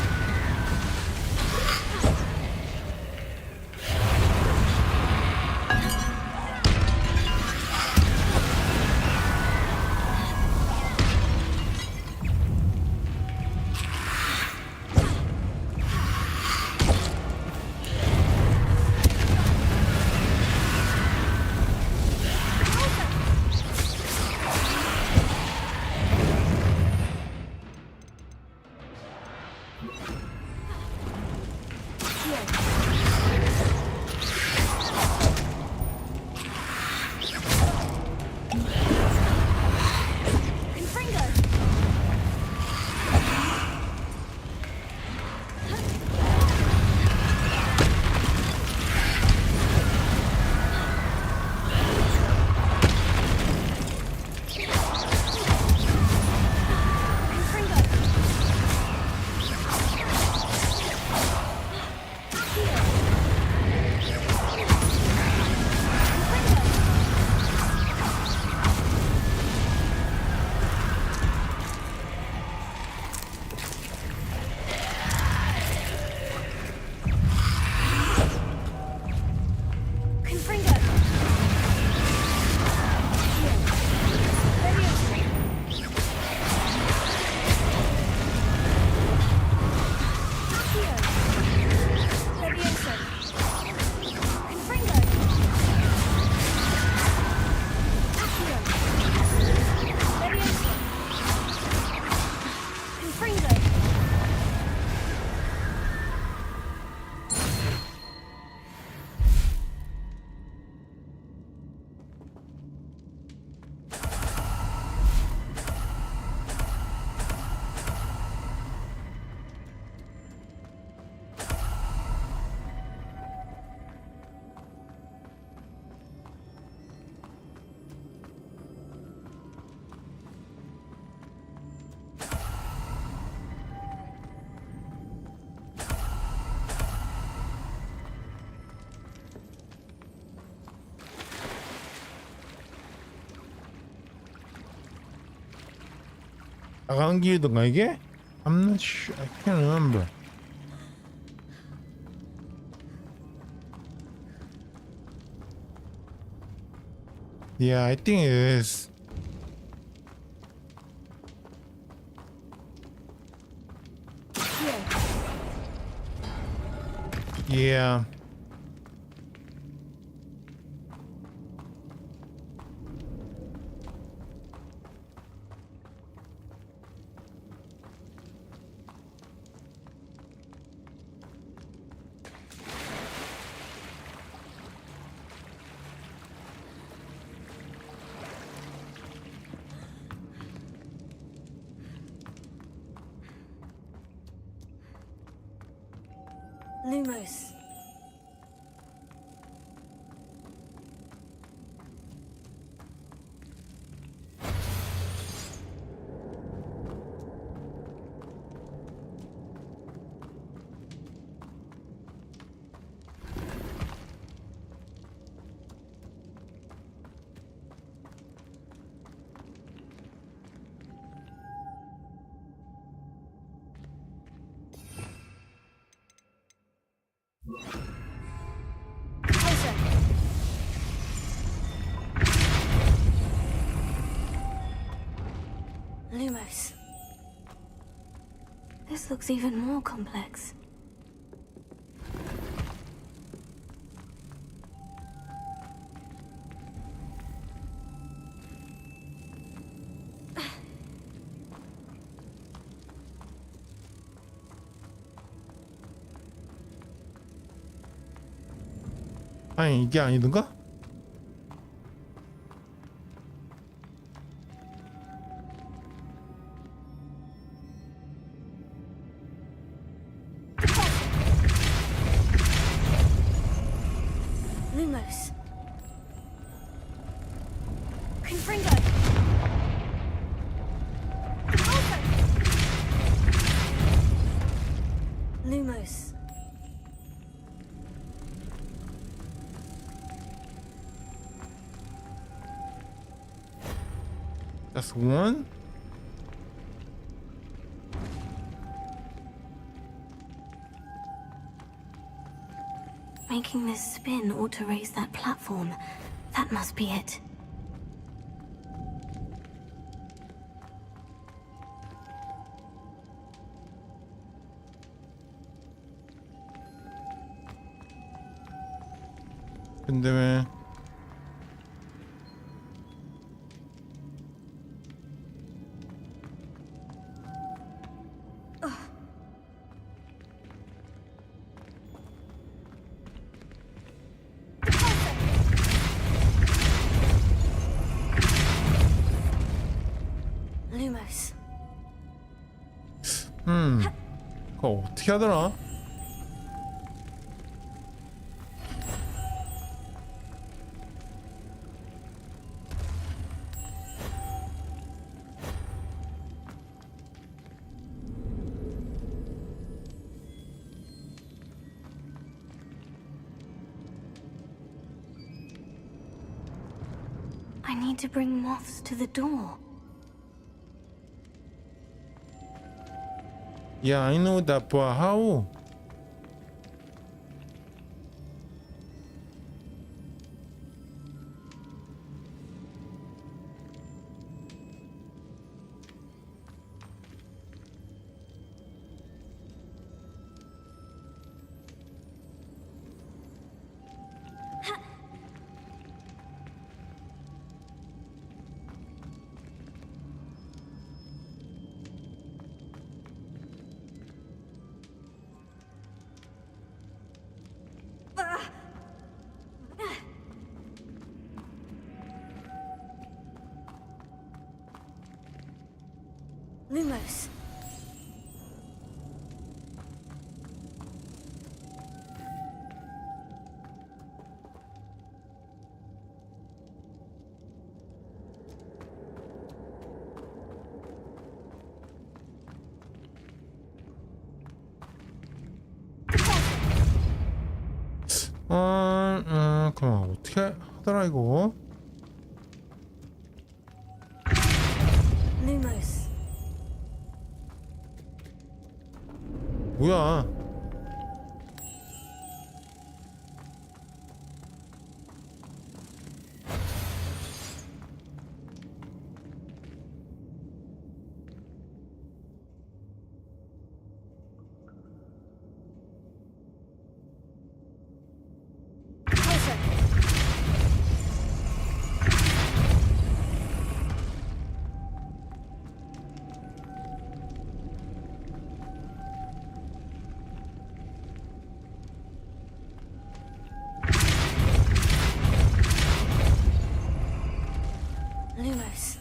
나가는 길이던가 이게? I'm not sure. I can't remember. Yeah, I think it is. Yeah. Lumos. Lumos. This looks even more complex. 아니 이게 아니던가? Lumos. Confringo. Lumos. That's one. Making this spin ought to raise that platform. That must be it. 근데 왜? 어떻게 하더라? I need to bring moths to the door. Yeah, I know that, but how? Lumos. 그럼 어떻게 하더라 이거? Lumos. 뭐야? Lumos.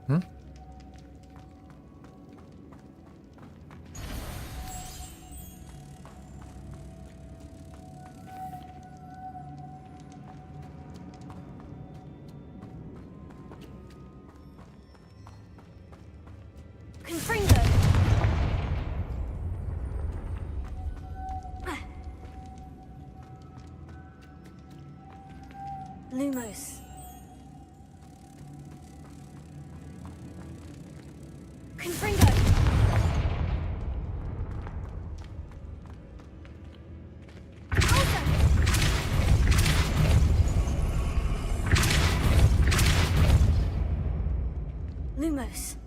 응? Confringo. Lumos. Confringo. Lumos.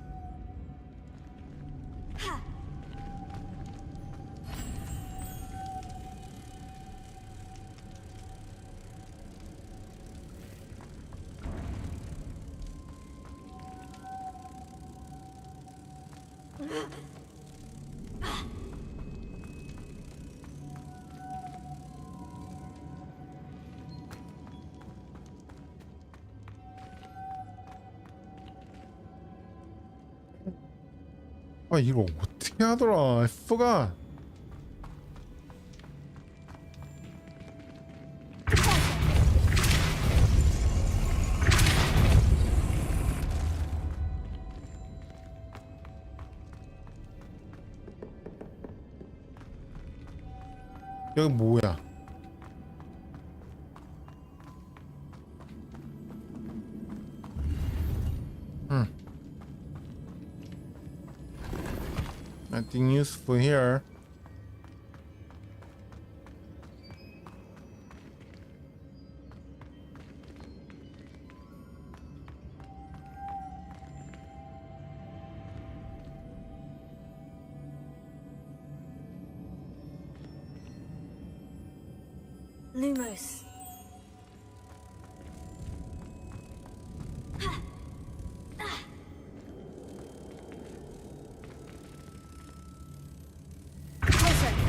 아 이거 어떻게 하더라? F가 여기 뭐야? Nothing useful here. Lumos. Closer.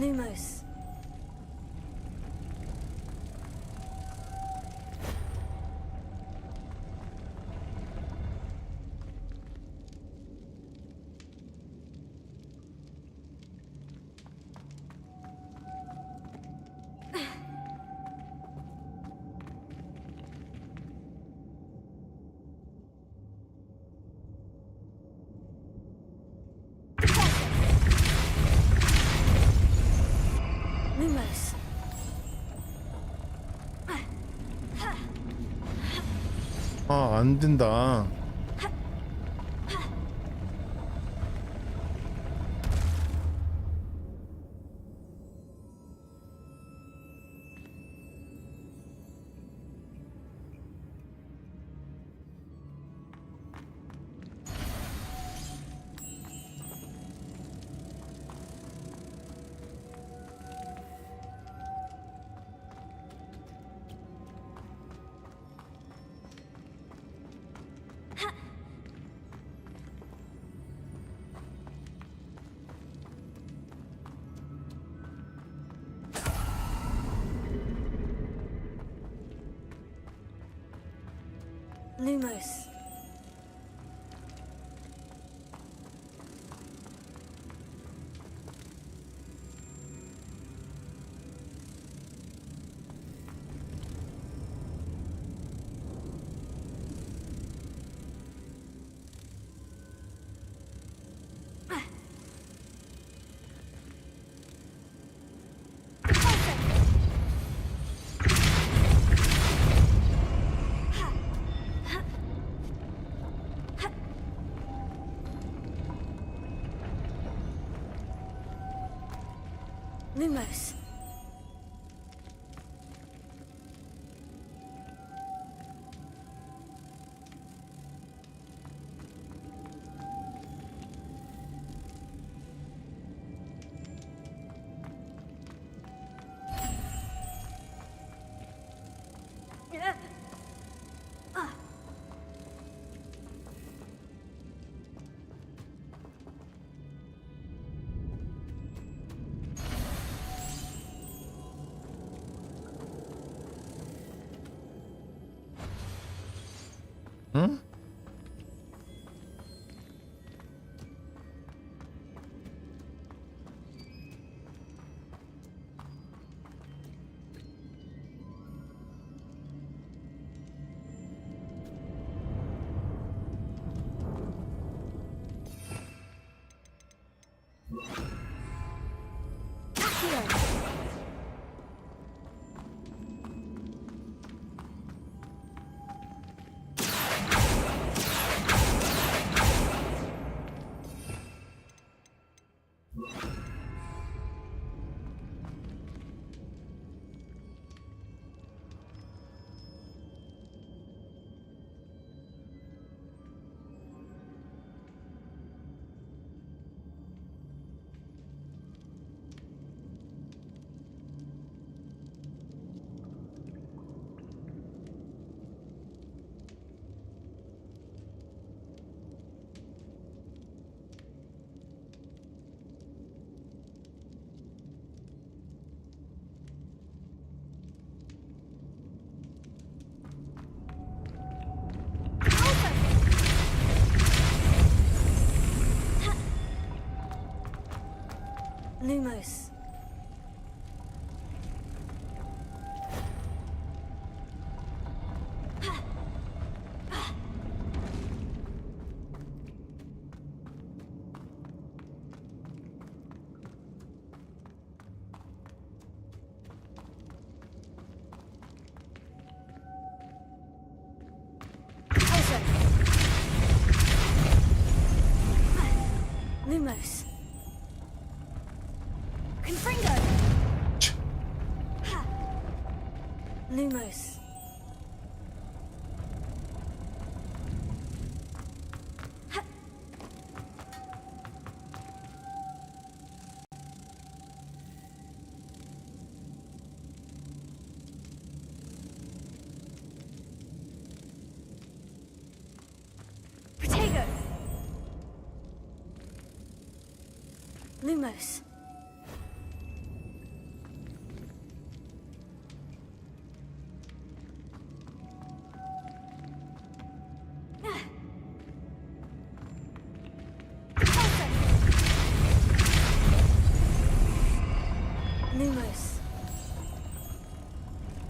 Lumos. Lumos. 아, 안 된다. Lumos. Lumos. 응? Lumos. Lumos. Confringo. Lumos. Protego. Lumos. Lumos.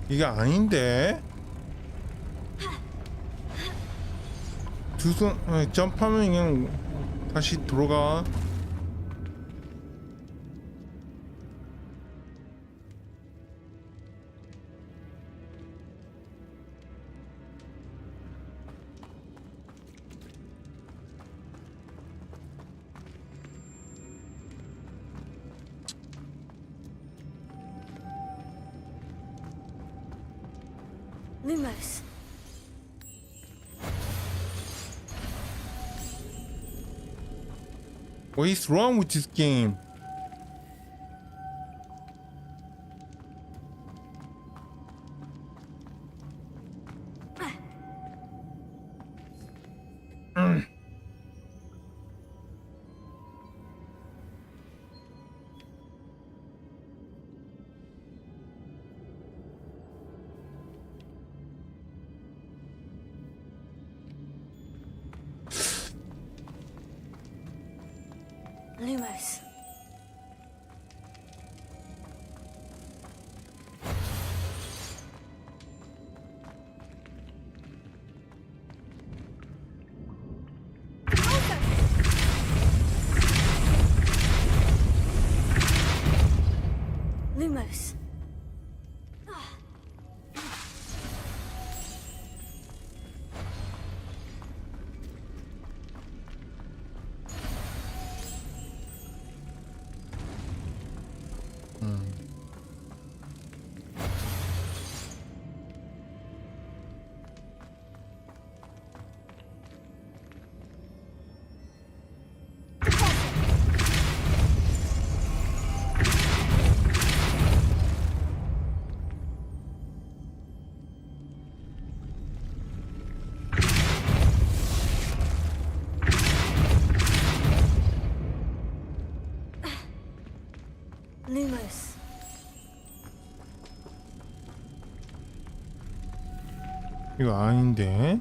이게 아닌데? 두 손 점프하면 그냥 다시 돌아가. Lumos. What is wrong with this game? Lumos. Lumos. Lumos. 이거 아닌데?